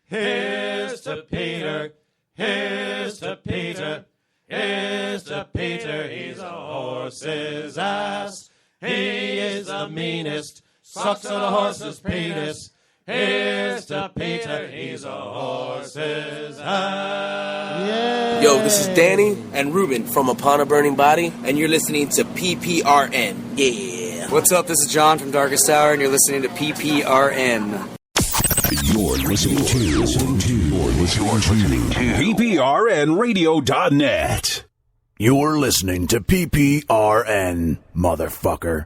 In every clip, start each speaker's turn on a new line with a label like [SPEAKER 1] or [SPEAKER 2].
[SPEAKER 1] Here's to Peter. Here's to Peter. Here's to Peter. He's a horse's ass. He is the meanest. Sucks on a horse's penis. Here's to Peter. He's a horse's ass.
[SPEAKER 2] Yeah. Yo, this is Danny and Ruben from Upon a Burning Body, and you're listening to PPRN. Yeah.
[SPEAKER 3] What's up? This is John from Darkest Hour, and you're listening to PPRN.
[SPEAKER 4] You're listening to PPRNradio.net.
[SPEAKER 5] You're listening to PPRN, motherfucker.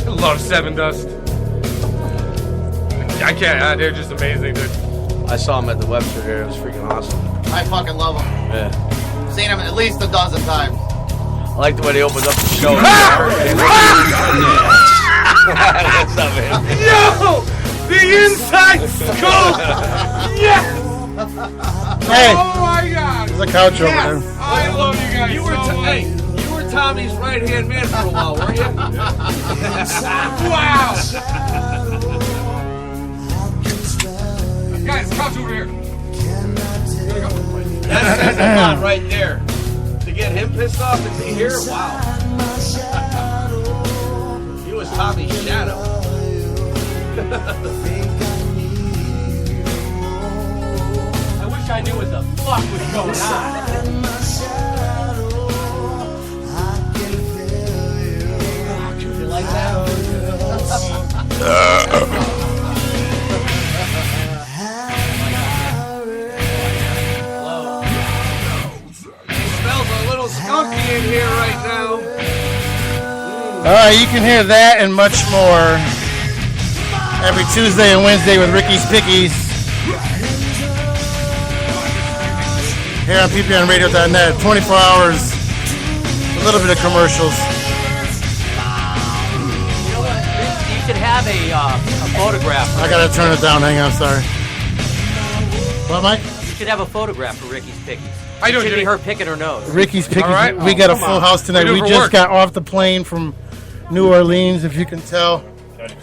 [SPEAKER 6] I love Seven Dust. I can't. They're just amazing, dude.
[SPEAKER 7] I saw them at the Webster here. It was freaking awesome.
[SPEAKER 8] I fucking love them.
[SPEAKER 7] Yeah.
[SPEAKER 8] Seen them at least a dozen times.
[SPEAKER 7] I like the way they opened up the show. What's up, man?
[SPEAKER 6] Yo! The inside scoop! Yes!
[SPEAKER 5] Hey!
[SPEAKER 6] Oh my God!
[SPEAKER 5] There's a couch over there.
[SPEAKER 6] I love you guys
[SPEAKER 7] You were you were Tommy's right-hand man for a while, weren't you?
[SPEAKER 6] Wow! Guys, couch over here.
[SPEAKER 7] That says a lot right there. To get him pissed off and be here, wow. He was Tommy's shadow. I wish I knew what the fuck was going on. You like that? Smells a little skunky in here right now.
[SPEAKER 5] You can hear that and much more every Tuesday and Wednesday with Ricky's Pickies here on PPRNradio.net. 24 hours, a little bit of commercials.
[SPEAKER 9] You know what? You should have a photograph.
[SPEAKER 5] I gotta turn it down. Hang on, sorry. What, Mike?
[SPEAKER 9] You should have a photograph for Ricky's Pickies.
[SPEAKER 6] How you doing,
[SPEAKER 9] Should be
[SPEAKER 6] Jimmy?
[SPEAKER 9] her picking her nose.
[SPEAKER 5] Ricky's Pickies.
[SPEAKER 6] All right.
[SPEAKER 5] We got a full house tonight. We just got off the plane from New Orleans, if you can tell.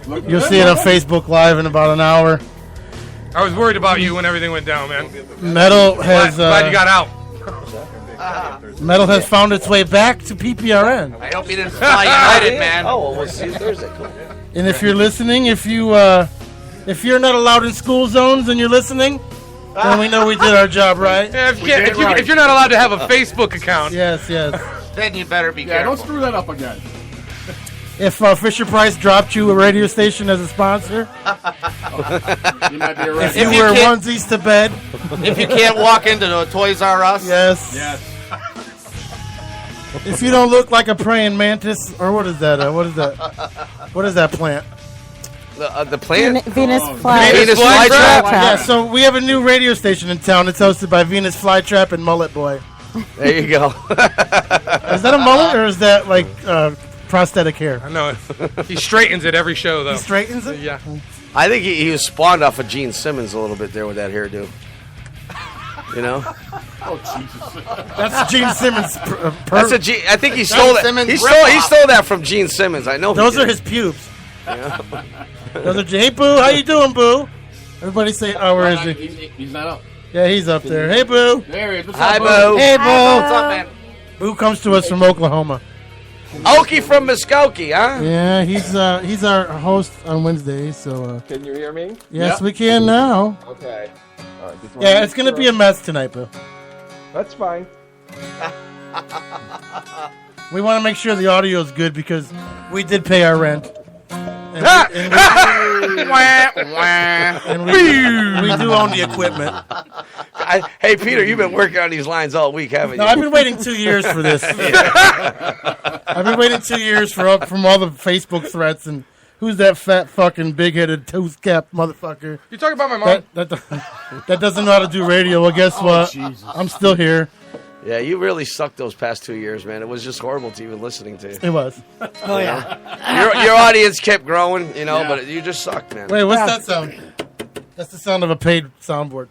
[SPEAKER 5] You'll see it on Facebook Live in about an hour.
[SPEAKER 6] I was worried about you when everything went down, man.
[SPEAKER 5] Metal has
[SPEAKER 6] Glad you got out.
[SPEAKER 5] Metal has found its way back to PPRN.
[SPEAKER 7] I hope you didn't fly United, man. Oh, well, we'll see you Thursday. Cool.
[SPEAKER 5] And if you're listening, if you're not allowed in school zones and you're listening, then we know we did our job right.
[SPEAKER 6] Yeah, if you're not allowed to have a Facebook account.
[SPEAKER 5] Yes.
[SPEAKER 8] Then you better be careful.
[SPEAKER 10] Don't screw that up again.
[SPEAKER 5] If Fisher Price dropped you a radio station as a sponsor,
[SPEAKER 10] You might be right.
[SPEAKER 5] if you wear onesies to bed,
[SPEAKER 8] If you can't walk into the Toys R Us.
[SPEAKER 5] yes. If you don't look like a praying mantis, or what is that? What is that plant?
[SPEAKER 7] The plant?
[SPEAKER 11] Venus flytrap.
[SPEAKER 7] Venus flytrap?
[SPEAKER 5] Yeah, so we have a new radio station in town. It's hosted by Venus Flytrap and Mullet Boy.
[SPEAKER 7] There you go.
[SPEAKER 5] Is that a mullet or is that like prosthetic hair?
[SPEAKER 6] I know. He straightens it every show, though.
[SPEAKER 5] He straightens it?
[SPEAKER 6] Yeah.
[SPEAKER 7] I think he was spawned off of Gene Simmons a little bit there with that hairdo. You know?
[SPEAKER 10] Oh, Jesus.
[SPEAKER 5] That's Gene Simmons.
[SPEAKER 7] That's a I think he stole that. He stole that from Gene Simmons. I know.
[SPEAKER 5] Those are his pubes.
[SPEAKER 7] Yeah.
[SPEAKER 5] Those are. Hey, Boo. How you doing, Boo? Everybody say, oh, where is he?
[SPEAKER 10] He's not up.
[SPEAKER 5] Yeah, he's up there. Hey, Boo.
[SPEAKER 10] There he is. What's
[SPEAKER 7] Hi,
[SPEAKER 10] up,
[SPEAKER 7] Boo.
[SPEAKER 5] Hey, Boo.
[SPEAKER 7] What's up, man?
[SPEAKER 5] Boo comes to us from Oklahoma.
[SPEAKER 7] Okie from Muskogee, huh?
[SPEAKER 5] Yeah, he's our host on Wednesdays. So.
[SPEAKER 10] Can you hear me?
[SPEAKER 5] Yes, we can now.
[SPEAKER 10] Okay. All right,
[SPEAKER 5] Yeah, it's gonna be a mess tonight, Boo.
[SPEAKER 10] That's fine.
[SPEAKER 5] We want to make sure the audio is good because we did pay our rent. And we do own the equipment.
[SPEAKER 7] Hey, Peter, you've been working on these lines all week, haven't you?
[SPEAKER 5] No, I've been waiting 2 years for this. I've been waiting 2 years from all the Facebook threats and who's that fat fucking big-headed toast-cap motherfucker?
[SPEAKER 6] You talking about my mom?
[SPEAKER 5] That doesn't know how to do radio. Well, guess what?
[SPEAKER 10] Jesus.
[SPEAKER 5] I'm still here.
[SPEAKER 7] Yeah, you really sucked those past 2 years, man. It was just horrible to even listening to you.
[SPEAKER 5] It was.
[SPEAKER 9] Oh, yeah.
[SPEAKER 7] Your audience kept growing, you know, but you just sucked, man.
[SPEAKER 5] Wait, what's that sound? That's the sound of a paid soundboard.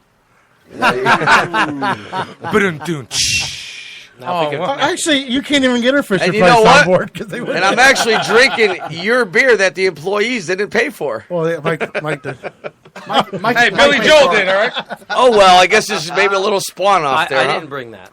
[SPEAKER 5] Actually, you can't even get her Fisher
[SPEAKER 7] And you
[SPEAKER 5] Price
[SPEAKER 7] know
[SPEAKER 5] on
[SPEAKER 7] what?
[SPEAKER 5] board because they wouldn't.
[SPEAKER 7] And I'm actually drinking your beer that the employees didn't pay for.
[SPEAKER 5] Well, Mike did.
[SPEAKER 6] Hey, Billy Joel did, all right?
[SPEAKER 7] Oh, well, I guess this is maybe a little spawn off there.
[SPEAKER 9] I
[SPEAKER 7] huh?
[SPEAKER 9] didn't bring that.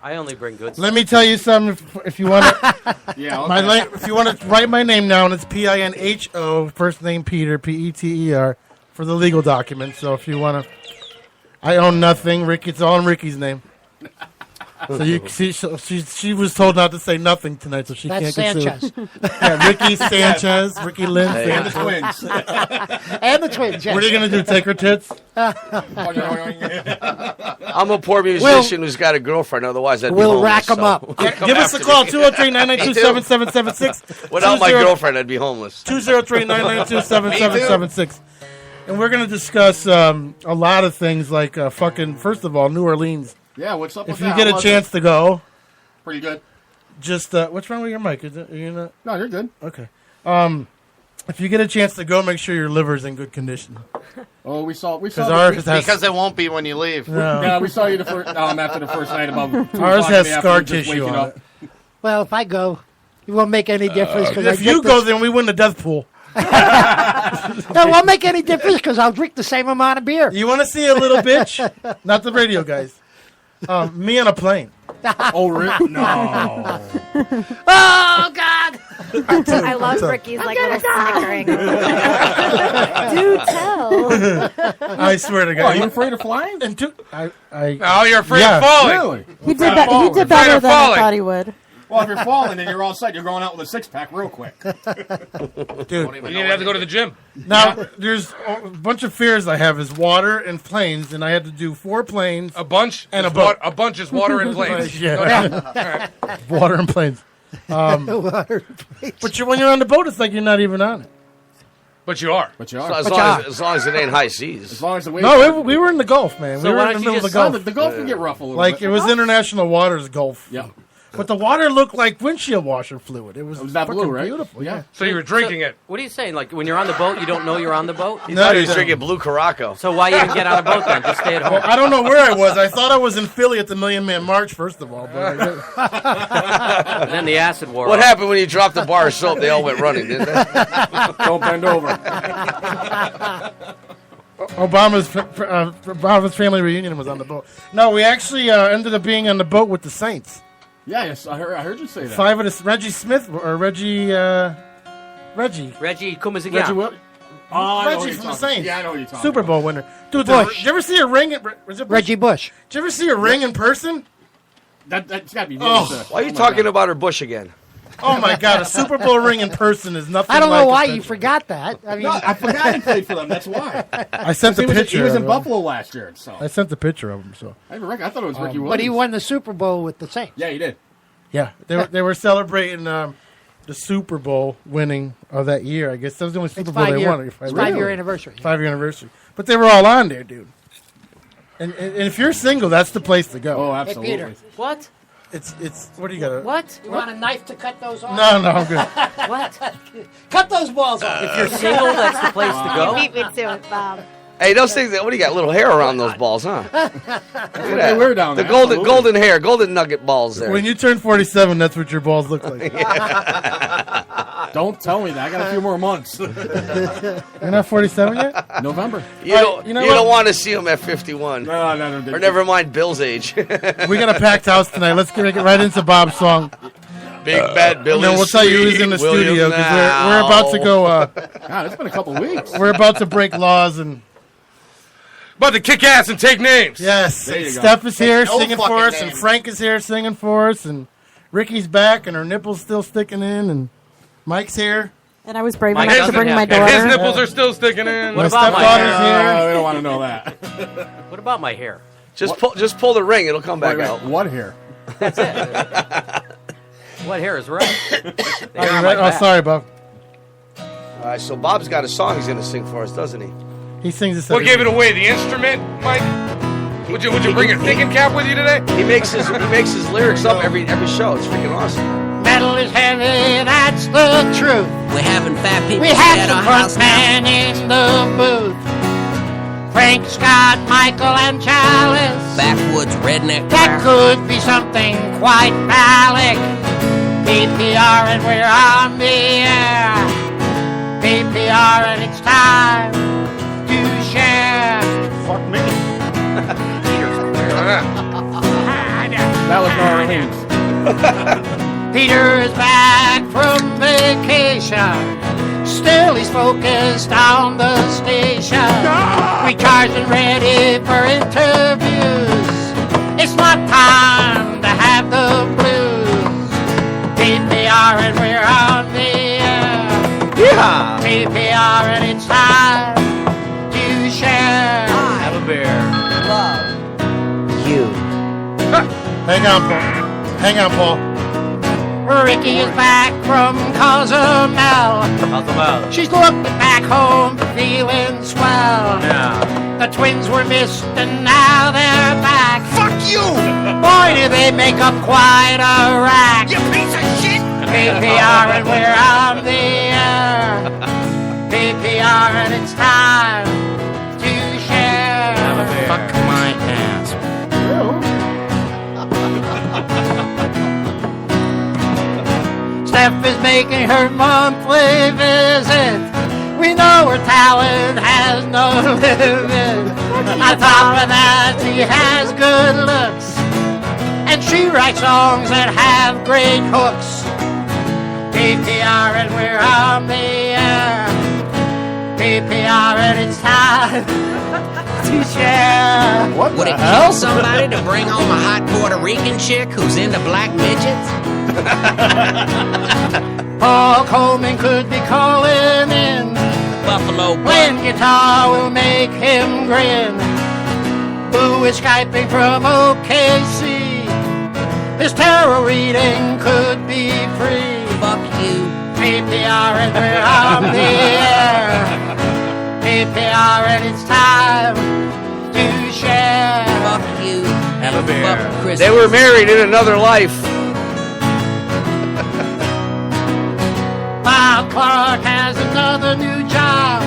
[SPEAKER 9] I only bring good stuff.
[SPEAKER 5] Let me tell you something. If you want to,
[SPEAKER 10] Yeah.
[SPEAKER 5] if you want to write my name down, it's Pinho. First name Peter, Peter, for the legal documents. So if you want to, I own nothing. Ricky, it's all in Ricky's name. So you see, she was told not to say nothing tonight, so she
[SPEAKER 11] That's
[SPEAKER 5] can't
[SPEAKER 11] Sanchez.
[SPEAKER 5] get sued. Yeah, Ricky Sanchez, Ricky Lynn,
[SPEAKER 10] And the
[SPEAKER 5] Sanchez.
[SPEAKER 10] twins.
[SPEAKER 11] And the twins. Yes.
[SPEAKER 5] What are you gonna do? Take her tits?
[SPEAKER 7] I'm a poor musician who's got a girlfriend, otherwise I'd be
[SPEAKER 11] We'll
[SPEAKER 7] homeless.
[SPEAKER 11] rack 'em
[SPEAKER 7] so
[SPEAKER 11] up.
[SPEAKER 7] come
[SPEAKER 5] Give us a
[SPEAKER 7] after
[SPEAKER 5] call,
[SPEAKER 7] me.
[SPEAKER 5] 203-992-7776.
[SPEAKER 7] Without my girlfriend, I'd be homeless.
[SPEAKER 5] 203-992-7776. And we're going to discuss a lot of things like first of all, New Orleans.
[SPEAKER 10] Yeah, what's up
[SPEAKER 5] If
[SPEAKER 10] with
[SPEAKER 5] you
[SPEAKER 10] that?
[SPEAKER 5] get a chance to go,
[SPEAKER 10] Pretty good.
[SPEAKER 5] just, what's wrong with your mic? Are you not?
[SPEAKER 10] No, you're good.
[SPEAKER 5] Okay. If you get a chance to go, make sure your liver's in good condition.
[SPEAKER 10] Oh, we saw
[SPEAKER 5] Ours has,
[SPEAKER 8] Because it won't be when you leave.
[SPEAKER 5] no,
[SPEAKER 10] Yeah, we saw you the first after the first night about 2
[SPEAKER 5] ours
[SPEAKER 10] o'clock
[SPEAKER 5] has
[SPEAKER 10] in the
[SPEAKER 5] scar
[SPEAKER 10] afternoon, just
[SPEAKER 5] tissue
[SPEAKER 10] waking
[SPEAKER 5] on
[SPEAKER 10] up.
[SPEAKER 5] it.
[SPEAKER 11] Well, if I go, it won't make any difference. Cause
[SPEAKER 5] If you go, then we win the death pool.
[SPEAKER 11] it won't make any difference because I'll drink the same amount of beer.
[SPEAKER 5] You want to see a little bitch? Not the radio guys. Me on a plane.
[SPEAKER 10] Oh, really? No.
[SPEAKER 11] Oh God!
[SPEAKER 12] I love Ricky's like little snickering. Do tell.
[SPEAKER 5] I swear to
[SPEAKER 10] Oh,
[SPEAKER 5] God.
[SPEAKER 10] are you afraid of flying?
[SPEAKER 5] And
[SPEAKER 6] Oh, you're afraid
[SPEAKER 5] Yeah.
[SPEAKER 6] of falling.
[SPEAKER 10] Really?
[SPEAKER 12] He did that. He did better than I thought he would.
[SPEAKER 10] Well, if you're falling and you're all set, you're going out with a six-pack real quick.
[SPEAKER 5] dude.
[SPEAKER 6] You didn't have to go to the gym.
[SPEAKER 5] Now, there's a bunch of fears I have is water and planes, and I had to do 4 planes.
[SPEAKER 6] A bunch
[SPEAKER 5] And
[SPEAKER 6] is
[SPEAKER 5] a boat.
[SPEAKER 6] A bunch is water and planes.
[SPEAKER 5] Yeah. Water and planes. But when you're on the boat, it's like you're not even on it.
[SPEAKER 6] But you are.
[SPEAKER 10] But you are.
[SPEAKER 7] So as long as it ain't high seas.
[SPEAKER 10] As long as the wave.
[SPEAKER 5] No, we were in the Gulf, man.
[SPEAKER 9] So
[SPEAKER 5] we
[SPEAKER 9] why
[SPEAKER 5] were in the
[SPEAKER 9] don't you
[SPEAKER 5] middle of the
[SPEAKER 9] just-
[SPEAKER 5] Gulf.
[SPEAKER 10] The Gulf can get rough a little
[SPEAKER 5] Like,
[SPEAKER 10] bit.
[SPEAKER 5] it was international waters Gulf.
[SPEAKER 10] Yeah.
[SPEAKER 5] But the water looked like windshield washer fluid. It was
[SPEAKER 10] that
[SPEAKER 5] fucking
[SPEAKER 10] blue, right?
[SPEAKER 5] beautiful. Yeah.
[SPEAKER 6] So you were drinking it.
[SPEAKER 9] What are you saying? Like when you're on the boat, you don't know you're on the boat?
[SPEAKER 7] He thought he was drinking Blue Caraco.
[SPEAKER 9] So why you didn't get on a boat then? Just stay at home.
[SPEAKER 5] Well, I don't know where I was. I thought I was in Philly at the Million Man March, first of all. But
[SPEAKER 9] And then the acid wore
[SPEAKER 7] What
[SPEAKER 9] off.
[SPEAKER 7] happened when you dropped the bar of soap? They all went running, didn't they?
[SPEAKER 10] Don't bend over.
[SPEAKER 5] Obama's family reunion was on the boat. No, we actually ended up being on the boat with the Saints.
[SPEAKER 10] Yeah, yes, I heard you say that.
[SPEAKER 5] 5 of the Reggie Smith or Reggie
[SPEAKER 9] Come as
[SPEAKER 10] Reggie
[SPEAKER 9] again.
[SPEAKER 10] what? Oh, I know
[SPEAKER 5] Reggie
[SPEAKER 10] what you're
[SPEAKER 5] from the
[SPEAKER 10] talking-
[SPEAKER 5] Saints.
[SPEAKER 10] Yeah, I know what you're talking
[SPEAKER 5] Super
[SPEAKER 10] about.
[SPEAKER 5] Bowl winner. Dude,
[SPEAKER 11] Bush.
[SPEAKER 5] did you ever see a ring? Was it Bush?
[SPEAKER 11] Reggie Bush.
[SPEAKER 5] Did you ever see a ring in person?
[SPEAKER 10] That's got to be.
[SPEAKER 5] Oh.
[SPEAKER 7] Why are you talking about her bush again?
[SPEAKER 5] Oh my God, a Super Bowl ring in person is nothing.
[SPEAKER 11] I don't
[SPEAKER 5] like
[SPEAKER 11] know why
[SPEAKER 5] a
[SPEAKER 11] you
[SPEAKER 5] picture.
[SPEAKER 11] forgot that. I mean,
[SPEAKER 10] No, I forgot he played for them. That's why.
[SPEAKER 5] I sent the
[SPEAKER 10] He was
[SPEAKER 5] picture.
[SPEAKER 10] in
[SPEAKER 5] of him.
[SPEAKER 10] Buffalo last year, so
[SPEAKER 5] I sent the picture of him. So
[SPEAKER 10] I thought it was Ricky Williams.
[SPEAKER 11] but he won the Super Bowl with the Saints.
[SPEAKER 10] Yeah, he did.
[SPEAKER 5] yeah, they were celebrating the Super Bowl winning of that year. I guess that was the only Super Bowl they won.
[SPEAKER 11] It's 5-year anniversary.
[SPEAKER 5] 5-year anniversary. But they were all on there, dude. And if you're single, that's the place to go.
[SPEAKER 10] Oh,
[SPEAKER 11] Hey,
[SPEAKER 10] absolutely.
[SPEAKER 11] Peter.
[SPEAKER 9] What?
[SPEAKER 5] It's what do you got?
[SPEAKER 9] What?
[SPEAKER 11] You want a knife to cut those off?
[SPEAKER 5] No, I'm good.
[SPEAKER 9] What?
[SPEAKER 11] Cut those balls off.
[SPEAKER 9] If you're single, that's the place to
[SPEAKER 12] You
[SPEAKER 9] go.
[SPEAKER 12] beat me to it, Bob.
[SPEAKER 7] Hey, those things. What do you got? Little hair around those balls, huh? Look at
[SPEAKER 10] They were down
[SPEAKER 7] the
[SPEAKER 10] there.
[SPEAKER 7] golden hair, golden nugget balls there.
[SPEAKER 5] When you turn 47, that's what your balls look like.
[SPEAKER 10] Don't tell me that. I got a few more months.
[SPEAKER 5] You're not 47 yet?
[SPEAKER 10] November.
[SPEAKER 7] you don't,
[SPEAKER 5] you know
[SPEAKER 7] you
[SPEAKER 5] what?
[SPEAKER 7] don't want to see him at 51.
[SPEAKER 10] No.
[SPEAKER 7] Or never mind Bill's age.
[SPEAKER 5] We got a packed house tonight. Let's get right into Bob's song.
[SPEAKER 7] Big bad Billy.
[SPEAKER 5] And then we'll tell you who's in the
[SPEAKER 7] William
[SPEAKER 5] studio because
[SPEAKER 7] now.
[SPEAKER 5] we're about to go.
[SPEAKER 10] God, it's been a couple weeks.
[SPEAKER 5] We're about to break laws and
[SPEAKER 6] About to kick ass and take names.
[SPEAKER 5] yes,
[SPEAKER 10] There you go.
[SPEAKER 5] Steph is here
[SPEAKER 8] No
[SPEAKER 5] singing for
[SPEAKER 8] fucking
[SPEAKER 5] us, and
[SPEAKER 8] name.
[SPEAKER 5] Frank is here singing for us, and Ricky's back, and her nipples still sticking in, and Mike's here.
[SPEAKER 12] And I was brave
[SPEAKER 9] Mike
[SPEAKER 12] enough to
[SPEAKER 9] doesn't
[SPEAKER 12] bring
[SPEAKER 9] have
[SPEAKER 12] my
[SPEAKER 9] hair.
[SPEAKER 6] And his
[SPEAKER 12] daughter.
[SPEAKER 6] nipples are still sticking in.
[SPEAKER 9] What
[SPEAKER 5] My
[SPEAKER 9] about my
[SPEAKER 5] stepdaughter's
[SPEAKER 9] hair?
[SPEAKER 5] here.
[SPEAKER 10] We don't want to know that.
[SPEAKER 9] What about my hair?
[SPEAKER 7] Just pull the ring. It'll come back
[SPEAKER 10] Wait,
[SPEAKER 7] out.
[SPEAKER 10] what here?
[SPEAKER 9] What hair is right? The
[SPEAKER 5] Oh,
[SPEAKER 9] hair
[SPEAKER 5] you
[SPEAKER 9] on
[SPEAKER 5] right?
[SPEAKER 9] my
[SPEAKER 5] Oh,
[SPEAKER 9] back.
[SPEAKER 5] sorry, Bob.
[SPEAKER 7] All right, so Bob's got a song he's going to sing for us, doesn't he?
[SPEAKER 5] He sings this.
[SPEAKER 6] What gave it away? The instrument, Mike? Would you bring your thinking cap with you today?
[SPEAKER 7] He makes his lyrics up every show. It's freaking awesome.
[SPEAKER 11] Metal is heavy, that's the truth.
[SPEAKER 2] We're having fat people
[SPEAKER 11] We
[SPEAKER 2] at
[SPEAKER 11] had
[SPEAKER 2] our
[SPEAKER 11] the
[SPEAKER 2] house
[SPEAKER 11] front
[SPEAKER 2] now.
[SPEAKER 11] man in the booth. Frank Scott, Michael, and Chalice.
[SPEAKER 2] Backwoods redneck.
[SPEAKER 11] That could be something quite phallic. PPR and we're on the air. PPR and it's time to share.
[SPEAKER 10] Fuck me.
[SPEAKER 11] That was Orleans. Peter is back from vacation. Still he's focused on the station. We charged and ready for interviews. It's not time to have the blues. PPR and we're on the air.
[SPEAKER 7] Yeah.
[SPEAKER 11] PPR and it's time to share.
[SPEAKER 9] Have a beer.
[SPEAKER 2] Love you.
[SPEAKER 5] Hang on, Paul. Hang on, Paul.
[SPEAKER 11] Ricky is back from Cozumel. She's looking back home, feeling swell.
[SPEAKER 9] Yeah.
[SPEAKER 11] The twins were missed and now they're back.
[SPEAKER 2] Fuck you!
[SPEAKER 11] Boy, do they make up quite a rack.
[SPEAKER 2] You piece of shit!
[SPEAKER 11] PPR and we're on the air. PPR and it's time to share. Fuck my ass. Steph is making her monthly visit. We know her talent has no limit. On top of that, she has good looks. And she writes songs that have great hooks. PPR and we're on the air. PPR and it's time to share.
[SPEAKER 2] Would it kill somebody to bring home a hot Puerto Rican chick who's into black midgets?
[SPEAKER 11] Paul Coleman could be calling in.
[SPEAKER 2] Buffalo
[SPEAKER 11] Playing guitar will make him grin. Boo is Skyping from OKC. His tarot reading could be free.
[SPEAKER 2] Fuck you.
[SPEAKER 11] PPR and we're on the air. PPR and it's time to share.
[SPEAKER 2] Fuck you.
[SPEAKER 9] Have a beer.
[SPEAKER 2] Fuck Christmas.
[SPEAKER 7] They were married in another life.
[SPEAKER 11] Bob Clark has another new job,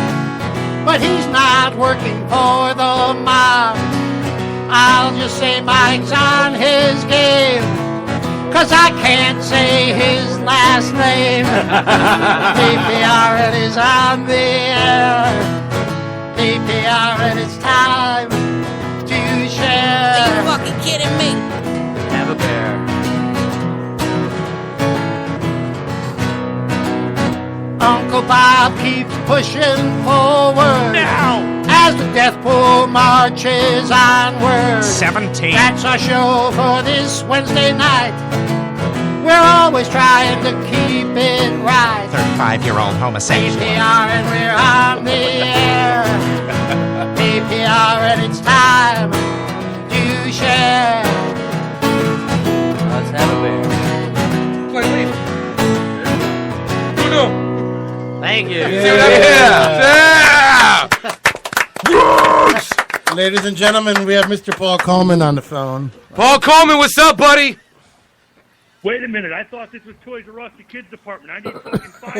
[SPEAKER 11] but he's not working for the mob. I'll just say Mike's on his game, 'cause I can't say his last name. PPR and is on the air. PPR and it's time to share.
[SPEAKER 2] Are you fucking kidding me?
[SPEAKER 9] Have a beer.
[SPEAKER 11] Uncle Bob keeps pushing forward now as the death pool marches onward.
[SPEAKER 10] 17.
[SPEAKER 11] That's our show for this Wednesday night. We're always trying to keep it right.
[SPEAKER 10] 35-year-old homosexual.
[SPEAKER 11] PPR and we're on the air. PPR and it's time to share.
[SPEAKER 9] Let's have a beer. Thank you.
[SPEAKER 7] Yeah.
[SPEAKER 5] Ladies and gentlemen, we have Mr. Paul Coleman on the phone.
[SPEAKER 6] Paul Coleman, what's up, buddy?
[SPEAKER 13] Wait a minute. I thought this was Toys R Us, the kids department. I need fucking 5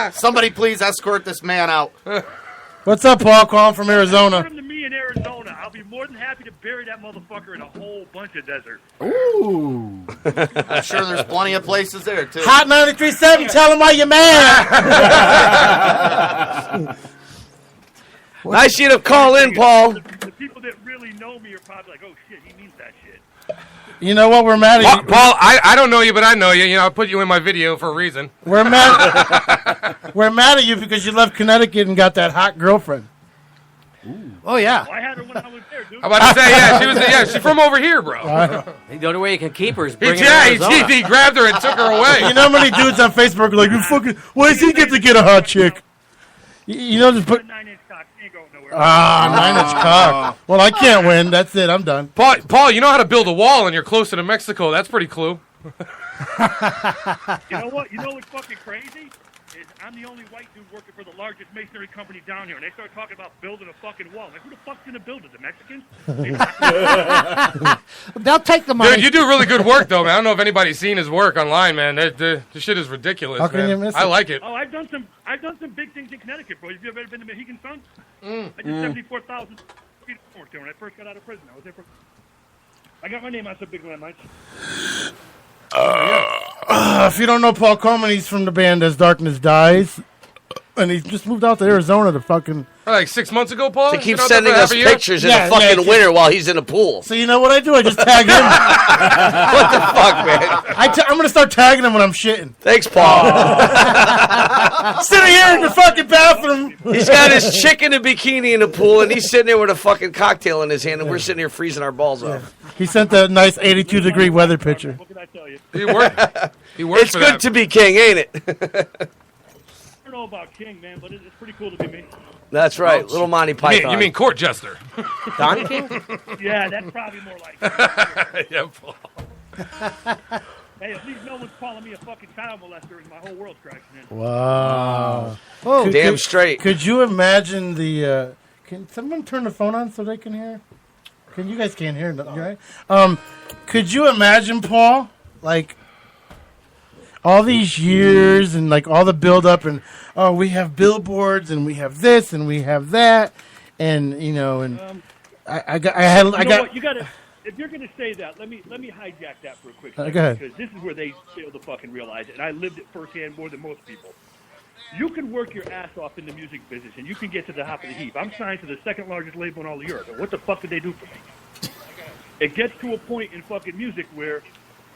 [SPEAKER 13] things.
[SPEAKER 8] Somebody please escort this man out.
[SPEAKER 5] What's up, Paul? Calling from Arizona.
[SPEAKER 13] Come to me in Arizona. I'll be more than happy to bury that motherfucker in a whole bunch of desert.
[SPEAKER 8] Ooh. I'm sure there's plenty of places there, too.
[SPEAKER 5] Hot 93.7, tell him why you're mad.
[SPEAKER 7] Nice you to call in, Paul.
[SPEAKER 13] The people that really know me are probably like, oh, shit, he means that shit.
[SPEAKER 5] You know what? We're mad at you.
[SPEAKER 6] Paul, I don't know you, but I know you. You know, I put you in my video for a reason.
[SPEAKER 5] We're mad. We're mad at you because you left Connecticut and got that hot girlfriend.
[SPEAKER 11] Oh, yeah.
[SPEAKER 13] Well, I had her when I was there, dude.
[SPEAKER 6] I'm about to say, she's from over here, bro.
[SPEAKER 9] The only way you can keep her is bring her to
[SPEAKER 6] Yeah,
[SPEAKER 9] Arizona.
[SPEAKER 6] he grabbed her and took her away.
[SPEAKER 5] You know how many dudes on Facebook are like, "You fucking, why does he get to get a hot chick?" You know, just put.
[SPEAKER 13] 9-inch cock. She ain't going nowhere.
[SPEAKER 5] 9-inch cock. Well, I can't win. That's it. I'm done.
[SPEAKER 6] Paul, you know how to build a wall and you're closer to Mexico. That's pretty clue.
[SPEAKER 13] You know what? You know what's fucking crazy? Is I'm the only white dude working for the largest masonry company down here, and they start talking about building a fucking wall. Like, who the fuck's gonna build it? The Mexicans?
[SPEAKER 11] They'll take the money.
[SPEAKER 6] Dude, you do really good work, though, man. I don't know if anybody's seen his work online, man. The shit is ridiculous,
[SPEAKER 5] How can
[SPEAKER 6] man.
[SPEAKER 5] you miss
[SPEAKER 6] I
[SPEAKER 5] it?
[SPEAKER 6] like it.
[SPEAKER 13] Oh, I've done I've done some big things in Connecticut, bro. Have you ever been to Mohegan Sun? I did 74,000 feet of work there when I first got out of prison. I was there for. I got my name on some big landmines.
[SPEAKER 5] If you don't know Paul Coleman, he's from the band As Darkness Dies. And he just moved out to Arizona to fucking...
[SPEAKER 6] Like 6 months ago, Paul?
[SPEAKER 7] They keep sending us pictures in the fucking winter while he's in a pool.
[SPEAKER 5] So you know what I do? I just tag him.
[SPEAKER 7] What the fuck, man?
[SPEAKER 5] I'm going to start tagging him when I'm shitting.
[SPEAKER 7] Thanks, Paul.
[SPEAKER 5] Sitting here in the fucking bathroom.
[SPEAKER 7] He's got his chick in a bikini in the pool, and he's sitting there with a fucking cocktail in his hand, and we're sitting here freezing our balls off.
[SPEAKER 5] He sent that nice 82-degree weather picture.
[SPEAKER 13] What can I tell you?
[SPEAKER 6] He worked.
[SPEAKER 7] It's good to be king, ain't it?
[SPEAKER 13] I don't know about King, man, but it's pretty cool to be me.
[SPEAKER 7] That's right, little Monty Python.
[SPEAKER 6] You mean court jester?
[SPEAKER 7] Don King?
[SPEAKER 13] Yeah, that's probably more like it.
[SPEAKER 6] Yeah, Paul.
[SPEAKER 13] Hey, at least no one's calling me a fucking child molester and my whole world's crashing in.
[SPEAKER 5] Wow.
[SPEAKER 7] Damn straight.
[SPEAKER 5] Could you imagine the... can someone turn the phone on so they can hear? You guys can't hear nothing, right? Could you imagine, Paul, like... all these years and like all the build up and we have billboards and we have this and we have that and you know and I got
[SPEAKER 13] you gotta if you're gonna say that let me hijack that for a quick second
[SPEAKER 5] go ahead.
[SPEAKER 13] because this is where they fail to fucking realize it and I lived it firsthand more than most people. You can work your ass off in the music business and you can get to the top of the heap. I'm signed to the second largest label in all of Europe. And what the fuck did they do for me? It gets to a point in fucking music where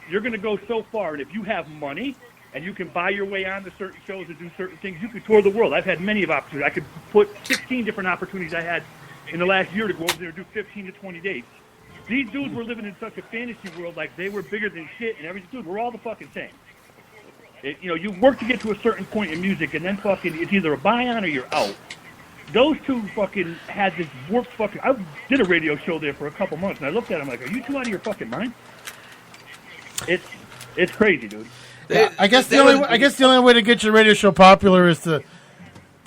[SPEAKER 13] you're going to go so far, and if you have money and you can buy your way on to certain shows and do certain things, you can tour the world. I've had many of opportunities. I could put 16 different opportunities I had in the last year to go over there and do 15 to 20 dates. These dudes were living in such a fantasy world, like they were bigger than shit, and everything. Dude, we're all the fucking same. You work to get to a certain point in music, and then fucking it's either a buy-on or you're out. Those two fucking had this work fucking... I did a radio show there for a couple months, and I looked at them like, are you two out of your fucking mind? It's crazy, dude.
[SPEAKER 5] I guess the only way to get your radio show popular is to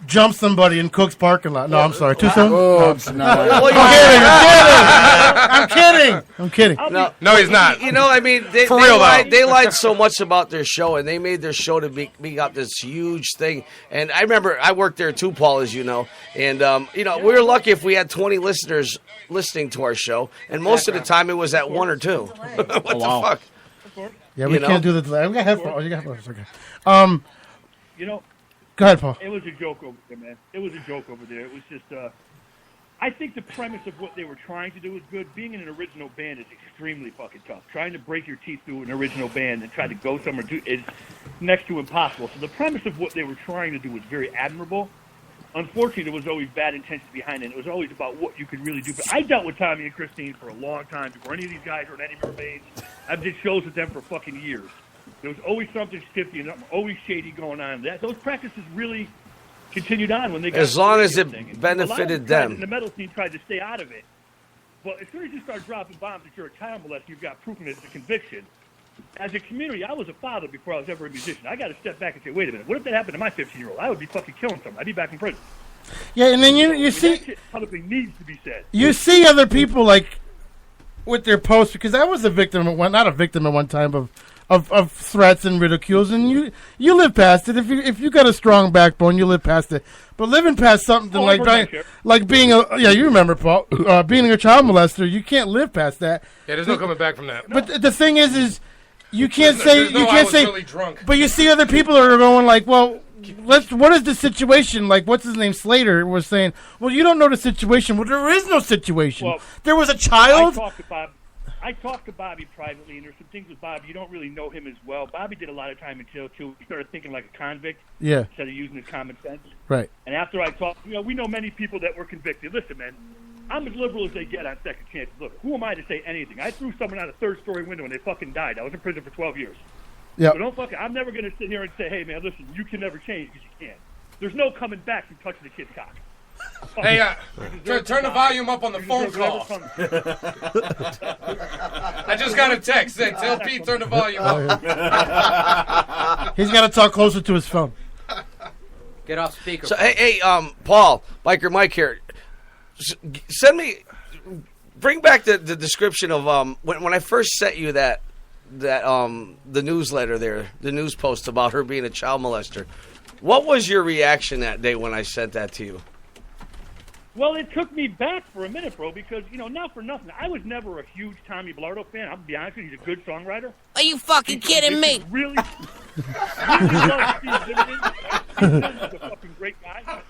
[SPEAKER 5] jump somebody in Cook's parking lot. No, I'm sorry. Too soon? I'm kidding.
[SPEAKER 6] No, he's not.
[SPEAKER 7] You know, I mean, they lied so much about their show, and they made their show to be got this huge thing. And I remember I worked there too, Paul, as you know. And we were lucky if we had 20 listeners listening to our show, and most of the time it was at 1 or 2. What the fuck?
[SPEAKER 5] Yeah, we can't do the delay. We got headphones. You got headphones. Okay. Go ahead, Paul.
[SPEAKER 13] It was a joke over there, man. It was a joke over there. It was just, I think the premise of what they were trying to do was good. Being in an original band is extremely fucking tough. Trying to break your teeth through an original band and try to go somewhere is next to impossible. So the premise of what they were trying to do was very admirable. Unfortunately, there was always bad intentions behind it. It was always about what you could really do. But I dealt with Tommy and Christine for a long time before any of these guys were in any mermaids. I've did shows with them for fucking years. There was always something stiffy and always shady going on. Those practices really continued on when they got
[SPEAKER 7] as long as it
[SPEAKER 13] thing.
[SPEAKER 7] benefited them.
[SPEAKER 13] And the metal scene tried to stay out of it. But as soon as you start dropping bombs that you're a child molester, you've got proof and it's a conviction. As a community, I was a father before I was ever a musician. I got to step back and say, wait a minute, what if that happened to my 15-year-old? I would be fucking killing someone. I'd be back in prison.
[SPEAKER 5] Yeah, and then you see...
[SPEAKER 13] that shit publicly needs to be said.
[SPEAKER 5] You see other people, like, with their posts, because I was a victim, not a victim at one time of threats and ridicules, and you live past it. If you got a strong backbone, you live past it. But living past something like being you remember, Paul, being a child molester, you can't live past that.
[SPEAKER 6] Yeah, there's no coming back from that.
[SPEAKER 5] But the thing is you can't say
[SPEAKER 6] I was really drunk.
[SPEAKER 5] But you see other people are going like, well, what is the situation? Like, what's his name? Slater was saying, well, you don't know the situation. Well, there is no situation. Well, there was a child.
[SPEAKER 13] I talked to Bobby privately, and there's some things with Bobby. You don't really know him as well. Bobby did a lot of time in jail, too. He started thinking like a convict instead of using his common sense.
[SPEAKER 5] Right.
[SPEAKER 13] And after I talked, we know many people that were convicted. Listen, man, I'm as liberal as they get on second chances. Look, who am I to say anything? I threw someone out a third-story window, and they fucking died. I was in prison for 12 years.
[SPEAKER 5] Yeah.
[SPEAKER 13] So I'm never going to sit here and say, hey, man, listen, you can never change because you can't. There's no coming back from touching the kid's cock.
[SPEAKER 6] Hey, turn the volume up on the phone call. I just got a text saying, tell Pete, turn the volume up.
[SPEAKER 5] He's got to talk closer to his phone.
[SPEAKER 9] Get off speaker.
[SPEAKER 7] So, hey, Paul, Biker Mike here. Bring back the description of when I first sent you that the newsletter there, the news post about her being a child molester. What was your reaction that day when I sent that to you?
[SPEAKER 13] Well, it took me back for a minute, bro, because, not for nothing. I was never a huge Tommy Bilardo fan. I'll be honest with you, he's a good songwriter.
[SPEAKER 2] Are you fucking kidding me?
[SPEAKER 13] Really love Steve Zimmerman. He's a fucking great guy.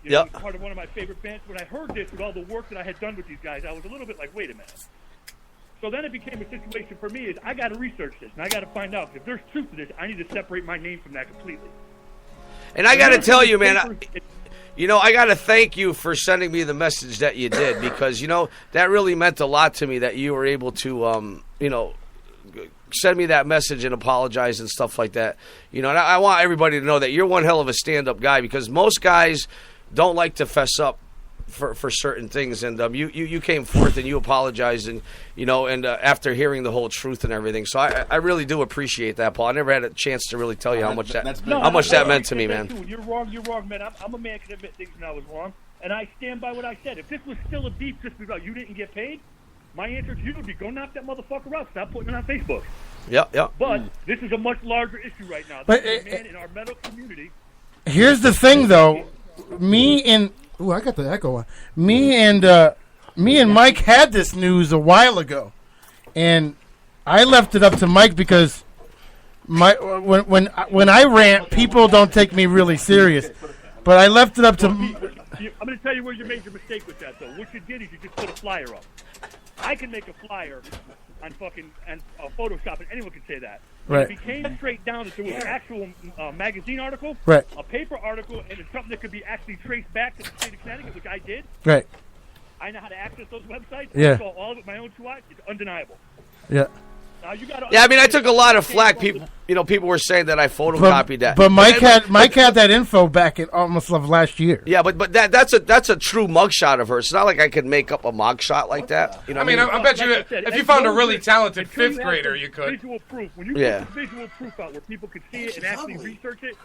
[SPEAKER 13] He's part of one of my favorite bands. When I heard this with all the work that I had done with these guys, I was a little bit like, wait a minute. So then it became a situation for me is I got to research this, and I got to find out. If there's truth to this, I need to separate my name from that completely.
[SPEAKER 7] And I got to tell you, man, I got to thank you for sending me the message that you did because, that really meant a lot to me that you were able to, send me that message and apologize and stuff like that. And I want everybody to know that you're one hell of a stand-up guy because most guys don't like to fess up for certain things. And you came forth and you apologized and, after hearing the whole truth and everything. So I really do appreciate that, Paul. I never had a chance to really tell you how much that meant to me, man.
[SPEAKER 13] You're wrong, man. I'm a man can admit things when I was wrong, and I stand by what I said. If this was still a beef just because you didn't get paid, my answer to you would be go knock that motherfucker out. Stop putting it on Facebook.
[SPEAKER 7] Yeah.
[SPEAKER 13] But this is a much larger issue right now.
[SPEAKER 5] But
[SPEAKER 13] this is a man in our metal community.
[SPEAKER 5] Here's the thing, though. Ooh, I got the echo on. Me and Mike had this news a while ago, and I left it up to Mike because when I rant, people don't take me really serious. But I left it up to.
[SPEAKER 13] I'm going to tell you where you made your mistake with that, though. What you did is you just put a flyer up. I can make a flyer on Photoshop, and anyone can say that.
[SPEAKER 5] Right.
[SPEAKER 13] It became straight down that there was an actual magazine article,
[SPEAKER 5] right,
[SPEAKER 13] a paper article, and it's something that could be actually traced back to the state of Connecticut, which I did.
[SPEAKER 5] Right.
[SPEAKER 13] I know how to access those websites.
[SPEAKER 5] Yeah.
[SPEAKER 13] I saw all of it with my own 2 eyes. It's undeniable.
[SPEAKER 5] Yeah.
[SPEAKER 13] Now you gotta
[SPEAKER 7] I took a lot of flack. People were saying that I photocopied that.
[SPEAKER 5] But Mike had that info back in almost of last year.
[SPEAKER 7] Yeah, but that's a true mugshot of her. It's not like I could make up a mugshot like that.
[SPEAKER 6] I bet you if you found a really talented fifth grader, you could.
[SPEAKER 13] Visual proof. When you put visual proof out where people could see it and actually research it,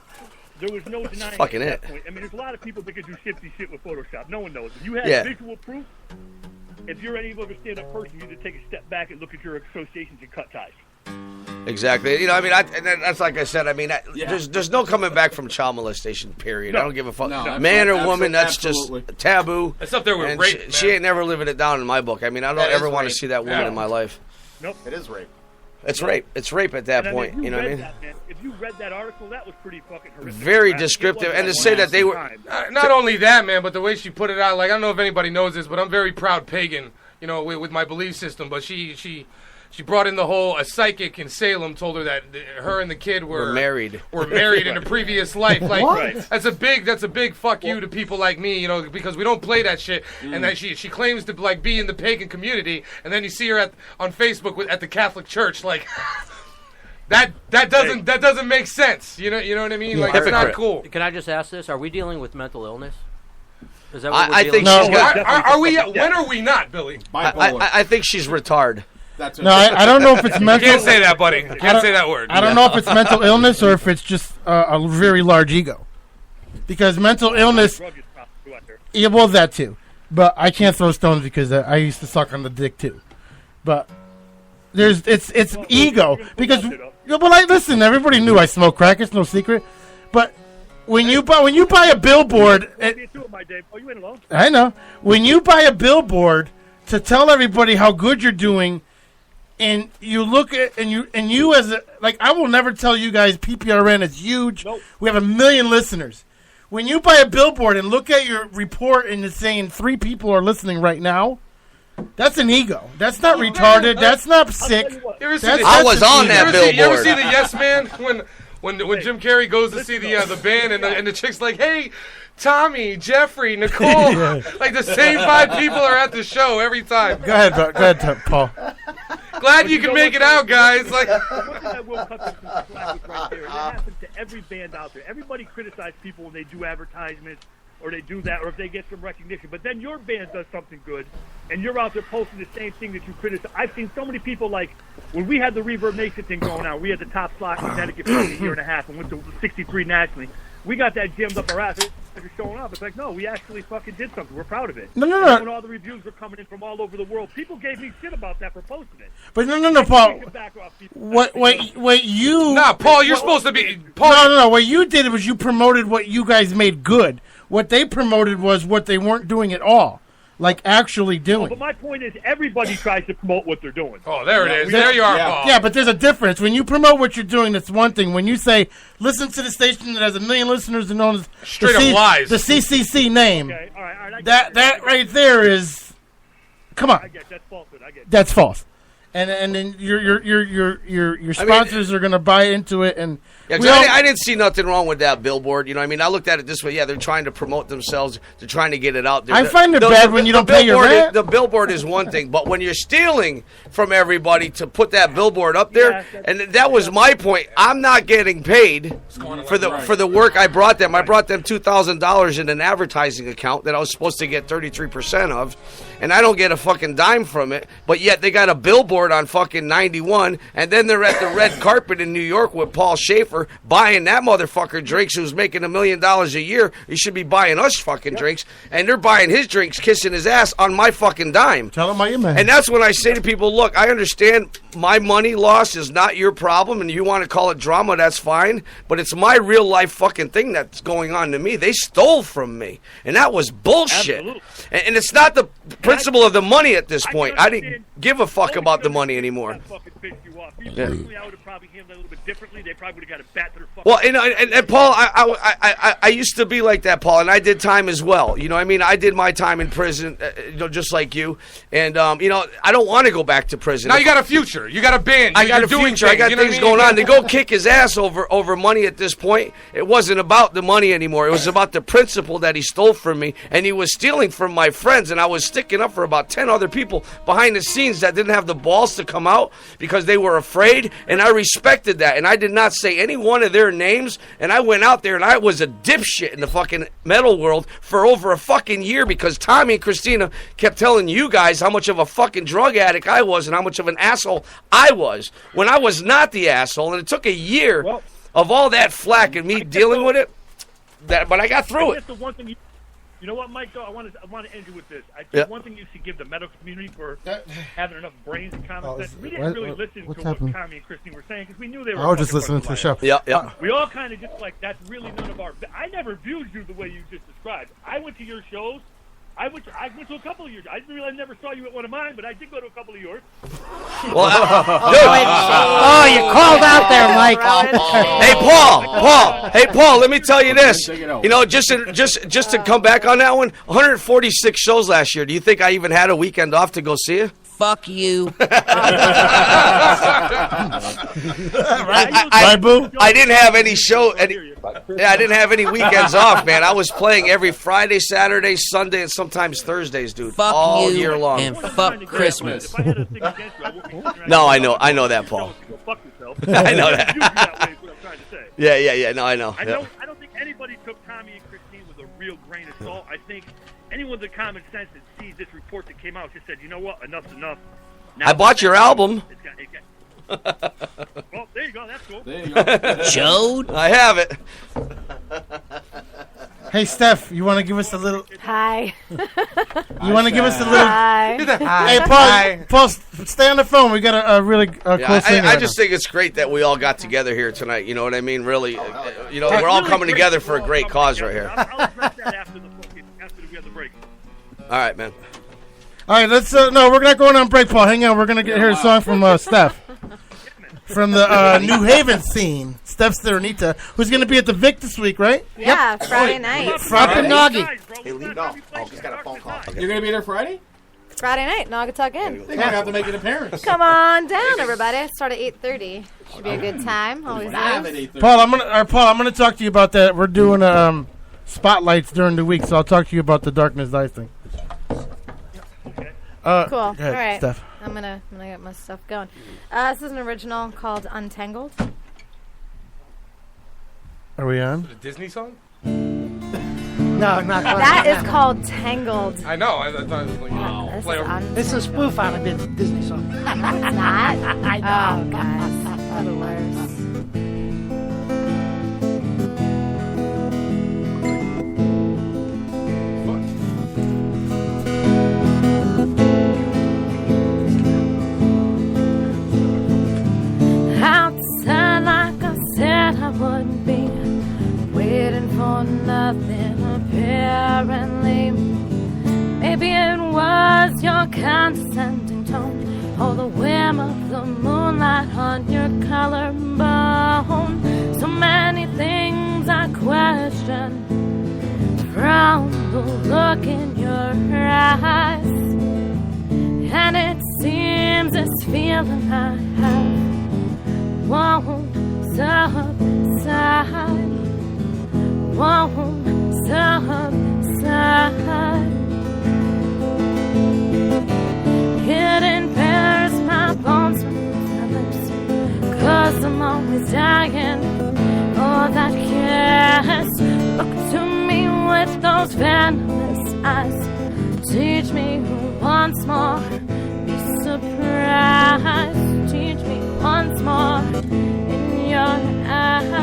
[SPEAKER 13] there was no denying
[SPEAKER 7] fucking
[SPEAKER 13] at
[SPEAKER 7] it.
[SPEAKER 13] that point. There's a lot of people that could do shifty shit with Photoshop. No one knows. If you have visual proof, if you're any other stand-up person, you need to take a step back and look at your associations and cut ties.
[SPEAKER 7] Exactly. That's like I said. There's no coming back from child molestation. Period.
[SPEAKER 13] No.
[SPEAKER 7] I don't give a fuck.
[SPEAKER 13] No,
[SPEAKER 7] man or woman, that's just taboo.
[SPEAKER 6] It's up there with rape.
[SPEAKER 7] She ain't never living it down in my book. I don't ever want to see that woman in my life.
[SPEAKER 13] Nope.
[SPEAKER 8] It is rape.
[SPEAKER 7] It's rape. It's rape at that point. You know what I mean?
[SPEAKER 13] If you read that article, that was pretty fucking horrific.
[SPEAKER 7] Very descriptive, and to say that they were
[SPEAKER 6] not only that, man, but the way she put it out. Like I don't know if anybody knows this, but I'm very proud pagan. With my belief system. But she brought in the whole a psychic in Salem told her that her and the kid were
[SPEAKER 7] married.
[SPEAKER 6] Were married in a previous life. Like
[SPEAKER 13] what?
[SPEAKER 6] That's a big fuck you to people like me, because we don't play that shit. And then she claims to be in the pagan community, and then you see her on Facebook at the Catholic Church, like that doesn't make sense. You know what I mean?
[SPEAKER 7] Yeah.
[SPEAKER 6] Like it's not cool.
[SPEAKER 9] Can I just ask this? Are we dealing with mental illness? Is that what
[SPEAKER 7] I think she's got.
[SPEAKER 6] Are we? When are we not, Billy?
[SPEAKER 7] I think she's retarded.
[SPEAKER 5] No, I don't know if it's mental.
[SPEAKER 6] You can't say that, buddy. You can't say that word.
[SPEAKER 5] I don't know if it's mental illness or if it's just a very large ego. Because mental illness. Yeah, well, that too. But I can't throw stones because I used to suck on the dick too. But it's ego because listen, everybody knew I smoke crack. It's no secret. But when you buy a billboard, I know when you buy a billboard to tell everybody how good you're doing, and you look at and you as I will never tell you guys PPRN is huge. Nope. We have 1 million listeners. When you buy a billboard and look at your report and it's saying 3 people are listening right now, that's an ego. That's not retarded. That's not sick.
[SPEAKER 7] I was on that billboard.
[SPEAKER 6] You ever see the Yes Man when Jim Carrey goes to see the band and the chick's like, hey, Tommy, Jeffrey, Nicole, like the same 5 people are at the show every time.
[SPEAKER 5] Go ahead, Paul.
[SPEAKER 6] Glad you can make it out, guys. Like,
[SPEAKER 13] that will cut some slack with right there. And that happens to every band out there. Everybody criticizes people when they do advertisements or they do that or if they get some recognition. But then your band does something good, and you're out there posting the same thing that you criticize. I've seen so many people when we had the Reverb Nation thing going on, we had the top slot in Connecticut for a year and a half and went to 63 nationally. We got that jammed up our ass. are showing off. It's like, no, we actually fucking did something. We're proud of it.
[SPEAKER 5] No.
[SPEAKER 13] And when all the reviews were coming in from all over the world, people gave me shit about that for posting it.
[SPEAKER 5] But no, Paul. What you?
[SPEAKER 6] Nah, Paul, you're supposed to be. Paul,
[SPEAKER 5] No. What you did was you promoted what you guys made good. What they promoted was what they weren't doing at all, like actually doing.
[SPEAKER 13] But my point is, everybody tries to promote what they're doing.
[SPEAKER 6] Oh, there it is. There you are, Paul.
[SPEAKER 5] Yeah, but there's a difference. When you promote what you're doing, that's one thing. When you say, listen to the station that has 1 million listeners and known as
[SPEAKER 6] straight up lies,
[SPEAKER 5] the CCC name.
[SPEAKER 13] Okay, all right,
[SPEAKER 5] that right there is, come on.
[SPEAKER 13] I get that's falsehood. I get
[SPEAKER 5] That's false. And then your sponsors are going to buy into it, and
[SPEAKER 7] Yeah, 'cause I didn't see nothing wrong with that billboard. You know, I mean, I looked at it this way. Yeah, they're trying to promote themselves. They're trying to get it out there.
[SPEAKER 5] I find it bad when you don't pay your rent.
[SPEAKER 7] The billboard is one thing, but when you're stealing from everybody to put that billboard up there, and that was my point. I'm not getting paid for the work I brought them. I brought them $2,000 in an advertising account that I was supposed to get 33% of, and I don't get a fucking dime from it. But yet they got a billboard on fucking 91, and then they're at the red carpet in New York with Paul Schaefer buying that motherfucker drinks who's making $1 million a year. He should be buying us fucking drinks, and they're buying his drinks, kissing his ass on my fucking dime.
[SPEAKER 5] Tell him how you man.
[SPEAKER 7] And that's when I say to people, look, I understand my money loss is not your problem, and you want to call it drama, that's fine, but it's my real life fucking thing that's going on to me. They stole from me, and that was bullshit. And it's not the principle of the money at this point. I didn't give a fuck about the money anymore.
[SPEAKER 13] Yeah. I would have probably handled it a little bit differently. They probably would have got a bat to their fucking.
[SPEAKER 7] Well, and Paul, I used to be like that, Paul, and I did time as well. You know, I mean, I did my time in prison, you know, just like you. And you know, I don't want to go back to prison.
[SPEAKER 6] Now you got a future. You got a band.
[SPEAKER 7] I got a
[SPEAKER 6] doing
[SPEAKER 7] future.
[SPEAKER 6] things,
[SPEAKER 7] I got
[SPEAKER 6] you know
[SPEAKER 7] things
[SPEAKER 6] what I mean?
[SPEAKER 7] going on. To go kick his ass over money at this point, it wasn't about the money anymore. It was about the principle that he stole from me, and he was stealing from my friends, and I was sticking up for about 10 other people behind the scenes that didn't have the balls to come out because they were afraid, and I respected that, and I did not say any one of their names, and I went out there, and I was a dipshit in the fucking metal world for over a fucking year because Tommy and Christina kept telling you guys how much of a fucking drug addict I was and how much of an asshole I was when I was not the asshole, and it took a year of all that flack and me dealing with it, but I got through it.
[SPEAKER 13] The one thing you know what, Mike? Though I want to end you with this. I think one thing you should give the medical community for having enough brains and common sense. We didn't really listen to what Tommy and Christine were saying because we knew they were.
[SPEAKER 5] I was just listening to the show.
[SPEAKER 7] Yeah.
[SPEAKER 13] We all kind of just like that's really none of our. I never viewed you the way you just described. I went to your shows. I went to a couple of yours. I didn't realize I never saw you at one of mine, but I did go to a couple of yours.
[SPEAKER 7] Well,
[SPEAKER 11] you called out there, Mike.
[SPEAKER 7] Hey, Paul. Let me tell you this. You know, just to come back on that one, 146 shows last year. Do you think I even had a weekend off to go see you?
[SPEAKER 3] Fuck you.
[SPEAKER 7] I didn't have any show. I didn't have any weekends off, man. I was playing every Friday, Saturday, Sunday, and sometimes Thursdays, dude.
[SPEAKER 3] Fuck
[SPEAKER 7] all
[SPEAKER 3] you
[SPEAKER 7] year long.
[SPEAKER 3] and fuck Christmas.
[SPEAKER 7] No, I know that, Paul. I know that. Yeah. No, I know.
[SPEAKER 13] I don't think anybody took Tommy and Christine with a real grain of salt. I think anyone with common sense that sees this report that came out just said, you know what, enough's enough. Now
[SPEAKER 7] I bought your album.
[SPEAKER 13] Well, there you go. That's cool.
[SPEAKER 10] There you go.
[SPEAKER 3] Joe?
[SPEAKER 7] I have it.
[SPEAKER 5] Hey, Steph, you want to give us a little...
[SPEAKER 12] Hi.
[SPEAKER 5] You want to give us a little...
[SPEAKER 12] Hi.
[SPEAKER 5] Hey, Paul, stay on the phone. We got a really close thing.
[SPEAKER 7] I just think it's great that we all got together here tonight. You know what I mean? Really, you know, we're all coming together for a great cause right here.
[SPEAKER 13] I'll address that after we have the break.
[SPEAKER 7] All right, man.
[SPEAKER 5] All right, let's... no, we're not going on break, Paul. Hang on. We're going to hear a song from Steph. From the New Haven scene, Steph Serenita, who's going to be at the Vic this week, right?
[SPEAKER 12] Yeah, Friday night.
[SPEAKER 5] Friday Noggy.
[SPEAKER 8] Hey, leave no. Oh, he's got a phone call.
[SPEAKER 10] You're going to be there Friday?
[SPEAKER 12] Friday night, Naugatuck Inn.
[SPEAKER 10] They're going to have to make an appearance.
[SPEAKER 12] Come on down, everybody. Start at 8:30. Should be a good time. Always is.
[SPEAKER 5] Paul, I'm gonna talk to you about that. We're doing spotlights during the week, so I'll talk to you about the Darkness Eyes thing.
[SPEAKER 12] Cool. All
[SPEAKER 5] ahead,
[SPEAKER 12] right.
[SPEAKER 5] Steph.
[SPEAKER 12] I'm gonna get my stuff going. This is an original called Untangled.
[SPEAKER 5] Are we on?
[SPEAKER 6] A Disney song?
[SPEAKER 11] No, not quite.
[SPEAKER 12] That is called Tangled.
[SPEAKER 6] I know. I thought it was like, play over.
[SPEAKER 11] It's a spoof on a Disney song.
[SPEAKER 12] It's not?
[SPEAKER 11] I know.
[SPEAKER 12] Oh, guys. You're the worst.
[SPEAKER 14] condescending tone, or the whim of the moonlight on your collarbone. So many things I question from the look in your eyes, and it seems this feeling I have won't subside, won't subside. It impairs my bones with my lips, 'cause I'm always dying for that kiss. Look to me with those venomous eyes, teach me once more, be surprised. Teach me once more in your eyes.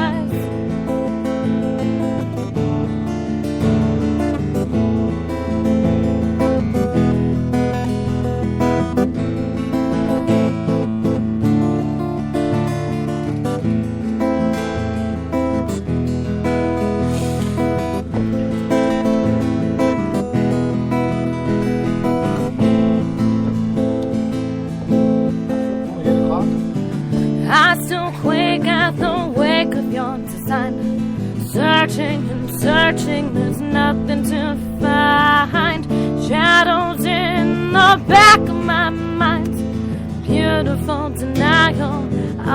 [SPEAKER 14] I still quake at the wake of your design. Searching and searching, there's nothing to find. Shadows in the back of my mind. Beautiful denial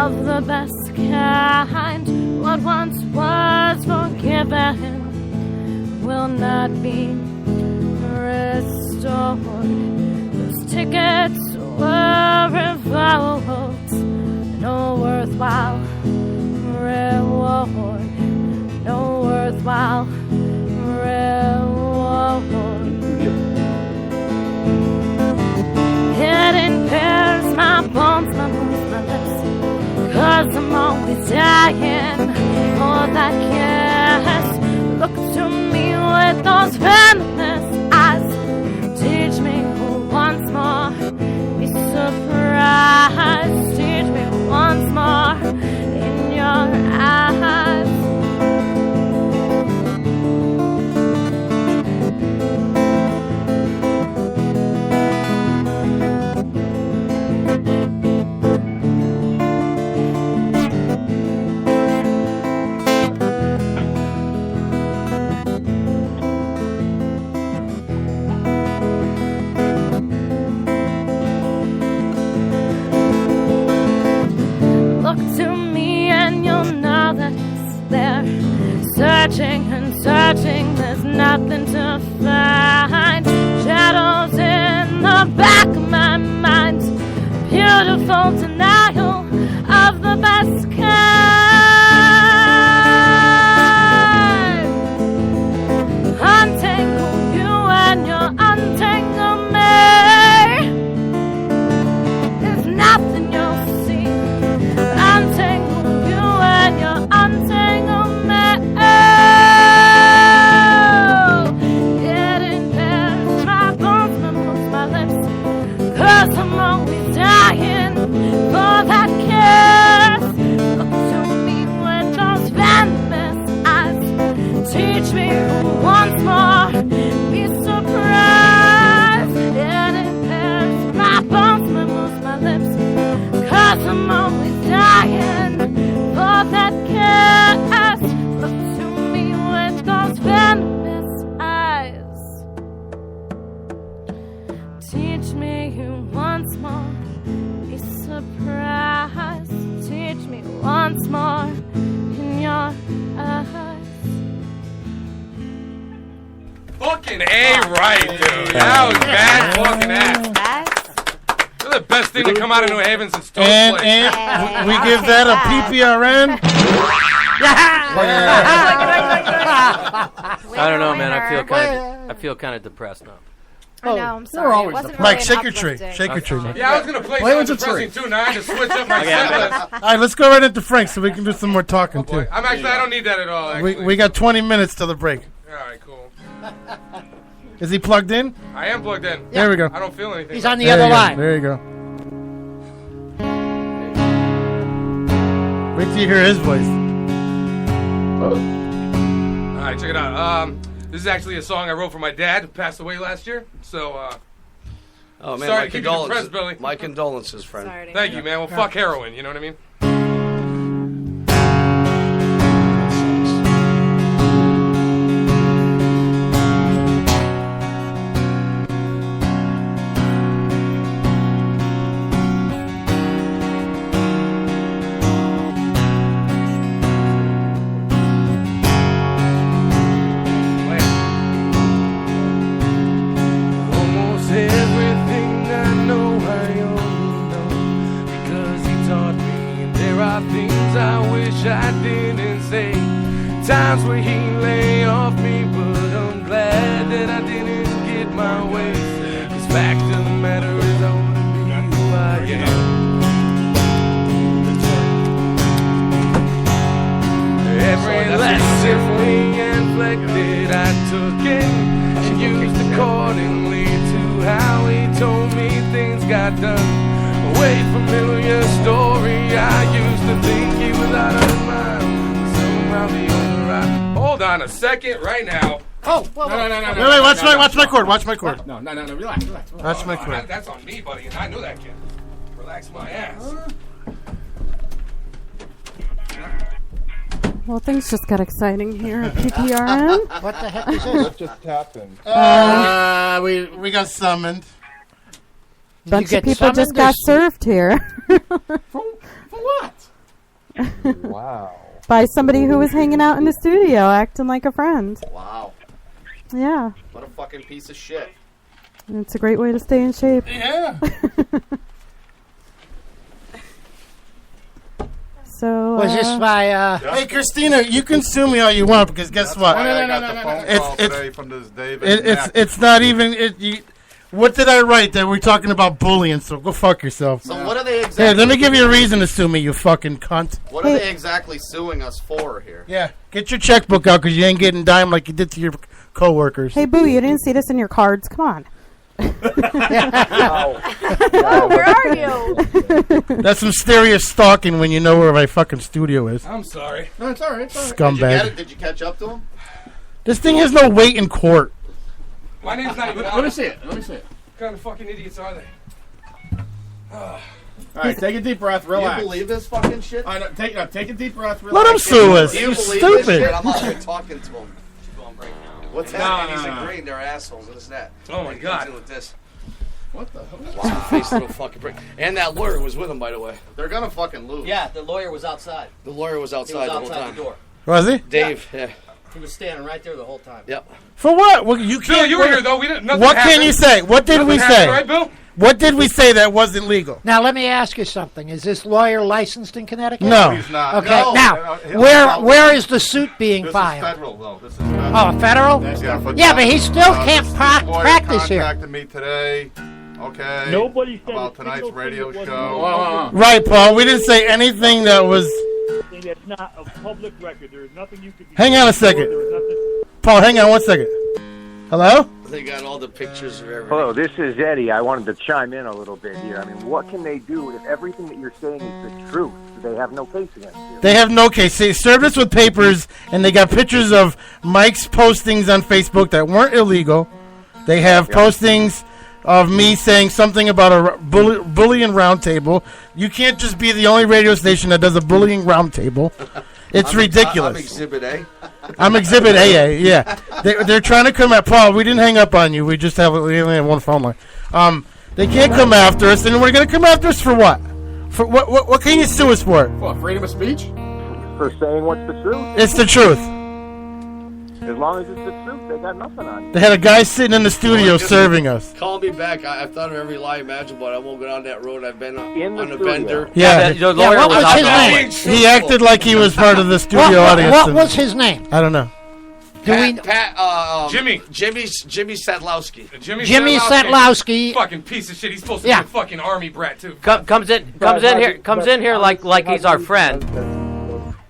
[SPEAKER 14] of the best kind. What once was forgiven will not be restored. Those tickets were revoked. No worthwhile reward, no worthwhile reward. It impairs my bones, my bones, my lips, 'cause I'm always dying for that kiss. Look to me with those venomous eyes, teach me once more, be surprised. Teach me once more in your eyes. Searching and searching, there's nothing to find. Shadows in the back of my mind. Beautiful denial of the best kind. Untangle you and you untangle me. There's nothing you'll see. Untangle you and you untangle me. I'm always dying for that kiss. Look to me with those venomous eyes. Teach me once more, be surprised. It impairs my bones, my moves, my lips, 'cause I'm always dying for that kiss. Look to me with those venomous eyes. Teach me once more, be surprised. Teach me once more in your eyes.
[SPEAKER 6] Fucking A right, dude. That was bad fucking ass. You're the best thing to come out of New Haven since Toast
[SPEAKER 5] And we give that a PPRN.
[SPEAKER 9] I don't know, man. I feel kind of depressed now.
[SPEAKER 12] I know, I'm sorry. It wasn't
[SPEAKER 5] Mike,
[SPEAKER 12] really
[SPEAKER 5] shake your tree.
[SPEAKER 12] uplifting.
[SPEAKER 5] Shake your tree, Mike.
[SPEAKER 6] Yeah, I was going to play something depressing too. Now I had to switch up my set list.
[SPEAKER 5] All right, let's go right into Frank so we can do some more talking, too.
[SPEAKER 6] I don't need that at all, actually.
[SPEAKER 5] We got 20 minutes till the break.
[SPEAKER 6] All right, cool.
[SPEAKER 5] Is he plugged in?
[SPEAKER 6] I am plugged in.
[SPEAKER 5] There we go.
[SPEAKER 6] I don't feel anything.
[SPEAKER 11] He's on the other line.
[SPEAKER 5] There you go. Wait till you hear his voice.
[SPEAKER 6] All right, check it out. This is actually a song I wrote for my dad, who passed away last year. So,
[SPEAKER 7] Oh man,
[SPEAKER 6] Sorry
[SPEAKER 7] my
[SPEAKER 6] to keep you depressed,
[SPEAKER 7] condolences,
[SPEAKER 6] Billy.
[SPEAKER 7] my condolences, friend.
[SPEAKER 12] Sorry to
[SPEAKER 6] Thank
[SPEAKER 12] hear
[SPEAKER 6] you, man. Well, fuck heroin. You know what I mean?
[SPEAKER 1] Almost everything I know I only know because he taught me. And there are things I wish I didn't say. Times where he lay off me, but I'm glad that I didn't get my way. 'Cause fact of the matter is I wanna be who I am. Every lesson we inflicted I took in and used accordingly to how he told me things got done. A way familiar story, I used to think he was out of his mind. Somehow the only right.
[SPEAKER 6] Hold on a second, right now.
[SPEAKER 10] No.
[SPEAKER 5] Wait, watch my cord. Watch my cord.
[SPEAKER 10] No, relax.
[SPEAKER 5] Watch my cord.
[SPEAKER 6] That's on me, buddy, and I knew that kid. Relax my ass.
[SPEAKER 14] Well, things just got exciting here at PPRN.
[SPEAKER 11] What the heck is this?
[SPEAKER 15] What just happened?
[SPEAKER 5] We got summoned.
[SPEAKER 14] Bunch of people just got served here.
[SPEAKER 10] For what?
[SPEAKER 15] Wow.
[SPEAKER 14] By somebody who was hanging out in the studio, acting like a friend.
[SPEAKER 8] Wow.
[SPEAKER 14] Yeah.
[SPEAKER 8] What a fucking piece of shit.
[SPEAKER 14] And it's a great way to stay in shape.
[SPEAKER 5] Yeah.
[SPEAKER 14] So,
[SPEAKER 11] Was this my,
[SPEAKER 5] Hey, Christina, you can sue me all you want because guess what?
[SPEAKER 15] I got the phone call today from this David.
[SPEAKER 5] It's not even. What did I write that we're talking about bullying? So go fuck yourself.
[SPEAKER 8] So what are they exactly?
[SPEAKER 5] Here, let me give you a reason to sue me, you fucking cunt.
[SPEAKER 8] What are they exactly suing us for here?
[SPEAKER 5] Yeah, get your checkbook out because you ain't getting dime like you did to your coworkers.
[SPEAKER 14] hey, Boo, you didn't see this in your cards. Come on.
[SPEAKER 12] Oh, where are you?
[SPEAKER 5] That's some serious stalking when you know where my fucking studio is.
[SPEAKER 6] I'm sorry.
[SPEAKER 10] No, it's all right.
[SPEAKER 5] Scumbag.
[SPEAKER 8] Did you catch up to him?
[SPEAKER 5] This thing has no weight in court.
[SPEAKER 6] My name's not even
[SPEAKER 10] Let me see it. Let me see it.
[SPEAKER 6] What kind of fucking idiots are they?
[SPEAKER 10] All right, take a deep breath. Relax.
[SPEAKER 8] Do you believe this fucking shit?
[SPEAKER 10] I know, take a deep breath. Relax.
[SPEAKER 5] Let him sue us.
[SPEAKER 8] Do you
[SPEAKER 5] You're
[SPEAKER 8] believe
[SPEAKER 5] stupid.
[SPEAKER 8] this shit? I'm out here talking to him. What's happening? He's
[SPEAKER 10] no.
[SPEAKER 8] agreeing. They're assholes. What's that?
[SPEAKER 6] Oh my God.
[SPEAKER 8] With this.
[SPEAKER 10] What the hell?
[SPEAKER 7] Wow. Face little fucking prick. And that lawyer was with him, by the way.
[SPEAKER 8] They're gonna fucking lose.
[SPEAKER 9] Yeah, the lawyer was outside.
[SPEAKER 7] The lawyer was
[SPEAKER 9] He
[SPEAKER 7] outside
[SPEAKER 9] was
[SPEAKER 7] the whole
[SPEAKER 9] outside
[SPEAKER 7] time.
[SPEAKER 9] the door.
[SPEAKER 5] Was he?
[SPEAKER 7] Dave, yeah.
[SPEAKER 9] He was standing right there the whole time.
[SPEAKER 7] Yep.
[SPEAKER 5] For what? Well, you
[SPEAKER 6] Bill,
[SPEAKER 5] can't.
[SPEAKER 6] you were here though. We didn't. Nothing
[SPEAKER 5] What
[SPEAKER 6] happened.
[SPEAKER 5] can you say? What did we
[SPEAKER 6] Nothing
[SPEAKER 5] say?
[SPEAKER 6] happened, right, Bill?
[SPEAKER 5] What did we say that wasn't legal?
[SPEAKER 11] Now, let me ask you something. Is this lawyer licensed in Connecticut?
[SPEAKER 5] No.
[SPEAKER 15] He's not.
[SPEAKER 11] Okay,
[SPEAKER 15] No.
[SPEAKER 11] now,
[SPEAKER 15] He'll
[SPEAKER 11] where is the suit being
[SPEAKER 15] This
[SPEAKER 11] filed?
[SPEAKER 15] is federal, though. This is federal.
[SPEAKER 11] Oh, federal? Yeah, but he still can't
[SPEAKER 15] this lawyer
[SPEAKER 11] practice here.
[SPEAKER 15] contacted me today. Okay.
[SPEAKER 13] Nobody said
[SPEAKER 15] about
[SPEAKER 13] a
[SPEAKER 15] tonight's
[SPEAKER 13] single thing
[SPEAKER 15] radio
[SPEAKER 13] that wasn't
[SPEAKER 15] show.
[SPEAKER 5] Right, Paul. We didn't say anything that was.
[SPEAKER 13] That's not a public record. There is nothing you could.
[SPEAKER 5] Hang on a second.
[SPEAKER 13] There is nothing.
[SPEAKER 5] Paul, hang on 1 second. Hello?
[SPEAKER 7] They got all the pictures of everything.
[SPEAKER 16] Hello, this is Eddie. I wanted to chime in a little bit here. I mean, what can they do if everything that you're saying is the truth? They have no case against you.
[SPEAKER 5] They have no case. They served us with papers, and they got pictures of Mike's postings on Facebook that weren't illegal. They have postings of me saying something about a bullying roundtable. You can't just be the only radio station that does a bullying roundtable. It's ridiculous.
[SPEAKER 7] I'm Exhibit A.
[SPEAKER 5] I'm Exhibit AA, yeah. They're trying to come at Paul. We didn't hang up on you. We only have one phone line. They can't come after us, and we're going to come after us for what? For what can you sue us for?
[SPEAKER 10] What, freedom of speech?
[SPEAKER 16] For saying what's the truth.
[SPEAKER 5] It's the truth.
[SPEAKER 16] As long as it's the truth, they got nothing on you.
[SPEAKER 5] They had a guy sitting in the studio serving us.
[SPEAKER 7] Call me back. I've thought of every lie imaginable, but I won't go down that road. I've been on a
[SPEAKER 16] studio.
[SPEAKER 7] bender.
[SPEAKER 5] Yeah.
[SPEAKER 9] The lawyer
[SPEAKER 11] what was
[SPEAKER 9] was
[SPEAKER 11] his
[SPEAKER 9] outside.
[SPEAKER 11] name?
[SPEAKER 5] He acted like he was part of the studio audience.
[SPEAKER 11] What was his name?
[SPEAKER 5] I don't know.
[SPEAKER 7] Jimmy Sadlowski.
[SPEAKER 11] Jimmy Sadlowski.
[SPEAKER 6] Fucking piece of shit. He's supposed to
[SPEAKER 11] Yeah.
[SPEAKER 6] be a fucking army brat too.
[SPEAKER 9] Comes in here like he's our friend.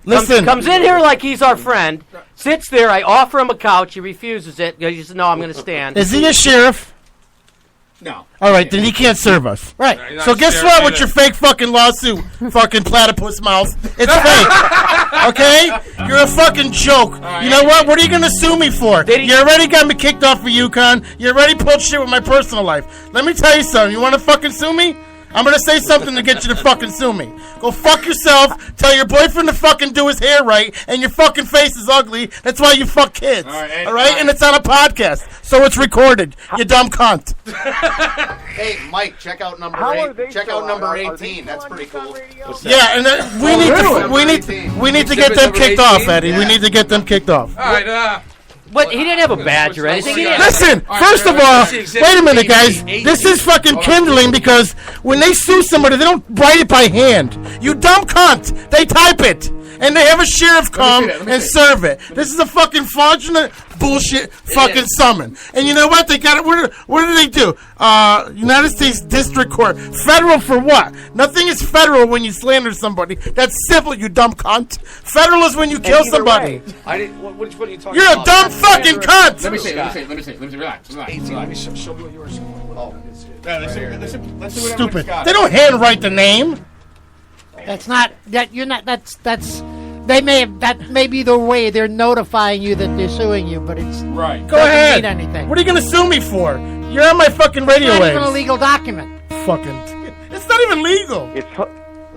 [SPEAKER 5] Listen.
[SPEAKER 9] Comes in here like he's our friend. Sits there. I offer him a couch. He refuses it. He says, "No, I'm going to stand."
[SPEAKER 5] Is he a sheriff?
[SPEAKER 10] No.
[SPEAKER 5] All right, then he can't serve us.
[SPEAKER 11] Right.
[SPEAKER 5] So guess what? With your fake fucking lawsuit, fucking platypus mouth, it's fake. Okay? You're a fucking joke. You know what? What are you gonna sue me for? You already got me kicked off of UConn. You already pulled shit with my personal life. Let me tell you something. You want to fucking sue me? I'm gonna say something to get you to fucking sue me. Go fuck yourself. Tell your boyfriend to fucking do his hair right, and your fucking face is ugly. That's why you fuck kids. All right? And it's on a podcast, so it's recorded. You dumb cunt.
[SPEAKER 8] Hey, Mike, check out number 8. Check out number 18. That's pretty cool.
[SPEAKER 5] Yeah, and we need to get them kicked off, Eddie. We need to get them kicked off.
[SPEAKER 9] All right. But he didn't have a badge or anything.
[SPEAKER 5] Listen, first of all, wait a minute, guys. This is fucking kindling because when they sue somebody, they don't write it by hand. You dumb cunt. They type it. And they have a sheriff come and serve it. This is a fucking fraudulent bullshit fucking summon. And you know what? They got it. What do they do? United States District Court. Federal for what? Nothing is federal when you slander somebody. That's civil, you dumb cunt. Federal is when you kill somebody.
[SPEAKER 7] I didn't. Which one are you talking
[SPEAKER 5] You're
[SPEAKER 7] about?
[SPEAKER 5] a dumb fucking cunt.
[SPEAKER 10] Let me see. Relax.
[SPEAKER 7] 18. Let me show me what yours. Oh,
[SPEAKER 10] let's see
[SPEAKER 5] Stupid. They don't handwrite the name.
[SPEAKER 11] That's not that you're not. That's. They may have, that may be the way they're notifying you that they're suing you, but it's
[SPEAKER 10] right.
[SPEAKER 5] Go ahead.
[SPEAKER 11] Mean anything.
[SPEAKER 5] What are you gonna sue me for? You're on my fucking radio
[SPEAKER 11] It's not
[SPEAKER 5] waves.
[SPEAKER 11] even a legal document.
[SPEAKER 5] Fucking. It's not even legal.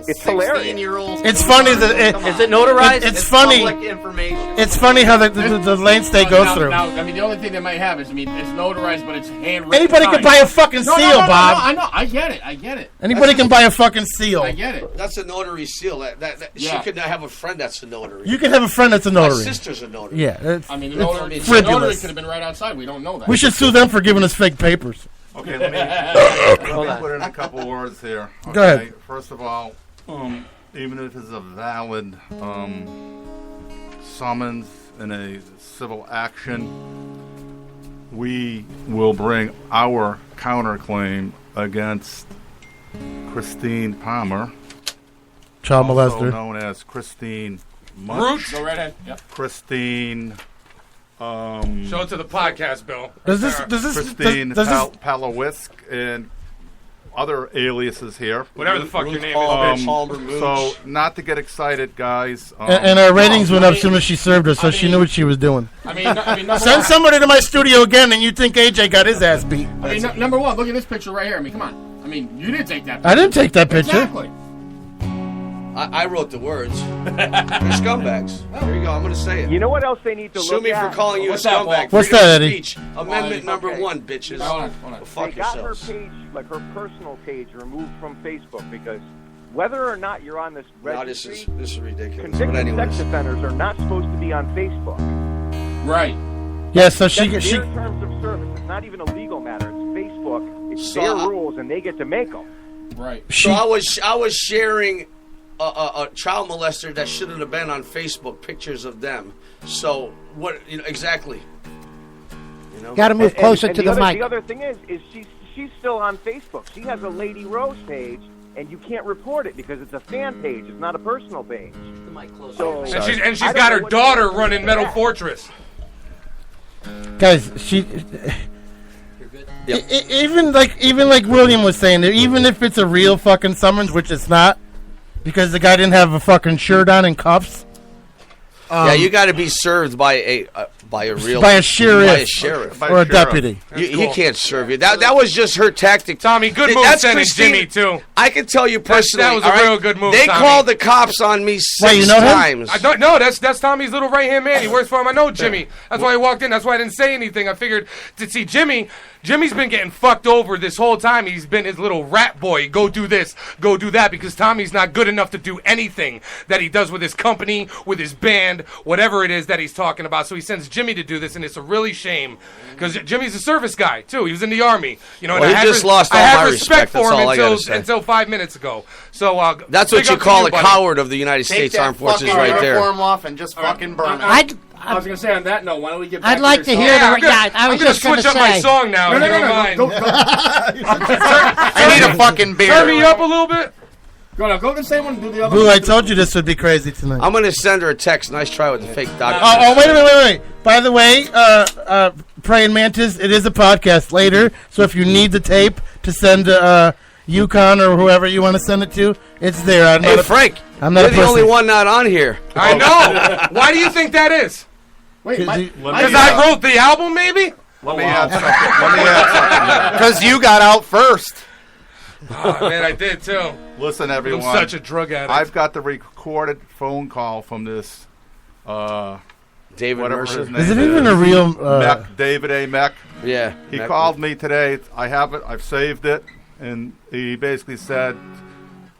[SPEAKER 16] It's hilarious.
[SPEAKER 5] It's funny that
[SPEAKER 9] is it notarized?
[SPEAKER 5] It's funny.
[SPEAKER 8] Public information.
[SPEAKER 5] It's funny how the lane state goes through.
[SPEAKER 10] Now, I mean, the only thing they might have is, it's notarized, but it's handwritten.
[SPEAKER 5] Anybody can buy a fucking seal, Bob.
[SPEAKER 10] No, I know. I get it.
[SPEAKER 5] Anybody can buy a fucking seal.
[SPEAKER 10] I get it.
[SPEAKER 7] That's a notary seal. She could have a friend that's a notary.
[SPEAKER 5] You can have a friend that's a notary.
[SPEAKER 7] My sister's a notary.
[SPEAKER 5] Yeah, it's,
[SPEAKER 10] I mean,
[SPEAKER 5] it's
[SPEAKER 10] the notary
[SPEAKER 5] frivolous.
[SPEAKER 10] could have been right outside. We don't know that.
[SPEAKER 5] We should sue them for giving us fake papers.
[SPEAKER 15] Okay, let me put in a couple words here. Okay?
[SPEAKER 5] Go ahead.
[SPEAKER 15] First of all, even if it's a valid summons in a civil action, we will bring our counterclaim against Christine Palmer,
[SPEAKER 5] child
[SPEAKER 15] also
[SPEAKER 5] molester,
[SPEAKER 15] known as Christine Munch.
[SPEAKER 10] Go right ahead. Yep.
[SPEAKER 15] Christine.
[SPEAKER 6] Show it to the podcast, Bill.
[SPEAKER 15] Christine Palawisk and other aliases here.
[SPEAKER 6] Whatever the fuck your name is, bitch.
[SPEAKER 15] So, not to get excited, guys.
[SPEAKER 5] And our ratings went up as soon as she served us, so she knew what she was doing.
[SPEAKER 10] I mean,
[SPEAKER 5] Send somebody to my studio again, and you think AJ got his ass beat.
[SPEAKER 10] I mean, number one, look at this picture right here. I mean, come on. I mean, you didn't take that picture.
[SPEAKER 5] I didn't take that picture.
[SPEAKER 10] Exactly.
[SPEAKER 7] I wrote the words. They're scumbags. There you go. I'm going to say it.
[SPEAKER 16] You know what else they need to
[SPEAKER 7] Sue
[SPEAKER 16] look
[SPEAKER 7] me
[SPEAKER 16] at?
[SPEAKER 7] for calling you
[SPEAKER 10] What's
[SPEAKER 7] a
[SPEAKER 10] that,
[SPEAKER 7] scumbag.
[SPEAKER 5] What's
[SPEAKER 7] Freedom
[SPEAKER 5] that,
[SPEAKER 7] of
[SPEAKER 5] Eddie?
[SPEAKER 7] Speech. Amendment number 1, bitches.
[SPEAKER 10] Hold on.
[SPEAKER 7] Go fuck
[SPEAKER 16] They got
[SPEAKER 7] yourselves.
[SPEAKER 16] her page, like her personal page, removed from Facebook because whether or not you're on this registry,
[SPEAKER 7] this is ridiculous.
[SPEAKER 16] convicted
[SPEAKER 7] But anyways.
[SPEAKER 16] sex offenders are not supposed to be on Facebook.
[SPEAKER 10] Right.
[SPEAKER 5] Yeah, so
[SPEAKER 16] That's
[SPEAKER 5] she
[SPEAKER 16] their terms of service. It's not even a legal matter. It's Facebook. It's their rules, and they get to make them.
[SPEAKER 10] Right.
[SPEAKER 7] So I was sharing a child molester that shouldn't have been on Facebook, pictures of them. So what? Exactly. You know,
[SPEAKER 11] got to move closer to the mic.
[SPEAKER 16] The other thing is she's still on Facebook. She has a Lady Rose page, and you can't report it because it's a fan page. It's not a personal page.
[SPEAKER 9] The mic closer.
[SPEAKER 16] So,
[SPEAKER 6] And she's got her daughter running Metal Fortress.
[SPEAKER 5] Guys, she. Even like William was saying, even if it's a real fucking summons, which it's not, because the guy didn't have a fucking shirt on and cuffs.
[SPEAKER 7] Yeah, you got to be served by a sheriff
[SPEAKER 5] or a deputy.
[SPEAKER 7] He can't serve you. That was just her tactic.
[SPEAKER 6] Tommy, good move sending Jimmy too.
[SPEAKER 7] I can tell you personally.
[SPEAKER 6] That was a real good move.
[SPEAKER 7] They
[SPEAKER 6] Tommy.
[SPEAKER 7] called the cops on me 6
[SPEAKER 5] you know him?
[SPEAKER 7] times.
[SPEAKER 6] I don't know. That's Tommy's little right hand man. He works for him. I know Jimmy. That's why I walked in. That's why I didn't say anything. I figured to see Jimmy. Jimmy's been getting fucked over this whole time. He's been his little rat boy. Go do this, go do that, because Tommy's not good enough to do anything that he does with his company, with his band, whatever it is that he's talking about. So he sends Jimmy to do this, and it's a really shame because Jimmy's a service guy too. He was in the Army, and
[SPEAKER 7] he just lost all my respect.
[SPEAKER 6] for
[SPEAKER 7] That's
[SPEAKER 6] him
[SPEAKER 7] all I gotta say.
[SPEAKER 6] until 5 minutes ago. So
[SPEAKER 7] that's what you call a coward of the United States Armed Forces, right there.
[SPEAKER 8] Uniform off and just fucking burn it.
[SPEAKER 10] I was going to say on that note, why don't we get back
[SPEAKER 11] I'd like to hear
[SPEAKER 6] I'm
[SPEAKER 11] I was
[SPEAKER 6] gonna
[SPEAKER 11] just going to
[SPEAKER 6] switch up my song now.
[SPEAKER 10] No,
[SPEAKER 6] if you don't mind.
[SPEAKER 8] I need a fucking beer.
[SPEAKER 6] Turn me up a little bit.
[SPEAKER 10] Go the same one and do the other
[SPEAKER 5] Boo,
[SPEAKER 10] one.
[SPEAKER 5] I told you this would be crazy tonight.
[SPEAKER 7] I'm going to send her a text. Nice try with the fake document.
[SPEAKER 5] Oh, wait a minute. By the way, Praying Mantis, it is a podcast later, so if you need the tape to send to Yukon or whoever you want to send it to, it's there.
[SPEAKER 7] Hey, Frank,
[SPEAKER 5] I'm not
[SPEAKER 7] you're
[SPEAKER 5] a
[SPEAKER 7] the only
[SPEAKER 5] pussy.
[SPEAKER 7] one not on here.
[SPEAKER 6] I know. Why do you think that is?
[SPEAKER 10] Wait,
[SPEAKER 6] because I wrote the album, maybe?
[SPEAKER 15] Let me add something.
[SPEAKER 8] Because you got out first.
[SPEAKER 6] Oh, man, I did too.
[SPEAKER 15] Listen, everyone.
[SPEAKER 6] I'm such a drug addict.
[SPEAKER 15] I've got the recorded phone call from this.
[SPEAKER 7] David
[SPEAKER 15] whatever
[SPEAKER 7] Mercer.
[SPEAKER 15] his name
[SPEAKER 5] Is it even a real?
[SPEAKER 15] Meck, David A. Meck.
[SPEAKER 7] Yeah.
[SPEAKER 15] He
[SPEAKER 7] Meck.
[SPEAKER 15] called me today. I have it. I've saved it, and he basically said,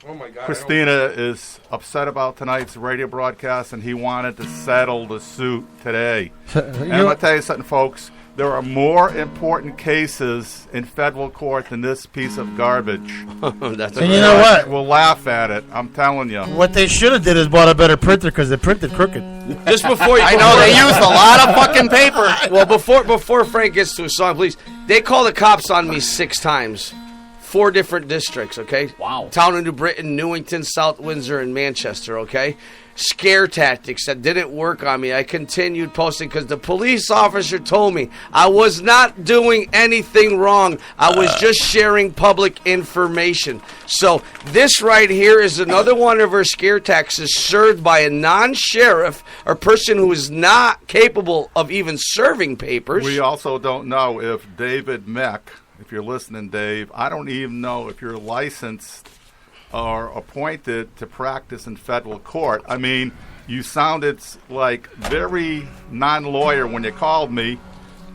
[SPEAKER 6] Oh my God,
[SPEAKER 15] Christina is upset about tonight's radio broadcast, and he wanted to settle the suit today. And I'm going to tell you something, folks. There are more important cases in federal court than this piece of garbage.
[SPEAKER 7] That's
[SPEAKER 5] And you know what?
[SPEAKER 15] We'll laugh at it. I'm telling you.
[SPEAKER 5] What they should have did is bought a better printer because they printed crooked.
[SPEAKER 7] Just before you
[SPEAKER 8] I know, they used a lot of fucking paper.
[SPEAKER 7] Well, before Frank gets to his song, please. They called the cops on me 6 times. 4 different districts, okay?
[SPEAKER 10] Wow.
[SPEAKER 7] Town of New Britain, Newington, South Windsor, and Manchester, okay? Scare tactics that didn't work on me. I continued posting because the police officer told me I was not doing anything wrong. I was just sharing public information. So this right here is another one of her scare tactics served by a non-sheriff or person who is not capable of even serving papers.
[SPEAKER 15] We also don't know if David Meck, if you're listening, Dave, I don't even know if you're licensed or appointed to practice in federal court. I mean, you sounded like very non-lawyer when you called me,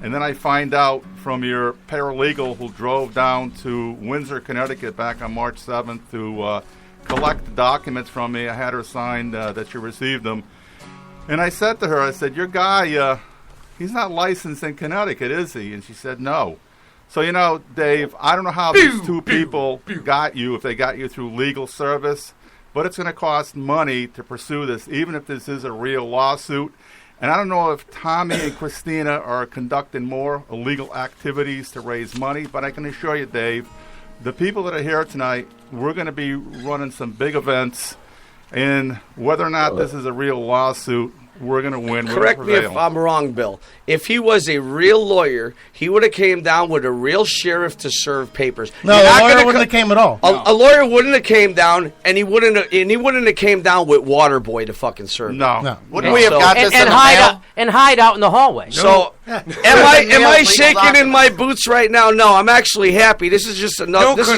[SPEAKER 15] and then I find out from your paralegal who drove down to Windsor, Connecticut back on March 7th to collect the documents from me. I had her sign that you received them. And I said to her, I said, your guy, he's not licensed in Connecticut, is he? And she said, no. So, you know, Dave, I don't know how these two people got you, if they got you through legal service, but it's going to cost money to pursue this, even if this is a real lawsuit. And I don't know if Tommy and Christina are conducting more illegal activities to raise money, but I can assure you, Dave, the people that are here tonight, we're going to be running some big events, and whether or not this is a real lawsuit, we're going to win.
[SPEAKER 7] Correct me if I'm wrong, Bill. If he was a real lawyer, he would have came down with a real sheriff to serve papers.
[SPEAKER 5] No, a lawyer wouldn't have came at all.
[SPEAKER 7] A lawyer wouldn't have came down, and he wouldn't have came down with Waterboy to fucking serve.
[SPEAKER 15] No.
[SPEAKER 8] Wouldn't we have got this in the mail?
[SPEAKER 9] And hide out in the hallway.
[SPEAKER 7] So, am I shaking in my boots right now? No, I'm actually happy. This is just another. This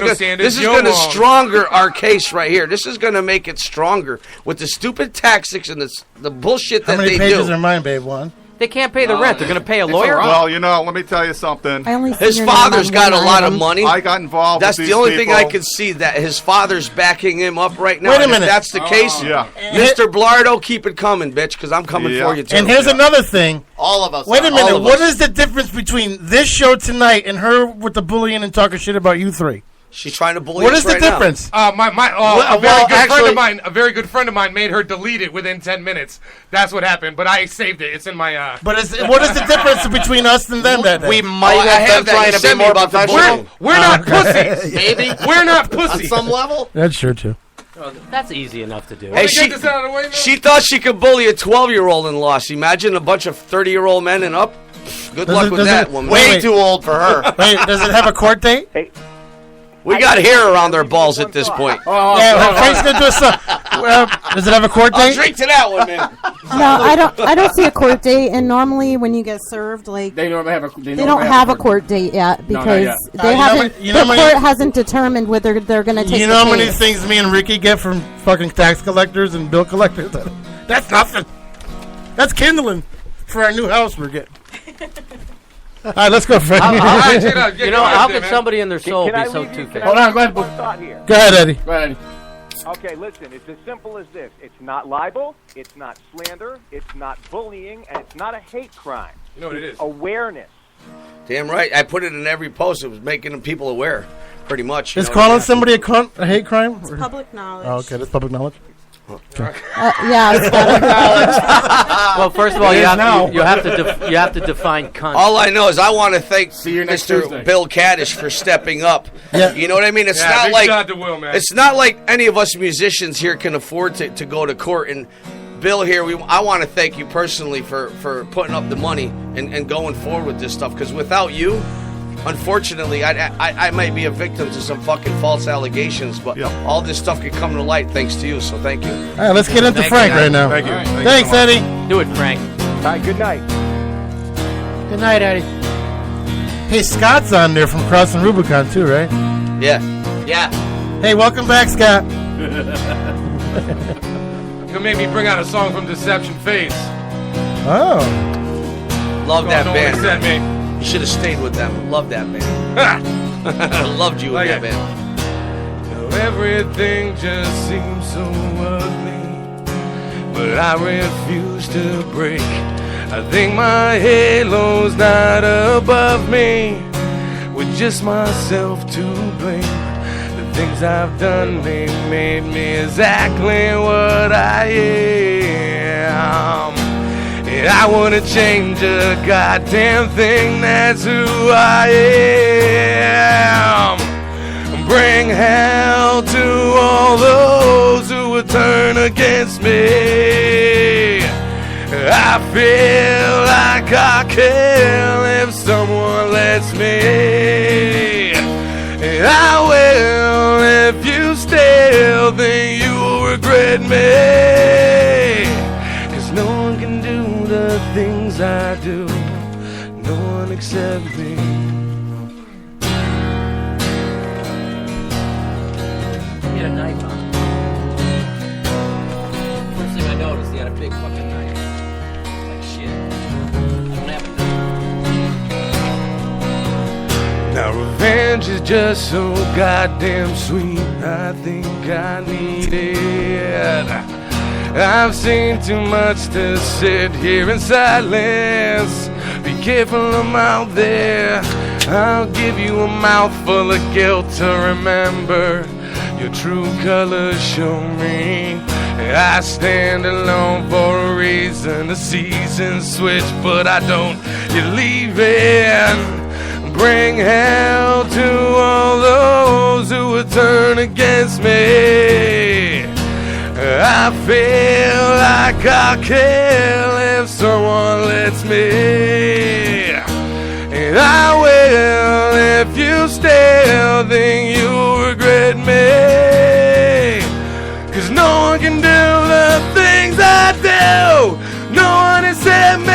[SPEAKER 7] is going to stronger our case right here. This is going to make it stronger with the stupid tactics and the bullshit
[SPEAKER 5] How
[SPEAKER 7] that
[SPEAKER 5] many
[SPEAKER 7] they do.
[SPEAKER 5] pages are mine, babe? One.
[SPEAKER 9] They can't pay the rent. They're going to pay a lawyer.
[SPEAKER 15] Well, you know, let me tell you something.
[SPEAKER 7] His father's got a lot of money.
[SPEAKER 15] I got involved.
[SPEAKER 7] That's
[SPEAKER 15] with
[SPEAKER 7] the
[SPEAKER 15] these
[SPEAKER 7] only thing
[SPEAKER 15] people.
[SPEAKER 7] I can see, that his father's backing him up right now.
[SPEAKER 5] Wait a
[SPEAKER 7] And
[SPEAKER 5] minute.
[SPEAKER 7] If that's the case,
[SPEAKER 15] Yeah.
[SPEAKER 7] Mr. Blardo, keep it coming, bitch, because I'm coming for you too.
[SPEAKER 5] And here's another thing.
[SPEAKER 8] All of us.
[SPEAKER 5] Wait a
[SPEAKER 8] are.
[SPEAKER 5] minute.
[SPEAKER 8] All of
[SPEAKER 5] What
[SPEAKER 8] us.
[SPEAKER 5] is the difference between this show tonight and her with the bullying and talking shit about you three?
[SPEAKER 7] She's trying to bully
[SPEAKER 5] What
[SPEAKER 7] us
[SPEAKER 5] is the
[SPEAKER 7] right now.
[SPEAKER 5] difference?
[SPEAKER 6] A very good friend of mine made her delete it within 10 minutes. That's what happened. But I saved it. It's in my.
[SPEAKER 5] But what is the difference between us and them that day?
[SPEAKER 8] We might have been trying to be more professional.
[SPEAKER 6] We're not pussies.
[SPEAKER 8] Maybe.
[SPEAKER 6] We're not pussies.
[SPEAKER 8] On some level.
[SPEAKER 5] That's true too.
[SPEAKER 9] That's easy enough to do.
[SPEAKER 7] Hey, she thought she could bully a 12-year-old and lost. Imagine a bunch of 30-year-old men and up. Good luck with that woman.
[SPEAKER 8] Way too old for her.
[SPEAKER 5] Wait, does it have a court date?
[SPEAKER 7] We got hair around their balls at this point.
[SPEAKER 5] Frank's gonna do a song. Does it have a court
[SPEAKER 7] I'll
[SPEAKER 5] date?
[SPEAKER 7] drink to that one, man.
[SPEAKER 17] No, I don't see a court date. And normally, when you get served, like
[SPEAKER 10] They don't have a.
[SPEAKER 17] they don't have a court date yet
[SPEAKER 10] No, not
[SPEAKER 17] because
[SPEAKER 10] yet.
[SPEAKER 17] they haven't.
[SPEAKER 5] you know
[SPEAKER 17] The
[SPEAKER 5] my-
[SPEAKER 17] court hasn't determined whether they're going to take.
[SPEAKER 5] You
[SPEAKER 17] the
[SPEAKER 5] know how many
[SPEAKER 17] case.
[SPEAKER 5] things me and Ricky get from fucking tax collectors and bill collectors? That's nothing. That's kindling for our new house we're getting. All right, let's go, Frank.
[SPEAKER 9] How could somebody in their soul
[SPEAKER 18] Can I
[SPEAKER 9] be so
[SPEAKER 18] leave you-
[SPEAKER 9] two-faced?
[SPEAKER 10] Hold on, go ahead.
[SPEAKER 18] One thought here.
[SPEAKER 5] Go ahead, Eddie.
[SPEAKER 10] Go ahead, Eddie.
[SPEAKER 18] Okay, listen, it's as simple as this. It's not libel, it's not slander, it's not bullying, and it's not a hate crime.
[SPEAKER 6] You know what it is?
[SPEAKER 18] Awareness.
[SPEAKER 7] Damn right. I put it in every post. It was making people aware, pretty much.
[SPEAKER 5] Is calling somebody a hate crime?
[SPEAKER 17] It's public knowledge.
[SPEAKER 5] Oh, okay, that's public knowledge.
[SPEAKER 17] Yeah. It's
[SPEAKER 9] Well, first of all, you have to define cunt.
[SPEAKER 7] All I know is I want to thank
[SPEAKER 10] next
[SPEAKER 7] Mr.
[SPEAKER 10] Tuesday.
[SPEAKER 7] Bill Caddish for stepping up.
[SPEAKER 5] Yeah.
[SPEAKER 7] You know what I mean? It's
[SPEAKER 6] Yeah,
[SPEAKER 7] not
[SPEAKER 6] big
[SPEAKER 7] like
[SPEAKER 6] shout out to Will, man.
[SPEAKER 7] it's not like any of us musicians here can afford to go to court. And Bill here, I want to thank you personally for putting up the money and going forward with this stuff. Because without you, unfortunately, I might be a victim to some fucking false allegations. But all this stuff could come to light thanks to you. So thank you.
[SPEAKER 5] All right, let's get into Frank right now.
[SPEAKER 15] Thank you.
[SPEAKER 5] All right.
[SPEAKER 15] Thank you
[SPEAKER 5] Thanks,
[SPEAKER 15] so much.
[SPEAKER 5] Eddie.
[SPEAKER 9] Do it, Frank.
[SPEAKER 18] All right, good night.
[SPEAKER 5] Good night, Eddie. Hey, Scott's on there from Crossing Rubicon too, right?
[SPEAKER 7] Yeah.
[SPEAKER 9] Yeah.
[SPEAKER 5] Hey, welcome back, Scott.
[SPEAKER 6] You made me bring out a song from Deception Face.
[SPEAKER 5] Oh.
[SPEAKER 7] Love that
[SPEAKER 6] no
[SPEAKER 7] band.
[SPEAKER 6] one said me.
[SPEAKER 7] You should have stayed with them. Love that band. Loved you in that band.
[SPEAKER 6] Now everything just seems so ugly, but I refuse to break. I think my halo's not above me, with just myself to blame. The things I've done, they made me exactly what I am. And I wanna change a goddamn thing, that's who I am. Bring hell to all those who would turn against me. I feel like I kill if someone lets me. And I will if you still think you will regret me. 'Cause no one can do the things I do, no one except me.
[SPEAKER 9] He had a knife on him. First thing I noticed, he had a big fucking knife. Like shit. I don't have a knife.
[SPEAKER 6] Now revenge is just so goddamn sweet, I think I need it. I've seen too much to sit here in silence. Be careful, I'm out there. I'll give you a mouthful of guilt to remember. Your true colors show me. I stand alone for a reason. The seasons switch, but I don't. You're leaving. Bring hell to all those who would turn against me. I feel like I'll kill if someone lets me. And I will if you still think you'll regret me. 'Cause no one can do the things I do, no one except me.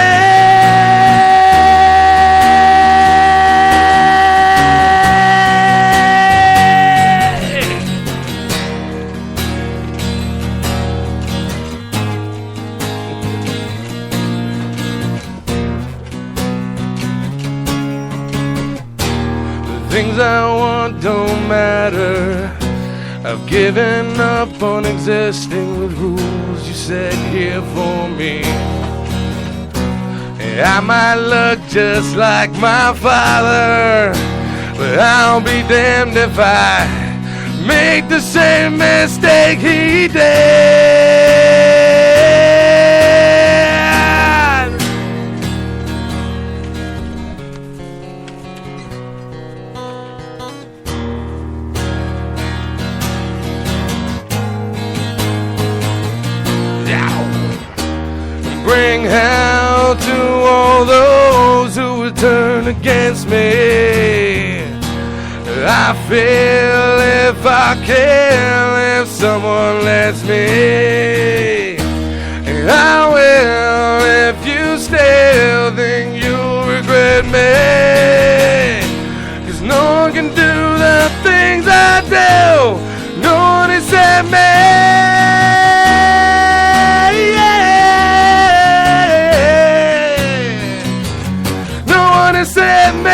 [SPEAKER 6] Things I want don't matter. I've given up on existing with rules you set here for me. I might look just like my father, but I'll be damned if I make the same mistake he did. Bring hell to all those who would turn against me. I feel if I kill if someone lets me. And I will if you still think you'll regret me. 'Cause no one can do the things I do, no one except me. Set me.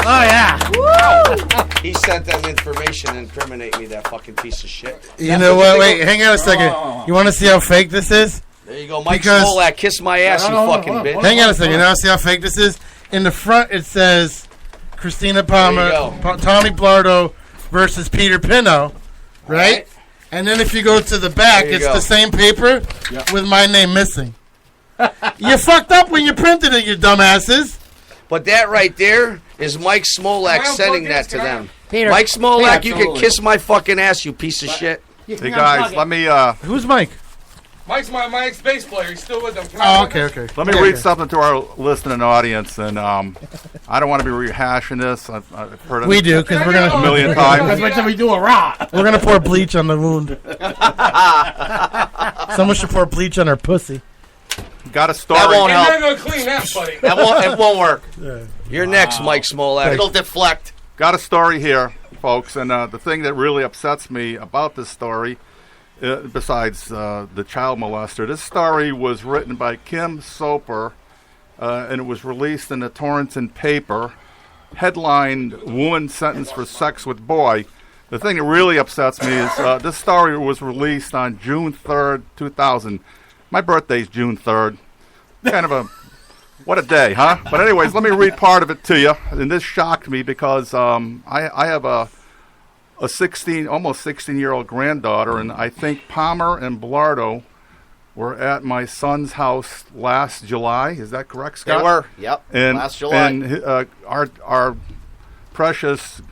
[SPEAKER 5] Oh, yeah.
[SPEAKER 7] He sent them information to incriminate me, that fucking piece of shit.
[SPEAKER 5] You know what? Wait, hang on a second. You want to see how fake this is?
[SPEAKER 7] There you go. Mike Smolak, kiss my ass, you fucking bitch.
[SPEAKER 5] Hang on a second. You want to see how fake this is? In the front, it says Christina Palmer, Tommy Blardo versus Peter Pino, right? And then if you go to the back, it's the same paper with my name missing. You fucked up when you printed it, you dumbasses.
[SPEAKER 7] But that right there is Mike Smolak sending that to them.
[SPEAKER 5] Peter.
[SPEAKER 7] Mike Smolak, you can
[SPEAKER 5] Absolutely.
[SPEAKER 7] kiss my fucking ass, you piece of shit.
[SPEAKER 15] Hey guys, let me.
[SPEAKER 5] Who's Mike?
[SPEAKER 6] Mike's my ex-bass player. He's still with them. Can I
[SPEAKER 5] Oh, okay.
[SPEAKER 15] Let me read something to our listening audience, and I don't want to be rehashing this. I've heard it
[SPEAKER 5] We do, because we're
[SPEAKER 15] a million times.
[SPEAKER 10] That's what we do a rot.
[SPEAKER 5] We're gonna pour bleach on the wound. Someone should pour bleach on her pussy.
[SPEAKER 15] Got a story.
[SPEAKER 8] That won't
[SPEAKER 6] You're
[SPEAKER 8] help.
[SPEAKER 6] not gonna clean that, buddy.
[SPEAKER 8] It won't work.
[SPEAKER 7] You're next, Mike Smolak.
[SPEAKER 8] It'll deflect.
[SPEAKER 15] Got a story here, folks, and the thing that really upsets me about this story, besides the child molester, this story was written by Kim Soper, and it was released in the Torrington paper, headlined "Woman Sentenced for Sex with Boy." The thing that really upsets me is this story was released on June 3rd, 2000. My birthday's June 3rd. Kind of a... What a day, huh? But anyways, let me read part of it to you. And this shocked me because I have a 16, almost 16-year-old granddaughter, and I think Palmer and Blardo were at my son's house last July. Is that correct, Scott?
[SPEAKER 8] They were, yep,
[SPEAKER 15] and,
[SPEAKER 8] last July.
[SPEAKER 15] And our precious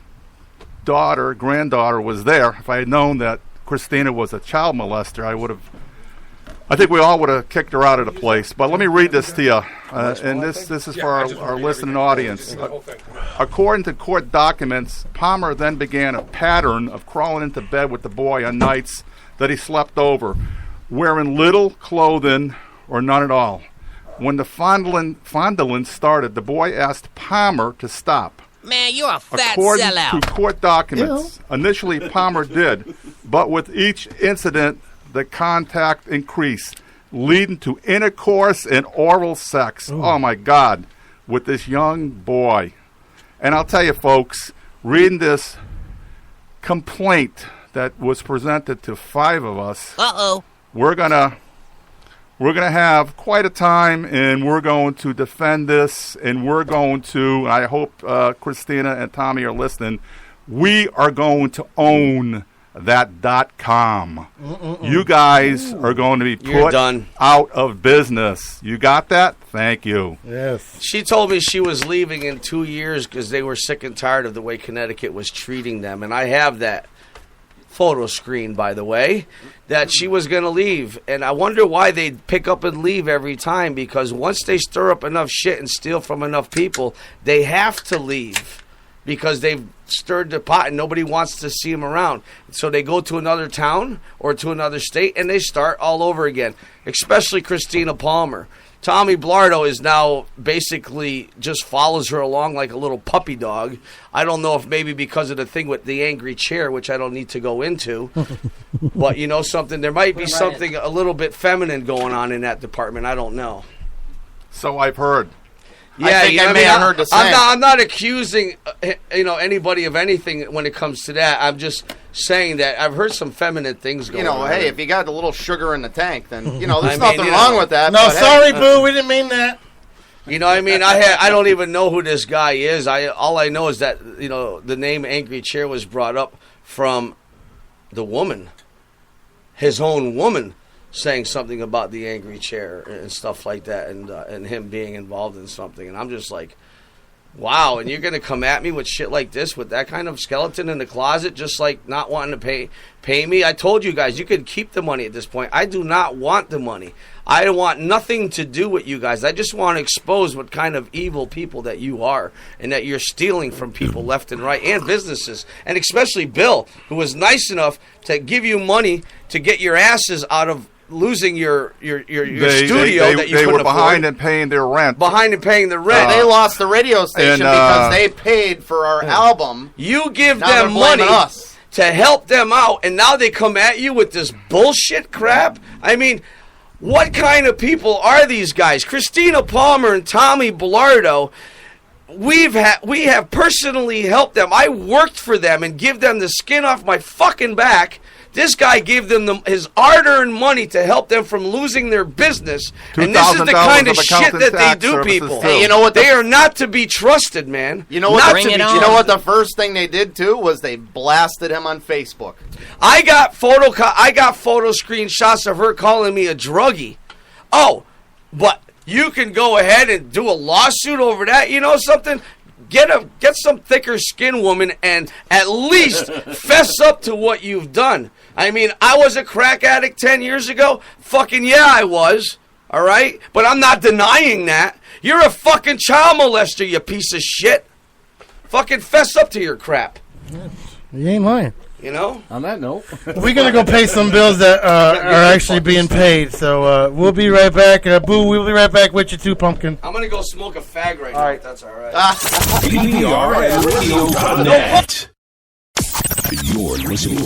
[SPEAKER 15] granddaughter was there. If I had known that Christina was a child molester, I think we all would have kicked her out of the place. But let me read this to you. And this is for our listening audience. According to court documents, Palmer then began a pattern of crawling into bed with the boy on nights that he slept over, wearing little clothing or none at all. When the fondling started, the boy asked Palmer to stop.
[SPEAKER 9] Man, you're a fat
[SPEAKER 15] According
[SPEAKER 9] sellout.
[SPEAKER 15] to court documents, initially Palmer did, but with each incident, the contact increased, leading to intercourse and oral sex. Oh my God, with this young boy. And I'll tell you, folks, reading this complaint that was presented to 5 of us, we're gonna have quite a time, and we're going to defend this, and we're going to. I hope Christina and Tommy are listening. We are going to own that .com. You guys are going to be put out of business. You got that? Thank you.
[SPEAKER 5] Yes.
[SPEAKER 7] She told me she was leaving in 2 years because they were sick and tired of the way Connecticut was treating them. And I have that photo screen, by the way, that she was going to leave. And I wonder why they pick up and leave every time, because once they stir up enough shit and steal from enough people, they have to leave. Because they've stirred the pot and nobody wants to see them around. So they go to another town or to another state and they start all over again, especially Christina Palmer. Tommy Blardo is now basically just follows her along like a little puppy dog. I don't know if maybe because of the thing with the angry chair, which I don't need to go into. But you know something, there might be something a little bit feminine going on in that department. I don't know.
[SPEAKER 15] So I've heard.
[SPEAKER 7] Yeah,
[SPEAKER 8] I think I may have heard the same.
[SPEAKER 7] I'm not accusing anybody of anything when it comes to that. I'm just saying that I've heard some feminine things going on.
[SPEAKER 8] Hey, if you got a little sugar in the tank, then there's nothing wrong with that.
[SPEAKER 5] No, sorry, boo, we didn't mean that.
[SPEAKER 7] You know what I mean? I don't even know who this guy is. All I know is that the name Angry Chair was brought up from the woman, his own woman, saying something about the angry chair and stuff like that, and him being involved in something. And I'm just like, wow, and you're going to come at me with shit like this, with that kind of skeleton in the closet, just like not wanting to pay me? I told you guys, you could keep the money at this point. I do not want the money. I want nothing to do with you guys. I just want to expose what kind of evil people that you are, and that you're stealing from people left and right, and businesses, and especially Bill, who was nice enough to give you money to get your asses out of losing your studio that you
[SPEAKER 15] they
[SPEAKER 7] couldn't
[SPEAKER 15] were behind
[SPEAKER 7] afford.
[SPEAKER 15] in paying their rent.
[SPEAKER 7] Behind in paying the rent.
[SPEAKER 8] They lost the radio station because they paid for our album.
[SPEAKER 7] You give
[SPEAKER 8] Now
[SPEAKER 7] them
[SPEAKER 8] they're blaming
[SPEAKER 7] money
[SPEAKER 8] us.
[SPEAKER 7] to help them out, and now they come at you with this bullshit crap? I mean, what kind of people are these guys? Christina Palmer and Tommy Blardo, we have personally helped them. I worked for them and give them the skin off my fucking back. This guy gave them his hard-earned money to help them from losing their business. And this is the kind of shit that they do, people.
[SPEAKER 8] Hey, you know what?
[SPEAKER 7] They are not to be trusted, man.
[SPEAKER 8] You know what? You know what? The first thing they did too was they blasted him on Facebook.
[SPEAKER 7] I got photo screenshots of her calling me a druggie. Oh, but you can go ahead and do a lawsuit over that. You know something? Get some thicker skin, woman, and at least fess up to what you've done. I mean, I was a crack addict 10 years ago. Fucking yeah, I was. All right? But I'm not denying that. You're a fucking child molester, you piece of shit. Fucking fess up to your crap.
[SPEAKER 5] You ain't lying.
[SPEAKER 7] You know?
[SPEAKER 10] On that note.
[SPEAKER 5] We're going to go pay some bills that are actually being paid. So we'll be right back. Boo, we'll be right back with you too, Pumpkin.
[SPEAKER 7] I'm going to go smoke a fag right now, if that's all right.
[SPEAKER 4] PPRNradio.net. You're listening to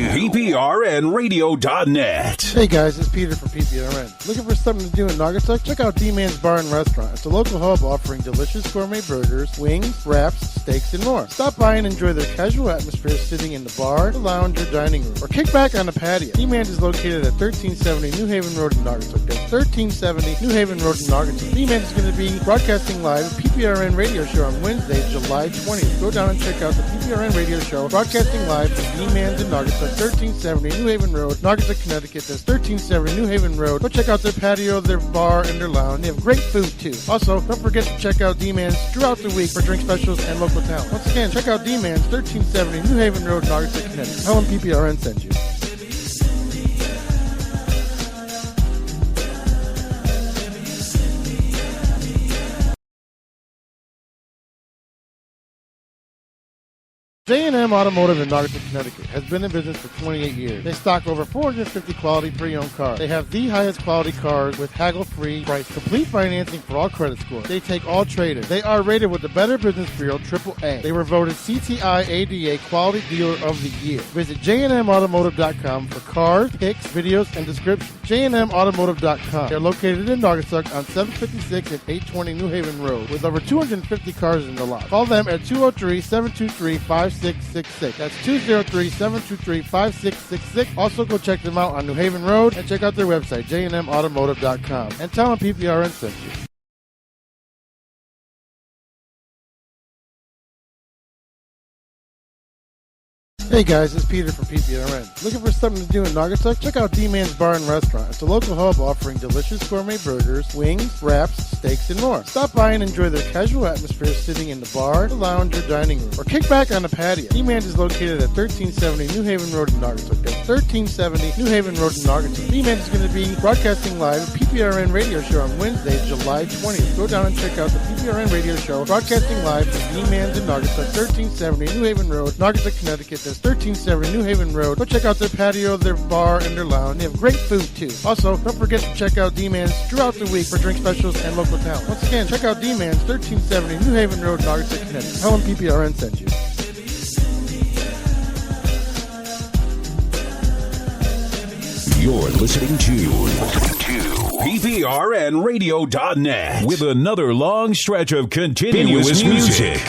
[SPEAKER 4] PPRNradio.net.
[SPEAKER 5] Hey guys, it's Peter from PPRN. Looking for something to do in Naugatuck? Check out D-Man's Bar and Restaurant. It's a local hub offering delicious gourmet burgers, wings, wraps, steaks, and more. Stop by and enjoy their casual atmosphere sitting in the bar, the lounge, or dining room. Or kick back on the patio. D-Man's is located at 1370 New Haven Road in Naugatuck. That's 1370 New Haven Road in Naugatuck. D-Man's is going to be broadcasting live a PPRN radio show on Wednesday, July 20th. Go down and check out the PPRN radio show, broadcasting live from D-Man's in Naugatuck, 1370 New Haven Road, Naugatuck, Connecticut. That's 1370 New Haven Road. Go check out their patio, their bar, and their lounge. They have great food, too. Also, don't forget to check out D-Man's throughout the week for drink specials and local talent. Once again, check out D-Man's, 1370 New Haven Road, Naugatuck, Connecticut. Tell them PPRN sent you. J&M Automotive in Naugatuck, Connecticut has been in business for 28 years. They stock over 450 quality pre-owned cars. They have the highest quality cars with haggle-free price, complete financing for all credit scores. They take all trade-ins. They are rated with the Better Business Bureau AAA. They were voted CTI ADA Quality Dealer of the Year. Visit jnmautomotive.com for cars, pics, videos, and descriptions. jnmautomotive.com. They're located in Naugatuck on 756 and 820 New Haven Road with over 250 cars in the lot. Call them at 203-723-5666. That's 203-723-5666. Also, go check them out on New Haven Road and check out their website, jnmautomotive.com. And tell them PPRN sent you. Hey guys, it's Peter from PPRN. Looking for something to do in Naugatuck? Check out D-Man's Bar and Restaurant. It's a local hub offering delicious gourmet burgers, wings, wraps, steaks, and more. Stop by and enjoy their casual atmosphere sitting in the bar, the lounge, or dining room. Or kick back on the patio. D-Man's is located at 1370 New Haven Road in Naugatuck. That's 1370 New Haven Road in Naugatuck. D-Man's is going to be broadcasting live a PPRN radio show on Wednesday, July 20th. Go down and check out the PPRN radio show, broadcasting live from D-Man's in Naugatuck, 1370 New Haven Road, Naugatuck, Connecticut. That's 1370 New Haven Road. Go check out their patio, their bar, and their lounge. They have great food, too. Also, don't forget to check out D-Man's throughout the week for drink specials and local talent. Once again, check out D-Man's, 1370 New Haven Road, Naugatuck, Connecticut. Tell them PPRN sent you.
[SPEAKER 4] You're listening to PPRNradio.net with another long stretch of continuous music.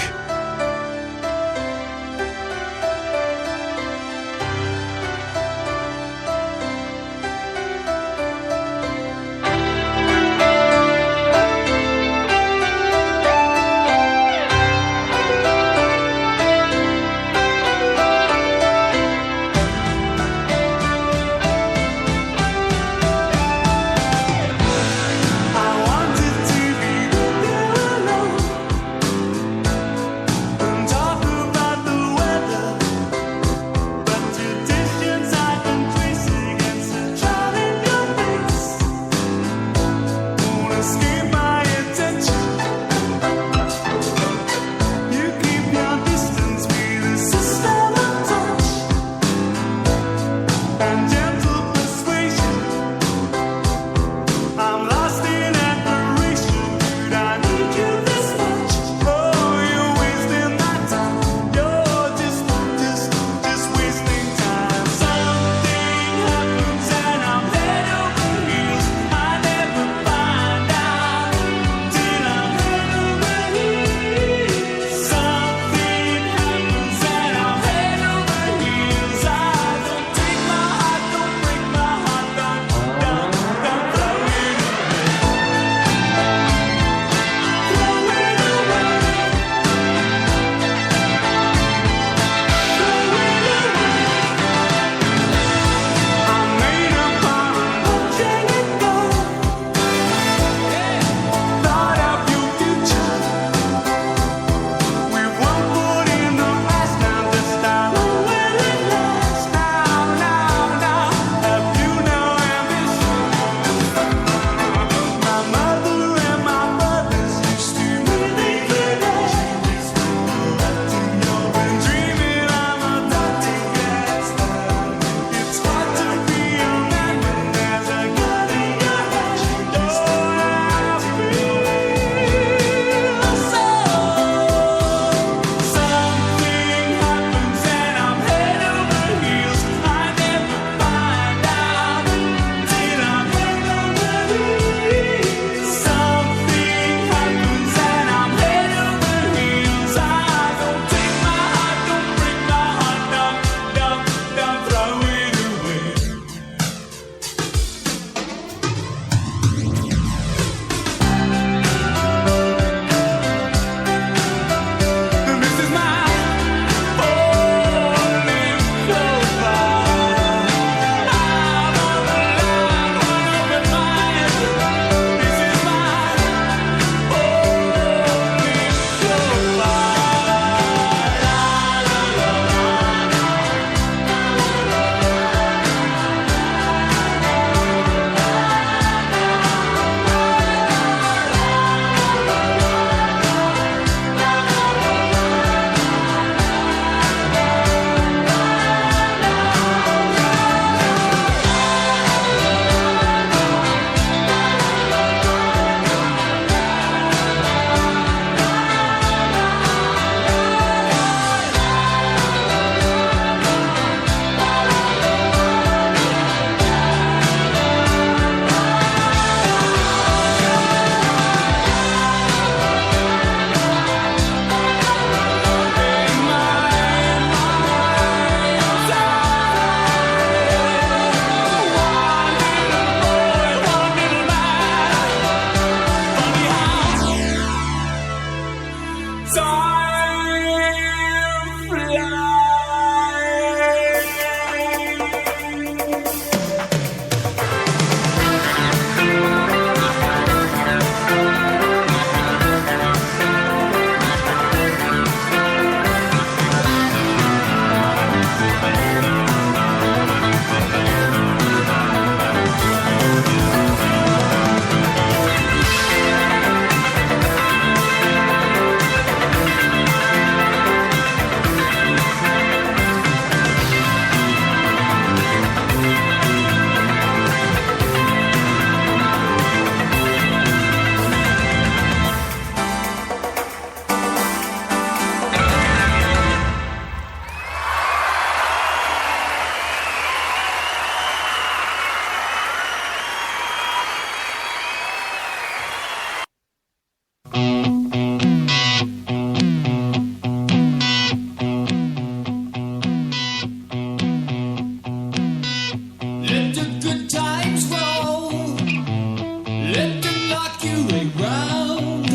[SPEAKER 1] Let them knock you around.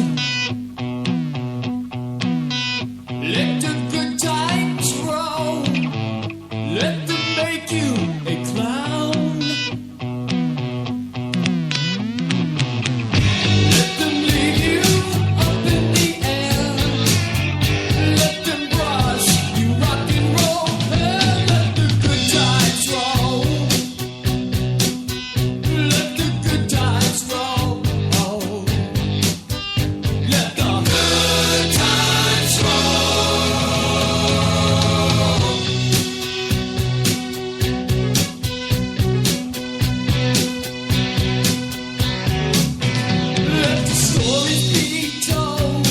[SPEAKER 1] Let the good times roll. Let them make you a clown. Let them leave you up in the air. Let them brush you rock and roll. And let the good times roll. Let the good times roll. Let the good times Let the stories be told.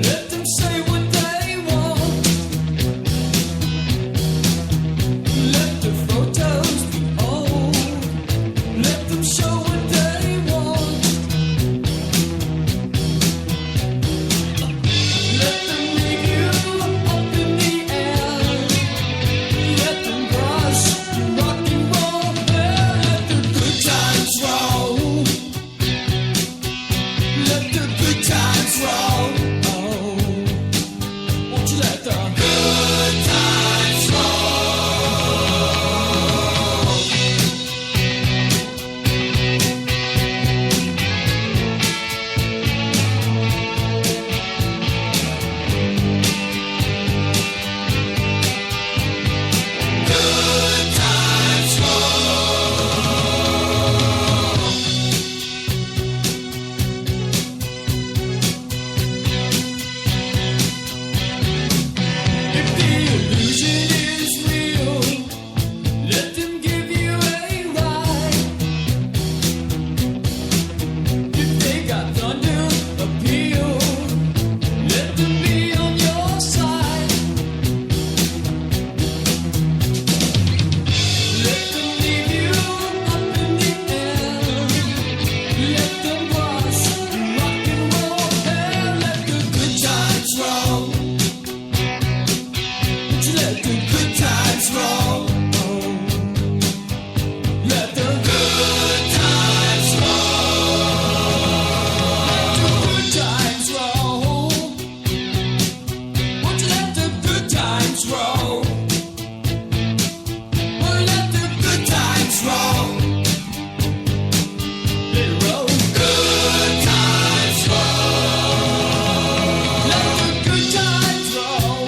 [SPEAKER 1] Let them say what they want. Let the photos be old. Let them show what they want. Let them leave you up in the air. Let them brush you rock and roll. Let the good times roll. Let the good times roll. Won't you let the good times roll? Good times If the illusion is real, let them give you a ride. If they got thunder appeal, let them be on your side. Let them leave you up in the air. Let them brush you rock and roll. And let the good times roll. Won't you let the good times roll? Let the good times roll. Let the good times roll. Won't you let the good times roll? Won't you let the good times roll? Let it roll. Good times roll. Let the good times roll.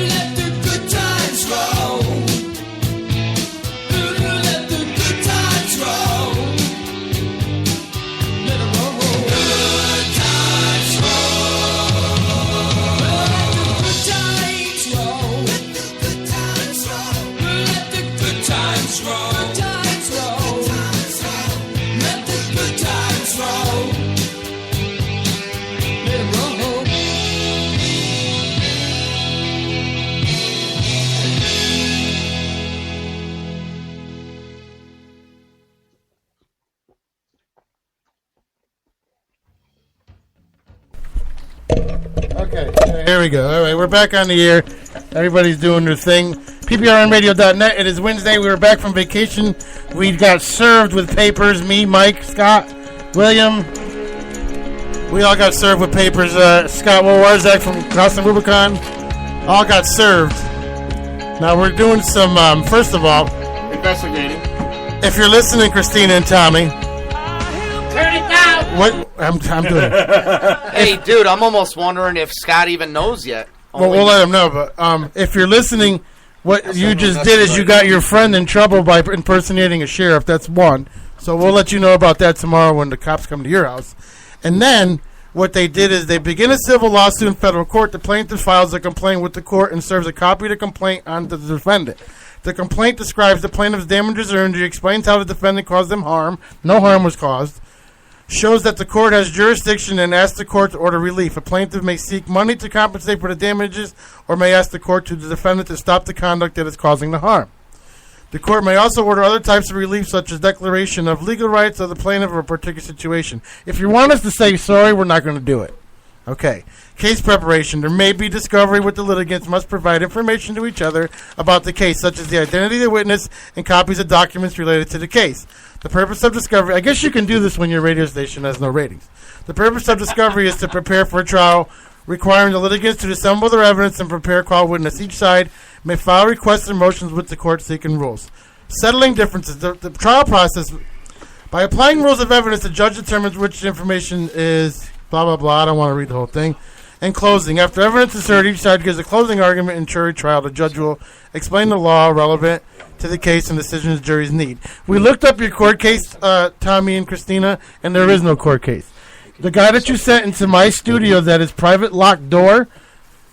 [SPEAKER 1] Let the good times roll. Let the good times roll. Let it roll. Good times roll. Let the good times roll. Let the good times roll. Let the good times roll. Let the good times roll. Let it roll.
[SPEAKER 5] Okay, here we go. All right, we're back on the air. Everybody's doing their thing. PPRNradio.net. It is Wednesday. We were back from vacation. We got served with papers. Me, Mike, Scott, William. We all got served with papers. Scott Warzak from Crossing Rubicon. All got served. Now we're doing some, first of all,
[SPEAKER 10] Investigating.
[SPEAKER 5] if you're listening, Christina and Tommy,
[SPEAKER 8] Turn it down.
[SPEAKER 5] what I'm doing it.
[SPEAKER 8] Hey, dude, I'm almost wondering if Scott even knows yet.
[SPEAKER 5] Well, we'll let him know. But if you're listening, what you just did is you got your friend in trouble by impersonating a sheriff. That's one. So we'll let you know about that tomorrow when the cops come to your house. And then what they did is they begin a civil lawsuit in federal court. The plaintiff files a complaint with the court and serves a copy of the complaint on the defendant. The complaint describes the plaintiff's damages or injury, explains how the defendant caused them harm. No harm was caused. Shows that the court has jurisdiction and asks the court to order relief. A plaintiff may seek money to compensate for the damages or may ask the court to the defendant to stop the conduct that is causing the harm. The court may also order other types of relief, such as declaration of legal rights of the plaintiff or a particular situation. If you want us to say sorry, we're not going to do it. Okay. Case preparation. There may be discovery with the litigants must provide information to each other about the case, such as the identity of the witness and copies of documents related to the case. The purpose of discovery, I guess you can do this when your radio station has no ratings. The purpose of discovery is to prepare for a trial, requiring the litigants to assemble their evidence and prepare call witness. Each side may file requests and motions with the court seeking rules. Settling differences. The trial process, by applying rules of evidence, the judge determines which information is blah, blah, blah. I don't want to read the whole thing. And closing. After evidence is heard, each side gives a closing argument in jury trial. The judge will explain the law relevant to the case and decisions juries need. We looked up your court case, Tommy and Christina, and there is no court case. The guy that you sent into my studio that is private locked door,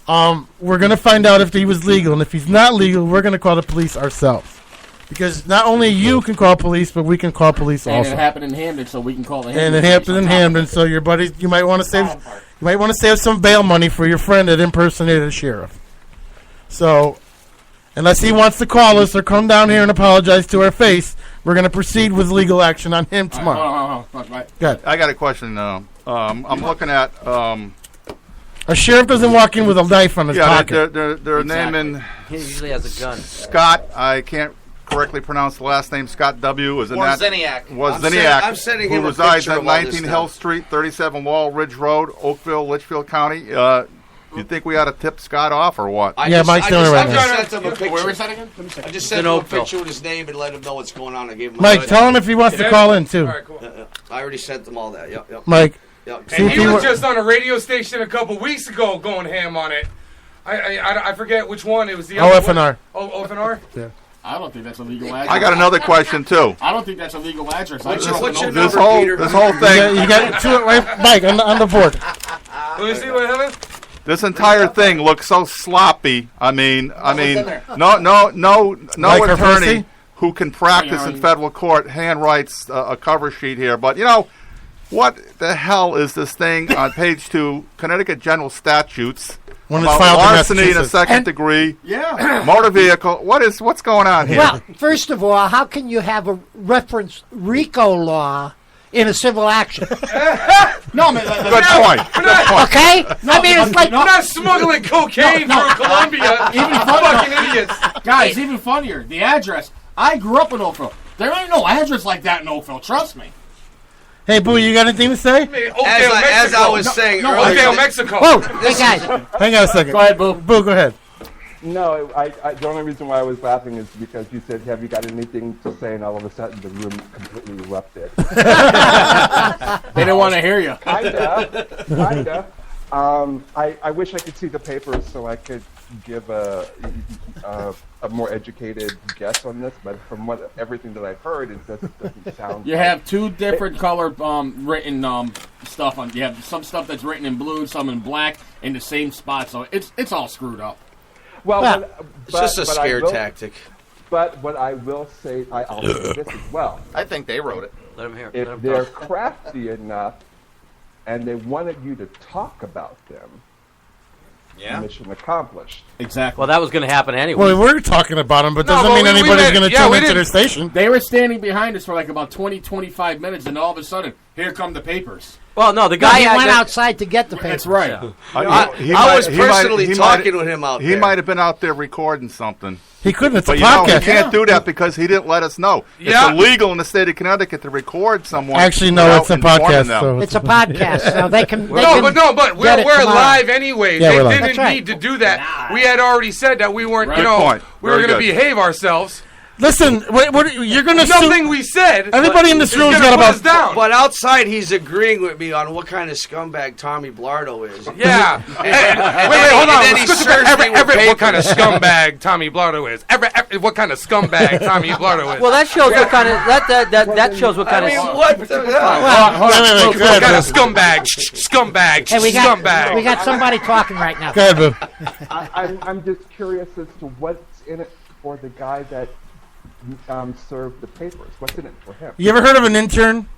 [SPEAKER 5] we're going to find out if he was legal. And if he's not legal, we're going to call the police ourselves. Because not only you can call police, but we can call police also.
[SPEAKER 10] And it happened in Hamden, so we can call the Hamden.
[SPEAKER 5] And it happened in Hamden, so your buddies, you might want to save some bail money for your friend that impersonated a sheriff. So, unless he wants to call us or come down here and apologize to our face, we're going to proceed with legal action on him tomorrow. Good.
[SPEAKER 15] I got a question. I'm looking at.
[SPEAKER 5] A sheriff doesn't walk in with a knife on his pocket.
[SPEAKER 15] They're naming.
[SPEAKER 9] He usually has a gun.
[SPEAKER 15] Scott, I can't correctly pronounce the last name. Scott W. Is in that.
[SPEAKER 7] Wozniak. I'm sending him
[SPEAKER 15] who
[SPEAKER 7] a
[SPEAKER 15] resides
[SPEAKER 7] picture
[SPEAKER 15] at
[SPEAKER 7] of all this
[SPEAKER 15] 19
[SPEAKER 7] stuff.
[SPEAKER 15] Hill Street, 37 Wall Ridge Road, Oakville, Litchfield County. You think we ought to tip Scott off or what?
[SPEAKER 7] I just sent him a picture. Where is that again? I just sent him a picture with his name and let him know what's going on. I gave him
[SPEAKER 5] Mike, tell him if he wants to call in, too.
[SPEAKER 7] All right, cool. I already sent them all that. Yep.
[SPEAKER 5] Mike.
[SPEAKER 7] Yep.
[SPEAKER 6] And he was just on a radio station a couple weeks ago going ham on it. I forget which one. It was the
[SPEAKER 5] OFNR.
[SPEAKER 6] OFNR?
[SPEAKER 5] Yeah.
[SPEAKER 10] I don't think that's a legal address.
[SPEAKER 15] I got another question too.
[SPEAKER 10] I don't think that's a legal address.
[SPEAKER 7] What's your
[SPEAKER 15] This
[SPEAKER 7] number,
[SPEAKER 15] whole
[SPEAKER 7] Peter?
[SPEAKER 15] this whole thing.
[SPEAKER 5] You got two, right, Mike, on the board.
[SPEAKER 6] Let me see what happened.
[SPEAKER 15] This entire thing looks so sloppy. I mean, no
[SPEAKER 5] Like
[SPEAKER 15] attorney who can practice in federal court handwrites a cover sheet here. But you know, what the hell is this thing on page 2, Connecticut General Statutes?
[SPEAKER 5] When it's
[SPEAKER 15] about
[SPEAKER 5] filed in
[SPEAKER 15] larceny in a
[SPEAKER 5] Massachusetts.
[SPEAKER 15] second degree, motor vehicle. What's going on here?
[SPEAKER 11] Well, first of all, how can you have a reference RICO law in a civil action?
[SPEAKER 10] No, man.
[SPEAKER 15] Good point.
[SPEAKER 11] Okay? I mean, it's like...
[SPEAKER 6] We're not smuggling cocaine from Colombia.
[SPEAKER 10] Even
[SPEAKER 6] fucking idiots.
[SPEAKER 10] Guys, even funnier. The address. I grew up in Oakville. There ain't no address like that in Oakville. Trust me.
[SPEAKER 5] Hey, Boo, you got anything to say?
[SPEAKER 7] As I was saying earlier.
[SPEAKER 6] Oakdale, Mexico.
[SPEAKER 5] Whoa!
[SPEAKER 11] Hey, guys.
[SPEAKER 5] Hang on a second.
[SPEAKER 10] Go ahead, Boo.
[SPEAKER 5] Boo, go ahead.
[SPEAKER 19] No, the only reason why I was laughing is because you said, have you got anything to say? And all of a sudden the room completely erupted.
[SPEAKER 10] They didn't want to hear you.
[SPEAKER 19] Kinda. I wish I could see the papers so I could give a more educated guess on this, but from everything that I've heard, it just doesn't sound.
[SPEAKER 10] You have two different color written stuff on. You have some stuff that's written in blue, some in black, in the same spot. So it's all screwed up.
[SPEAKER 19] Well,
[SPEAKER 7] it's just a scare tactic.
[SPEAKER 19] But what I will say, I'll say this as well.
[SPEAKER 8] I think they wrote it.
[SPEAKER 9] Let him hear it.
[SPEAKER 19] If they're crafty enough and they wanted you to talk about them, mission accomplished.
[SPEAKER 10] Exactly.
[SPEAKER 9] Well, that was going to happen anyway.
[SPEAKER 5] Well, we're talking about them, but doesn't mean anybody's going to tune into their station.
[SPEAKER 10] They were standing behind us for like about 20-25 minutes, and all of a sudden, here come the papers.
[SPEAKER 9] Well, no, the guy
[SPEAKER 11] went outside to get the papers.
[SPEAKER 10] That's right.
[SPEAKER 7] I was personally talking with him out there.
[SPEAKER 15] He might have been out there recording something.
[SPEAKER 5] He couldn't. It's
[SPEAKER 15] but
[SPEAKER 5] a
[SPEAKER 15] you know,
[SPEAKER 5] podcast.
[SPEAKER 15] he can't do that because he didn't let us know.
[SPEAKER 6] Yeah.
[SPEAKER 15] It's illegal in the state of Connecticut to record someone.
[SPEAKER 5] Actually, no,
[SPEAKER 15] without
[SPEAKER 5] it's a
[SPEAKER 15] informing
[SPEAKER 5] podcast.
[SPEAKER 15] them.
[SPEAKER 5] So
[SPEAKER 11] It's a podcast. So they can.
[SPEAKER 6] But we're live anyway.
[SPEAKER 5] Yeah,
[SPEAKER 6] They
[SPEAKER 5] we're live.
[SPEAKER 6] didn't need to do that. We had already said that we weren't.
[SPEAKER 15] Right.
[SPEAKER 6] You know,
[SPEAKER 15] Good point.
[SPEAKER 6] we were
[SPEAKER 15] Very
[SPEAKER 6] going to
[SPEAKER 15] good.
[SPEAKER 6] behave ourselves.
[SPEAKER 5] Listen, what you're going to
[SPEAKER 6] Nothing we said.
[SPEAKER 5] Everybody in this
[SPEAKER 6] is
[SPEAKER 5] room's
[SPEAKER 6] gonna
[SPEAKER 5] got
[SPEAKER 6] put us
[SPEAKER 5] about.
[SPEAKER 6] down.
[SPEAKER 7] But outside, he's agreeing with me on what kind of scumbag Tommy Blardo is.
[SPEAKER 6] Yeah.
[SPEAKER 7] Wait,
[SPEAKER 6] hold on.
[SPEAKER 7] And then he serves me with
[SPEAKER 6] What kind of
[SPEAKER 7] papers.
[SPEAKER 6] scumbag Tommy Blardo is? What kind of scumbag Tommy Blardo is?
[SPEAKER 9] Well, that shows what kind of that shows what kind
[SPEAKER 7] I mean,
[SPEAKER 9] of.
[SPEAKER 7] what the hell?
[SPEAKER 6] What kind of scumbag? Scumbag.
[SPEAKER 11] Hey, we
[SPEAKER 6] Scumbag.
[SPEAKER 11] got somebody talking right now.
[SPEAKER 5] Go ahead, Boo.
[SPEAKER 19] I'm just curious as to what's in it for the guy that served the papers. What's in it for him?
[SPEAKER 5] You ever heard of an intern?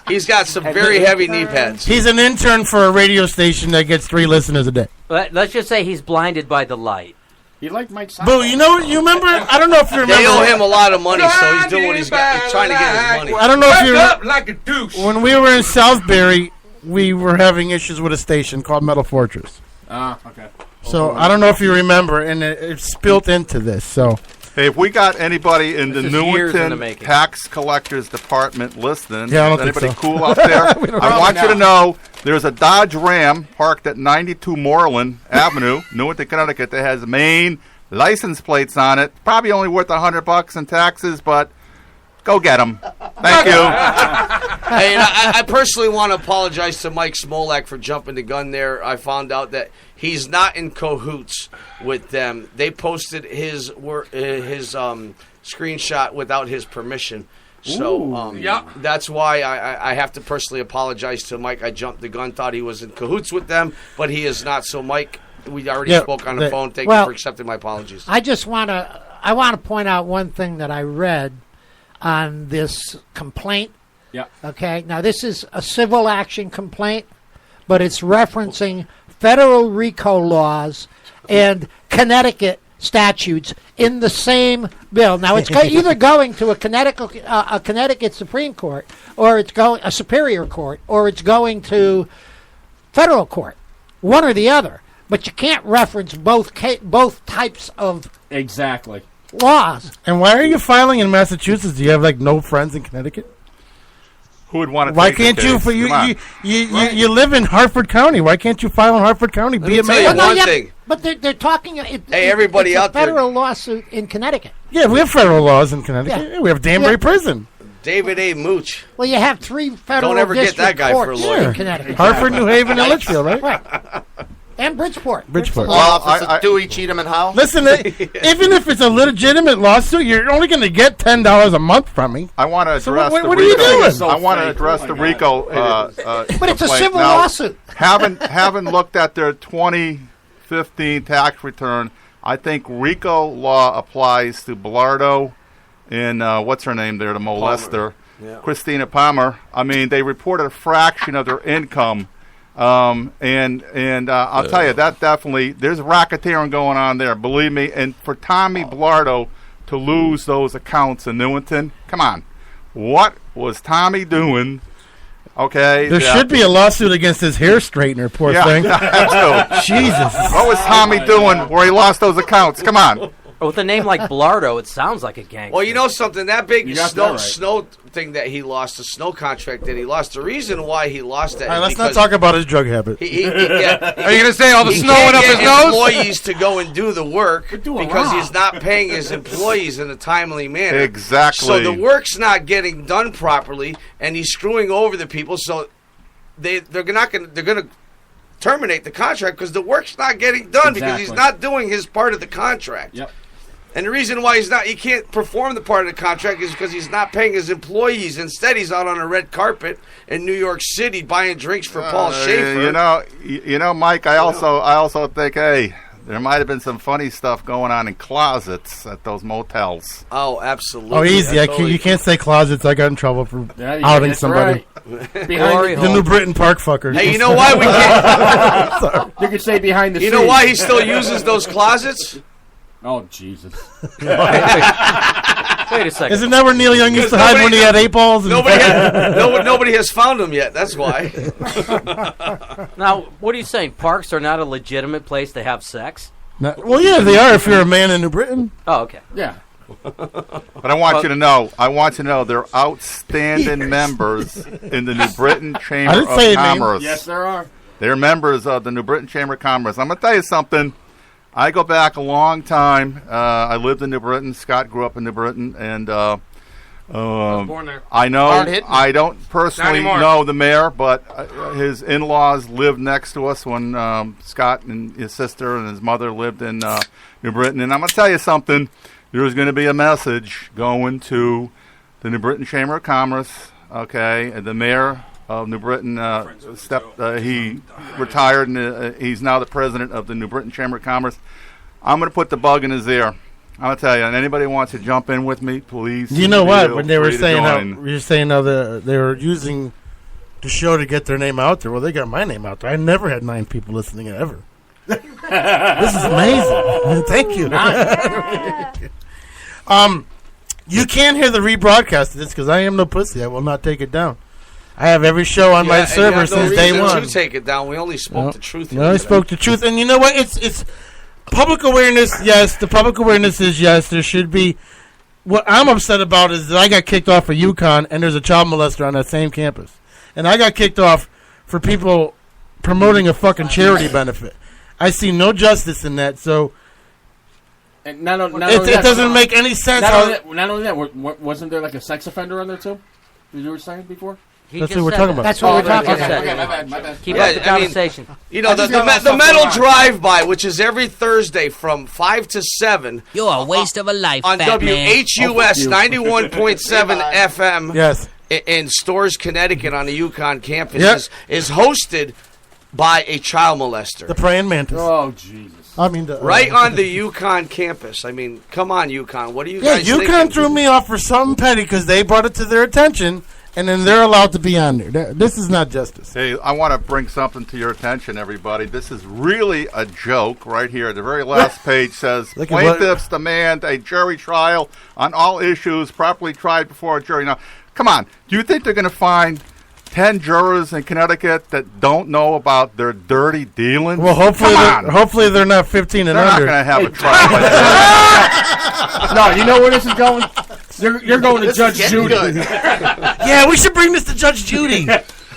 [SPEAKER 7] He's got some very heavy knee pads.
[SPEAKER 5] He's an intern for a radio station that gets 3 listeners a day.
[SPEAKER 9] Let's just say he's blinded by the light.
[SPEAKER 10] He liked Mike Science.
[SPEAKER 5] Boo, you remember? I don't know if you remember.
[SPEAKER 7] They owe him a lot of money, so he's doing what he's got. He's trying to get his money.
[SPEAKER 5] I don't know if you
[SPEAKER 6] up like a douche.
[SPEAKER 5] When we were in Southbury, we were having issues with a station called Metal Fortress.
[SPEAKER 10] Okay.
[SPEAKER 5] So I don't know if you remember, and it's built into this. So
[SPEAKER 15] Hey, if we got anybody in the
[SPEAKER 9] This is years in the
[SPEAKER 15] Newington
[SPEAKER 9] making.
[SPEAKER 15] Tax Collectors Department listening,
[SPEAKER 5] Yeah, I don't
[SPEAKER 15] is
[SPEAKER 5] think
[SPEAKER 15] anybody
[SPEAKER 5] so.
[SPEAKER 15] cool out there?
[SPEAKER 5] We don't
[SPEAKER 15] I
[SPEAKER 5] know.
[SPEAKER 15] want you to know there's a Dodge Ram parked at 92 Moreland Avenue, Newington, Connecticut, that has Maine license plates on it. Probably only worth $100 in taxes, but go get them. Thank you.
[SPEAKER 7] Hey, and I personally want to apologize to Mike Smolak for jumping the gun there. I found out that he's not in cahoots with them. They posted his screenshot without his permission. So that's why I have to personally apologize to Mike. I jumped the gun, thought he was in cahoots with them, but he is not. So, Mike, we already spoke on the phone. Thank you for accepting my apologies.
[SPEAKER 11] I just want to point out one thing that I read on this complaint.
[SPEAKER 10] Yeah.
[SPEAKER 11] Okay. Now, this is a civil action complaint, but it's referencing federal RICO laws and Connecticut statutes in the same bill. Now, it's either going to a Connecticut Supreme Court, or it's going a Superior Court, or it's going to federal court, one or the other. But you can't reference both types of laws.
[SPEAKER 5] And why are you filing in Massachusetts? Do you have no friends in Connecticut?
[SPEAKER 15] Who would want to?
[SPEAKER 5] Why can't you? You live in Hartford County. Why can't you file in Hartford County?
[SPEAKER 7] Let me tell you one thing.
[SPEAKER 11] But they're talking.
[SPEAKER 7] Everybody
[SPEAKER 11] it's
[SPEAKER 7] out
[SPEAKER 11] a
[SPEAKER 7] there.
[SPEAKER 11] federal lawsuit in Connecticut.
[SPEAKER 5] Yeah, we have federal laws in Connecticut.
[SPEAKER 11] Yeah.
[SPEAKER 5] We have Danbury Prison.
[SPEAKER 7] David A. Mooch.
[SPEAKER 11] Well, you have 3 federal
[SPEAKER 7] Don't ever get that
[SPEAKER 11] district
[SPEAKER 7] guy for a
[SPEAKER 11] courts
[SPEAKER 7] lawyer.
[SPEAKER 11] in Connecticut.
[SPEAKER 5] Hartford, New Haven, and Litchfield, right?
[SPEAKER 11] Right. And Bridgeport.
[SPEAKER 5] Bridgeport.
[SPEAKER 8] Law Office of Dewey, Cheatham, and Howe.
[SPEAKER 5] Listen, even if it's a legitimate lawsuit, you're only going to get $10 a month from me.
[SPEAKER 15] I want to address
[SPEAKER 5] what
[SPEAKER 15] the
[SPEAKER 5] are you
[SPEAKER 15] RICO.
[SPEAKER 5] doing?
[SPEAKER 15] I want to address the RICO.
[SPEAKER 11] But it's a
[SPEAKER 15] complaint.
[SPEAKER 11] civil
[SPEAKER 15] Now,
[SPEAKER 11] lawsuit.
[SPEAKER 15] Haven't looked at their 2015 tax return. I think RICO law applies to Bilardo and what's her name there, the molester, Christina Palmer. I mean, they reported a fraction of their income. And I'll tell you, that definitely, there's racketeering going on there, believe me. And for Tommy Bilardo to lose those accounts in Newington, come on. What was Tommy doing? Okay.
[SPEAKER 5] There should be a lawsuit against his hair straightener, poor thing. Jesus.
[SPEAKER 15] What was Tommy doing where he lost those accounts? Come on.
[SPEAKER 9] With a name like Bilardo, it sounds like a gangster.
[SPEAKER 7] Well, you know something? That big
[SPEAKER 10] You got
[SPEAKER 7] snow,
[SPEAKER 10] that right.
[SPEAKER 7] snow thing that he lost, the snow contract that he lost, the reason why he lost that
[SPEAKER 5] All right,
[SPEAKER 7] is
[SPEAKER 5] let's not
[SPEAKER 7] because
[SPEAKER 5] talk about his drug habit.
[SPEAKER 6] Are you going to say all the snow went up his nose?
[SPEAKER 7] Employees to go and do the work
[SPEAKER 10] doing
[SPEAKER 7] because
[SPEAKER 10] wrong.
[SPEAKER 7] he's not paying his employees in a timely manner.
[SPEAKER 15] Exactly.
[SPEAKER 7] So the work's not getting done properly, and he's screwing over the people. So they're going to terminate the contract because the work's not getting done because he's not doing his part of the contract.
[SPEAKER 10] Yep.
[SPEAKER 7] And the reason why he can't perform the part of the contract is because he's not paying his employees. Instead, he's out on a red carpet in New York City buying drinks for Paul Schaefer.
[SPEAKER 15] You know, Mike. I also think, hey, there might have been some funny stuff going on in closets at those motels.
[SPEAKER 7] Oh, absolutely.
[SPEAKER 5] Oh, easy. You can't say closets. I got in trouble for outing
[SPEAKER 10] that's
[SPEAKER 5] somebody.
[SPEAKER 10] right.
[SPEAKER 5] The New Britain Park fucker.
[SPEAKER 7] Hey, you know why we can't?
[SPEAKER 10] You could say behind the scenes.
[SPEAKER 7] You know why he still uses those closets?
[SPEAKER 10] Oh, Jesus.
[SPEAKER 9] Wait a second.
[SPEAKER 5] Isn't that where Neil Young used to hide when he had 8 balls?
[SPEAKER 7] Nobody has found him yet. That's why.
[SPEAKER 9] Now, what are you saying? Parks are not a legitimate place to have sex?
[SPEAKER 5] Well, yeah, they are if you're a man in New Britain.
[SPEAKER 9] Oh, okay.
[SPEAKER 10] Yeah.
[SPEAKER 15] But I want you to know, they're outstanding members in the New Britain Chamber of Commerce.
[SPEAKER 10] Yes, there are.
[SPEAKER 15] They're members of the New Britain Chamber of Commerce. I'm going to tell you something. I go back a long time. I lived in New Britain. Scott grew up in New Britain, and
[SPEAKER 6] born there.
[SPEAKER 15] I know.
[SPEAKER 6] Hard-hitting.
[SPEAKER 15] I don't personally
[SPEAKER 6] Not anymore.
[SPEAKER 15] know the mayor, but his in-laws lived next to us when Scott and his sister and his mother lived in New Britain. And I'm going to tell you something. There's going to be a message going to the New Britain Chamber of Commerce. Okay, and the mayor of New Britain he retired, and he's now the president of the New Britain Chamber of Commerce. I'm going to put the bug in his ear. I'm going to tell you, and anybody wants to jump in with me, please.
[SPEAKER 5] You know what? When they were
[SPEAKER 15] free to
[SPEAKER 5] saying
[SPEAKER 15] join.
[SPEAKER 5] they were using the show to get their name out there. Well, they got my name out there. I never had 9 people listening ever. This is amazing. Thank you. You can't hear the rebroadcast of this because I am no pussy. I will not take it down. I have every show on my server since day one.
[SPEAKER 7] To take it down. We only spoke the truth.
[SPEAKER 5] No, I spoke the truth, and you know what? Public awareness, yes. The public awareness is yes. There should be. What I'm upset about is that I got kicked off for UConn, and there's a child molester on that same campus, and I got kicked off for people promoting a fucking charity benefit. I see no justice in that. So
[SPEAKER 10] And not only
[SPEAKER 5] it
[SPEAKER 10] that,
[SPEAKER 5] doesn't make any sense.
[SPEAKER 10] Not only that, wasn't there like a sex offender on there too? You were saying before?
[SPEAKER 5] That's what we're talking about.
[SPEAKER 11] That's what we're talking about.
[SPEAKER 10] Okay, my bad.
[SPEAKER 9] Keep up the conversation.
[SPEAKER 7] You know, the metal drive-by, which is every Thursday from 5 to 7.
[SPEAKER 2] You're a waste of a life,
[SPEAKER 7] on
[SPEAKER 2] fat man.
[SPEAKER 7] WHUS 91.7 FM.
[SPEAKER 5] Yes.
[SPEAKER 7] In Storrs, Connecticut, on the UConn campus, is hosted by a child molester.
[SPEAKER 5] The praying mantis.
[SPEAKER 10] Oh, Jesus.
[SPEAKER 5] I mean,
[SPEAKER 7] right on the UConn campus. I mean, come on, UConn. What are you guys thinking?
[SPEAKER 5] UConn threw me off for something petty because they brought it to their attention, and then they're allowed to be on there. This is not justice.
[SPEAKER 15] Hey, I want to bring something to your attention, everybody. This is really a joke right here. The very last page says, plaintiffs demand a jury trial on all issues properly tried before a jury. Now, come on. Do you think they're going to find 10 jurors in Connecticut that don't know about their dirty dealings?
[SPEAKER 5] Well, hopefully they're not 15 and
[SPEAKER 15] they're
[SPEAKER 5] under.
[SPEAKER 15] They're not going to have a trial like that.
[SPEAKER 10] No, you know where this is going? You're going to Judge Judy.
[SPEAKER 5] Yeah, we should bring this to Judge Judy.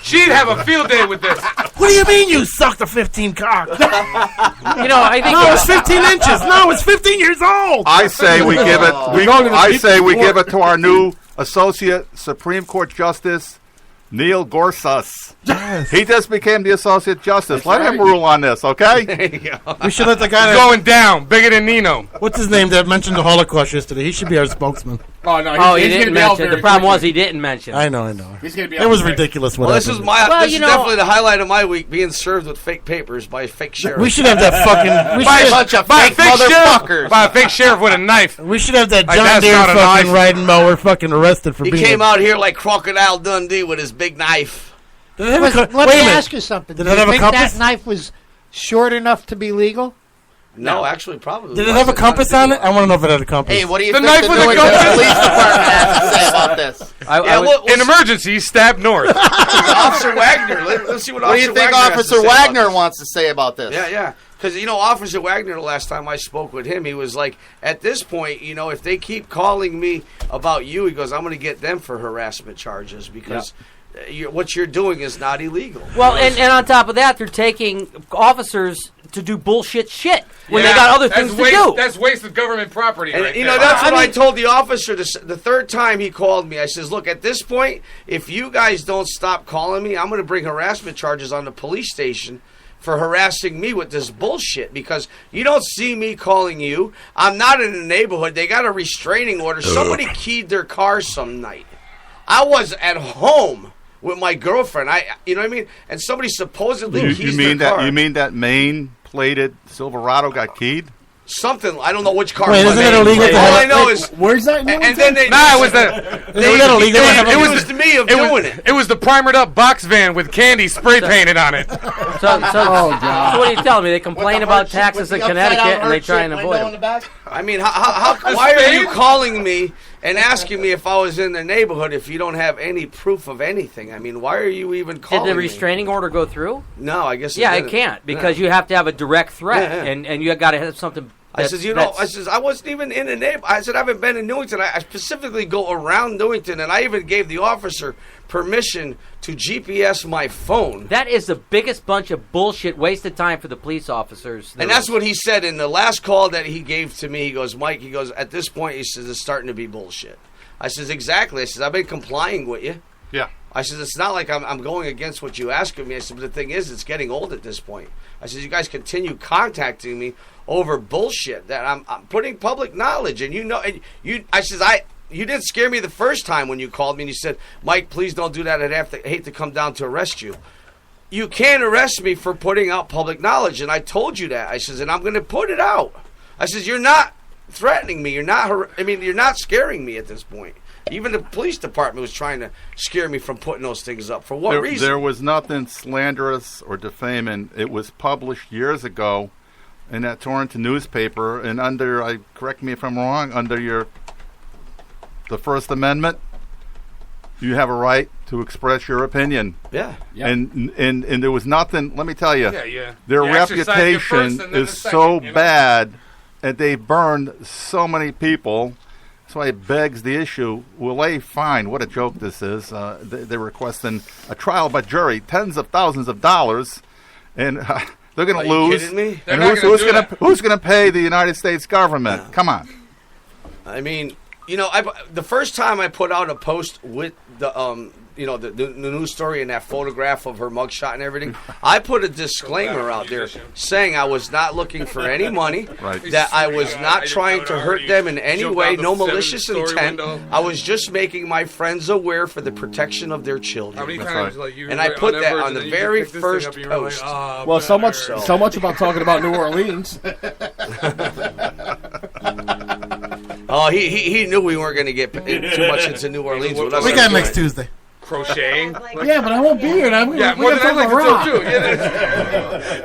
[SPEAKER 6] She'd have a field day with this.
[SPEAKER 5] What do you mean you sucked a 15 cock?
[SPEAKER 9] I think
[SPEAKER 5] no, it's 15 inches. No, it's 15 years old.
[SPEAKER 15] I say we give it. We give it to our new Associate Supreme Court Justice, Neil Gorsuch.
[SPEAKER 5] Yes.
[SPEAKER 15] He just became the Associate Justice. Let him rule on this, okay?
[SPEAKER 7] There you go.
[SPEAKER 5] We should let the guy
[SPEAKER 6] going down, bigger than Nino.
[SPEAKER 5] What's his name that mentioned the Holocaust yesterday? He should be our spokesman.
[SPEAKER 10] Oh, no,
[SPEAKER 9] he didn't mention. The problem was he didn't mention.
[SPEAKER 5] I know.
[SPEAKER 10] He's gonna be
[SPEAKER 5] it was ridiculous. What
[SPEAKER 7] this is definitely the highlight of my week, being served with fake papers by a fake sheriff.
[SPEAKER 5] We should have that fucking...
[SPEAKER 6] By a bunch of fake motherfuckers. By a fake sheriff with a knife.
[SPEAKER 5] We should have that John Deere fucking riding mower fucking arrested for
[SPEAKER 7] he
[SPEAKER 5] being...
[SPEAKER 7] came out here like Crocodile Dundee with his big knife.
[SPEAKER 11] Let me ask you something.
[SPEAKER 5] Did
[SPEAKER 11] Do
[SPEAKER 5] it
[SPEAKER 11] you
[SPEAKER 5] have a
[SPEAKER 11] think
[SPEAKER 5] compass?
[SPEAKER 11] that knife was short enough to be legal?
[SPEAKER 7] No, actually, probably.
[SPEAKER 5] Did it have a compass on it? I want to know if it had a compass.
[SPEAKER 8] Hey, what do you
[SPEAKER 6] The
[SPEAKER 8] think
[SPEAKER 6] knife
[SPEAKER 8] the
[SPEAKER 6] with a
[SPEAKER 8] Newark
[SPEAKER 6] compass?
[SPEAKER 8] Police Department has to say about this?
[SPEAKER 6] In emergency, stab north.
[SPEAKER 7] Officer Wagner. Let's see what
[SPEAKER 8] What do you think Officer Wagner wants to say about this?
[SPEAKER 7] Yeah. Because, Officer Wagner, the last time I spoke with him, he was like, at this point, if they keep calling me about you, he goes, I'm going to get them for harassment charges because... what you're doing is not illegal.
[SPEAKER 9] Well, and on top of that, they're taking officers to do bullshit shit when they got other things to do.
[SPEAKER 6] That's wasted government property.
[SPEAKER 7] And,
[SPEAKER 6] right
[SPEAKER 7] that's what I told the officer the third time he called me. I says, look, at this point, if you guys don't stop calling me, I'm going to bring harassment charges on the police station for harassing me with this bullshit because you don't see me calling you. I'm not in the neighborhood. They got a restraining order. Somebody keyed their car some night. I was at home with my girlfriend, you know what I mean? And somebody supposedly keys their car.
[SPEAKER 15] You mean that Maine-plated Silverado got keyed?
[SPEAKER 7] Something. I don't know which car.
[SPEAKER 5] Wait, isn't it illegal?
[SPEAKER 7] All I know is
[SPEAKER 10] where's that?
[SPEAKER 7] And then they.
[SPEAKER 6] Nah, it was the.
[SPEAKER 7] It was to me of doing it.
[SPEAKER 6] It was the primered up box van with candy spray painted on it.
[SPEAKER 9] So what are you telling me? They complain about taxes in Connecticut and they try and avoid them.
[SPEAKER 7] I mean, why are you calling me and asking me if I was in the neighborhood if you don't have any proof of anything? I mean, why are you even calling me?
[SPEAKER 9] Did the restraining order go through?
[SPEAKER 7] No, I guess
[SPEAKER 9] it can't because you have to have a direct threat and you got to have something.
[SPEAKER 7] I says, I wasn't even in the neighborhood. I said, I haven't been in Newington. I specifically go around Newington, and I even gave the officer permission to GPS my phone.
[SPEAKER 9] That is the biggest bunch of bullshit, wasted time for the police officers.
[SPEAKER 7] And that's what he said in the last call that he gave to me. He goes, Mike, at this point, he says, it's starting to be bullshit. I says, exactly. I says, I've been complying with you.
[SPEAKER 15] Yeah.
[SPEAKER 7] I says, it's not like I'm going against what you ask of me. I said, but the thing is, it's getting old at this point. I says, you guys continue contacting me over bullshit that I'm putting public knowledge. And I says, you didn't scare me the first time when you called me and you said, Mike, please don't do that. I'd hate to come down to arrest you. You can't arrest me for putting out public knowledge. And I told you that. I says, and I'm going to put it out. I says, you're not threatening me. You're not scaring me at this point. Even the police department was trying to scare me from putting those things up. For what reason?
[SPEAKER 15] There was nothing slanderous or defaming. It was published years ago in that Torrington newspaper, and correct me if I'm wrong, under the First Amendment, You have a right to express your opinion.
[SPEAKER 7] Yeah.
[SPEAKER 15] And there was nothing. Let me tell you, their
[SPEAKER 6] You exercise your first
[SPEAKER 15] reputation
[SPEAKER 6] and then
[SPEAKER 15] is
[SPEAKER 6] the second,
[SPEAKER 15] so
[SPEAKER 6] you know?
[SPEAKER 15] bad, and they burned so many people. That's why it begs the issue: will they find what a joke this is? They're requesting a trial by jury, tens of thousands of dollars, and they're going to lose.
[SPEAKER 7] Kidding me?
[SPEAKER 15] And who's going to pay the United States government? Come on.
[SPEAKER 7] I mean, the first time I put out a post with the the news story and that photograph of her mugshot and everything, I put a disclaimer out there saying I was not looking for any money, that I was not trying to hurt them in any way, no malicious intent. I was just making my friends aware for the protection of their children.
[SPEAKER 6] How many times, like, you
[SPEAKER 7] and I
[SPEAKER 6] were
[SPEAKER 7] put
[SPEAKER 6] on
[SPEAKER 7] that
[SPEAKER 6] that
[SPEAKER 7] on the
[SPEAKER 6] version,
[SPEAKER 7] very
[SPEAKER 6] you just picked this
[SPEAKER 7] first
[SPEAKER 6] thing up and you were
[SPEAKER 7] post.
[SPEAKER 6] like,
[SPEAKER 10] Well, so much about talking about New Orleans.
[SPEAKER 7] Oh, he knew we weren't going to get too much into New Orleans with us.
[SPEAKER 5] We got next Tuesday.
[SPEAKER 6] Crocheting.
[SPEAKER 10] Yeah, but I won't be here.
[SPEAKER 6] More than I like to talk too.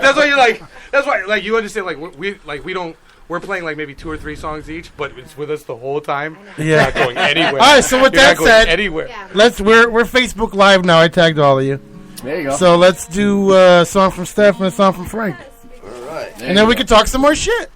[SPEAKER 6] That's why you're like. That's why, like, you understand. Like, we don't. We're playing like maybe 2 or 3 songs each, but it's with us the whole time.
[SPEAKER 5] Yeah.
[SPEAKER 6] You're not going anywhere.
[SPEAKER 5] All right. So with
[SPEAKER 6] You're
[SPEAKER 5] that
[SPEAKER 6] not going
[SPEAKER 5] said,
[SPEAKER 6] anywhere.
[SPEAKER 5] we're Facebook Live now. I tagged all of you.
[SPEAKER 10] There you go.
[SPEAKER 5] So let's do a song from Steph and a song from Frank.
[SPEAKER 7] All right.
[SPEAKER 5] And then we can talk some more shit.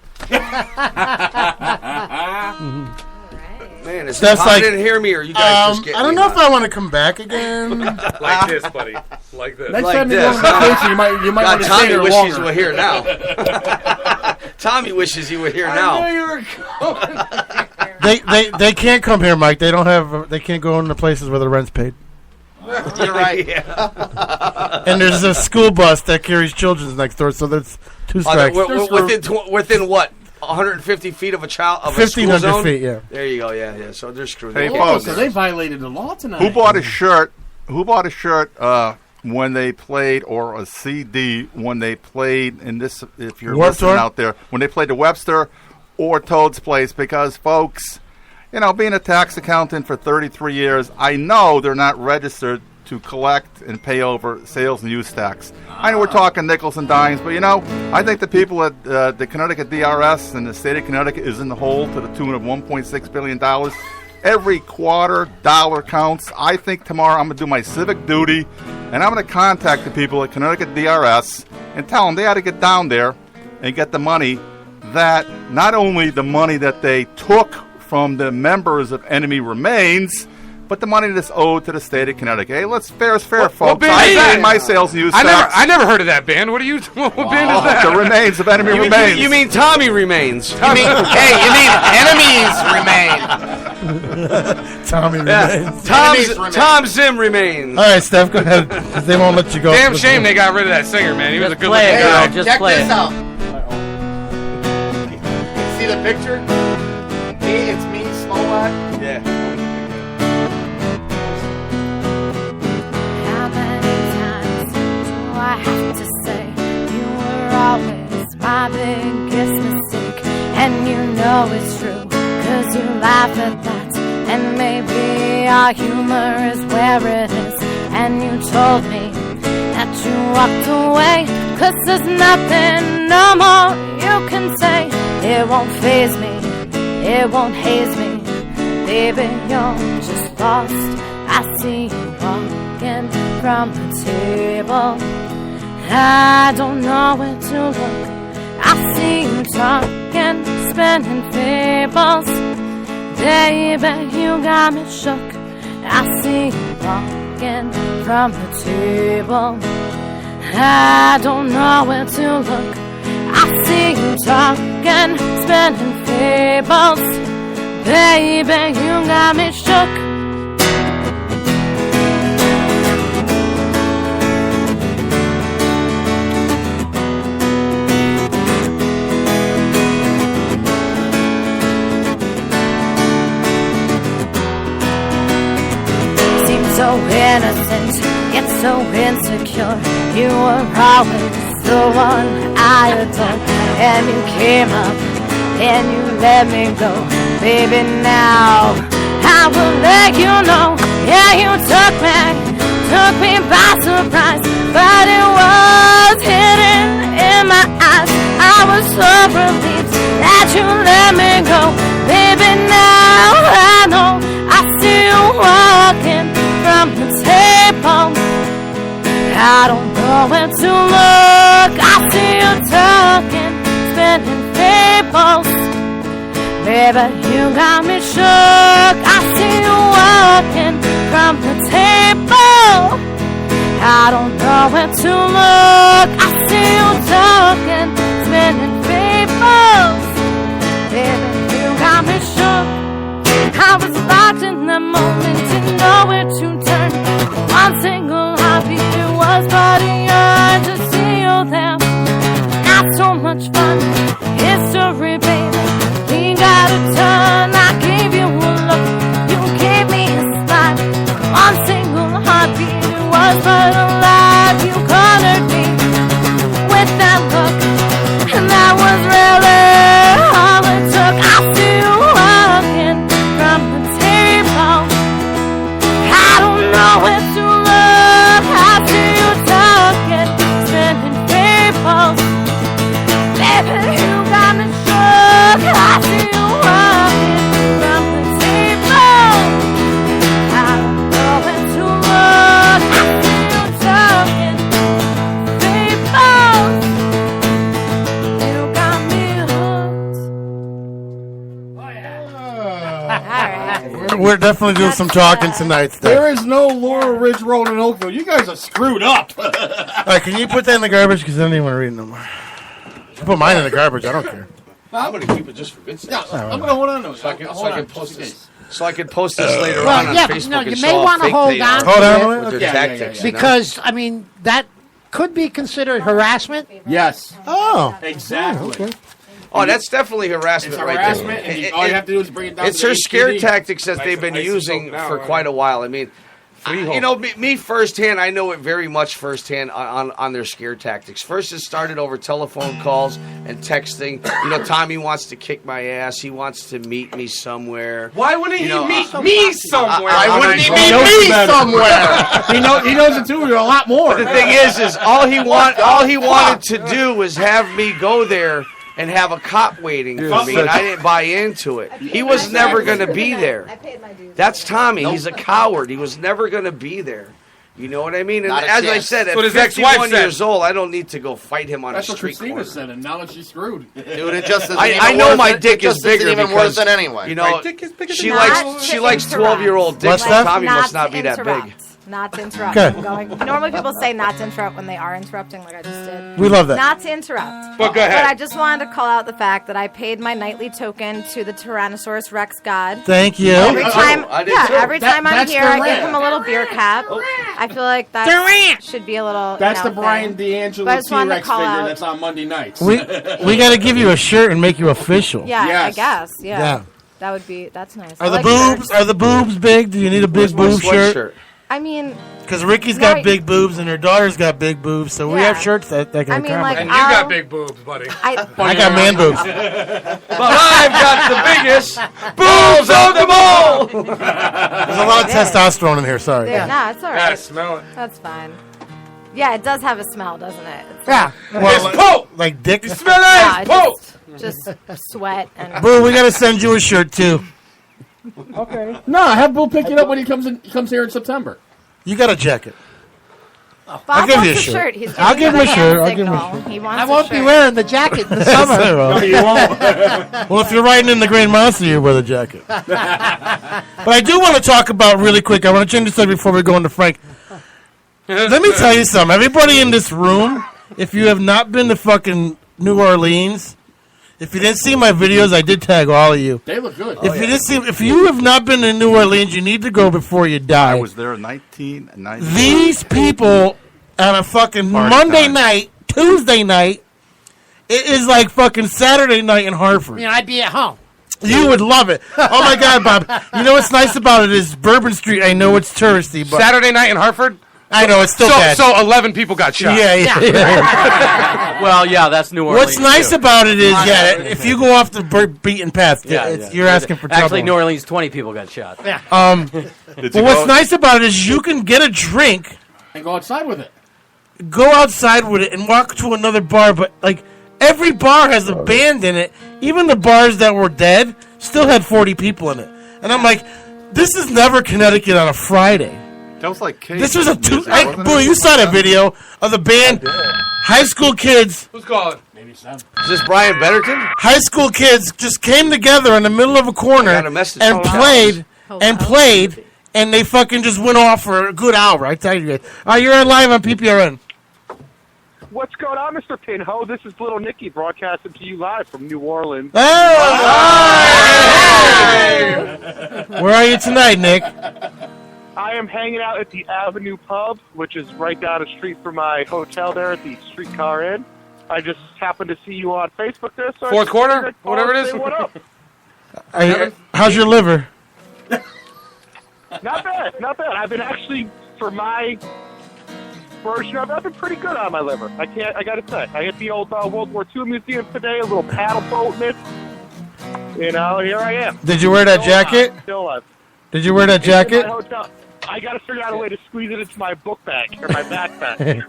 [SPEAKER 7] Man, is
[SPEAKER 5] Steph's
[SPEAKER 7] Tom
[SPEAKER 5] like,
[SPEAKER 7] didn't hear me, or you guys just get
[SPEAKER 5] I don't
[SPEAKER 7] me
[SPEAKER 5] know
[SPEAKER 7] hot?
[SPEAKER 5] if I want to come back again.
[SPEAKER 6] Like this, buddy. Like this.
[SPEAKER 10] Next
[SPEAKER 7] Like
[SPEAKER 10] time you
[SPEAKER 7] this.
[SPEAKER 10] go on vacation, you might
[SPEAKER 7] God,
[SPEAKER 10] want to stay
[SPEAKER 7] Tommy
[SPEAKER 10] there
[SPEAKER 7] wishes
[SPEAKER 10] longer.
[SPEAKER 7] you were here now. Tommy wishes he were here now.
[SPEAKER 10] I knew you were coming.
[SPEAKER 5] They can't come here, Mike. They don't have. They can't go into places where the rent's paid.
[SPEAKER 8] You're right.
[SPEAKER 5] And there's a school bus that carries children next door, so there's 2 strikes.
[SPEAKER 7] Within what? 150 feet of a child of a school
[SPEAKER 5] 1,500
[SPEAKER 7] zone?
[SPEAKER 5] feet, yeah.
[SPEAKER 7] There you go, yeah. So they're screwed.
[SPEAKER 15] Hey,
[SPEAKER 7] They
[SPEAKER 15] folks.
[SPEAKER 10] So they violated the law tonight.
[SPEAKER 15] Who bought a shirt? When they played, or a CD when they played? In this, if you're
[SPEAKER 5] Warped
[SPEAKER 15] listening
[SPEAKER 5] Tour?
[SPEAKER 15] out there, when they played the Webster or Toad's Place, because folks, being a tax accountant for 33 years, I know they're not registered to collect and pay over sales and use tax. I know we're talking nickels and dimes, but I think the people at the Connecticut DRS and the state of Connecticut is in the hole to the tune of $1.6 billion. Every quarter dollar counts. I think tomorrow I'm going to do my civic duty, and I'm going to contact the people at Connecticut DRS and tell them they ought to get down there and get the money that, not only the money that they took from the members of Enemy Remains, but the money that's owed to the state of Connecticut. Hey, fair is fair, folks.
[SPEAKER 6] What band
[SPEAKER 15] I
[SPEAKER 6] is that?
[SPEAKER 15] paid my sales and use tax.
[SPEAKER 6] I never heard of that band. What band is that?
[SPEAKER 15] The Remains of Enemy Remains.
[SPEAKER 7] You mean Tommy Remains?
[SPEAKER 8] You mean enemies remain?
[SPEAKER 5] Tommy remains.
[SPEAKER 7] Tom Zim remains.
[SPEAKER 5] All right, Steph, go ahead. 'Cause they won't let you go.
[SPEAKER 6] Damn shame they got rid of that singer, man. He was a good looking
[SPEAKER 8] Hey,
[SPEAKER 6] guy.
[SPEAKER 8] check this out. See the picture? It's me, Smolak.
[SPEAKER 7] Yeah.
[SPEAKER 14] How many times do I have to say you were always my biggest mistake? And you know it's true, 'cause you laugh at that. And maybe our humor is where it is. And you told me that you walked away, 'cause there's nothing no more you can say. It won't faze me, it won't haze me. Baby, you're just lost. I see you walking from the table. I don't know where to look. I see you talking, spinning fables. Baby, you got me shook. I see you walking from the table. I don't know where to look. I see you talking, spinning fables. Baby, you got me shook. So innocent, yet so insecure. You were always the one I adored. And you came up and you let me go. Baby, now I will let you know. Yeah, you took me by surprise. But it was hidden in my eyes. I was so relieved that you let me go. Baby, now I know I see you walking from the table. I don't know where to look. I see you talking, spinning fables. Baby, you got me shook. I see you walking from the table. I don't know where to look. I see you talking, spinning fables. Baby, you got me shook. I was locked in that moment, didn't know where to turn. One single heartbeat, it was but a yearn to see you there. Not so much fun, history, baby. We got a turn. I gave you a look, you gave me a smile. One single heartbeat, it was but a lie. You cornered me with that look, and that was really all it took. I see you walking from the table. I don't know where to look. I see you talking, spinning fables. Baby, you got me shook. I see you walking from the table. I don't know where to look. I see you talking, fables. You got me hooked.
[SPEAKER 5] We're definitely doing some talking tonight, Steph.
[SPEAKER 10] There is no Laurel Ridge Road in Oakville. You guys are screwed up.
[SPEAKER 5] All right, can you put that in the garbage? Because I don't even want to read it no more. I put mine in the garbage. I don't care.
[SPEAKER 7] I'm going to keep it just for Vincent.
[SPEAKER 10] Yeah, I'm going to hold on to it.
[SPEAKER 7] So I can post this. So I can post this later
[SPEAKER 11] Well,
[SPEAKER 7] on
[SPEAKER 11] yeah,
[SPEAKER 7] Facebook.
[SPEAKER 11] no,
[SPEAKER 7] and
[SPEAKER 11] you
[SPEAKER 7] show
[SPEAKER 11] may
[SPEAKER 7] how
[SPEAKER 11] want to
[SPEAKER 7] fake
[SPEAKER 11] hold
[SPEAKER 7] they
[SPEAKER 11] on
[SPEAKER 7] are
[SPEAKER 11] to
[SPEAKER 7] with
[SPEAKER 11] it
[SPEAKER 7] their tactics. you know?
[SPEAKER 11] because I mean that could be considered harassment.
[SPEAKER 10] Yes.
[SPEAKER 5] Oh,
[SPEAKER 10] exactly.
[SPEAKER 5] Okay.
[SPEAKER 7] Oh, that's definitely harassment
[SPEAKER 10] It's
[SPEAKER 7] right
[SPEAKER 10] harassment,
[SPEAKER 7] there.
[SPEAKER 10] and all you have to do is bring it down
[SPEAKER 7] It's
[SPEAKER 10] to
[SPEAKER 7] her
[SPEAKER 10] the
[SPEAKER 7] scare
[SPEAKER 10] HPD.
[SPEAKER 7] tactics that they've been using for quite a while. I mean, you know, me firsthand, I know it very much firsthand on their scare tactics. First, it started over telephone calls and texting. You know, Tommy wants to kick my ass. He wants to meet me somewhere.
[SPEAKER 6] Why wouldn't he
[SPEAKER 7] You know,
[SPEAKER 6] meet me somewhere?
[SPEAKER 7] Why wouldn't he meet
[SPEAKER 10] knows
[SPEAKER 7] me
[SPEAKER 10] better.
[SPEAKER 7] somewhere?
[SPEAKER 10] he knows it too. A lot more.
[SPEAKER 7] But the thing is all he wanted to do was have me go there and have a cop waiting for me, and I didn't buy into it. He was never going to be there. That's Tommy. He's a coward. He was never going to be there. You know what I mean? And
[SPEAKER 8] Not a
[SPEAKER 7] as I
[SPEAKER 8] chance.
[SPEAKER 7] said, at
[SPEAKER 6] That's what his ex-wife
[SPEAKER 7] 51
[SPEAKER 6] said.
[SPEAKER 7] years old, I don't need to go fight him on
[SPEAKER 10] That's
[SPEAKER 7] a
[SPEAKER 10] what
[SPEAKER 7] street
[SPEAKER 10] Christina
[SPEAKER 7] corner.
[SPEAKER 10] said, and now that she's screwed.
[SPEAKER 8] Dude, it just isn't
[SPEAKER 7] I
[SPEAKER 8] even
[SPEAKER 7] know
[SPEAKER 8] worth
[SPEAKER 7] my
[SPEAKER 8] it.
[SPEAKER 7] dick
[SPEAKER 8] It
[SPEAKER 7] is
[SPEAKER 8] just
[SPEAKER 7] bigger
[SPEAKER 8] isn't even
[SPEAKER 7] because,
[SPEAKER 8] worth it anyway.
[SPEAKER 7] you know,
[SPEAKER 6] My dick is bigger
[SPEAKER 7] she
[SPEAKER 6] than
[SPEAKER 7] likes
[SPEAKER 6] yours.
[SPEAKER 7] she likes 12-year-old dicks.
[SPEAKER 5] What's that?
[SPEAKER 7] Tommy must not be that big.
[SPEAKER 12] Not to interrupt.
[SPEAKER 5] Okay.
[SPEAKER 12] I'm going. Normally people say not to interrupt when they are interrupting, like I just did.
[SPEAKER 5] We love that.
[SPEAKER 12] Not to interrupt.
[SPEAKER 6] But go ahead.
[SPEAKER 12] But I just wanted to call out the fact that I paid my nightly token to the Tyrannosaurus Rex god.
[SPEAKER 5] Thank you.
[SPEAKER 12] Every time,
[SPEAKER 7] I did too.
[SPEAKER 12] every time I'm
[SPEAKER 10] That's
[SPEAKER 12] here, I
[SPEAKER 10] Durant.
[SPEAKER 12] give him a little beer cap. I feel like that
[SPEAKER 11] Durant!
[SPEAKER 12] should be a little.
[SPEAKER 10] That's
[SPEAKER 12] you
[SPEAKER 10] the
[SPEAKER 12] know,
[SPEAKER 10] Brian
[SPEAKER 12] thing.
[SPEAKER 10] D'Angelo
[SPEAKER 12] But I just wanted to
[SPEAKER 10] T-Rex
[SPEAKER 12] call
[SPEAKER 10] figure
[SPEAKER 12] out-
[SPEAKER 10] that's on Monday nights.
[SPEAKER 5] We got to give you a shirt and make you official.
[SPEAKER 12] Yeah, I
[SPEAKER 10] Yes.
[SPEAKER 12] guess. Yeah.
[SPEAKER 5] Yeah.
[SPEAKER 12] That would be. That's nice.
[SPEAKER 5] Are
[SPEAKER 12] I
[SPEAKER 5] the
[SPEAKER 12] like
[SPEAKER 5] boobs?
[SPEAKER 12] shirts.
[SPEAKER 5] Are the boobs big? Do you need a big
[SPEAKER 7] Where's my
[SPEAKER 5] boob shirt?
[SPEAKER 7] sweatshirt?
[SPEAKER 12] I mean,
[SPEAKER 5] Because Ricky's
[SPEAKER 12] No,
[SPEAKER 5] got big boobs and her daughter's got big boobs, so we
[SPEAKER 12] Yeah.
[SPEAKER 5] have shirts that can
[SPEAKER 12] I mean, like,
[SPEAKER 5] accommodate.
[SPEAKER 6] And you got big boobs, buddy.
[SPEAKER 5] I got man boobs.
[SPEAKER 7] But I've got the biggest boobs of them all.
[SPEAKER 5] There's a lot of testosterone in here. Sorry.
[SPEAKER 12] No, it's all
[SPEAKER 6] Yeah,
[SPEAKER 12] right.
[SPEAKER 6] smell it.
[SPEAKER 12] That's fine. Yeah, it does have a smell, doesn't it? It's
[SPEAKER 11] Yeah.
[SPEAKER 5] Well, like dick.
[SPEAKER 6] Smell
[SPEAKER 12] Yeah,
[SPEAKER 6] it, Pope.
[SPEAKER 12] just sweat and.
[SPEAKER 5] Boo, we got to send you a shirt too.
[SPEAKER 10] Okay. No, have Bill pick it up when he comes here in September.
[SPEAKER 5] You got a jacket.
[SPEAKER 12] Bob
[SPEAKER 5] give you
[SPEAKER 12] wants
[SPEAKER 5] a
[SPEAKER 12] a
[SPEAKER 5] shirt.
[SPEAKER 12] He's
[SPEAKER 5] I'll
[SPEAKER 12] giving
[SPEAKER 5] give him
[SPEAKER 12] you
[SPEAKER 5] a
[SPEAKER 12] hand
[SPEAKER 5] shirt. I'll give him a
[SPEAKER 12] signal.
[SPEAKER 5] shirt.
[SPEAKER 12] He wants
[SPEAKER 11] I
[SPEAKER 12] a
[SPEAKER 11] won't be
[SPEAKER 12] shirt.
[SPEAKER 11] wearing the jacket in the
[SPEAKER 5] Yes, I
[SPEAKER 11] summer.
[SPEAKER 5] will.
[SPEAKER 10] No, you won't.
[SPEAKER 5] Well, if you're riding in the Green Monster, you wear the jacket. But I do want to talk about really quick. I want to change the subject before we go into Frank. Let me tell you something. Everybody in this room, if you have not been to fucking New Orleans, if you didn't see my videos, I did tag all of you.
[SPEAKER 10] They look good.
[SPEAKER 5] If you have not been to New Orleans, you need to go before you die.
[SPEAKER 15] I was there in 1990.
[SPEAKER 5] These people on a fucking
[SPEAKER 15] Party
[SPEAKER 5] Monday
[SPEAKER 15] time.
[SPEAKER 5] night, Tuesday night, it is like fucking Saturday night in Hartford.
[SPEAKER 11] You know, I'd be at home.
[SPEAKER 5] You would love it. Oh my God, Bob! You know what's nice about it is Bourbon Street. I know it's touristy, but
[SPEAKER 6] Saturday night in Hartford.
[SPEAKER 5] I know it's still bad.
[SPEAKER 6] So 11 people got shot.
[SPEAKER 5] Yeah.
[SPEAKER 9] Well, yeah, that's New Orleans.
[SPEAKER 5] What's nice
[SPEAKER 9] too.
[SPEAKER 5] about it is, if you go off the beaten path, you're asking for trouble.
[SPEAKER 9] Actually, New Orleans, 20 people got shot.
[SPEAKER 11] Yeah.
[SPEAKER 5] But what's nice about it is you can get a drink
[SPEAKER 10] And go outside with it.
[SPEAKER 5] go outside with it and walk to another bar, but like every bar has a band in it. Even the bars that were dead still had 40 people in it. And I'm like, this is never Connecticut on a Friday.
[SPEAKER 15] That was like Kate.
[SPEAKER 5] This was a
[SPEAKER 15] music, wasn't
[SPEAKER 5] Boo,
[SPEAKER 15] it?
[SPEAKER 5] you saw that video of the band. High school kids.
[SPEAKER 6] Who's calling?
[SPEAKER 10] Maybe Sam.
[SPEAKER 7] Is this Brian Betterton?
[SPEAKER 5] High school kids just came together in the middle of a corner
[SPEAKER 7] I got a message
[SPEAKER 5] and
[SPEAKER 7] from
[SPEAKER 5] played, and they fucking just went off for a good hour. I tell you guys. You're on live on PPRN.
[SPEAKER 18] What's going on, Mr. Pinho? This is Little Nicky broadcasting to you live from New Orleans.
[SPEAKER 5] Where are you tonight, Nick?
[SPEAKER 18] I am hanging out at the Avenue Pub, which is right down the street from my hotel there at the Streetcar Inn. I just happened to see you on Facebook there. So
[SPEAKER 6] Fourth quarter? Whatever it is?
[SPEAKER 18] Say what up?
[SPEAKER 5] How's your liver?
[SPEAKER 18] Not bad, not bad. I've been actually, for my version of it, I've been pretty good on my liver. I gotta say. I hit the old World War II museum today, a little paddle boat in it. You know, here I am.
[SPEAKER 5] Did you wear that jacket?
[SPEAKER 18] Still alive.
[SPEAKER 5] Did you wear that jacket?
[SPEAKER 18] In my hotel. I gotta figure out a way to squeeze it into my book bag, or my backpack.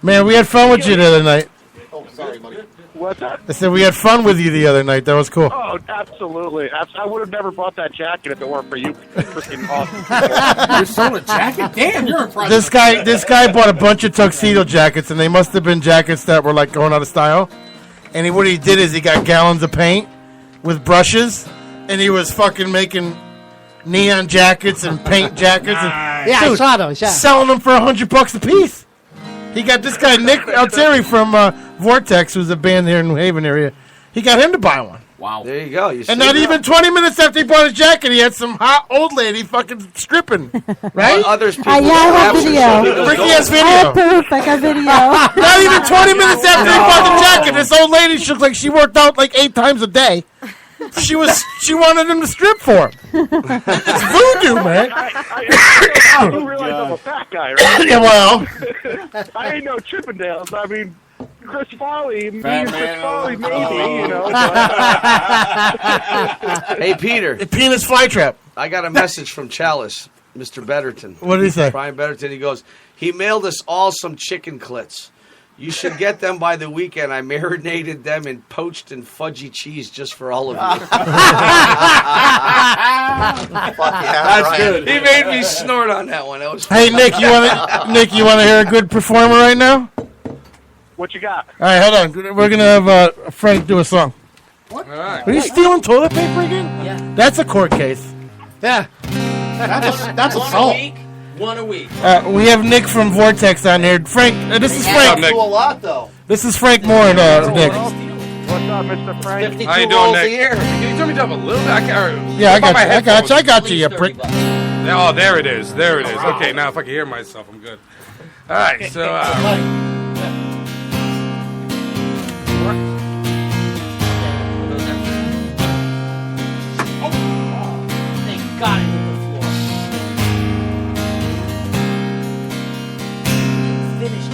[SPEAKER 5] Man, we had fun with you the other night.
[SPEAKER 18] Oh, sorry, buddy. What's that?
[SPEAKER 5] I said we had fun with you the other night. That was cool.
[SPEAKER 18] Oh, absolutely. I would have never bought that jacket if it weren't for you. Freaking awesome.
[SPEAKER 10] You sold a jacket? Damn, you're impressive.
[SPEAKER 5] This guy bought a bunch of tuxedo jackets, and they must have been jackets that were like going out of style. And what he did is he got gallons of paint with brushes, and he was fucking making neon jackets and paint jackets. And,
[SPEAKER 11] Yeah,
[SPEAKER 5] dude,
[SPEAKER 11] I saw those. Yeah.
[SPEAKER 5] selling them for $100 a piece. He got this guy Nick Altieri from Vortex, who's a band here in New Haven area. He got him to buy one.
[SPEAKER 10] Wow.
[SPEAKER 7] There you go.
[SPEAKER 5] And not even 20 minutes after he bought his jacket, he had some hot old lady fucking stripping. Right?
[SPEAKER 7] Others people
[SPEAKER 17] Yeah, I have video.
[SPEAKER 5] Ricky has video.
[SPEAKER 17] I have proof. I got video.
[SPEAKER 5] Not even 20 minutes after he bought the jacket, this old lady looked like she worked out like 8 times a day. She wanted him to strip for him. It's voodoo, man.
[SPEAKER 18] I do realize I'm a fat guy, right?
[SPEAKER 5] Yeah, well.
[SPEAKER 18] I ain't no Chippendales. I mean, Chris Farley, me
[SPEAKER 10] Fat
[SPEAKER 18] and Chris
[SPEAKER 10] man.
[SPEAKER 18] Farley, maybe, you know.
[SPEAKER 7] Hey, Peter.
[SPEAKER 5] The penis flytrap.
[SPEAKER 7] I got a message from Chalice, Mr. Betterton.
[SPEAKER 5] What did he say?
[SPEAKER 7] Brian Betterton. He goes, he mailed us all some chicken clits. You should get them by the weekend. I marinated them in poached and fudgy cheese just for all of you. That's good. He made me snort on that one. That was
[SPEAKER 5] Hey,
[SPEAKER 7] fun.
[SPEAKER 5] Nick, you want to hear a good performer right now?
[SPEAKER 18] What you got?
[SPEAKER 5] All right, hold on. We're going to have Frank do a song.
[SPEAKER 6] All right.
[SPEAKER 5] Are you stealing toilet paper again?
[SPEAKER 9] Yeah.
[SPEAKER 5] That's a court case.
[SPEAKER 11] Yeah. That's assault.
[SPEAKER 9] One a week.
[SPEAKER 5] We have Nick from Vortex on here. Frank, this is Frank.
[SPEAKER 8] Do a lot, though.
[SPEAKER 5] This is Frank Moore and Nick.
[SPEAKER 18] What's up, Mr. Frank?
[SPEAKER 9] 52
[SPEAKER 6] How you doing,
[SPEAKER 9] rolls
[SPEAKER 6] Nick?
[SPEAKER 9] a year.
[SPEAKER 6] Can you turn me down a little bit? I can't,
[SPEAKER 5] Yeah, I
[SPEAKER 6] what about my
[SPEAKER 5] got you. I got you, you
[SPEAKER 6] headphones?
[SPEAKER 5] prick.
[SPEAKER 6] Oh, there it is. There it is. Okay, now if I can hear myself, I'm good. All right, so
[SPEAKER 9] They got it in the floor. Finished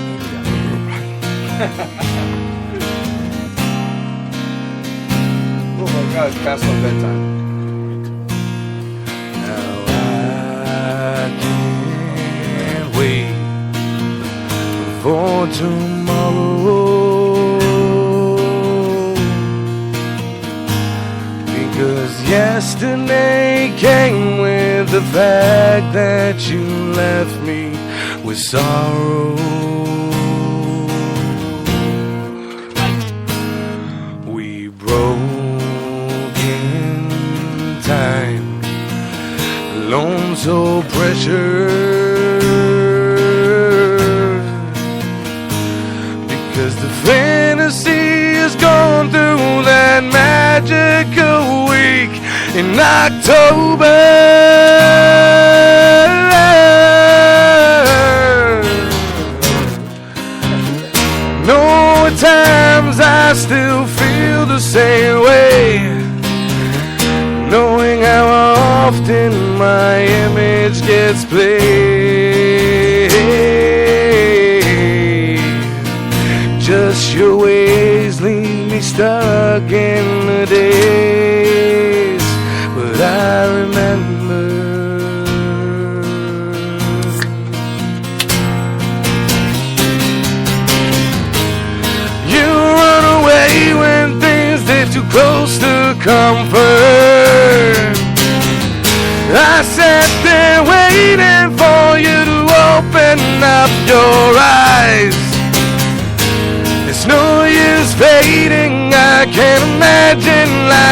[SPEAKER 7] Oh my God, it's past my bedtime.
[SPEAKER 1] Can't wait for tomorrow, because yesterday came with the fact that you left me with sorrow. We broke in time, alone so precious, because the fantasy has gone through that magical week in October. No, at times I still feel the same way, knowing how often my image gets played. Just your ways leave me stuck in the days, but I remember. You run away when things get too close to comfort. I sat there waiting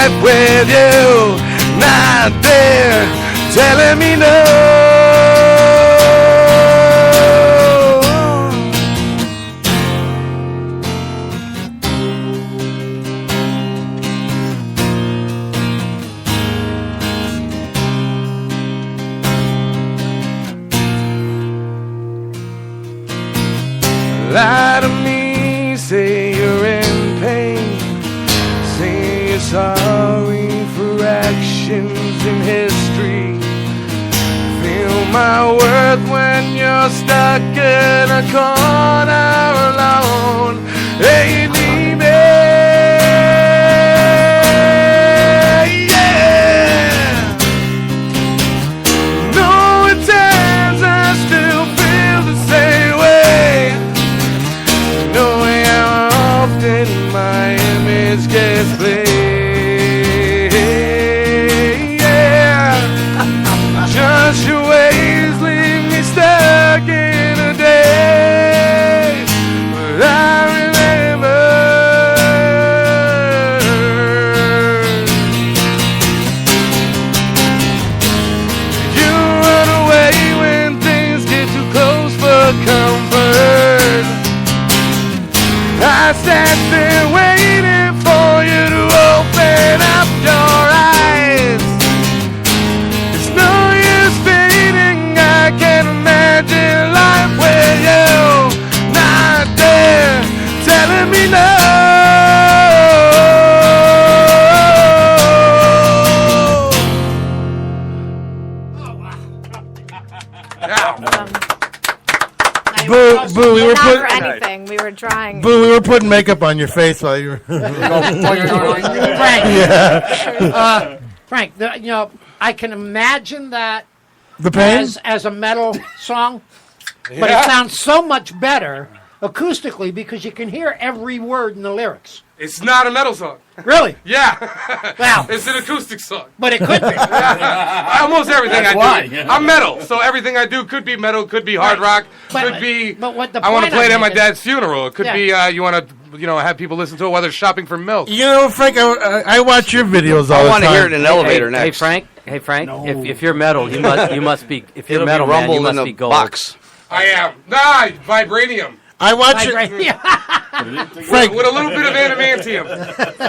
[SPEAKER 7] life with you. Not there telling me no. Lie to me, say you're in pain, say you're sorry for actions in history. Feel my worth when you're stuck in a corner alone. Hey, you need me, yeah. No, at times I still feel the same way. Knowing how often my image gets played, yeah. Just your ways leave me stuck in a day. But I remember you run away when things get too close for comfort. I stand there waiting for you to open up your eyes. It's no use fading, I can't imagine life with you. Not there telling me no.
[SPEAKER 5] Boo, boo, we were
[SPEAKER 12] Not for
[SPEAKER 5] putting
[SPEAKER 12] anything. We were trying.
[SPEAKER 5] Boo, we were putting makeup on your face while you were.
[SPEAKER 11] Frank.
[SPEAKER 5] Yeah.
[SPEAKER 11] Frank, you know, I can imagine that
[SPEAKER 5] The pain?
[SPEAKER 11] as a metal song, but
[SPEAKER 6] Yeah.
[SPEAKER 11] it sounds so much better acoustically because you can hear every word in the lyrics.
[SPEAKER 6] It's not a metal song.
[SPEAKER 11] Really?
[SPEAKER 6] Yeah.
[SPEAKER 11] Wow.
[SPEAKER 6] It's an acoustic song.
[SPEAKER 11] But it could be.
[SPEAKER 6] Almost everything
[SPEAKER 11] That's
[SPEAKER 6] I
[SPEAKER 11] why.
[SPEAKER 6] do. I'm metal, so everything I do could be metal, could be hard rock, could be.
[SPEAKER 11] But what the
[SPEAKER 6] I want to
[SPEAKER 11] point
[SPEAKER 6] play it
[SPEAKER 11] I'm
[SPEAKER 6] at my
[SPEAKER 11] making-
[SPEAKER 6] dad's funeral. It could be you want to, have people listen to it while they're shopping for milk.
[SPEAKER 5] You know, Frank, I watch your videos all the time.
[SPEAKER 9] Hey, Frank. Hey, Frank. If you're metal, you must be. If you're metal, man, you must be gold.
[SPEAKER 6] I am. Nah, vibranium.
[SPEAKER 5] I watch it.
[SPEAKER 6] Frank, with a little bit of adamantium.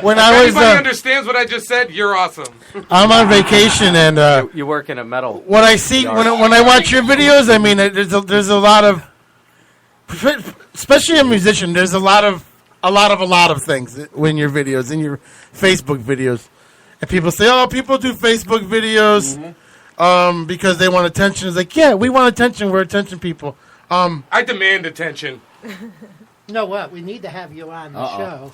[SPEAKER 5] When
[SPEAKER 6] if
[SPEAKER 5] I was,
[SPEAKER 6] anybody understands what I just said, you're awesome.
[SPEAKER 5] I'm on vacation, and
[SPEAKER 9] You work in a metal.
[SPEAKER 5] what I see when I watch your videos, I mean, there's a lot of, especially a musician. There's a lot of things in your videos, in your Facebook videos, and people say, "Oh, people do Facebook videos because they want attention." It's like, yeah, we want attention. We're attention people.
[SPEAKER 6] I demand attention.
[SPEAKER 11] You know what? We need to have you on the show.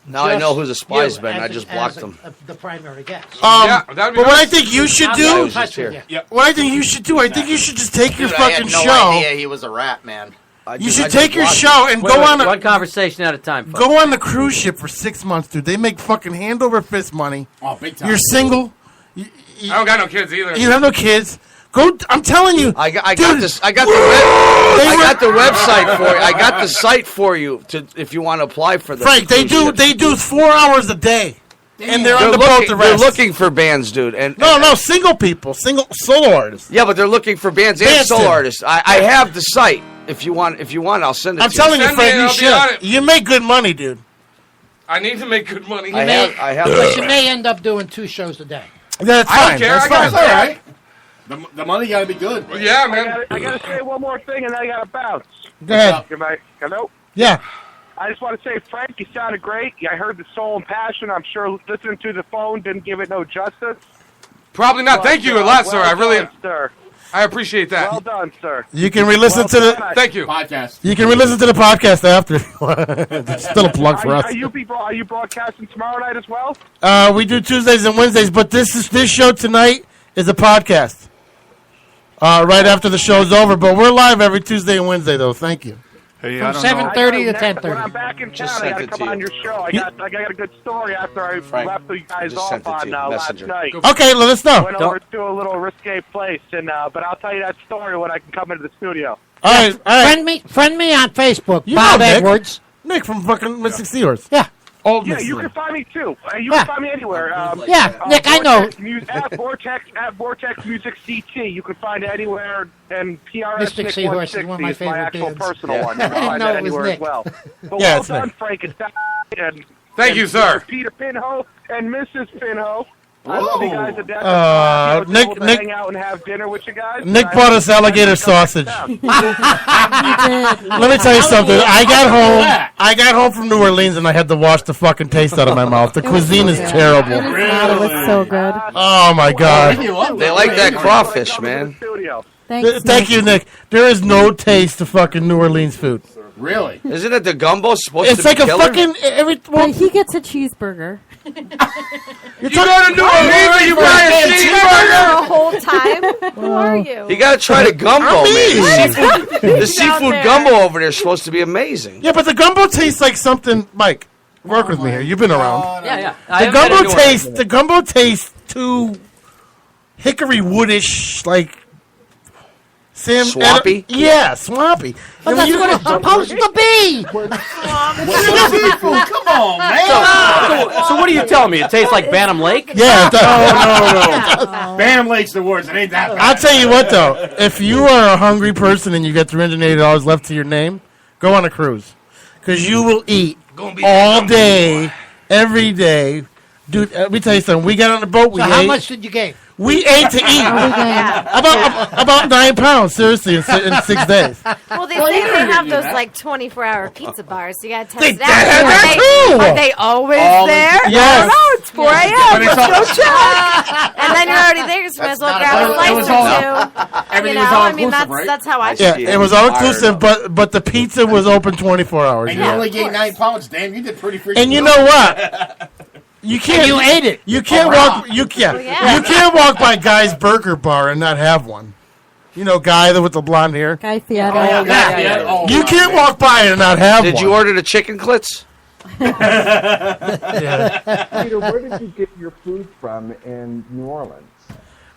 [SPEAKER 7] Now I know who the spy's
[SPEAKER 11] you
[SPEAKER 7] been.
[SPEAKER 11] as
[SPEAKER 7] I
[SPEAKER 11] a-
[SPEAKER 7] just
[SPEAKER 11] as
[SPEAKER 7] blocked
[SPEAKER 11] a-
[SPEAKER 7] them.
[SPEAKER 11] The primary guest.
[SPEAKER 6] That'd be
[SPEAKER 5] but what I
[SPEAKER 6] nice.
[SPEAKER 5] think you should
[SPEAKER 11] I'm
[SPEAKER 5] do,
[SPEAKER 11] not in touch with you.
[SPEAKER 5] what I think you should do, I think you should just take your
[SPEAKER 8] Dude, I had
[SPEAKER 5] fucking
[SPEAKER 8] no
[SPEAKER 5] show.
[SPEAKER 8] idea he was a rat, man.
[SPEAKER 5] You should take your show and go on.
[SPEAKER 9] One conversation at a time. Folks.
[SPEAKER 5] Go on the cruise ship for 6 months, dude. They make fucking hand over fist money.
[SPEAKER 10] Oh, big time.
[SPEAKER 5] You're single.
[SPEAKER 6] I don't got no kids either.
[SPEAKER 5] You have no kids. Go. I'm telling you.
[SPEAKER 7] I got
[SPEAKER 5] Dude,
[SPEAKER 7] this. I got the website for you. I got the site for you if you want to apply for this.
[SPEAKER 5] Frank, they do 4 hours a day, and they're on the boat the
[SPEAKER 7] They're
[SPEAKER 5] rest.
[SPEAKER 7] looking for bands, dude. And
[SPEAKER 5] No, single people, single solo artists.
[SPEAKER 7] yeah, but they're looking for bands and
[SPEAKER 5] Bands,
[SPEAKER 7] solo
[SPEAKER 5] too.
[SPEAKER 7] artists. I have the site. If you want, I'll send it.
[SPEAKER 5] I'm
[SPEAKER 7] to
[SPEAKER 5] telling you,
[SPEAKER 6] Send me
[SPEAKER 5] Frank,
[SPEAKER 6] and
[SPEAKER 5] you
[SPEAKER 6] I'll be on
[SPEAKER 5] should.
[SPEAKER 6] it.
[SPEAKER 5] You make good money, dude.
[SPEAKER 6] I need to make good money.
[SPEAKER 7] I have.
[SPEAKER 11] But you may end up doing 2 shows a day.
[SPEAKER 5] That's
[SPEAKER 6] I don't
[SPEAKER 5] fine.
[SPEAKER 6] care.
[SPEAKER 5] That's
[SPEAKER 6] I got
[SPEAKER 5] fine.
[SPEAKER 6] it. All right.
[SPEAKER 10] The money got to be good.
[SPEAKER 6] Yeah, man.
[SPEAKER 18] I gotta say one more thing, and then I gotta bounce.
[SPEAKER 5] Go ahead.
[SPEAKER 18] Hello?
[SPEAKER 5] Yeah.
[SPEAKER 18] I just want to say, Frank, you sounded great. I heard the soul and passion. I'm sure listening to the phone didn't give it no justice.
[SPEAKER 6] Probably not. Thank you a lot, sir. I really,
[SPEAKER 18] done, sir.
[SPEAKER 6] I appreciate that.
[SPEAKER 18] Well done, sir.
[SPEAKER 5] You can re-listen to the.
[SPEAKER 6] Thank you.
[SPEAKER 10] Podcast.
[SPEAKER 5] You can re-listen to the podcast after. It's still a plug for us.
[SPEAKER 18] Are you broadcasting tomorrow night as well?
[SPEAKER 5] We do Tuesdays and Wednesdays, but this show tonight is a podcast. Right after the show's over, but we're live every Tuesday and Wednesday, though. Thank you.
[SPEAKER 15] Hey,
[SPEAKER 11] From 7:30 to
[SPEAKER 18] When
[SPEAKER 11] 10:30.
[SPEAKER 18] I'm back in
[SPEAKER 7] Just
[SPEAKER 18] town, I
[SPEAKER 7] sent
[SPEAKER 18] got to
[SPEAKER 7] it
[SPEAKER 18] come
[SPEAKER 7] to
[SPEAKER 18] on
[SPEAKER 7] you.
[SPEAKER 18] your show. I got a good story after I
[SPEAKER 7] Frank,
[SPEAKER 18] left you guys
[SPEAKER 7] just sent
[SPEAKER 18] off
[SPEAKER 7] it to
[SPEAKER 18] on
[SPEAKER 7] you.
[SPEAKER 18] last
[SPEAKER 7] Messenger.
[SPEAKER 18] night.
[SPEAKER 5] Okay, let us know.
[SPEAKER 18] Went over to a little risque place, and but I'll tell you that story when I can come into the studio.
[SPEAKER 5] All right.
[SPEAKER 11] Friend me on Facebook,
[SPEAKER 5] You
[SPEAKER 11] Bob
[SPEAKER 5] know Nick.
[SPEAKER 11] Edwards.
[SPEAKER 5] Nick from fucking Mystic Seahorse.
[SPEAKER 11] Yeah.
[SPEAKER 5] oldness.
[SPEAKER 18] Yeah, you can find me too. You can find me anywhere.
[SPEAKER 11] Nick, I know.
[SPEAKER 18] At Vortex Music CT. You can find it anywhere. And PRS
[SPEAKER 11] Mystic
[SPEAKER 18] Nick
[SPEAKER 11] Seahorse is
[SPEAKER 18] 160
[SPEAKER 11] one of my
[SPEAKER 18] is my
[SPEAKER 11] favorite
[SPEAKER 18] actual
[SPEAKER 11] bands.
[SPEAKER 18] personal
[SPEAKER 11] Yeah.
[SPEAKER 18] one. You can
[SPEAKER 11] I didn't
[SPEAKER 18] find
[SPEAKER 11] know
[SPEAKER 18] that
[SPEAKER 11] it was
[SPEAKER 18] anywhere
[SPEAKER 11] Nick.
[SPEAKER 18] as well. But
[SPEAKER 5] Yeah,
[SPEAKER 18] well
[SPEAKER 5] it's
[SPEAKER 18] done,
[SPEAKER 5] Nick.
[SPEAKER 18] Frankenstein. And
[SPEAKER 6] Thank you, sir.
[SPEAKER 18] Peter Pinho and Mrs. Pinho. I love you guys to death.
[SPEAKER 5] Nick-
[SPEAKER 18] hang out and have dinner with you guys.
[SPEAKER 5] Nick bought us alligator sausage. Let me tell you something. I got home from New Orleans and I had to wash the fucking taste out of my mouth. The cuisine is terrible.
[SPEAKER 17] It was so good.
[SPEAKER 5] Oh my god.
[SPEAKER 7] They like that crawfish, man.
[SPEAKER 5] Thank you, Nick. There is no taste to fucking New Orleans food.
[SPEAKER 10] Really?
[SPEAKER 7] Isn't it the gumbo supposed
[SPEAKER 5] It's
[SPEAKER 7] to
[SPEAKER 5] like
[SPEAKER 7] be
[SPEAKER 5] a
[SPEAKER 7] killer?
[SPEAKER 5] fucking
[SPEAKER 17] But he gets a cheeseburger.
[SPEAKER 6] You go to New Orleans, you buy a cheeseburger.
[SPEAKER 12] The whole time? Who are you?
[SPEAKER 7] You gotta try the gumbo, man.
[SPEAKER 12] What?
[SPEAKER 7] The
[SPEAKER 12] Down
[SPEAKER 7] seafood
[SPEAKER 12] there.
[SPEAKER 7] gumbo over there is supposed to be amazing.
[SPEAKER 5] Yeah, but the gumbo tastes like something. Mike, work with me here. You've been around.
[SPEAKER 9] Yeah.
[SPEAKER 5] The gumbo tastes too hickory woodish, like
[SPEAKER 7] Swampy?
[SPEAKER 5] Yeah, swampy.
[SPEAKER 11] But that's what it's supposed to be.
[SPEAKER 10] Come on, man.
[SPEAKER 9] So what are you telling me? It tastes like Bantam Lake?
[SPEAKER 5] Yeah.
[SPEAKER 10] No. Bantam Lake's the words. It ain't that bad.
[SPEAKER 5] I'll tell you what, though. If you are a hungry person and you get $380 left to your name, go on a cruise. Because you will eat all day, every day. Dude, let me tell you something. We got on the boat. We
[SPEAKER 11] So
[SPEAKER 5] ate.
[SPEAKER 11] how much did you gain?
[SPEAKER 5] We ate to eat. About 9 pounds, seriously, in 6 days.
[SPEAKER 12] Well, they say they have those like 24-hour pizza bars, so you gotta test
[SPEAKER 5] They
[SPEAKER 12] it out.
[SPEAKER 5] have that too!
[SPEAKER 12] Are they always there?
[SPEAKER 5] Yes.
[SPEAKER 12] I don't know. It's 4 a.m.
[SPEAKER 10] But it's
[SPEAKER 12] Let's
[SPEAKER 10] all-
[SPEAKER 12] go check. And then you're already there. You just might as well grab a
[SPEAKER 10] It
[SPEAKER 12] slice
[SPEAKER 10] was
[SPEAKER 12] or
[SPEAKER 10] all-
[SPEAKER 12] two.
[SPEAKER 10] everything
[SPEAKER 12] You
[SPEAKER 10] was
[SPEAKER 12] know,
[SPEAKER 10] all
[SPEAKER 12] I mean,
[SPEAKER 10] inclusive,
[SPEAKER 12] that's how I
[SPEAKER 5] Yeah,
[SPEAKER 12] feel.
[SPEAKER 5] it was all inclusive, but the pizza was open 24 hours.
[SPEAKER 10] And you only gained 9 pounds. Damn, you did pretty freaking
[SPEAKER 5] And you
[SPEAKER 10] good.
[SPEAKER 5] know what? You can't.
[SPEAKER 11] And you ate it.
[SPEAKER 5] You can't walk. You can't.
[SPEAKER 12] yeah.
[SPEAKER 5] You can't walk by Guy's Burger Bar and not have one. You know, Guy with the blonde hair.
[SPEAKER 17] Guy Fieri.
[SPEAKER 10] Oh,
[SPEAKER 5] You can't walk by it and not have one.
[SPEAKER 7] Did you order the chicken clits?
[SPEAKER 19] Peter, where did you get your food from in New Orleans?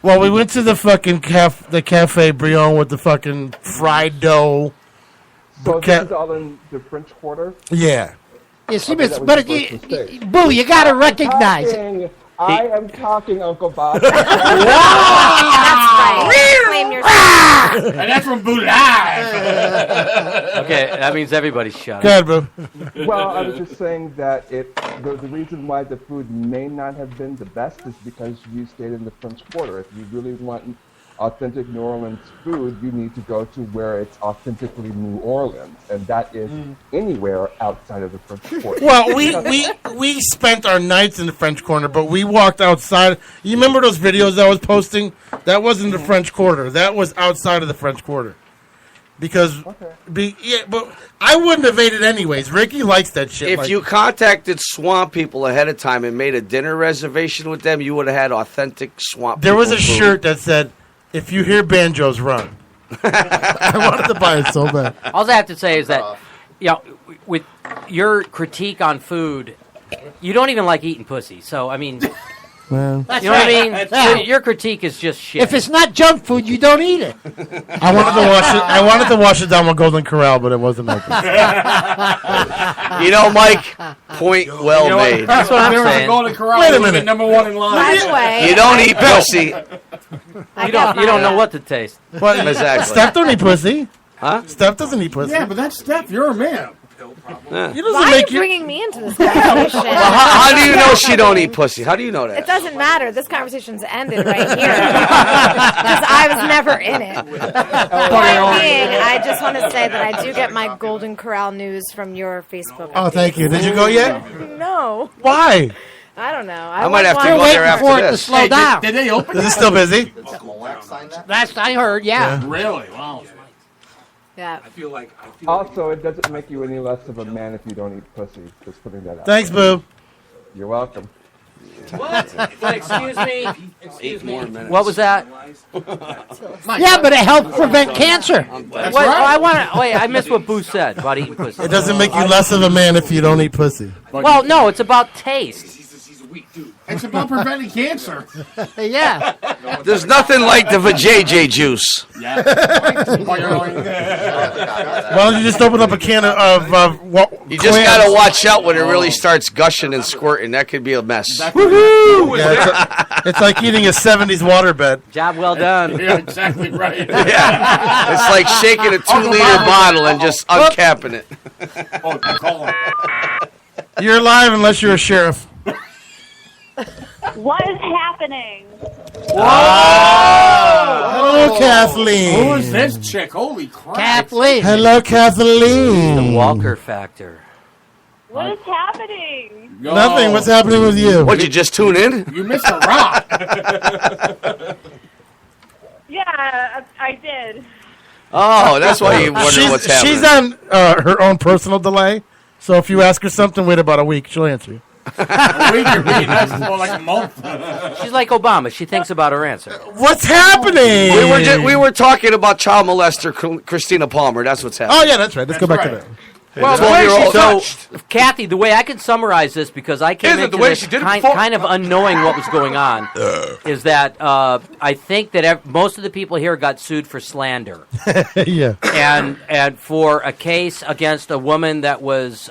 [SPEAKER 5] Well, we went to the fucking Cafe Brion with the fucking fried dough.
[SPEAKER 19] So this is all in the French Quarter?
[SPEAKER 5] Yeah.
[SPEAKER 11] You see,
[SPEAKER 19] Okay, that was
[SPEAKER 11] but
[SPEAKER 19] the first mistake.
[SPEAKER 11] Boo, you gotta recognize it.
[SPEAKER 19] I am talking, Uncle Bob.
[SPEAKER 12] That's right. Claim your
[SPEAKER 10] And that's from Boo Live.
[SPEAKER 9] Okay, that means everybody's shut
[SPEAKER 5] Go
[SPEAKER 9] up.
[SPEAKER 5] ahead, bro.
[SPEAKER 19] Well, I was just saying that the reason why the food may not have been the best is because you stayed in the French Quarter. If you really want authentic New Orleans food, you need to go to where it's authentically New Orleans, and that is anywhere outside of the French Quarter.
[SPEAKER 5] Well, we spent our nights in the French Quarter, but we walked outside. You remember those videos I was posting? That wasn't the French Quarter. That was outside of the French Quarter. Because, but I wouldn't have ate it anyways. Ricky likes that shit.
[SPEAKER 7] If you contacted Swamp people ahead of time and made a dinner reservation with them, you would have had authentic Swamp
[SPEAKER 5] there was a
[SPEAKER 7] people food.
[SPEAKER 5] shirt that said, "If you hear banjos, run." I wanted to buy it so bad.
[SPEAKER 9] All I have to say is that, you know, with your critique on food, you don't even like eating pussy. So, I mean,
[SPEAKER 5] Man.
[SPEAKER 11] That's
[SPEAKER 9] you know what I mean?
[SPEAKER 11] right. Yeah.
[SPEAKER 9] Your critique is just shit.
[SPEAKER 11] If it's not junk food, you don't eat it.
[SPEAKER 5] I wanted to wash it down with Golden Corral, but it wasn't open.
[SPEAKER 7] You know, Mike, point well
[SPEAKER 9] You know what?
[SPEAKER 7] made.
[SPEAKER 9] That's what I'm
[SPEAKER 10] There was a
[SPEAKER 9] saying.
[SPEAKER 10] Golden Corral.
[SPEAKER 5] Wait a
[SPEAKER 10] you would've
[SPEAKER 5] minute.
[SPEAKER 10] been number one in line.
[SPEAKER 12] By the way,
[SPEAKER 7] You don't eat pussy.
[SPEAKER 9] You don't know what to taste.
[SPEAKER 5] But
[SPEAKER 7] Exactly.
[SPEAKER 5] Steph don't eat pussy.
[SPEAKER 7] Huh?
[SPEAKER 5] Steph doesn't eat pussy.
[SPEAKER 10] Yeah, but that's Steph. You're a man.
[SPEAKER 5] He
[SPEAKER 12] why
[SPEAKER 5] doesn't
[SPEAKER 12] are you
[SPEAKER 5] make you.
[SPEAKER 12] bringing me into this conversation?
[SPEAKER 7] Well, how do you know she don't eat pussy? How do you know
[SPEAKER 12] It
[SPEAKER 7] that?
[SPEAKER 12] doesn't matter. This conversation's ended right here because I was never in it. Point being, I just want to say that I do get my Golden Corral news from your Facebook.
[SPEAKER 5] Oh, thank you. Did you go yet?
[SPEAKER 12] No,
[SPEAKER 5] Why?
[SPEAKER 12] I don't know.
[SPEAKER 7] I might have to
[SPEAKER 12] want
[SPEAKER 7] go
[SPEAKER 12] one-
[SPEAKER 7] there after
[SPEAKER 11] for it to
[SPEAKER 7] this.
[SPEAKER 11] slow down.
[SPEAKER 10] Did they open?
[SPEAKER 5] Is it still busy?
[SPEAKER 11] That's I heard. Yeah.
[SPEAKER 10] Really? Wow.
[SPEAKER 12] Yeah.
[SPEAKER 19] Also, it doesn't make you any less of a man if you don't eat pussy. Just putting that out.
[SPEAKER 5] Thanks, boo.
[SPEAKER 19] You're welcome.
[SPEAKER 9] What? Excuse me. Excuse me. What was that?
[SPEAKER 11] Yeah, but it helps prevent cancer.
[SPEAKER 9] Wait, I want to. Wait, I missed what Boo said about eating pussy.
[SPEAKER 5] It doesn't make you less of a man if you don't eat pussy.
[SPEAKER 9] Well, no, it's about taste.
[SPEAKER 10] It's about preventing cancer.
[SPEAKER 11] Yeah.
[SPEAKER 7] There's nothing like the vajayjay juice.
[SPEAKER 10] Yeah.
[SPEAKER 5] Why don't you just open up a can of
[SPEAKER 7] You just gotta watch out when it really starts gushing and squirting. That could be a mess.
[SPEAKER 5] Woohoo! Yeah, it's like eating a 70s waterbed.
[SPEAKER 9] Job well done.
[SPEAKER 10] Yeah, exactly right.
[SPEAKER 7] Yeah. It's like shaking a 2-liter bottle and just uncapping it.
[SPEAKER 10] Oh, call him.
[SPEAKER 5] You're alive unless you're a sheriff.
[SPEAKER 14] What is happening?
[SPEAKER 5] Hello, Kathleen.
[SPEAKER 10] Who is this chick? Holy crap.
[SPEAKER 11] Kathleen.
[SPEAKER 5] Hello, Kathleen.
[SPEAKER 9] The Walker factor.
[SPEAKER 14] What is happening?
[SPEAKER 5] Nothing. What's happening with you?
[SPEAKER 7] What'd you just tune in?
[SPEAKER 10] You missed a rock.
[SPEAKER 14] Yeah, I did.
[SPEAKER 7] Oh, that's why you wonder what's happening.
[SPEAKER 5] She's on her own personal delay, so if you ask her something, wait about a week. She'll answer you.
[SPEAKER 10] A week, you're being nice. It's more like a month.
[SPEAKER 9] She's like Obama. She thinks about her answer.
[SPEAKER 5] What's happening?
[SPEAKER 7] We were talking about child molester Christina Palmer. That's what's happening.
[SPEAKER 5] Oh, yeah, that's right. Let's go back to that.
[SPEAKER 9] Well,
[SPEAKER 7] the way she
[SPEAKER 9] so, Kathy, the way I can summarize this, because I came into this kind of unknowing what was going on, is that I think that most of the people here got sued for slander.
[SPEAKER 5] Yeah.
[SPEAKER 9] And for a case against a woman that was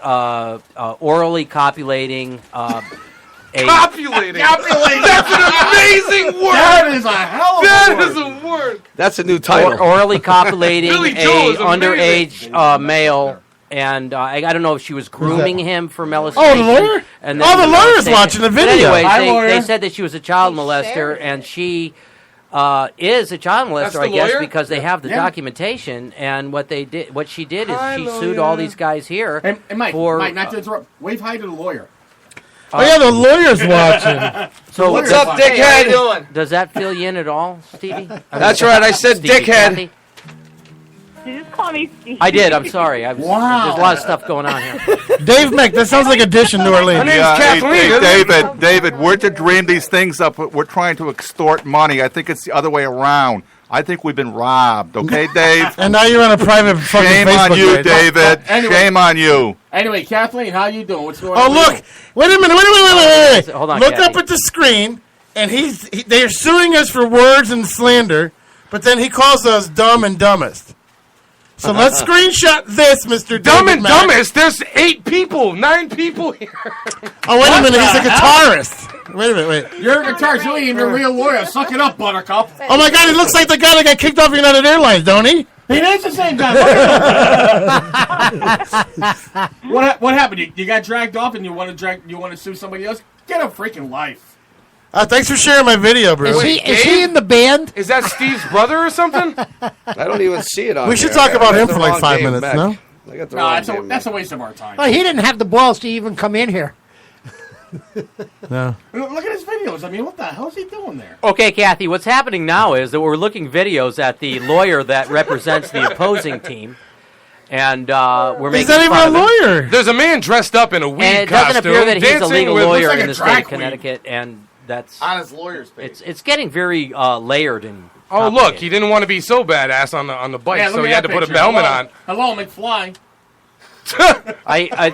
[SPEAKER 9] orally copulating.
[SPEAKER 6] Copulating. That's an amazing word.
[SPEAKER 10] That is a hell of a
[SPEAKER 6] That
[SPEAKER 10] word.
[SPEAKER 6] is a word.
[SPEAKER 7] That's a new title.
[SPEAKER 9] Orally copulating
[SPEAKER 6] Billy Joel
[SPEAKER 9] a
[SPEAKER 6] is
[SPEAKER 9] underage male. And I don't know if she was grooming him for molestation.
[SPEAKER 5] Oh, the lawyer?
[SPEAKER 9] And
[SPEAKER 5] Oh, the lawyer's watching the video.
[SPEAKER 9] But
[SPEAKER 5] Hi,
[SPEAKER 9] anyways,
[SPEAKER 5] lawyer.
[SPEAKER 9] they said that she was a child molester, and she is a child molester,
[SPEAKER 6] That's
[SPEAKER 9] I
[SPEAKER 6] the
[SPEAKER 9] guess,
[SPEAKER 6] lawyer?
[SPEAKER 9] because they have the
[SPEAKER 10] Yeah.
[SPEAKER 9] documentation. And what she did is
[SPEAKER 6] Hi,
[SPEAKER 9] she sued all these guys here
[SPEAKER 10] Hey, Mike,
[SPEAKER 9] for.
[SPEAKER 10] not to interrupt. Wave hi to the lawyer.
[SPEAKER 5] Oh, yeah, the lawyer's watching.
[SPEAKER 9] So
[SPEAKER 7] What's up, dickhead?
[SPEAKER 8] How you doing?
[SPEAKER 9] does that fill you in at all, Stevie?
[SPEAKER 7] That's right. I said
[SPEAKER 9] Stevie,
[SPEAKER 7] dickhead.
[SPEAKER 9] Kathy?
[SPEAKER 14] Did you just call me Steve?
[SPEAKER 9] I did. I'm sorry.
[SPEAKER 10] Wow.
[SPEAKER 9] There's a lot of stuff going on here.
[SPEAKER 5] Dave Mack, that sounds like a dish in New Orleans.
[SPEAKER 15] David, we're to dream these things up. We're trying to extort money. I think it's the other way around. I think we've been robbed. Okay, Dave?
[SPEAKER 5] And now you're on a private fucking
[SPEAKER 15] Shame
[SPEAKER 5] Facebook
[SPEAKER 15] on you,
[SPEAKER 5] page.
[SPEAKER 15] David.
[SPEAKER 10] Anyway.
[SPEAKER 15] Shame on you.
[SPEAKER 10] Anyway, Kathleen, how you doing? What's going
[SPEAKER 5] Oh,
[SPEAKER 10] on?
[SPEAKER 5] look. Wait a minute. Wait.
[SPEAKER 9] Hold on,
[SPEAKER 5] Look
[SPEAKER 9] Kathy.
[SPEAKER 5] up at the screen, and they're suing us for words and slander, but then he calls us dumb and dumbest. So let's screenshot this, Mr.
[SPEAKER 6] Dumb
[SPEAKER 5] David
[SPEAKER 6] and
[SPEAKER 5] Mack.
[SPEAKER 6] dumbest. There's 9 people here.
[SPEAKER 5] Oh, wait a minute. He's a guitarist. Wait a minute.
[SPEAKER 10] You're a guitarist. You ain't even a real lawyer. Suck it up, Buttercup.
[SPEAKER 5] Oh, my God. He looks like the guy that got kicked off United Airlines, don't he?
[SPEAKER 10] He is the same guy. What happened? You got dragged off, and you want to sue somebody else? Get a freaking life.
[SPEAKER 5] Thanks for sharing my video, bro.
[SPEAKER 11] Is he in the band?
[SPEAKER 6] Is that Steve's brother or something?
[SPEAKER 7] I don't even see it on
[SPEAKER 5] We should
[SPEAKER 7] there.
[SPEAKER 5] talk about
[SPEAKER 7] I got
[SPEAKER 5] him
[SPEAKER 7] the
[SPEAKER 5] for like
[SPEAKER 7] wrong
[SPEAKER 5] 5
[SPEAKER 7] Dave
[SPEAKER 5] minutes,
[SPEAKER 7] Mack.
[SPEAKER 5] no?
[SPEAKER 7] I got the
[SPEAKER 10] No,
[SPEAKER 7] wrong
[SPEAKER 10] that's
[SPEAKER 7] Dave
[SPEAKER 10] a
[SPEAKER 7] Mack.
[SPEAKER 10] waste of our time.
[SPEAKER 11] Oh, he didn't have the balls to even come in here.
[SPEAKER 5] No.
[SPEAKER 10] Look at his videos. I mean, what the hell is he doing there?
[SPEAKER 9] Okay, Kathy, what's happening now is that we're looking videos at the lawyer that represents the opposing team. And we're making
[SPEAKER 5] He's not even
[SPEAKER 9] fun
[SPEAKER 5] a
[SPEAKER 9] of him.
[SPEAKER 5] lawyer.
[SPEAKER 6] There's a man dressed up in a weed
[SPEAKER 9] And it doesn't
[SPEAKER 6] costume.
[SPEAKER 9] appear that he's a
[SPEAKER 6] dancing
[SPEAKER 9] legal
[SPEAKER 6] with-
[SPEAKER 9] lawyer
[SPEAKER 6] looks like
[SPEAKER 9] in
[SPEAKER 6] a
[SPEAKER 9] the state
[SPEAKER 6] drag
[SPEAKER 9] of
[SPEAKER 6] queen.
[SPEAKER 9] Connecticut, and that's
[SPEAKER 8] On his lawyer's page.
[SPEAKER 9] it's getting very layered and.
[SPEAKER 6] Oh, look, he didn't want to be so badass on the bike,
[SPEAKER 10] Yeah,
[SPEAKER 6] so
[SPEAKER 10] look
[SPEAKER 6] he
[SPEAKER 10] at
[SPEAKER 6] had to
[SPEAKER 10] that
[SPEAKER 6] put a
[SPEAKER 10] picture.
[SPEAKER 6] helmet
[SPEAKER 10] Hello.
[SPEAKER 6] on.
[SPEAKER 10] Hello, McFly.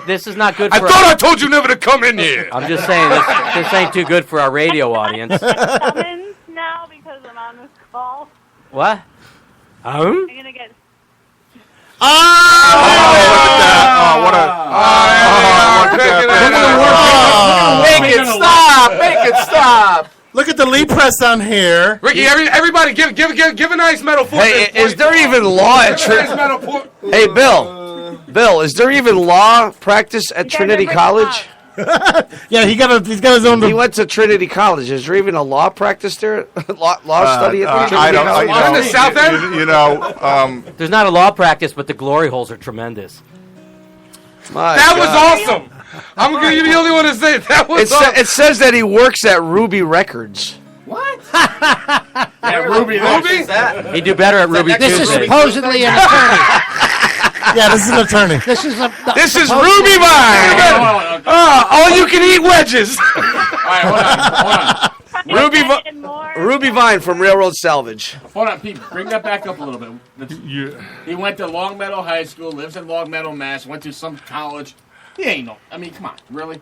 [SPEAKER 9] This is not good.
[SPEAKER 6] I
[SPEAKER 9] for
[SPEAKER 6] thought
[SPEAKER 9] our,
[SPEAKER 6] I told you never to come in here.
[SPEAKER 9] I'm just saying this ain't too good for our radio audience.
[SPEAKER 14] Summons now because I'm on this call.
[SPEAKER 9] What?
[SPEAKER 14] I'm gonna get.
[SPEAKER 8] Make it stop! Make it stop!
[SPEAKER 5] Look at the lead press on here.
[SPEAKER 6] Ricky, everybody, give a nice medal for
[SPEAKER 7] Hey,
[SPEAKER 6] this.
[SPEAKER 7] is there even law at
[SPEAKER 6] Nice medal for.
[SPEAKER 7] Hey, Bill, is there even law practice at Trinity College?
[SPEAKER 5] Yeah, he's got his own.
[SPEAKER 7] He went to Trinity College. Is there even a law practice there? law study at Trinity
[SPEAKER 15] I don't.
[SPEAKER 7] College?
[SPEAKER 6] In the South End?
[SPEAKER 15] You know.
[SPEAKER 9] There's not a law practice, but the glory holes are tremendous.
[SPEAKER 7] My
[SPEAKER 6] That
[SPEAKER 7] God.
[SPEAKER 6] was awesome. I'm gonna be the only one to say it. That was awesome.
[SPEAKER 7] It says that he works at Ruby Records.
[SPEAKER 10] What? Yeah, Ruby.
[SPEAKER 6] Ruby?
[SPEAKER 9] He'd do better at Ruby
[SPEAKER 11] This is
[SPEAKER 9] Tuesday.
[SPEAKER 11] supposedly an attorney.
[SPEAKER 5] Yeah, this is an attorney.
[SPEAKER 11] This is
[SPEAKER 6] This is Ruby Vine. All you can eat wedges.
[SPEAKER 10] All right, hold on.
[SPEAKER 7] Ruby Vine from Railroad Salvage.
[SPEAKER 10] Hold on, Pete. Bring that back up a little bit. He went to Long Meadow High School, lives in Long Meadow, Mass. Went to some college. He ain't no. I mean, come on, really?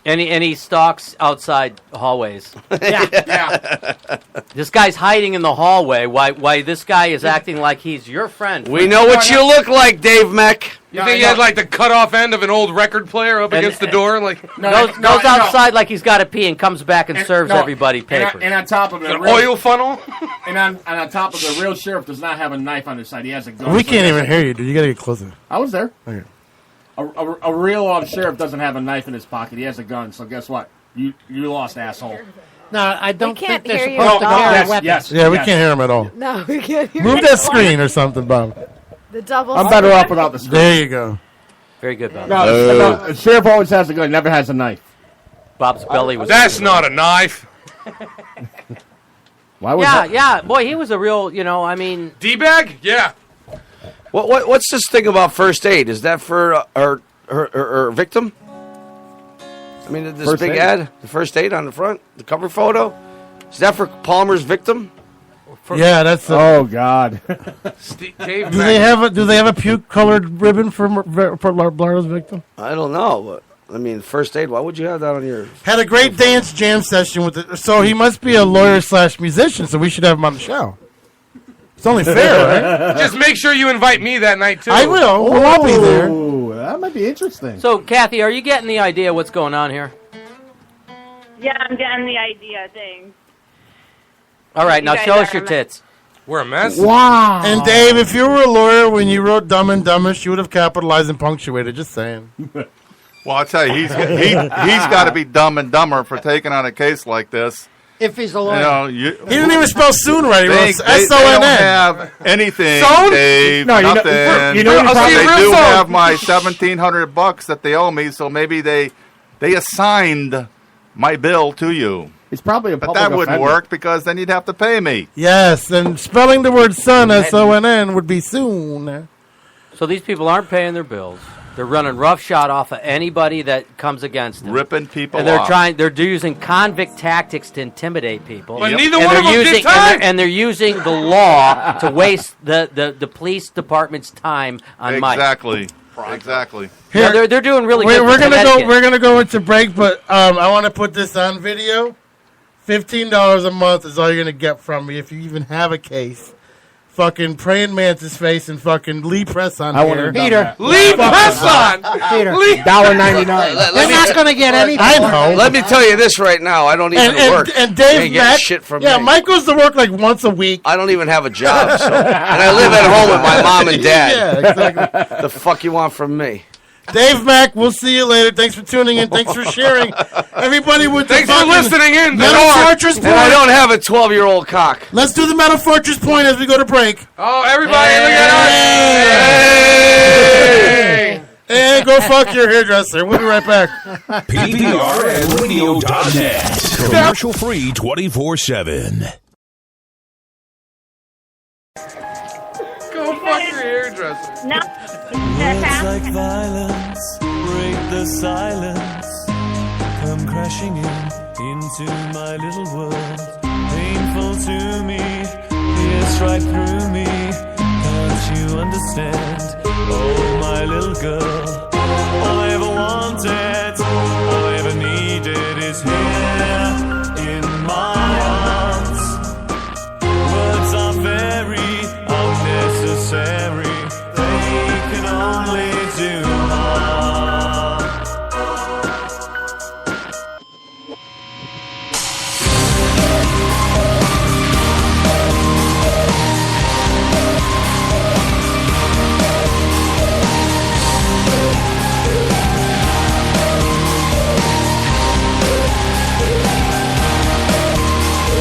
[SPEAKER 9] And he stalks outside hallways.
[SPEAKER 10] Yeah.
[SPEAKER 9] This guy's hiding in the hallway. Why this guy is acting like he's your friend.
[SPEAKER 7] We know what you look like, Dave Meck.
[SPEAKER 6] You think he had like the cut off end of an old record player up against the door? Like
[SPEAKER 9] goes outside like he's got to pee and comes back and serves everybody papers.
[SPEAKER 10] And on top of it,
[SPEAKER 6] an oil funnel.
[SPEAKER 10] And on top of the real sheriff does not have a knife on his side. He has a gun.
[SPEAKER 5] We can't even hear you, dude. You gotta get closer.
[SPEAKER 10] I was there.
[SPEAKER 5] Okay.
[SPEAKER 10] A real sheriff doesn't have a knife in his pocket. He has a gun. So guess what? You lost, asshole.
[SPEAKER 11] No, I don't
[SPEAKER 12] can't
[SPEAKER 11] think they're
[SPEAKER 12] hear you
[SPEAKER 11] supposed to
[SPEAKER 12] at all.
[SPEAKER 11] carry weapons.
[SPEAKER 10] Yes.
[SPEAKER 5] Yeah, we can't hear him at all.
[SPEAKER 12] No, we can't hear
[SPEAKER 5] Move
[SPEAKER 12] you.
[SPEAKER 5] that screen or something, Bob.
[SPEAKER 12] The double.
[SPEAKER 10] I'm better off without the screen.
[SPEAKER 5] There you go.
[SPEAKER 9] Very good, Bob.
[SPEAKER 10] No, the sheriff always has a gun. Never has a knife.
[SPEAKER 9] Bob's belly was.
[SPEAKER 6] That's not a knife.
[SPEAKER 10] Why was
[SPEAKER 9] Yeah. Boy, he was a real. I mean.
[SPEAKER 6] D-bag? Yeah.
[SPEAKER 7] What's this thing about first aid? Is that for her victim? I mean, this
[SPEAKER 10] First
[SPEAKER 7] big
[SPEAKER 10] aid?
[SPEAKER 7] ad, the first aid on the front, the cover photo. Is that for Palmer's victim?
[SPEAKER 5] Yeah, that's.
[SPEAKER 10] Oh God.
[SPEAKER 6] Dave
[SPEAKER 5] Do they have a puke colored ribbon for Blardo's victim?
[SPEAKER 7] I don't know, but I mean, first aid. Why would you have that on your?
[SPEAKER 5] Had a great dance jam session with it. So he must be a lawyer / musician. So we should have him on the show. It's only fair, right?
[SPEAKER 6] Just make sure you invite me that night too.
[SPEAKER 5] I will. We'll all be there.
[SPEAKER 10] Ooh, that might be interesting.
[SPEAKER 9] So, Kathy, are you getting the idea what's going on here?
[SPEAKER 14] Yeah, I'm getting the idea. Thanks.
[SPEAKER 9] All right, now
[SPEAKER 14] You guys
[SPEAKER 9] show us
[SPEAKER 14] are
[SPEAKER 9] your
[SPEAKER 14] a
[SPEAKER 9] tits.
[SPEAKER 6] We're a mess.
[SPEAKER 11] Wow.
[SPEAKER 5] And Dave, if you were a lawyer when you wrote Dumb and Dumbest, you would have capitalized and punctuated. Just saying.
[SPEAKER 15] Well, I'll tell you, he's got to be dumb and dumber for taking on a case like this.
[SPEAKER 11] If he's a
[SPEAKER 15] You
[SPEAKER 11] lawyer.
[SPEAKER 15] know,
[SPEAKER 5] He didn't even spell soon right. He wrote
[SPEAKER 15] they don't
[SPEAKER 5] SONN.
[SPEAKER 15] have anything,
[SPEAKER 5] Sown?
[SPEAKER 15] Dave.
[SPEAKER 10] No,
[SPEAKER 15] nothing.
[SPEAKER 10] you know
[SPEAKER 15] But
[SPEAKER 10] probably-
[SPEAKER 15] they
[SPEAKER 10] real
[SPEAKER 15] do
[SPEAKER 10] sown.
[SPEAKER 15] have my $1,700 that they owe me, so maybe they assigned my bill to you.
[SPEAKER 10] He's probably a
[SPEAKER 15] But
[SPEAKER 10] public
[SPEAKER 15] that wouldn't
[SPEAKER 10] offender.
[SPEAKER 15] work because then you'd have to pay me.
[SPEAKER 5] Yes, and spelling the word son, SONN, would be soon.
[SPEAKER 9] So these people aren't paying their bills. They're running roughshod off of anybody that comes against them.
[SPEAKER 15] Ripping people
[SPEAKER 9] and they're
[SPEAKER 15] off.
[SPEAKER 9] They're using convict tactics to intimidate people.
[SPEAKER 6] But neither
[SPEAKER 9] and
[SPEAKER 6] one of
[SPEAKER 9] they're
[SPEAKER 6] them did
[SPEAKER 9] using
[SPEAKER 6] time.
[SPEAKER 9] and they're using the law to waste the police department's time on Mike.
[SPEAKER 15] Exactly. Exactly.
[SPEAKER 9] Yeah, they're doing really good.
[SPEAKER 5] We're
[SPEAKER 9] for Connecticut.
[SPEAKER 5] gonna go into break, but I want to put this on video. $15 a month is all you're gonna get from me if you even have a case. Fucking praying mantis face and fucking Lee Press on
[SPEAKER 10] I
[SPEAKER 5] here.
[SPEAKER 10] wouldn't have done
[SPEAKER 11] Peter.
[SPEAKER 10] that.
[SPEAKER 6] Lee Presson.
[SPEAKER 11] Peter.
[SPEAKER 10] $1.99.
[SPEAKER 11] They're not going to get anything.
[SPEAKER 5] I know.
[SPEAKER 7] Let me tell you this right now. I don't even work.
[SPEAKER 5] And
[SPEAKER 7] You
[SPEAKER 5] Dave
[SPEAKER 7] ain't getting
[SPEAKER 5] Mack,
[SPEAKER 7] shit from
[SPEAKER 5] yeah,
[SPEAKER 7] me.
[SPEAKER 5] Mike goes to work like once a week.
[SPEAKER 7] I don't even have a job, so. And I live at home with my mom and dad.
[SPEAKER 5] Yeah, exactly.
[SPEAKER 7] The fuck you want from me?
[SPEAKER 5] Dave Mack, we'll see you later. Thanks for tuning in. Thanks for sharing. Everybody with
[SPEAKER 6] Thanks
[SPEAKER 5] the
[SPEAKER 6] for
[SPEAKER 5] fucking
[SPEAKER 6] listening in.
[SPEAKER 5] Metal Fortress point.
[SPEAKER 7] And I don't have a 12-year-old cock.
[SPEAKER 5] Let's do the Metal Fortress point as we go to break.
[SPEAKER 6] Oh, everybody, look at us. Hey.
[SPEAKER 5] And go fuck your hairdresser. We'll be right back.
[SPEAKER 4] PPRNradio.net. Commercial free 24/7.
[SPEAKER 6] Go fuck your hairdresser.
[SPEAKER 14] No.
[SPEAKER 1] Words like violence break the silence, come crashing into my little world. Painful to me, pierce right through me. Can't you understand? Oh, my little girl. All I ever wanted, all I ever needed is here in my arms. Words are very unnecessary. Can only do harm.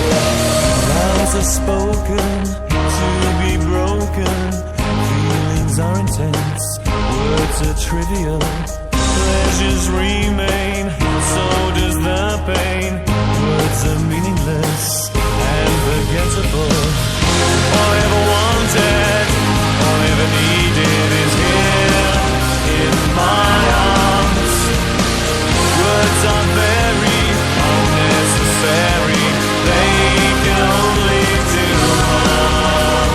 [SPEAKER 1] Vows are spoken to be broken. Feelings are intense, words are trivial, pleasures remain, so does the pain. Words are meaningless and forgettable. All I ever wanted, all I ever needed is here in my arms. Words are very unnecessary, they can only do harm.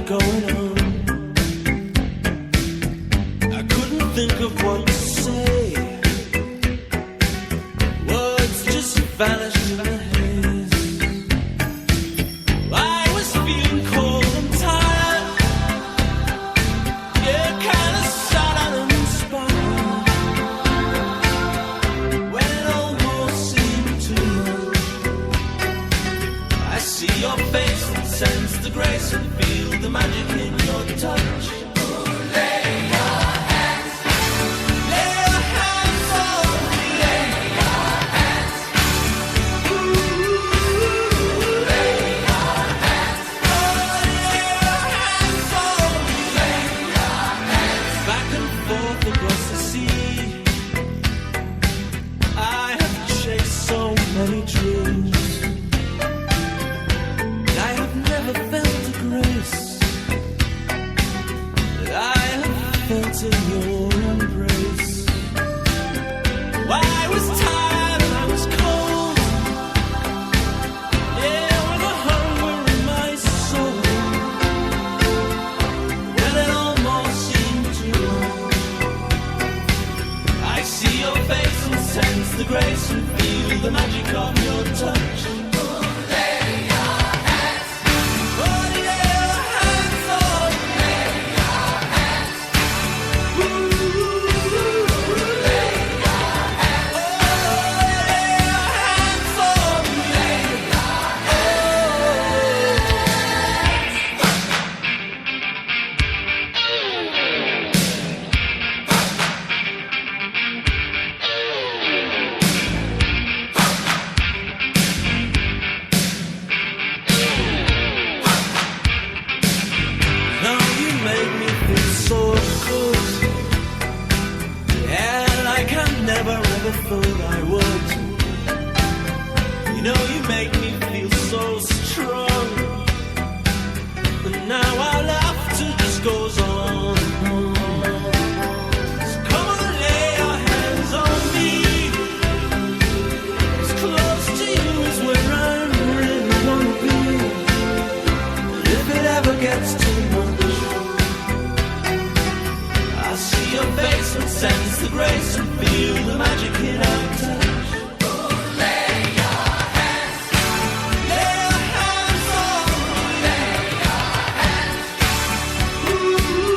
[SPEAKER 1] going on. I couldn't think of what to say. Words just vanished in the haze. I was feeling cold and tired. Yeah, kinda sad and uninspired. When it almost seemed too much. I see your face and sense the grace and feel the magic in your touch. Lay your hands on me. Lay your hands. Ooh, lay your hands. Oh, lay your hands on me. Lay your hands. Back and forth across the sea. I have chased so many dreams. I have never felt the grace that I have felt in your embrace. Why I was tired and I was cold, yeah, with a hunger in my soul. When it almost seemed too much, I see your face and sense the grace and feel the magic of your touch. Now you make me feel so good, yeah, like I never ever thought I would. You know you make me feel so strong, and now our laughter just goes on. So come on, lay your hands on me. As close to you is where I really wanna be. And if it ever gets too much, I see your face and sense the grace and feel the magic in our touch. Lay your hands on me. Lay your hands. Ooh.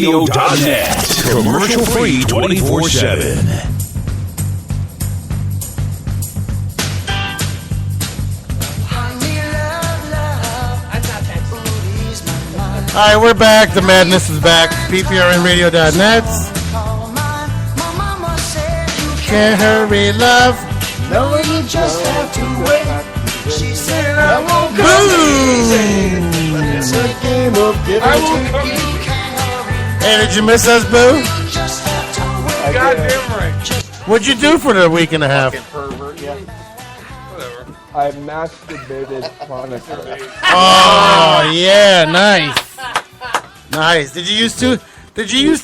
[SPEAKER 4] PPRNradio.net. Commercial free 24/7.
[SPEAKER 5] All right, we're back. The madness is back. PPRNradio.net. Can't hurry, love.
[SPEAKER 11] No, you just have to wait. She said I won't
[SPEAKER 5] go easy.
[SPEAKER 11] It's a game of give and take.
[SPEAKER 5] Hey, did you miss us, Boo?
[SPEAKER 6] Goddamn right.
[SPEAKER 5] What'd you do for the week and a half?
[SPEAKER 19] I masturbated chronically.
[SPEAKER 5] Oh yeah, nice. Nice. Did you use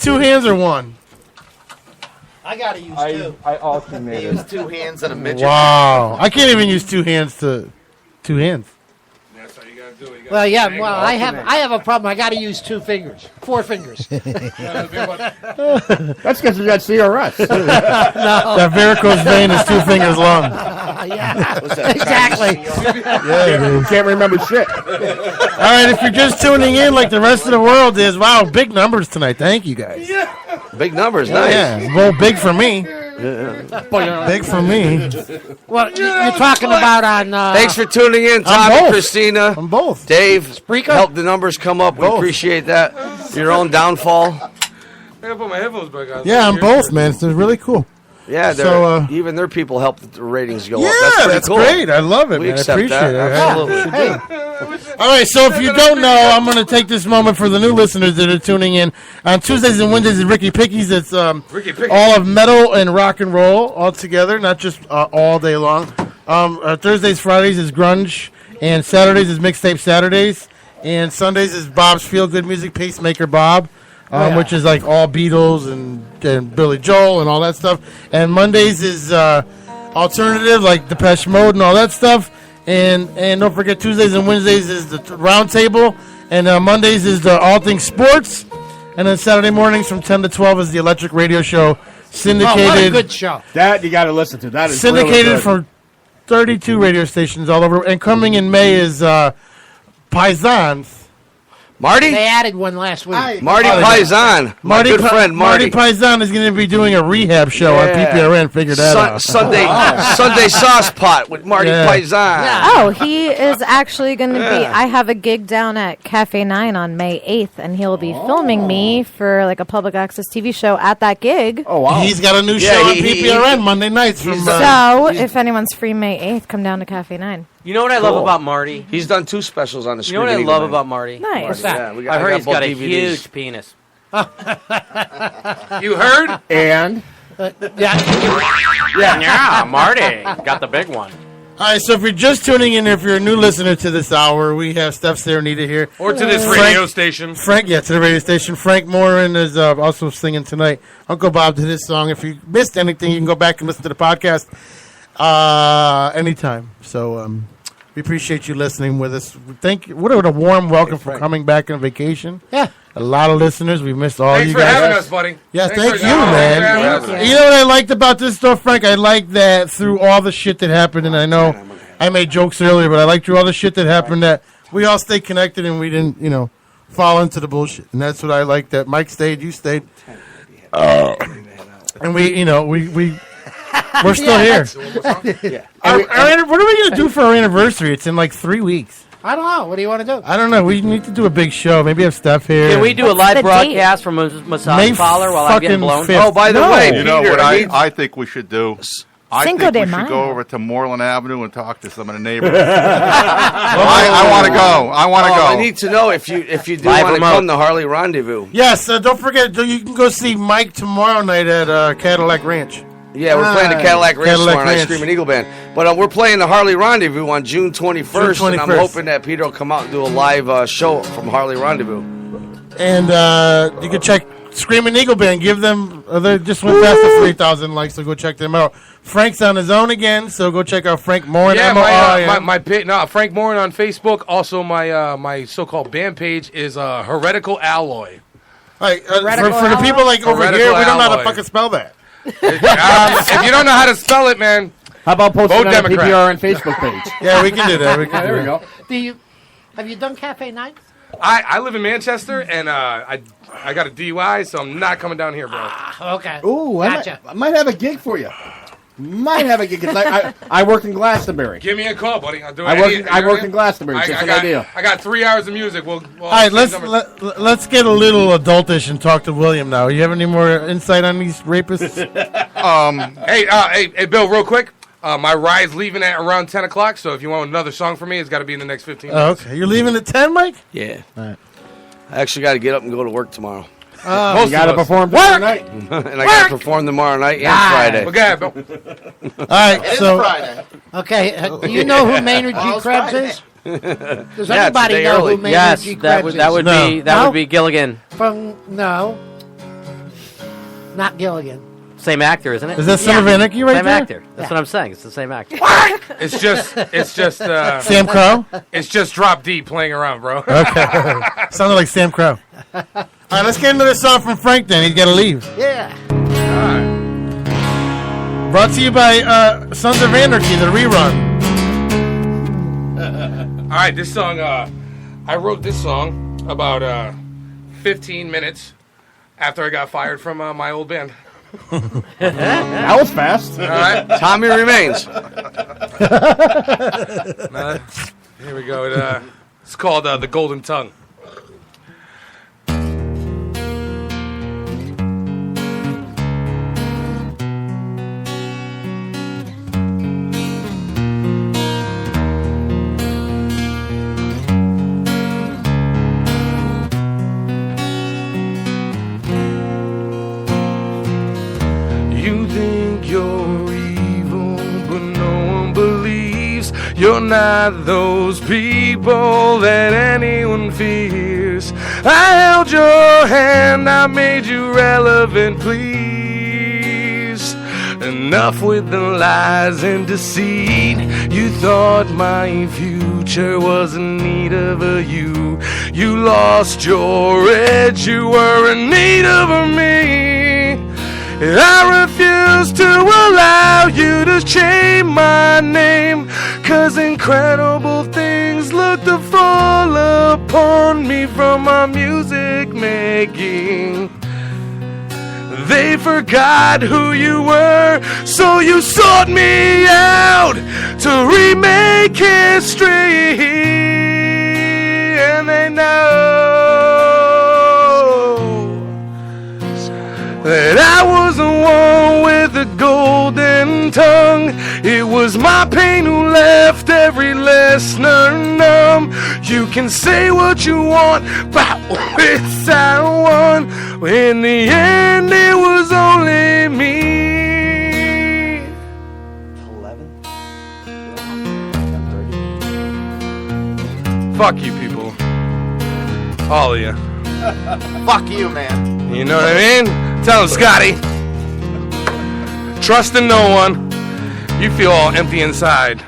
[SPEAKER 5] two hands or one?
[SPEAKER 11] I gotta use two.
[SPEAKER 19] I alternated.
[SPEAKER 8] Use 2 hands and a midget.
[SPEAKER 5] Wow. I can't even use two hands to two hands.
[SPEAKER 6] That's how you gotta do it.
[SPEAKER 11] Well, yeah. Well, I have a problem. I got to use 2 fingers, 4 fingers.
[SPEAKER 10] That's because you got CRS.
[SPEAKER 11] No.
[SPEAKER 5] That varicose vein is 2 fingers long.
[SPEAKER 11] Yeah, exactly.
[SPEAKER 5] Yeah, dude.
[SPEAKER 10] Can't remember shit.
[SPEAKER 5] All right, if you're just tuning in like the rest of the world is, wow, big numbers tonight. Thank you, guys.
[SPEAKER 7] Big numbers, nice.
[SPEAKER 5] Yeah, well, big for me. Big for me.
[SPEAKER 11] Well, you're talking about on...
[SPEAKER 7] Thanks for tuning in, Tom and Christina.
[SPEAKER 5] I'm both.
[SPEAKER 7] Dave,
[SPEAKER 11] Spreaker?
[SPEAKER 7] help the numbers come up. We appreciate that. Your own downfall.
[SPEAKER 6] I gotta put my headphones back on.
[SPEAKER 5] Yeah, I'm both, man. It's really cool.
[SPEAKER 7] Yeah,
[SPEAKER 5] so,
[SPEAKER 7] even their people help the ratings go
[SPEAKER 5] yeah,
[SPEAKER 7] up. That's pretty cool.
[SPEAKER 5] Great. I love it,
[SPEAKER 7] We
[SPEAKER 5] man. I
[SPEAKER 7] accept
[SPEAKER 5] appreciate
[SPEAKER 7] that.
[SPEAKER 5] it.
[SPEAKER 7] Absolutely.
[SPEAKER 5] Hey. All right, so if you don't know, I'm going to take this moment for the new listeners that are tuning in. On Tuesdays and Wednesdays is Ricky Pickies. It's all of metal and rock and roll all together, not just all day long. Thursdays, Fridays is grunge, and Saturdays is mixtape Saturdays, and Sundays is Bob's Feel Good Music, Pacemaker Bob. Which is like all Beatles and Billy Joel and all that stuff. And Mondays is alternative, like Depeche Mode and all that stuff. And don't forget, Tuesdays and Wednesdays is the Round Table. And Mondays is the All Things Sports. And then Saturday mornings from 10 to 12 is the Electric Radio Show. Syndicated.
[SPEAKER 11] Oh, what a good show.
[SPEAKER 10] That you got to listen to. That is
[SPEAKER 5] syndicated
[SPEAKER 10] really
[SPEAKER 5] for 32 radio stations all over. And coming in May is Paisans.
[SPEAKER 7] Marty?
[SPEAKER 11] They added one last week.
[SPEAKER 7] Marty Paisan. My good friend, Marty.
[SPEAKER 5] Paisan is going to be doing a rehab show on PPRN. Figure that out.
[SPEAKER 7] Sunday Sauce Pot with Marty Paisan.
[SPEAKER 12] Oh, he is actually going to be... I have a gig down at Cafe 9 on May 8th, and he'll be filming me for like a public access TV show at that gig.
[SPEAKER 5] Oh, wow. He's got a new show on PPRN Monday nights.
[SPEAKER 12] So, if anyone's free May 8th, come down to Cafe 9.
[SPEAKER 9] You know what I love about Marty?
[SPEAKER 7] He's done 2 specials on the screen.
[SPEAKER 9] You know what I love about Marty?
[SPEAKER 12] Nice.
[SPEAKER 9] What's
[SPEAKER 7] that?
[SPEAKER 9] Yeah, I heard he's got a huge penis.
[SPEAKER 6] You heard?
[SPEAKER 10] And?
[SPEAKER 9] Yeah, Marty got the big one.
[SPEAKER 5] All right, so if you're just tuning in, if you're a new listener to this hour, we have Steph Serenita here.
[SPEAKER 6] Or to this radio station.
[SPEAKER 5] To the radio station. Frank Morin is also singing tonight. Uncle Bob did his song. If you missed anything, you can go back and listen to the podcast anytime. So we appreciate you listening with us. What a warm welcome for coming back on vacation.
[SPEAKER 11] Yeah.
[SPEAKER 5] A lot of listeners. We missed all you guys.
[SPEAKER 6] Thanks for having us, buddy.
[SPEAKER 5] Yeah,
[SPEAKER 6] Thanks
[SPEAKER 5] thank
[SPEAKER 6] for
[SPEAKER 5] you, man.
[SPEAKER 12] Thank you.
[SPEAKER 5] You know what I liked about this stuff, Frank? I liked that through all the shit that happened, and I know I made jokes earlier, but I liked through all the shit that happened that we all stayed connected and we didn't, fall into the bullshit. And that's what I liked, that Mike stayed, you stayed. And we're still here. What are we going to do for our anniversary? It's in like 3 weeks.
[SPEAKER 11] I don't know. What do you want to do?
[SPEAKER 5] I don't know. We need to do a big show. Maybe have Steph here.
[SPEAKER 9] Can we do a live broadcast from a massage parlor while I'm getting blown?
[SPEAKER 5] 5th.
[SPEAKER 7] Oh, by the way,
[SPEAKER 15] you know what I think we should do? I think
[SPEAKER 12] Cinco de
[SPEAKER 15] we should go
[SPEAKER 12] Mayo.
[SPEAKER 15] over to Moreland Avenue and talk to some of the neighbors. I want to go. I want to go.
[SPEAKER 7] I need to know if you do want to come to Harley Rendezvous.
[SPEAKER 5] Yes, don't forget, you can go see Mike tomorrow night at Cadillac Ranch.
[SPEAKER 7] Yeah, we're playing the Cadillac Ranch tomorrow night,
[SPEAKER 5] Ranch.
[SPEAKER 7] Screaming Eagle Band. But we're playing the Harley Rendezvous on June 21st, and I'm hoping that Peter will come out and do a live show from Harley Rendezvous.
[SPEAKER 5] And you can check Screaming Eagle Band. Give them, they just went past the 3,000 likes, so go check them out. Frank's on his own again, so go check out Frank Morin.
[SPEAKER 6] Yeah, Frank Morin on Facebook. Also, my so-called band page is Heretical Alloy.
[SPEAKER 5] Right, for the people like over here, we don't know how to fucking spell that.
[SPEAKER 6] If you don't know how to spell it, man,
[SPEAKER 10] how about posting on the
[SPEAKER 6] Democrat.
[SPEAKER 10] PPRN Facebook page?
[SPEAKER 5] Yeah, we can do that.
[SPEAKER 10] There we go.
[SPEAKER 11] Have you done Cafe 9?
[SPEAKER 6] I live in Manchester, and I got a DUI, so I'm not coming down here, bro.
[SPEAKER 11] Okay.
[SPEAKER 20] Ooh,
[SPEAKER 11] Gotcha.
[SPEAKER 20] I might have a gig for you. Might have a gig. 'Cause I work in Glastonbury.
[SPEAKER 6] Give me a call, buddy. I'll do it.
[SPEAKER 20] I work in Glastonbury. It's just an idea.
[SPEAKER 6] I got 3 hours of music. All
[SPEAKER 5] right, let's get a little adultish and talk to William now. You have any more insight on these rapists?
[SPEAKER 6] Hey, Bill, real quick. My ride's leaving at around 10 o'clock, so if you want another song from me, it's got to be in the next 15 minutes.
[SPEAKER 5] Okay. You're leaving at 10, Mike?
[SPEAKER 7] Yeah.
[SPEAKER 5] All right.
[SPEAKER 7] I actually got to get up and go to work tomorrow.
[SPEAKER 20] You got to perform tomorrow night.
[SPEAKER 7] And I got to perform tomorrow night and Friday.
[SPEAKER 6] Okay, Bill.
[SPEAKER 5] All right,
[SPEAKER 8] It is
[SPEAKER 5] so
[SPEAKER 8] Friday.
[SPEAKER 11] Okay, do you know who Maynard G.
[SPEAKER 8] Well,
[SPEAKER 11] Krebs
[SPEAKER 8] Friday.
[SPEAKER 11] is? Does anybody know who Maynard G. Krebs is?
[SPEAKER 9] That would be Gilligan.
[SPEAKER 11] No. Not Gilligan.
[SPEAKER 9] Same actor, isn't it?
[SPEAKER 5] Is that Son of Anarchy right
[SPEAKER 9] same
[SPEAKER 5] there?
[SPEAKER 9] actor. That's what I'm saying. It's the same actor.
[SPEAKER 6] It's just
[SPEAKER 5] Sam Crow?
[SPEAKER 6] It's just Drop D playing around, bro.
[SPEAKER 5] Okay. Sounded like Sam Crow. All right, let's get another song from Frank then. He's got to leave.
[SPEAKER 11] Yeah.
[SPEAKER 5] Brought to you by Sons of Anarchy, the rerun.
[SPEAKER 6] All right, this song, I wrote this song about 15 minutes after I got fired from my old band.
[SPEAKER 20] That was fast.
[SPEAKER 6] All right.
[SPEAKER 7] Tommy remains.
[SPEAKER 6] Here we go. It's called The Golden Tongue. You think you're evil, but no one believes you're not those people that anyone fears. I held your hand, I made you relevant, please. Enough with the lies and deceit. You thought my future was in need of a you. You lost your edge, you were in need of a me. I refuse to allow you to change my name, 'cause incredible things look to fall upon me from my music making. They forgot who you were, so you sought me out to remake history. And they know that I was the one with the golden tongue. It was my pain who left every listener numb. You can say what you want about which I won. In the end, it was only me.
[SPEAKER 7] 11.
[SPEAKER 6] Fuck you people. All of you.
[SPEAKER 8] Fuck you, man.
[SPEAKER 6] You know what I mean? Tell him, Scotty. Trust in no one. You feel all empty inside.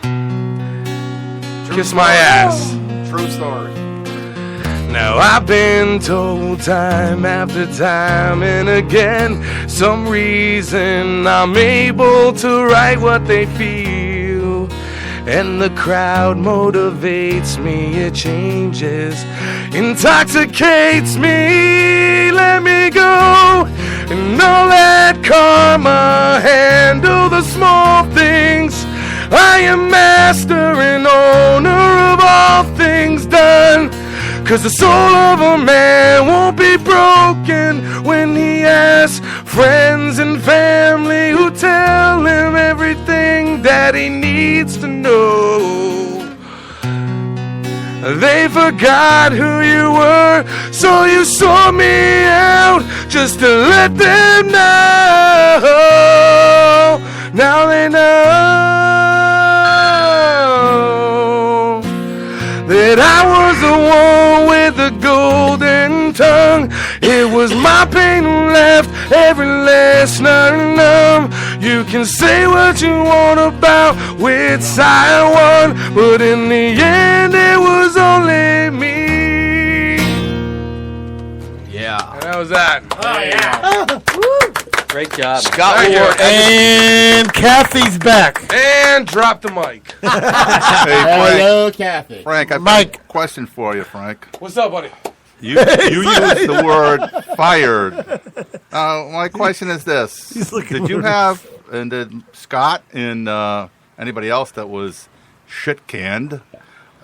[SPEAKER 6] Kiss my ass.
[SPEAKER 8] True story.
[SPEAKER 6] Now I've been told time after time and again, some reason I'm able to write what they feel. And the crowd motivates me, it changes, intoxicates me. Let me go and all that karma, handle the small things. I am master and owner of all things done. 'Cause the soul of a man won't be broken when he has friends and family who tell him everything that he needs to know. They forgot who you were, so you sought me out just to let them know. Now they know that I was the one with the golden tongue. It was my pain who left every listener numb. You can say what you want about which side won, but in the end it was only me.
[SPEAKER 8] Yeah.
[SPEAKER 6] And that was that.
[SPEAKER 11] Oh, yeah.
[SPEAKER 9] Great job.
[SPEAKER 7] Scott
[SPEAKER 6] Thank you.
[SPEAKER 7] Ward.
[SPEAKER 5] And Kathy's back.
[SPEAKER 6] And drop the mic.
[SPEAKER 15] Hey, Frank.
[SPEAKER 20] Hello, Kathy.
[SPEAKER 15] Frank, I've
[SPEAKER 5] Mike.
[SPEAKER 15] got a question for you, Frank.
[SPEAKER 6] What's up, buddy?
[SPEAKER 15] You used the word fired. My question is this. Did you have, and did Scott and anybody else that was shit-canned,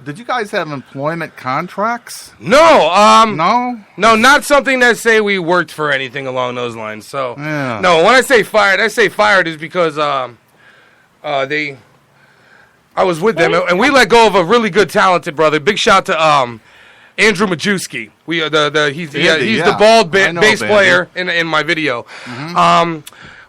[SPEAKER 15] did you guys have employment contracts?
[SPEAKER 6] No.
[SPEAKER 15] No?
[SPEAKER 6] No, not something that say we worked for anything along those lines. So,
[SPEAKER 15] Yeah.
[SPEAKER 6] no, when I say fired is because I was with them, and we let go of a really good, talented brother. Big shout to Andrew Majewski. He's the bald bass player in my video.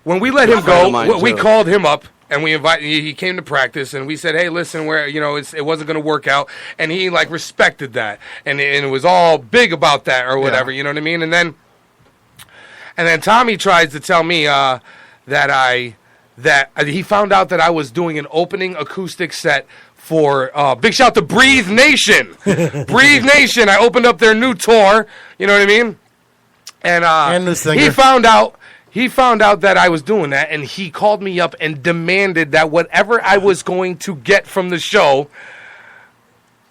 [SPEAKER 6] When we let him go, we called him up. And he came to practice, and we said, "Hey, listen, it wasn't going to work out," and he respected that, and it was all big about that or whatever, you know what I mean? And then Tommy tries to tell me that he found out that I was doing an opening acoustic set for big shout to Breathe Nation, Breathe Nation. I opened up their new tour, you know what I mean? And
[SPEAKER 5] the singer.
[SPEAKER 6] He found out that I was doing that, and he called me up and demanded that whatever I was going to get from the show,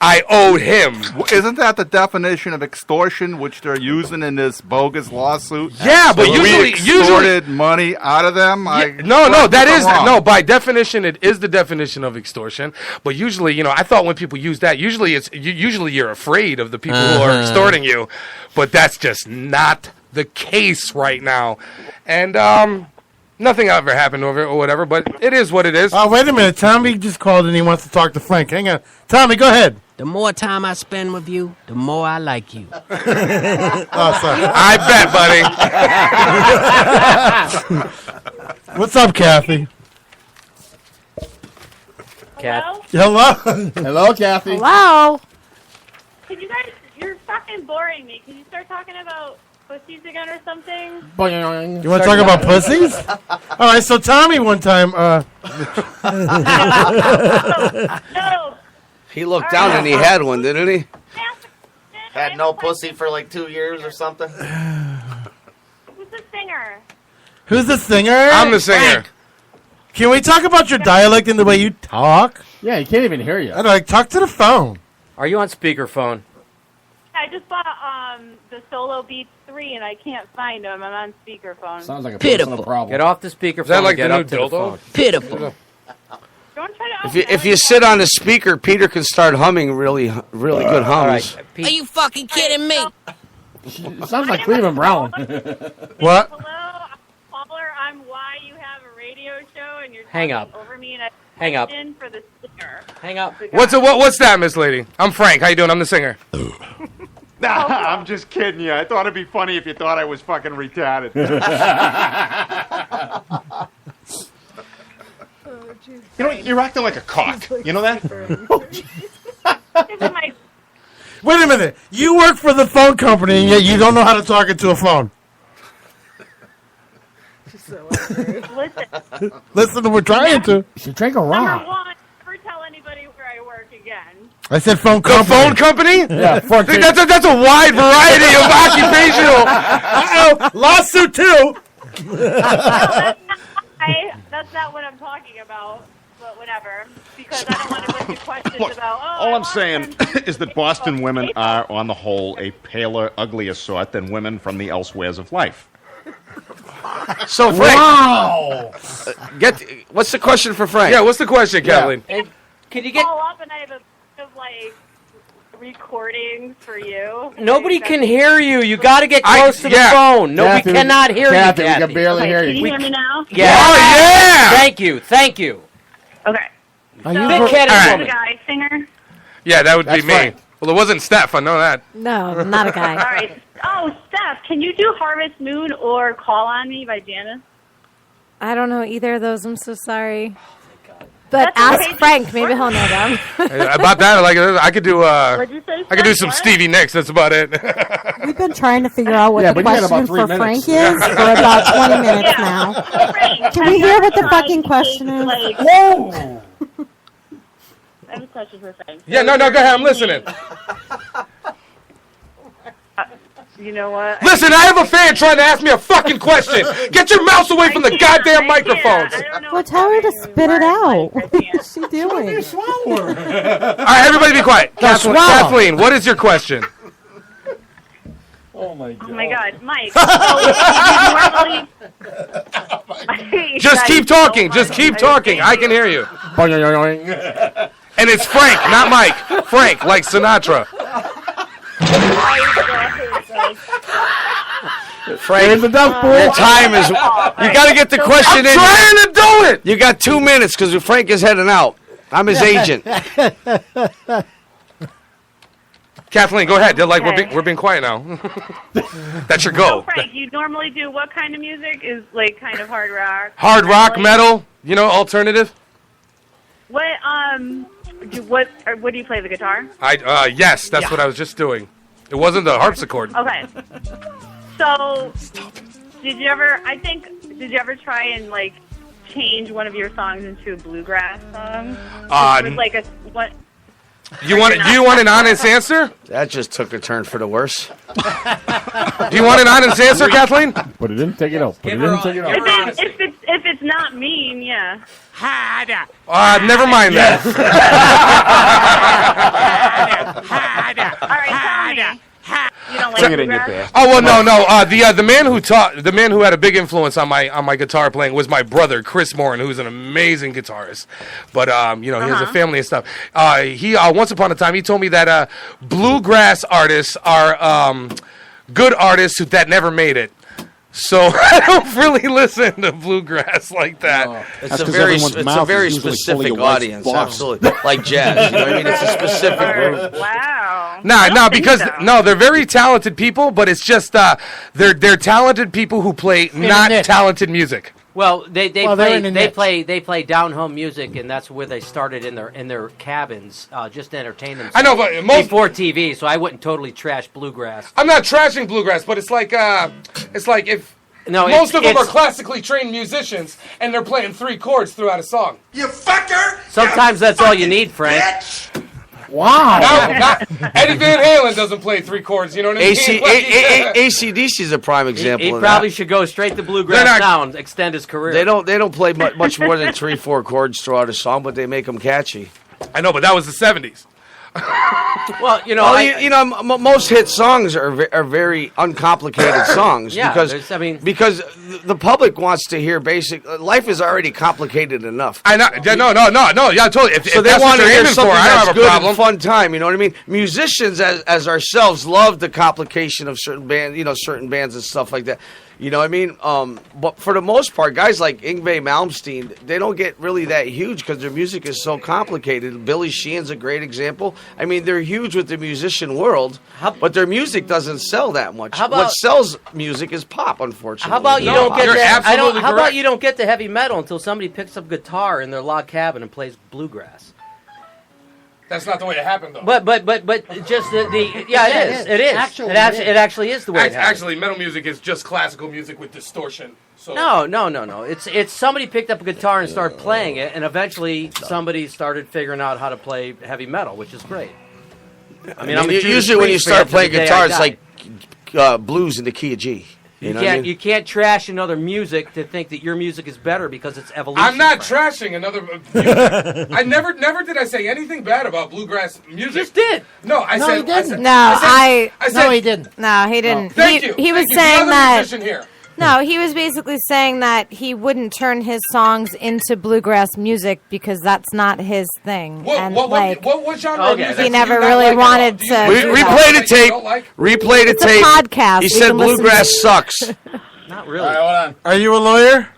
[SPEAKER 6] I owed him.
[SPEAKER 15] Isn't that the definition of extortion, which they're using in this bogus lawsuit?
[SPEAKER 6] Yeah, but
[SPEAKER 15] we extorted money out of them.
[SPEAKER 6] By definition, it is the definition of extortion. But usually, I thought when people use that, usually you're afraid of the people who are extorting you, but that's just not the case right now. And nothing ever happened over it or whatever, but it is what it is.
[SPEAKER 5] Oh, wait a minute. Tommy just called and he wants to talk to Frank. Hang on. Tommy, go ahead.
[SPEAKER 21] The more time I spend with you, the more I like you.
[SPEAKER 5] Oh, sorry.
[SPEAKER 6] I bet,
[SPEAKER 5] buddy. What's up, Kathy? Hello?
[SPEAKER 20] Hello, Kathy.
[SPEAKER 12] Hello.
[SPEAKER 14] Can you guys? You're fucking boring me. Can you start talking about pussies again or something?
[SPEAKER 5] You want to talk about pussies? All right, so Tommy one time...
[SPEAKER 14] No.
[SPEAKER 7] He looked down and he had one, didn't he?
[SPEAKER 8] Had no pussy for like 2 years or something.
[SPEAKER 14] Who's the singer?
[SPEAKER 5] Who's the singer?
[SPEAKER 6] I'm the singer.
[SPEAKER 5] Frank. Can we talk about your dialect and the way you talk?
[SPEAKER 20] Yeah, he can't even hear you.
[SPEAKER 5] Talk to the phone.
[SPEAKER 9] Are you on speakerphone?
[SPEAKER 14] I just bought the Solo Beats 3 and I can't find them. I'm on speakerphone.
[SPEAKER 20] Sounds like a
[SPEAKER 9] Pitiful.
[SPEAKER 20] personal problem.
[SPEAKER 9] Get off the speakerphone.
[SPEAKER 6] Is that like
[SPEAKER 9] get
[SPEAKER 6] the new
[SPEAKER 9] up to
[SPEAKER 6] dildo?
[SPEAKER 9] the phone.
[SPEAKER 21] Pitiful.
[SPEAKER 14] Don't try to.
[SPEAKER 7] If you sit on the speaker, Peter can start humming really good hums.
[SPEAKER 21] Are you fucking kidding me?
[SPEAKER 20] It sounds like Cleveland Brown.
[SPEAKER 5] What?
[SPEAKER 14] Hello, I'm caller. I'm why you have a radio show and you're
[SPEAKER 9] Hang
[SPEAKER 14] talking
[SPEAKER 9] up.
[SPEAKER 14] over me and I
[SPEAKER 9] Hang up.
[SPEAKER 14] in for the singer.
[SPEAKER 9] Hang up.
[SPEAKER 6] What's that, Miss Lady? I'm Frank. How you doing? I'm the singer.
[SPEAKER 22] Nah, I'm just kidding you. I thought it'd be funny if you thought I was fucking retarded. You know, you're acting like a cock. You know that?
[SPEAKER 5] Wait a minute. You work for the phone company and yet you don't know how to talk into a phone.
[SPEAKER 14] Listen.
[SPEAKER 5] Listen, we're trying to.
[SPEAKER 20] You should drink a rock.
[SPEAKER 14] Number one, never tell anybody where I work again.
[SPEAKER 5] I said phone
[SPEAKER 6] The
[SPEAKER 5] company.
[SPEAKER 6] phone company?
[SPEAKER 20] Yeah,
[SPEAKER 6] That's a wide variety of occupational.
[SPEAKER 5] Uh-oh, lawsuit too.
[SPEAKER 14] That's not what I'm talking about, but whatever. Because I don't want to put questions
[SPEAKER 22] Look,
[SPEAKER 14] about,
[SPEAKER 22] all I'm saying is that Boston women are, on the whole, a paler, uglier sort than women from the elsewheres of life.
[SPEAKER 6] So, Frank.
[SPEAKER 7] Wow. What's the question for Frank?
[SPEAKER 6] Yeah, what's the question, Kathleen?
[SPEAKER 9] Can you get...
[SPEAKER 14] call up and I have a bunch of, recordings for you.
[SPEAKER 9] Nobody can hear you. You got to get close to the phone. Nobody
[SPEAKER 20] Kathy,
[SPEAKER 9] cannot hear
[SPEAKER 20] Kathy,
[SPEAKER 9] you,
[SPEAKER 20] we
[SPEAKER 9] Kathy.
[SPEAKER 20] can barely hear you.
[SPEAKER 14] Can you hear me now?
[SPEAKER 9] Yeah.
[SPEAKER 6] Oh, yeah!
[SPEAKER 9] Thank you.
[SPEAKER 14] Okay.
[SPEAKER 5] Are
[SPEAKER 14] So,
[SPEAKER 5] you
[SPEAKER 9] big-headed
[SPEAKER 14] the
[SPEAKER 9] woman.
[SPEAKER 14] guy singer?
[SPEAKER 6] Yeah, that would be me.
[SPEAKER 20] Frank.
[SPEAKER 6] Well, it wasn't Steph. I know that.
[SPEAKER 12] No, not a
[SPEAKER 14] All
[SPEAKER 12] guy.
[SPEAKER 14] right. Oh, Steph, can you do Harvest Moon or Call on Me by Janice?
[SPEAKER 12] I don't know either of those. I'm so sorry. But
[SPEAKER 14] That's
[SPEAKER 12] ask
[SPEAKER 14] okay.
[SPEAKER 12] Frank. Maybe he'll know them.
[SPEAKER 6] About that, I could do.
[SPEAKER 14] What'd you say?
[SPEAKER 6] I could do
[SPEAKER 14] Steph?
[SPEAKER 6] some
[SPEAKER 14] What?
[SPEAKER 6] Stevie Nicks. That's about it.
[SPEAKER 17] We've been trying to figure out what
[SPEAKER 20] Yeah,
[SPEAKER 17] the
[SPEAKER 20] but you got
[SPEAKER 17] question
[SPEAKER 20] about 3
[SPEAKER 17] for
[SPEAKER 20] minutes.
[SPEAKER 17] Frank is for about 20 minutes now.
[SPEAKER 14] Frank,
[SPEAKER 17] Can we hear what the fucking question is?
[SPEAKER 20] Whoa!
[SPEAKER 14] I have a question for Frank.
[SPEAKER 6] Yeah, no, go ahead. I'm listening.
[SPEAKER 3] You know what?
[SPEAKER 6] Listen, I have a fan trying to ask me a fucking question. Get your mouse away from the goddamn microphones.
[SPEAKER 17] Well, tell her to spit it out. What's she doing?
[SPEAKER 6] All right, everybody be quiet. Kathleen, what is your question?
[SPEAKER 1] Oh my god.
[SPEAKER 3] Oh my god, Mike. So normally...
[SPEAKER 6] Just keep talking. Just keep talking. I can hear you. And it's Frank, not Mike. Frank, like Sinatra.
[SPEAKER 7] Frank, your time is. You got to get the question in.
[SPEAKER 6] I'm trying to do it.
[SPEAKER 7] You got 2 minutes because Frank is heading out. I'm his agent.
[SPEAKER 6] Kathleen, go ahead.
[SPEAKER 3] Okay.
[SPEAKER 6] We're being quiet now. That's your go.
[SPEAKER 3] So Frank, you normally do what kind of music? Is like kind of hard rock?
[SPEAKER 6] Hard rock, metal, alternative.
[SPEAKER 3] What what do you play, the guitar?
[SPEAKER 6] Yes, that's what I was just doing. It wasn't the harpsichord.
[SPEAKER 3] Okay. So did you ever try and like change one of your songs into a bluegrass song? With like a what?
[SPEAKER 6] Do you want an honest answer?
[SPEAKER 7] That just took a turn for the worse.
[SPEAKER 6] Do you want an honest answer, Kathleen?
[SPEAKER 20] Put it in, take it out. Put it in, take it out.
[SPEAKER 3] If it's not mean, yeah.
[SPEAKER 6] Never mind that.
[SPEAKER 3] All right, tell me. You don't like
[SPEAKER 6] Sing it in your
[SPEAKER 3] bluegrass?
[SPEAKER 6] Oh well, no. The man who had a big influence on my guitar playing was my brother Chris Morin, who's an amazing guitarist. But he has a family and stuff. He once upon a time he told me that bluegrass artists are good artists that never made it. So I don't really listen to bluegrass like that.
[SPEAKER 7] It's a very specific audience, absolutely, like jazz. You know what I mean? It's a specific group.
[SPEAKER 3] Wow.
[SPEAKER 6] Because they're very talented people, but it's just they're talented people who play not talented music.
[SPEAKER 9] Well, they play down home music, and that's where they started in their cabins, just to entertain themselves.
[SPEAKER 6] I know, but
[SPEAKER 9] before TV, so I wouldn't totally trash bluegrass.
[SPEAKER 6] I'm not trashing bluegrass, but it's like if most of them are classically trained musicians, and they're playing 3 chords throughout a song.
[SPEAKER 1] You fucker!
[SPEAKER 9] Sometimes that's all you need, Frank.
[SPEAKER 20] Wow.
[SPEAKER 6] Eddie Van Halen doesn't play 3 chords, you know what I mean?
[SPEAKER 7] AC/DC is a prime example
[SPEAKER 9] He
[SPEAKER 7] of
[SPEAKER 9] probably
[SPEAKER 7] that.
[SPEAKER 9] should go straight to bluegrass sound, extend his career.
[SPEAKER 7] They don't play much more than 3-4 chords throughout a song, but they make them catchy.
[SPEAKER 6] I know, but that was the 70s.
[SPEAKER 9] Well,
[SPEAKER 7] most hit songs are very uncomplicated songs.
[SPEAKER 9] Yeah,
[SPEAKER 7] because the public wants to hear basic. Life is already complicated enough.
[SPEAKER 6] I know. No. Yeah, totally.
[SPEAKER 7] So they want to hear something that's good and fun time. You know what I mean? Musicians, as ourselves, love the complication of certain bands and stuff like that. You know what I mean? But for the most part, guys like Yngwie Malmsteen, they don't get really that huge because their music is so complicated. Billy Sheehan's a great example. I mean, they're huge with the musician world, but their music doesn't sell that much. What sells music is pop, unfortunately.
[SPEAKER 9] How about you don't get how about you don't get to heavy metal until somebody picks up guitar in their log cabin and plays bluegrass?
[SPEAKER 6] That's not the way it happened, though.
[SPEAKER 9] But just it is. It actually is the way it happened.
[SPEAKER 6] Actually, metal music is just classical music with distortion. So.
[SPEAKER 9] No. It's somebody picked up a guitar and started playing it, and eventually somebody started figuring out how to play heavy metal, which is great. I mean,
[SPEAKER 7] usually when you start playing guitar, it's like blues in the key of G.
[SPEAKER 9] You can't trash another music to think that your music is better because it's evolution.
[SPEAKER 6] I'm not trashing another music. I never did I say anything bad about bluegrass music.
[SPEAKER 9] You just did.
[SPEAKER 6] No, I said.
[SPEAKER 12] He didn't.
[SPEAKER 6] I said,
[SPEAKER 12] No, he didn't. No, he didn't.
[SPEAKER 6] Thank you.
[SPEAKER 12] He was
[SPEAKER 6] Thank you.
[SPEAKER 12] saying
[SPEAKER 6] The other
[SPEAKER 12] that.
[SPEAKER 6] musician here.
[SPEAKER 12] No, he was basically saying that he wouldn't turn his songs into bluegrass music because that's not his thing.
[SPEAKER 6] What genre of music
[SPEAKER 12] he
[SPEAKER 6] do
[SPEAKER 12] never
[SPEAKER 6] you not
[SPEAKER 12] really
[SPEAKER 6] like
[SPEAKER 12] wanted to.
[SPEAKER 7] Replay the tape. Replay the
[SPEAKER 12] It's
[SPEAKER 7] tape.
[SPEAKER 12] a podcast.
[SPEAKER 7] He
[SPEAKER 12] You
[SPEAKER 7] said
[SPEAKER 12] can listen
[SPEAKER 7] bluegrass
[SPEAKER 12] to-
[SPEAKER 7] sucks.
[SPEAKER 9] Not really.
[SPEAKER 5] All right, hold on. Are you a lawyer?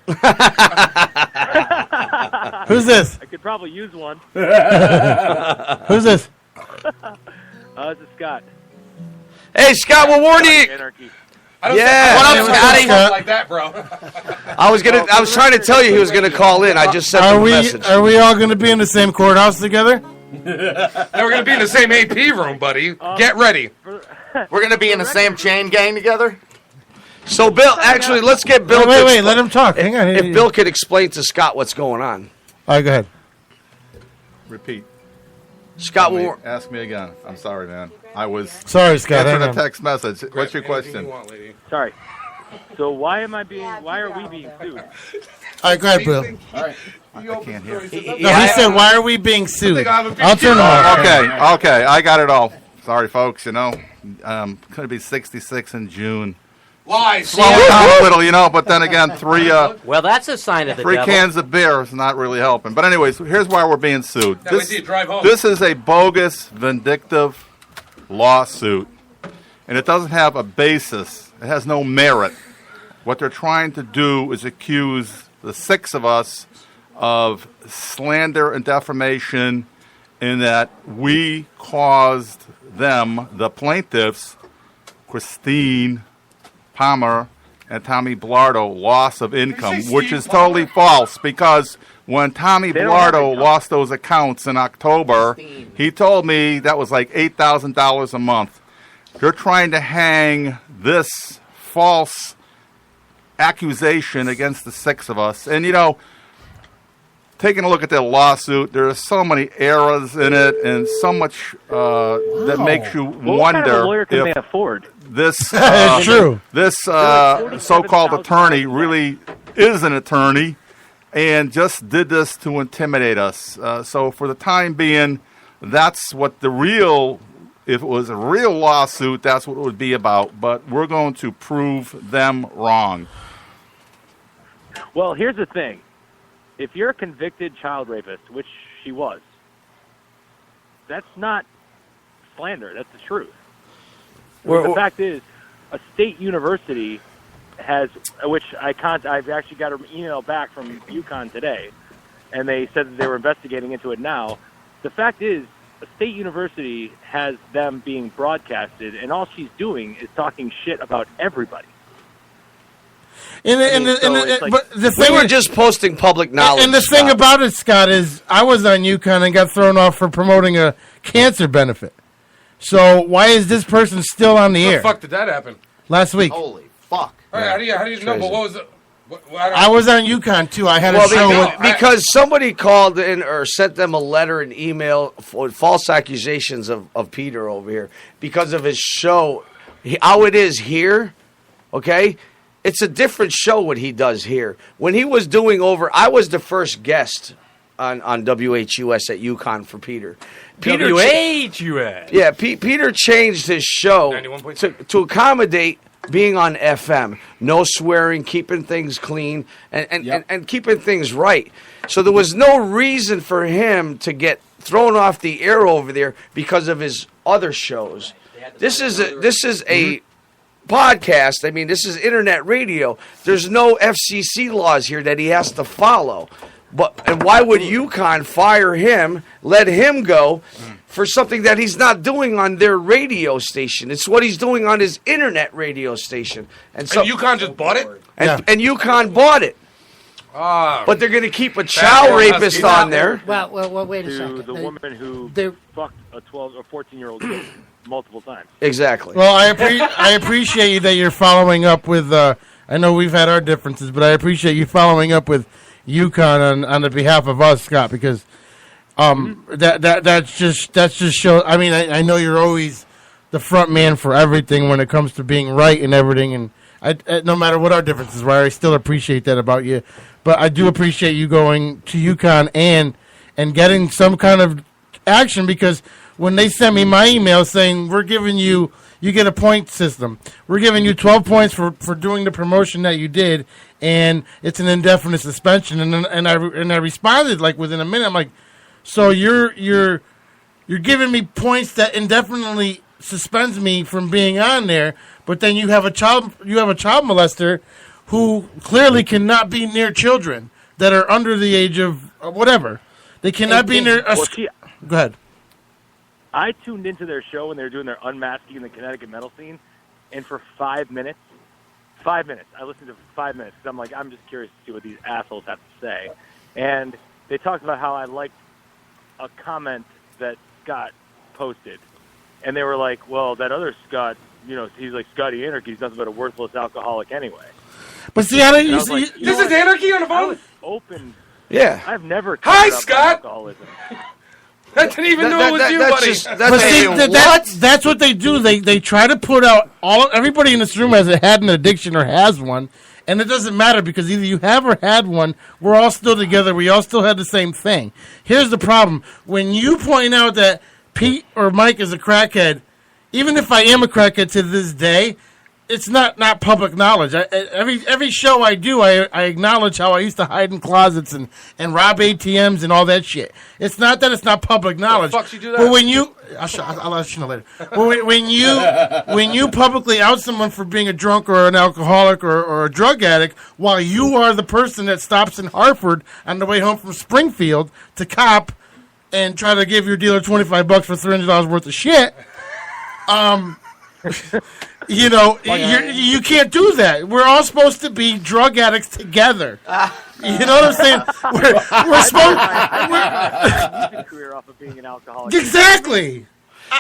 [SPEAKER 5] Who's this?
[SPEAKER 18] I could probably use one.
[SPEAKER 5] Who's this?
[SPEAKER 18] This is Scott.
[SPEAKER 7] Hey, Scott, we'll warn you.
[SPEAKER 18] Anarchy.
[SPEAKER 6] What
[SPEAKER 7] up, Scotty?
[SPEAKER 6] Like that, bro.
[SPEAKER 7] I was trying to tell you he was gonna call in. I just sent him a message.
[SPEAKER 5] Are we all going to be in the same courthouse together?
[SPEAKER 6] We're going to be in the same AP room, buddy. Get ready.
[SPEAKER 8] We're going to be in the same chain gang together?
[SPEAKER 7] So, Bill, actually, let's get Bill.
[SPEAKER 5] Wait, let him talk. Hang on.
[SPEAKER 7] If Bill could explain to Scott what's going on.
[SPEAKER 5] All right, go ahead.
[SPEAKER 15] Repeat.
[SPEAKER 7] Scott,
[SPEAKER 15] ask me again. I'm sorry, man. I was
[SPEAKER 5] sorry, Scott.
[SPEAKER 15] answering a text message. What's your question?
[SPEAKER 13] Sorry. So why are we being sued?
[SPEAKER 5] All right, go ahead, Bill.
[SPEAKER 15] All right. I can't hear.
[SPEAKER 5] No, he said, "Why are we being sued?" I'll turn them off.
[SPEAKER 15] Okay, I got it all. Sorry, folks. Going to be 66 in June.
[SPEAKER 6] Lies.
[SPEAKER 15] Slow it down a little, but then again,
[SPEAKER 9] Well, that's a sign of the
[SPEAKER 15] 3
[SPEAKER 9] devil.
[SPEAKER 15] cans of beer is not really helping. But anyways, here's why we're being sued.
[SPEAKER 6] Yeah, wait till you drive home.
[SPEAKER 15] This is a bogus, vindictive lawsuit, and it doesn't have a basis. It has no merit. What they're trying to do is accuse the 6 of us of slander and defamation in that we caused them, the plaintiffs, Christine Palmer and Tommy Bilardo, loss of income, which is totally false, because when Tommy Bilardo lost those accounts in October, he told me that was like $8,000 a month. They're trying to hang this false accusation against the 6 of us. And, taking a look at the lawsuit, there are so many errors in it and so much that makes you wonder
[SPEAKER 13] What kind of a lawyer can they afford?
[SPEAKER 15] this
[SPEAKER 5] true.
[SPEAKER 15] This so-called attorney really is an attorney and just did this to intimidate us. So for the time being, that's what if it was a real lawsuit, that's what it would be about. But we're going to prove them wrong.
[SPEAKER 13] Well, here's the thing. If you're a convicted child rapist, which she was, that's not slander. That's the truth. The fact is, a state university has, which I've actually got an email back from UConn today, and they said that they were investigating into it now. The fact is, a state university has them being broadcasted, and all she's doing is talking shit about everybody.
[SPEAKER 7] We were just posting public knowledge.
[SPEAKER 5] And the thing about it, Scott, is I was on UConn and got thrown off for promoting a cancer benefit. So why is this person still on the air?
[SPEAKER 6] How the fuck did that happen?
[SPEAKER 5] Last week.
[SPEAKER 8] Holy fuck.
[SPEAKER 6] All right, how do you know? But what was it?
[SPEAKER 5] I was on UConn, too. I had a show
[SPEAKER 7] because somebody called in or sent them a letter and email with false accusations of Peter over here because of his show. How it is here, okay? It's a different show what he does here. When he was doing I was the first guest on WHUS at UConn for Peter.
[SPEAKER 9] WHUS.
[SPEAKER 7] Yeah, Peter changed his show to accommodate being on FM. No swearing, keeping things clean, and keeping things right. So there was no reason for him to get thrown off the air over there because of his other shows. This is a podcast. I mean, this is internet radio. There's no FCC laws here that he has to follow. And why would UConn fire him, let him go for something that he's not doing on their radio station? It's what he's doing on his internet radio station. And
[SPEAKER 6] UConn just bought it?
[SPEAKER 7] And UConn bought it. But they're going to keep a child rapist on there.
[SPEAKER 12] Well, wait a second.
[SPEAKER 13] The woman who fucked a 12 or 14-year-old kid multiple times.
[SPEAKER 7] Exactly.
[SPEAKER 5] Well, I appreciate you that you're following up with. I know we've had our differences, but I appreciate you following up with UConn on the behalf of us, Scott, because that's just show. I mean, I know you're always the front man for everything when it comes to being right and everything, and I no matter what our differences were, I still appreciate that about you. But I do appreciate you going to UConn and getting some kind of action, because when they sent me my email saying we're giving you get a point system, we're giving you 12 points for doing the promotion that you did, and it's an indefinite suspension, and I responded like within a minute. I'm like, so you're giving me points that indefinitely suspends me from being on there, but then you have a child molester who clearly cannot be near children that are under the age of whatever. They cannot be near. Go ahead.
[SPEAKER 13] I tuned into their show when they were doing their unmasking in the Connecticut metal scene, and for 5 minutes, I listened to 5 minutes because I'm just curious to see what these assholes have to say. And they talked about how I liked a comment that Scott posted, and they were like, "Well, that other Scott, he's like Scotty Anarchy. He's nothing but a worthless alcoholic anyway."
[SPEAKER 5] But see, how do you
[SPEAKER 13] see?
[SPEAKER 6] This is Anarchy on the phone.
[SPEAKER 13] Open.
[SPEAKER 7] Yeah.
[SPEAKER 13] I've never.
[SPEAKER 6] Hi, Scott.
[SPEAKER 13] Alcoholism.
[SPEAKER 6] I didn't even know it was you, buddy.
[SPEAKER 5] That's what they do. They try to put out everybody in this room has had an addiction or has one, and it doesn't matter because either you have or had one. We're all still together. We all still had the same thing. Here's the problem: when you point out that Pete or Mike is a crackhead, even if I am a crackhead to this day, it's not public knowledge. Every show I do, I acknowledge how I used to hide in closets and rob ATMs and all that shit. It's not that it's not public knowledge.
[SPEAKER 6] The fuck you do that?
[SPEAKER 5] But when you, I'll let you know later. But when you publicly out someone for being a drunk or an alcoholic or a drug addict, while you are the person that stops in Hartford on the way home from Springfield to cop and try to give your dealer $25 for $300 worth of shit. You know, you can't do that. We're all supposed to be drug addicts together. You know what I'm saying? We're supposed.
[SPEAKER 13] We're career off of being an alcoholic.
[SPEAKER 5] Exactly.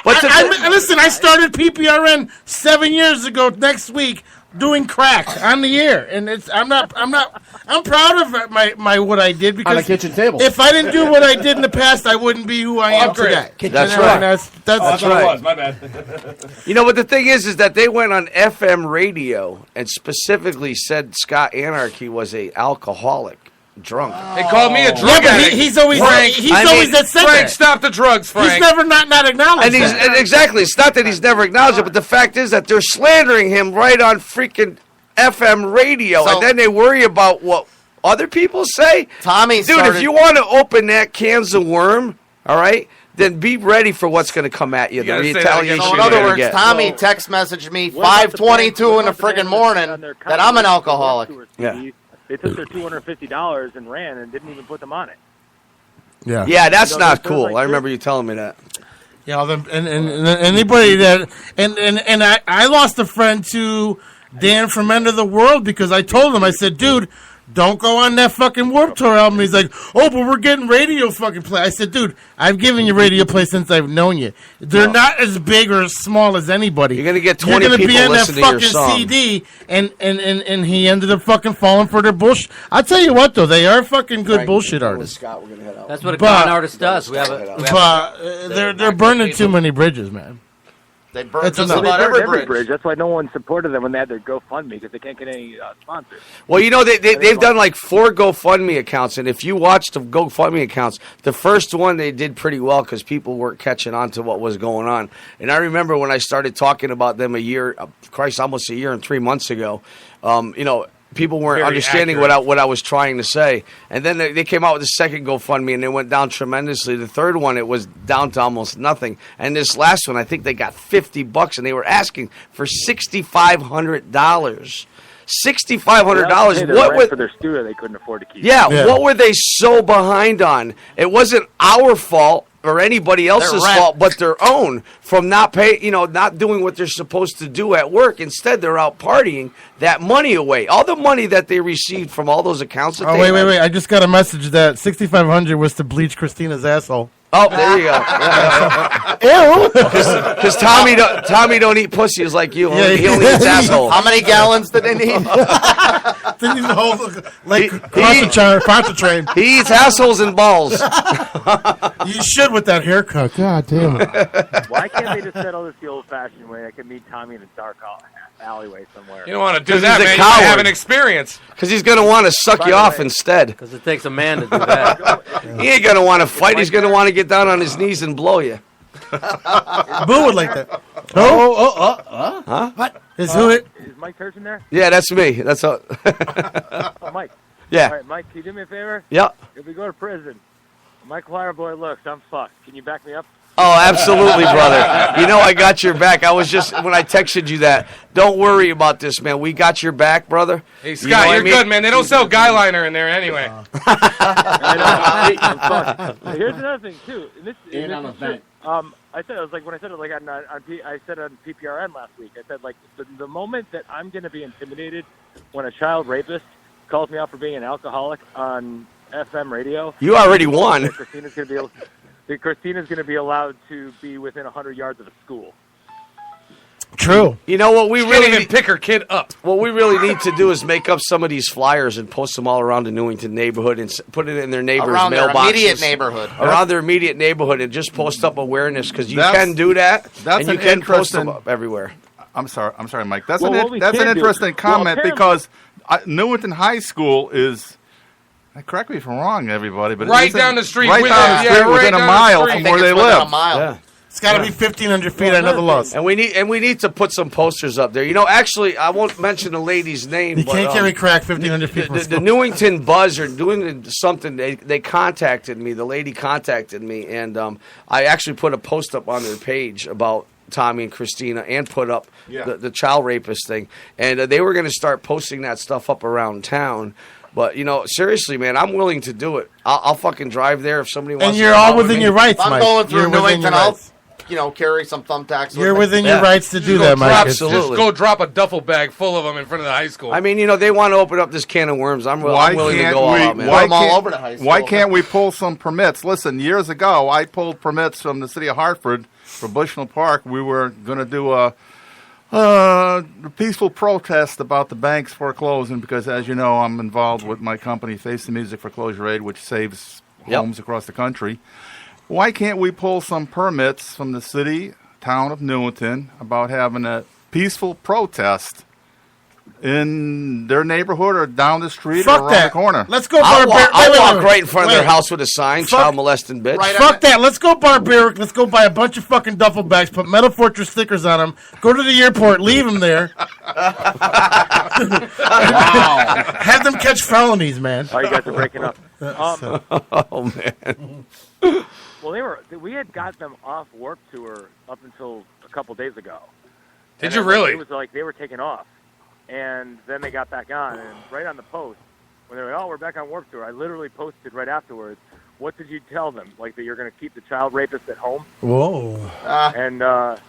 [SPEAKER 5] Listen, I started PPRN 7 years ago. Next week, doing crack on the air, and I'm proud of my what I did because
[SPEAKER 20] on the kitchen table.
[SPEAKER 5] If I didn't do what I did in the past, I wouldn't be who I am today.
[SPEAKER 7] That's right.
[SPEAKER 5] That's right.
[SPEAKER 10] My bad.
[SPEAKER 7] You know, but the thing is that they went on FM radio and specifically said Scott Anarchy was a alcoholic. Drunk.
[SPEAKER 6] They called me a drug addict.
[SPEAKER 5] He's always that said
[SPEAKER 6] Frank,
[SPEAKER 5] that.
[SPEAKER 6] stop the drugs, Frank.
[SPEAKER 5] He's never not acknowledged
[SPEAKER 7] and exactly. It's not that he's never acknowledged it, but the fact is that they're slandering him right on freaking FM radio, and then they worry about what other people say. If you want to open that cans of worm, all right, then be ready for what's going to come at you. The retaliation.
[SPEAKER 8] So in other words, Tommy text messaged me 5:22 in the friggin' morning that I'm an alcoholic.
[SPEAKER 7] Yeah.
[SPEAKER 13] They took their $250 and ran and didn't even put them on it.
[SPEAKER 5] Yeah.
[SPEAKER 7] Yeah, that's not cool. I remember you telling me that.
[SPEAKER 5] Yeah, and anybody that and I lost a friend to Dan from End of the World because I told him, I said, dude, don't go on that fucking Warped Tour album. He's like, oh, but we're getting radio fucking play. I said, dude, I've given you radio play since I've known you. They're not as big or as small as anybody.
[SPEAKER 7] You're gonna get 20 people listening to your song.
[SPEAKER 5] CD, and he ended up fucking falling for their bullshit. I'll tell you what, though, they are fucking good bullshit artists.
[SPEAKER 7] Scott, we're gonna head out.
[SPEAKER 9] That's what a con artist does.
[SPEAKER 5] They're burning too many bridges, man.
[SPEAKER 8] They burned just about
[SPEAKER 13] every bridge. That's why no one supported them when they had their GoFundMe because they can't get any sponsors.
[SPEAKER 7] Well, you know, they've done like 4 GoFundMe accounts, and if you watch the GoFundMe accounts, the first one they did pretty well because people weren't catching on to what was going on. And I remember when I started talking about them almost a year and 3 months ago, you know, people weren't understanding what I was trying to say. And then they came out with the second GoFundMe, and they went down tremendously. The third one, it was down to almost nothing. And this last one, I think they got $50, and they were asking for $6,500. $6,500.
[SPEAKER 13] What was for their studio they couldn't afford to keep?
[SPEAKER 7] Yeah, what were they so behind on? It wasn't our fault or anybody else's fault, but their own from not doing what they're supposed to do at work. Instead, they're out partying that money away. All the money that they received from all those accounts. That
[SPEAKER 5] wait! I just got a message that $6,500 was to bleach Christina's asshole.
[SPEAKER 7] Oh, there you go. Ew. Because Tommy don't eat pussies like you. He only eats asshole.
[SPEAKER 8] How many gallons did they need?
[SPEAKER 5] They need the whole train.
[SPEAKER 7] He eats assholes and balls.
[SPEAKER 5] You should with that haircut. God damn it.
[SPEAKER 13] Why can't they just settle this the old-fashioned way? I could meet Tommy in a dark alleyway somewhere.
[SPEAKER 6] You don't want to do that, man. You might have an experience.
[SPEAKER 7] Because he's going to want to suck you off instead.
[SPEAKER 9] Because it takes a man to do that.
[SPEAKER 7] He ain't going to want to fight. He's going to want to get down on his knees and blow you.
[SPEAKER 5] Boo would like that.
[SPEAKER 7] Huh?
[SPEAKER 5] What? Is
[SPEAKER 13] Mike Church in there?
[SPEAKER 7] Yeah, that's me. That's all.
[SPEAKER 13] Oh, Mike.
[SPEAKER 7] Yeah.
[SPEAKER 13] All right, Mike, can you do me a favor?
[SPEAKER 7] Yeah.
[SPEAKER 13] If we go to prison, Mike Fireboy looks, I'm fucked. Can you back me up?
[SPEAKER 7] Oh, absolutely, brother. You know I got your back. I was just, when I texted you that, don't worry about this, man. We got your back, brother.
[SPEAKER 6] Hey, Scott, you're good, man. They don't sell guy liner in there anyway.
[SPEAKER 13] Here's another thing, too. I said on PPRN last week. I said, like, the moment that I'm going to be intimidated when a child rapist calls me out for being an alcoholic on FM radio.
[SPEAKER 7] You already won.
[SPEAKER 13] Christina's going to be allowed to be within 100 yards of a school.
[SPEAKER 5] True.
[SPEAKER 7] You know what we
[SPEAKER 6] She
[SPEAKER 7] really
[SPEAKER 6] can't even pick her kid up.
[SPEAKER 7] What we really need to do is make up some of these flyers and post them all around the Newington neighborhood and put it in their neighbors'
[SPEAKER 8] Around their
[SPEAKER 7] mailboxes.
[SPEAKER 8] immediate neighborhood.
[SPEAKER 7] Around their immediate neighborhood and just post up awareness because you
[SPEAKER 15] That's-
[SPEAKER 7] can do that.
[SPEAKER 15] that's
[SPEAKER 7] and you
[SPEAKER 15] an
[SPEAKER 7] can post
[SPEAKER 15] interesting-
[SPEAKER 7] them up everywhere.
[SPEAKER 15] I'm sorry, Mike. That's
[SPEAKER 7] Well,
[SPEAKER 15] an
[SPEAKER 7] what we
[SPEAKER 15] that's an
[SPEAKER 7] can do-
[SPEAKER 15] interesting comment
[SPEAKER 7] Well,
[SPEAKER 15] because Newington High School is. Correct me if I'm wrong, everybody, but
[SPEAKER 6] Right
[SPEAKER 15] isn't-
[SPEAKER 6] down the street,
[SPEAKER 15] right
[SPEAKER 6] with
[SPEAKER 15] down
[SPEAKER 6] it,
[SPEAKER 15] the
[SPEAKER 6] yeah,
[SPEAKER 15] street,
[SPEAKER 6] right
[SPEAKER 15] within a
[SPEAKER 6] down the
[SPEAKER 15] mile
[SPEAKER 6] street.
[SPEAKER 15] from
[SPEAKER 6] I think
[SPEAKER 15] where they
[SPEAKER 6] it's within
[SPEAKER 15] live.
[SPEAKER 6] a mile.
[SPEAKER 7] Yeah.
[SPEAKER 5] It's got to be 1,500 feet. I never lost.
[SPEAKER 7] And we need to put some posters up there. You know, actually, I won't mention the lady's name.
[SPEAKER 5] You
[SPEAKER 7] but,
[SPEAKER 5] can't carry crack 1,500 feet from
[SPEAKER 7] The
[SPEAKER 5] school.
[SPEAKER 7] Newington Buzz are doing something. They contacted me. The lady contacted me, and I actually put a post up on their page about Tommy and Christina and put up the child rapist thing. And they were going to start posting that stuff up around town. But, you know, seriously, man, I'm willing to do it. I'll fucking drive there if somebody wants to.
[SPEAKER 5] And you're all within your rights,
[SPEAKER 8] I'm
[SPEAKER 5] Mike.
[SPEAKER 8] going through
[SPEAKER 5] You're within
[SPEAKER 8] Newington.
[SPEAKER 5] your
[SPEAKER 8] I'll,
[SPEAKER 5] rights.
[SPEAKER 8] carry some thumbtacks.
[SPEAKER 5] You're
[SPEAKER 8] with me.
[SPEAKER 5] within your rights to do
[SPEAKER 6] Just
[SPEAKER 5] that,
[SPEAKER 6] go
[SPEAKER 5] Mike.
[SPEAKER 6] drop-
[SPEAKER 5] It's-
[SPEAKER 6] Just go drop a duffel bag full of them in front of the high school.
[SPEAKER 7] I mean, you know, they want to open up this can of worms. I'm willing to
[SPEAKER 15] can't
[SPEAKER 7] go all
[SPEAKER 15] we-
[SPEAKER 7] out, man.
[SPEAKER 15] Why can't we pull some permits? Listen, years ago, I pulled permits from the city of Hartford for Bushnell Park. We were going to do a peaceful protest about the banks foreclosing because, as you know, I'm involved with my company, Face the Music Foreclosure Aid, which saves homes across the country. Why can't we pull some permits from the city, town of Newington, about having a peaceful protest in their neighborhood or down the street or around the corner?
[SPEAKER 5] Let's go
[SPEAKER 7] I'll
[SPEAKER 5] barbaric.
[SPEAKER 7] walk right in front of their house with a sign, child molesting bitch.
[SPEAKER 5] Fuck that. Let's go barbaric. Let's go buy a bunch of fucking duffel bags, put Metal Fortress stickers on them, go to the airport, leave them there. Have them catch felonies, man.
[SPEAKER 13] Oh, you guys are breaking up.
[SPEAKER 7] Oh, man.
[SPEAKER 13] Well, we had got them off Warped Tour up until a couple days ago.
[SPEAKER 6] Did
[SPEAKER 13] And
[SPEAKER 6] you
[SPEAKER 13] then,
[SPEAKER 6] really?
[SPEAKER 13] It was like they were taken off, and then they got back on. And right on the post, when they were we're back on Warped Tour, I literally posted right afterwards, what did you tell them? Like that you're going to keep the child rapist at home?
[SPEAKER 5] Whoa.
[SPEAKER 13] And I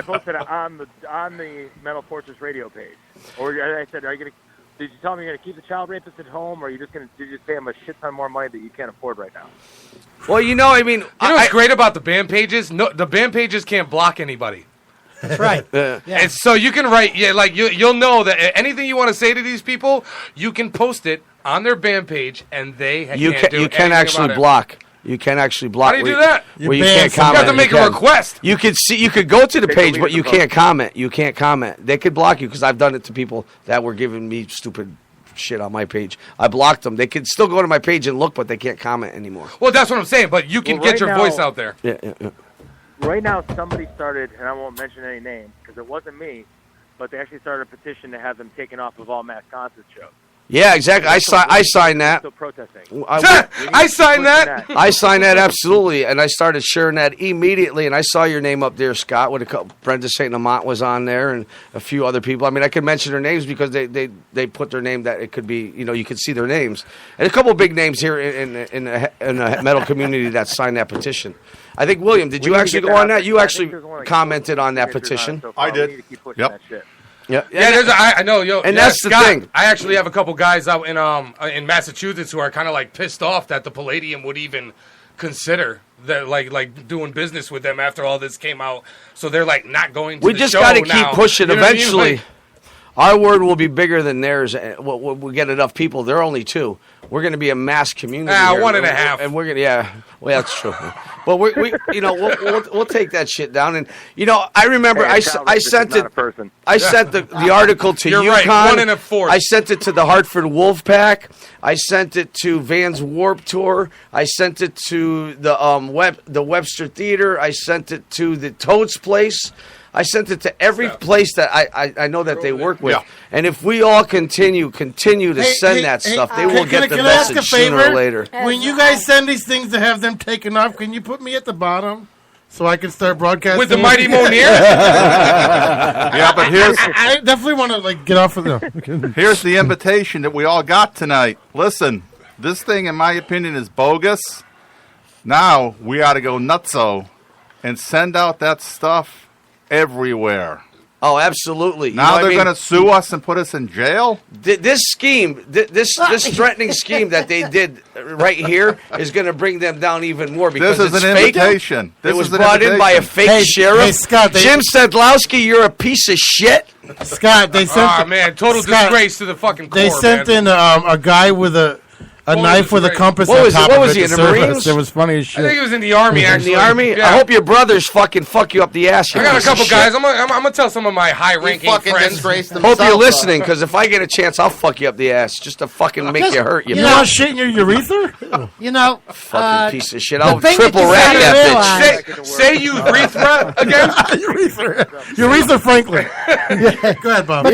[SPEAKER 13] posted it on the Metal Fortress radio page. Or I said, did you tell them you're going to keep the child rapist at home, or are you just going to pay them a shit ton more money that you can't afford right now?
[SPEAKER 7] Well, you know, I mean,
[SPEAKER 6] You know what's great about the band pages? No, the band pages can't block anybody.
[SPEAKER 5] That's right.
[SPEAKER 6] And so you can write, you'll know that anything you want to say to these people, you can post it on their band page, and they
[SPEAKER 7] You
[SPEAKER 6] can't do
[SPEAKER 7] can
[SPEAKER 6] anything
[SPEAKER 7] actually
[SPEAKER 6] about it.
[SPEAKER 7] block. You can actually block.
[SPEAKER 6] How do you do that?
[SPEAKER 7] Where you can't comment.
[SPEAKER 6] You have to make a request.
[SPEAKER 7] You could see. You could go to the
[SPEAKER 6] They
[SPEAKER 7] page,
[SPEAKER 6] delete
[SPEAKER 7] but
[SPEAKER 6] the
[SPEAKER 7] you
[SPEAKER 6] post.
[SPEAKER 7] can't comment. You can't comment. They could block you because I've done it to people that were giving me stupid shit on my page. I blocked them. They could still go to my page and look, but they can't comment anymore.
[SPEAKER 6] Well, that's what I'm saying, but you can
[SPEAKER 13] Well,
[SPEAKER 6] get
[SPEAKER 13] right
[SPEAKER 6] your
[SPEAKER 13] now-
[SPEAKER 6] voice out there.
[SPEAKER 7] Yeah.
[SPEAKER 13] Right now, somebody started, and I won't mention any names because it wasn't me, but they actually started a petition to have them taken off of all mass concert shows.
[SPEAKER 7] Yeah, exactly. I signed that.
[SPEAKER 13] Still protesting.
[SPEAKER 6] I signed that.
[SPEAKER 7] I signed that absolutely, and I started sharing that immediately. And I saw your name up there, Scott. With a couple, Brenda St. Lamont was on there, and a few other people. I mean, I could mention their names because they put their name that it could be. You know, you could see their names, and a couple of big names here in the metal community that signed that petition. I think William, did you actually go on that? You actually commented on that petition.
[SPEAKER 15] I did.
[SPEAKER 13] Yep.
[SPEAKER 7] Yeah,
[SPEAKER 6] I know,
[SPEAKER 7] And that's the
[SPEAKER 6] Scott,
[SPEAKER 7] thing.
[SPEAKER 6] I actually have a couple guys out in Massachusetts who are kind of like pissed off that the Palladium would even consider that like doing business with them after all this came out. So they're like not going to
[SPEAKER 7] We
[SPEAKER 6] the
[SPEAKER 7] just
[SPEAKER 6] show
[SPEAKER 7] got to keep
[SPEAKER 6] now.
[SPEAKER 7] pushing.
[SPEAKER 6] You know what I mean?
[SPEAKER 7] Eventually,
[SPEAKER 6] Like,
[SPEAKER 7] our word will be bigger than theirs. We'll get enough people. They're only two. We're going to be a mass community. here.
[SPEAKER 6] 1.5.
[SPEAKER 7] And we're going to, well, that's true. But we'll take that shit down. And I remember I sent it. I sent the article to
[SPEAKER 6] You're
[SPEAKER 7] UConn.
[SPEAKER 6] right, 1 1/4.
[SPEAKER 7] I sent it to the Hartford Wolfpack. I sent it to Vans Warped Tour. I sent it to the Webster Theater. I sent it to the Toad's Place. I sent it to every place that I know that they work with.
[SPEAKER 15] Yeah.
[SPEAKER 7] And if we all continue to send that stuff, they will get the
[SPEAKER 5] can I ask a
[SPEAKER 7] message sooner
[SPEAKER 5] favor?
[SPEAKER 7] or later.
[SPEAKER 5] When you guys send these things to have them taken off, can you put me at the bottom so I can start broadcasting
[SPEAKER 6] with the Mighty Monier?
[SPEAKER 15] Yeah, but
[SPEAKER 5] I definitely want to get off of them.
[SPEAKER 15] Here's the invitation that we all got tonight. Listen, this thing, in my opinion, is bogus. Now we ought to go nutso and send out that stuff everywhere.
[SPEAKER 7] Oh, absolutely.
[SPEAKER 15] Now they're going to sue us and put us in jail?
[SPEAKER 7] This scheme, this threatening scheme that they did right here is going to bring them down even more because
[SPEAKER 15] This is
[SPEAKER 7] it's
[SPEAKER 15] an
[SPEAKER 7] fake.
[SPEAKER 15] invitation.
[SPEAKER 7] It was brought in by a fake sheriff.
[SPEAKER 5] Hey, Scott,
[SPEAKER 7] Jim Sedlowski, you're a piece of shit.
[SPEAKER 5] Scott, they sent.
[SPEAKER 6] Total disgrace to the fucking core,
[SPEAKER 5] They sent in a guy with a knife with a compass on top
[SPEAKER 7] What
[SPEAKER 5] of
[SPEAKER 7] was
[SPEAKER 5] it
[SPEAKER 7] he,
[SPEAKER 5] to
[SPEAKER 7] in the
[SPEAKER 5] serve
[SPEAKER 7] Marines?
[SPEAKER 5] us. It was funny as shit.
[SPEAKER 6] I think he was in the Army, actually.
[SPEAKER 7] In the Army?
[SPEAKER 6] Yeah.
[SPEAKER 7] I hope your brothers fucking fuck you up the ass.
[SPEAKER 6] I got a couple guys. I'm gonna tell some of my high-ranking friends.
[SPEAKER 7] Hope you're listening, because if I get a chance, I'll fuck you up the ass just to fucking make you hurt.
[SPEAKER 5] You want shit in your urethra?
[SPEAKER 11] You know,
[SPEAKER 7] fucking piece of shit. I'll
[SPEAKER 11] thing
[SPEAKER 7] triple
[SPEAKER 11] that you
[SPEAKER 7] wrap
[SPEAKER 11] gotta
[SPEAKER 7] that bitch.
[SPEAKER 6] Say urethra again.
[SPEAKER 5] Urethra Franklin. Go ahead, Bob.
[SPEAKER 11] But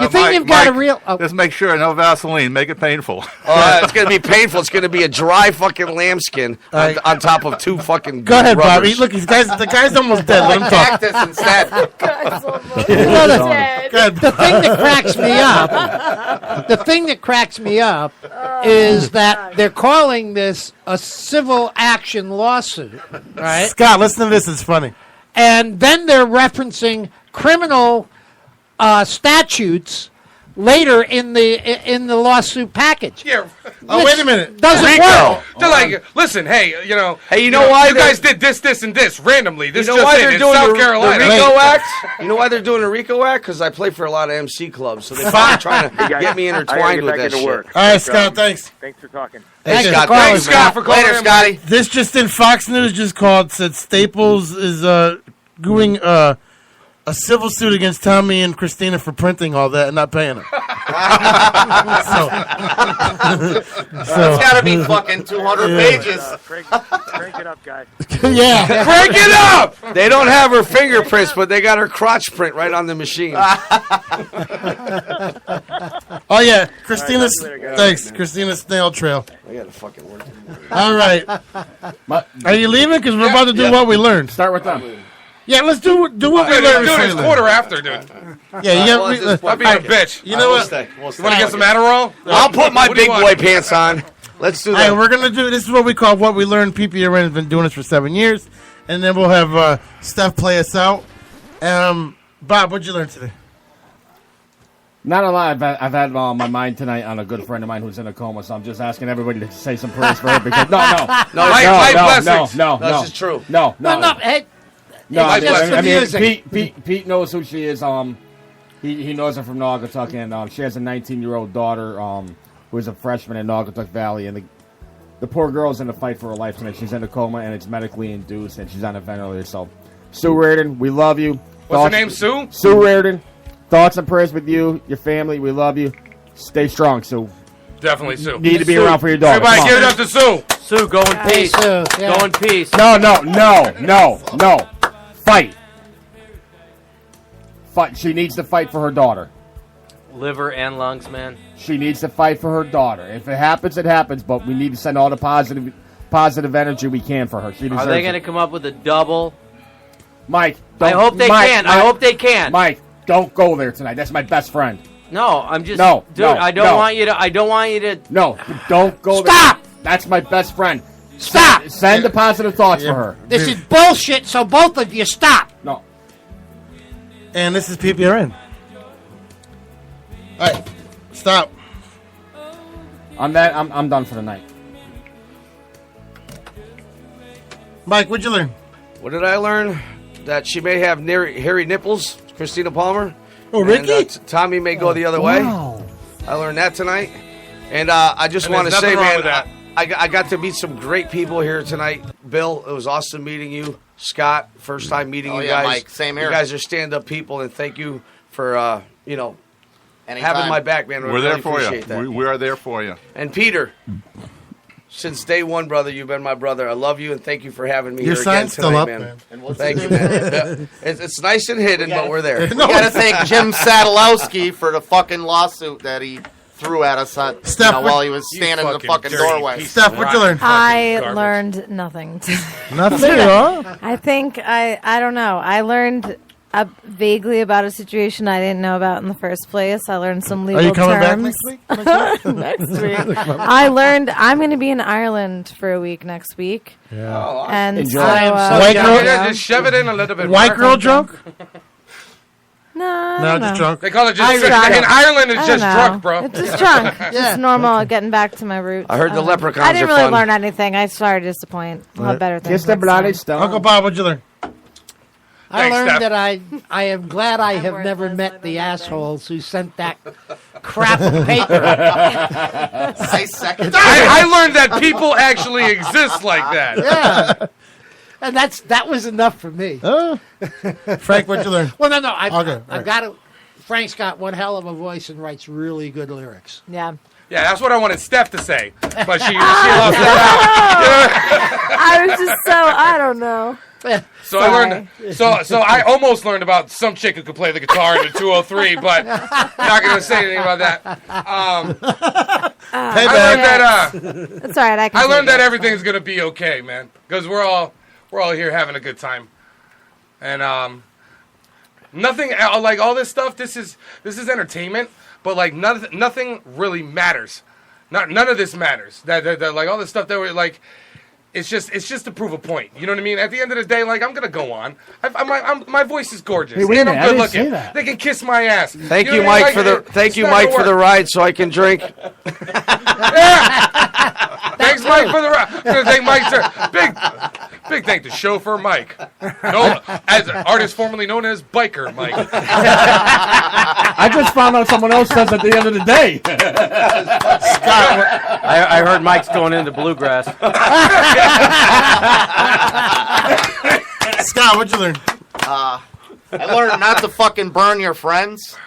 [SPEAKER 11] you think you've got a real...
[SPEAKER 15] Just make sure, no Vaseline. Make it painful.
[SPEAKER 7] It's going to be painful. It's going to be a dry fucking lambskin on top of two fucking
[SPEAKER 5] Go ahead,
[SPEAKER 7] rubbers.
[SPEAKER 5] Bobby. Look, the guy's almost dead. Let him talk.
[SPEAKER 8] Cactus instead.
[SPEAKER 11] The thing that cracks me up is that they're calling this a civil action lawsuit, right?
[SPEAKER 5] Scott, listen to this. It's funny.
[SPEAKER 11] And then they're referencing criminal statutes later in the lawsuit package.
[SPEAKER 6] Yeah.
[SPEAKER 5] Oh, wait a minute.
[SPEAKER 11] Doesn't work.
[SPEAKER 6] They're like, listen, hey, you know
[SPEAKER 7] why
[SPEAKER 6] you guys did this, and this randomly. This
[SPEAKER 7] You know why they're
[SPEAKER 6] in
[SPEAKER 7] doing
[SPEAKER 6] South
[SPEAKER 7] the
[SPEAKER 6] Carolina.
[SPEAKER 7] RICO Act? You know why they're doing a RICO Act? Because I play for a lot of MC clubs, so they're probably trying to
[SPEAKER 13] guys,
[SPEAKER 7] get me
[SPEAKER 13] I gotta
[SPEAKER 7] intertwined
[SPEAKER 13] get
[SPEAKER 7] with
[SPEAKER 13] back
[SPEAKER 7] that
[SPEAKER 13] into
[SPEAKER 7] shit.
[SPEAKER 13] work.
[SPEAKER 5] All right, Scott, thanks.
[SPEAKER 13] Thanks for talking.
[SPEAKER 7] Thanks, Scott.
[SPEAKER 6] Thanks, Scott, for calling.
[SPEAKER 7] Later,
[SPEAKER 6] in.
[SPEAKER 7] Scotty.
[SPEAKER 5] This just in. Fox News just called, said Staples is doing a civil suit against Tommy and Christina for printing all that and not paying them.
[SPEAKER 8] It's got to be fucking 200 pages.
[SPEAKER 13] Crank it up, guys.
[SPEAKER 5] Yeah.
[SPEAKER 7] Crank it up! They don't have her fingerprints, but they got her crotch print right on the machine.
[SPEAKER 5] Oh, yeah. Christina's. Thanks. Christina's snail trail.
[SPEAKER 7] I got to fucking work.
[SPEAKER 5] All right. Are you leaving? Because we're about to do what we learned.
[SPEAKER 10] Start with them.
[SPEAKER 5] Yeah, let's do what we learned.
[SPEAKER 6] Dude, it's quarter after, dude.
[SPEAKER 5] Yeah, you got.
[SPEAKER 6] Stop being a bitch.
[SPEAKER 5] You know what?
[SPEAKER 6] You want to get some Adderall?
[SPEAKER 7] I'll put my
[SPEAKER 6] What do you
[SPEAKER 7] big
[SPEAKER 6] want?
[SPEAKER 7] boy pants on. Let's do
[SPEAKER 5] All
[SPEAKER 7] that.
[SPEAKER 5] right, we're gonna do. This is what we call what we learned. PPRN has been doing this for 7 years, and then we'll have Steph play us out. Bob, what'd you learn today?
[SPEAKER 10] Not a lot. I've had my mind tonight on a good friend of mine who's in a coma, so I'm just asking everybody to say some prayers for her because no,
[SPEAKER 7] This is true.
[SPEAKER 10] No.
[SPEAKER 11] Hey,
[SPEAKER 10] No,
[SPEAKER 11] it's just the music.
[SPEAKER 10] Pete knows who she is. He knows her from Naugatuck, and she has a 19-year-old daughter who is a freshman in Naugatuck Valley, and the poor girl's in a fight for her life tonight. She's in a coma, and it's medically induced, and she's on a ventilator. So, Sue Reardon, we love you.
[SPEAKER 6] What's her name, Sue?
[SPEAKER 10] Sue Reardon. Thoughts and prayers with you, your family. We love you. Stay strong, Sue.
[SPEAKER 6] Definitely Sue.
[SPEAKER 10] Need to be around for your daughter.
[SPEAKER 6] Everybody give it up to Sue.
[SPEAKER 9] Sue, go in peace.
[SPEAKER 11] Sue, yeah.
[SPEAKER 9] Go in peace.
[SPEAKER 10] No. Fight. She needs to fight for her daughter.
[SPEAKER 9] Liver and lungs, man.
[SPEAKER 10] She needs to fight for her daughter. If it happens, it happens. But we need to send all the positive energy we can for her. She deserves
[SPEAKER 9] Are they going to
[SPEAKER 10] it.
[SPEAKER 9] come up with a double?
[SPEAKER 10] Mike,
[SPEAKER 9] I hope they can. I hope they can.
[SPEAKER 10] Mike, don't go there tonight. That's my best friend.
[SPEAKER 9] No, I'm just.
[SPEAKER 10] No,
[SPEAKER 9] dude. I don't want you to. I don't want you to.
[SPEAKER 10] No, don't go
[SPEAKER 11] Stop!
[SPEAKER 10] there. That's my best friend.
[SPEAKER 11] Stop!
[SPEAKER 10] Send the positive thoughts for her.
[SPEAKER 11] This is bullshit, so both of you stop.
[SPEAKER 10] No.
[SPEAKER 5] And this is PPRN. All right, stop.
[SPEAKER 10] On that, I'm done for the night.
[SPEAKER 5] Mike, what'd you learn?
[SPEAKER 7] What did I learn? That she may have hairy nipples, Christina Palmer.
[SPEAKER 5] Oh, Ricky?
[SPEAKER 7] And, Tommy may go the other way. I learned that tonight. And I just want to say, man, I got to meet some great people here tonight. Bill, it was awesome meeting you. Scott, first time meeting you guys.
[SPEAKER 8] Mike, same here.
[SPEAKER 7] You guys are stand-up people, and thank you for,
[SPEAKER 8] Anytime.
[SPEAKER 7] having my back, man.
[SPEAKER 15] We're there for you.
[SPEAKER 7] That.
[SPEAKER 15] We are there for you.
[SPEAKER 7] And Peter, since day one, brother, you've been my brother. I love you, and thank you for having me
[SPEAKER 5] Your
[SPEAKER 7] here again
[SPEAKER 5] sign's
[SPEAKER 7] tonight,
[SPEAKER 5] still up,
[SPEAKER 7] man.
[SPEAKER 5] man.
[SPEAKER 7] Thank you, man. It's nice and hidden, but we're there.
[SPEAKER 8] We got to thank Jim Sadlowski for the fucking lawsuit that he threw at us while he was standing in the fucking doorway.
[SPEAKER 5] Steph, what'd you learn?
[SPEAKER 12] I learned nothing.
[SPEAKER 5] Nothing at all?
[SPEAKER 12] I think I don't know. I learned vaguely about a situation I didn't know about in the first place. I learned some legal
[SPEAKER 5] Are you coming
[SPEAKER 12] terms.
[SPEAKER 5] back next week?
[SPEAKER 12] Next week. I learned I'm going to be in Ireland for a week next week.
[SPEAKER 5] Yeah.
[SPEAKER 12] And
[SPEAKER 10] Enjoy.
[SPEAKER 12] so,
[SPEAKER 5] White girl-
[SPEAKER 6] Just shove it in a little bit.
[SPEAKER 5] White girl drunk? No, just drunk.
[SPEAKER 6] They call it just
[SPEAKER 12] drunk.
[SPEAKER 6] in Ireland. It's just
[SPEAKER 12] know.
[SPEAKER 6] drunk, bro.
[SPEAKER 12] It's just drunk. Just normal. Getting back to my roots.
[SPEAKER 7] I heard the leprechauns
[SPEAKER 12] I didn't
[SPEAKER 7] are
[SPEAKER 12] really
[SPEAKER 7] fun.
[SPEAKER 12] learn anything. I sorry to disappoint. We'll have better things.
[SPEAKER 10] Kiss the
[SPEAKER 12] next
[SPEAKER 10] bloody
[SPEAKER 12] time.
[SPEAKER 10] stone.
[SPEAKER 5] Uncle Bob, what'd you learn?
[SPEAKER 11] I
[SPEAKER 6] Thanks,
[SPEAKER 11] learned
[SPEAKER 6] Steph.
[SPEAKER 11] that I am glad I have never met the assholes who sent that crap of paper.
[SPEAKER 8] I second.
[SPEAKER 6] I learned that people actually exist like that.
[SPEAKER 11] Yeah. And that was enough for me.
[SPEAKER 5] Frank, what'd you learn?
[SPEAKER 11] Well, no,
[SPEAKER 5] Okay,
[SPEAKER 11] I've got to. Frank's got one hell of a voice and writes really good lyrics.
[SPEAKER 12] Yeah.
[SPEAKER 6] Yeah, that's what I wanted Steph to say, but she lost it out.
[SPEAKER 12] I was just I don't know.
[SPEAKER 6] So I learned. So I almost learned about some chick who could play the guitar in the 203, but not going to say anything about that. I learned that.
[SPEAKER 12] That's all right.
[SPEAKER 6] I learned that everything's going to be okay, man, because we're all here having a good time, and nothing like all this stuff. This is entertainment, but like nothing really matters. None of this matters. That like all this stuff that we're like. It's just to prove a point. You know what I mean? At the end of the day, like I'm gonna go on. My voice is gorgeous.
[SPEAKER 10] Hey, wait a
[SPEAKER 6] and
[SPEAKER 10] minute,
[SPEAKER 6] I'm
[SPEAKER 10] I
[SPEAKER 6] good
[SPEAKER 10] didn't
[SPEAKER 6] looking.
[SPEAKER 10] say that.
[SPEAKER 6] They can kiss my ass.
[SPEAKER 7] Thank you,
[SPEAKER 6] know what I
[SPEAKER 7] Mike,
[SPEAKER 6] mean?
[SPEAKER 7] for the
[SPEAKER 6] Like,
[SPEAKER 7] thank
[SPEAKER 6] it's
[SPEAKER 7] you,
[SPEAKER 6] not
[SPEAKER 7] Mike,
[SPEAKER 6] gonna
[SPEAKER 7] for the
[SPEAKER 6] work.
[SPEAKER 7] ride, so I can drink.
[SPEAKER 6] Thanks, Mike, for the ride. I'm gonna thank Mike, sir. Big thank to chauffeur Mike, as an artist formerly known as Biker Mike.
[SPEAKER 10] I just found out someone else says at the end of the day.
[SPEAKER 9] Scott, I heard Mike's going into bluegrass.
[SPEAKER 5] Scott, what'd you learn?
[SPEAKER 8] I learned not to fucking burn your friends.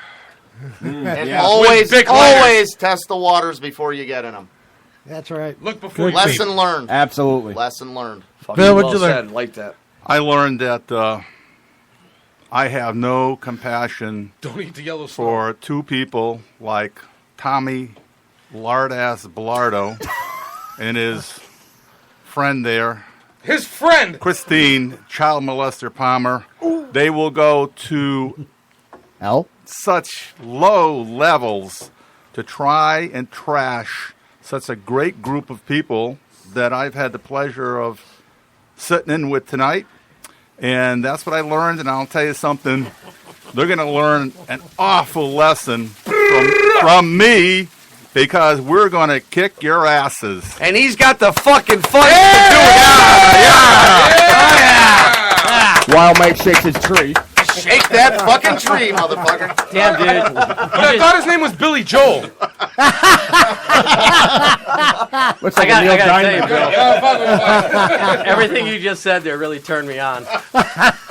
[SPEAKER 8] And
[SPEAKER 11] Yeah.
[SPEAKER 8] always
[SPEAKER 6] With big lighters.
[SPEAKER 8] test the waters before you get in them.
[SPEAKER 11] That's right.
[SPEAKER 6] Look before you
[SPEAKER 8] Lesson learned.
[SPEAKER 10] Absolutely.
[SPEAKER 8] Lesson learned.
[SPEAKER 5] Bill, what'd you learn?
[SPEAKER 7] Like that.
[SPEAKER 15] I learned that I have no compassion
[SPEAKER 6] Don't eat the yellow
[SPEAKER 15] for two people like Tommy Lardass Bilardo and his friend there.
[SPEAKER 6] His friend!
[SPEAKER 15] Christine, child molester Palmer. They will go to
[SPEAKER 10] hell,
[SPEAKER 15] such low levels to try and trash such a great group of people that I've had the pleasure of sitting in with tonight. And that's what I learned, and I'll tell you something. They're going to learn an awful lesson from me, because we're going to kick your asses.
[SPEAKER 7] And he's got the fucking fun to do it.
[SPEAKER 10] While Mike shakes his tree.
[SPEAKER 8] Shake that fucking tree, motherfucker.
[SPEAKER 9] Damn, dude.
[SPEAKER 6] But I thought his name was Billy Joel.
[SPEAKER 10] Looks like a Neil Diamond.
[SPEAKER 9] Everything you just said there really turned me on.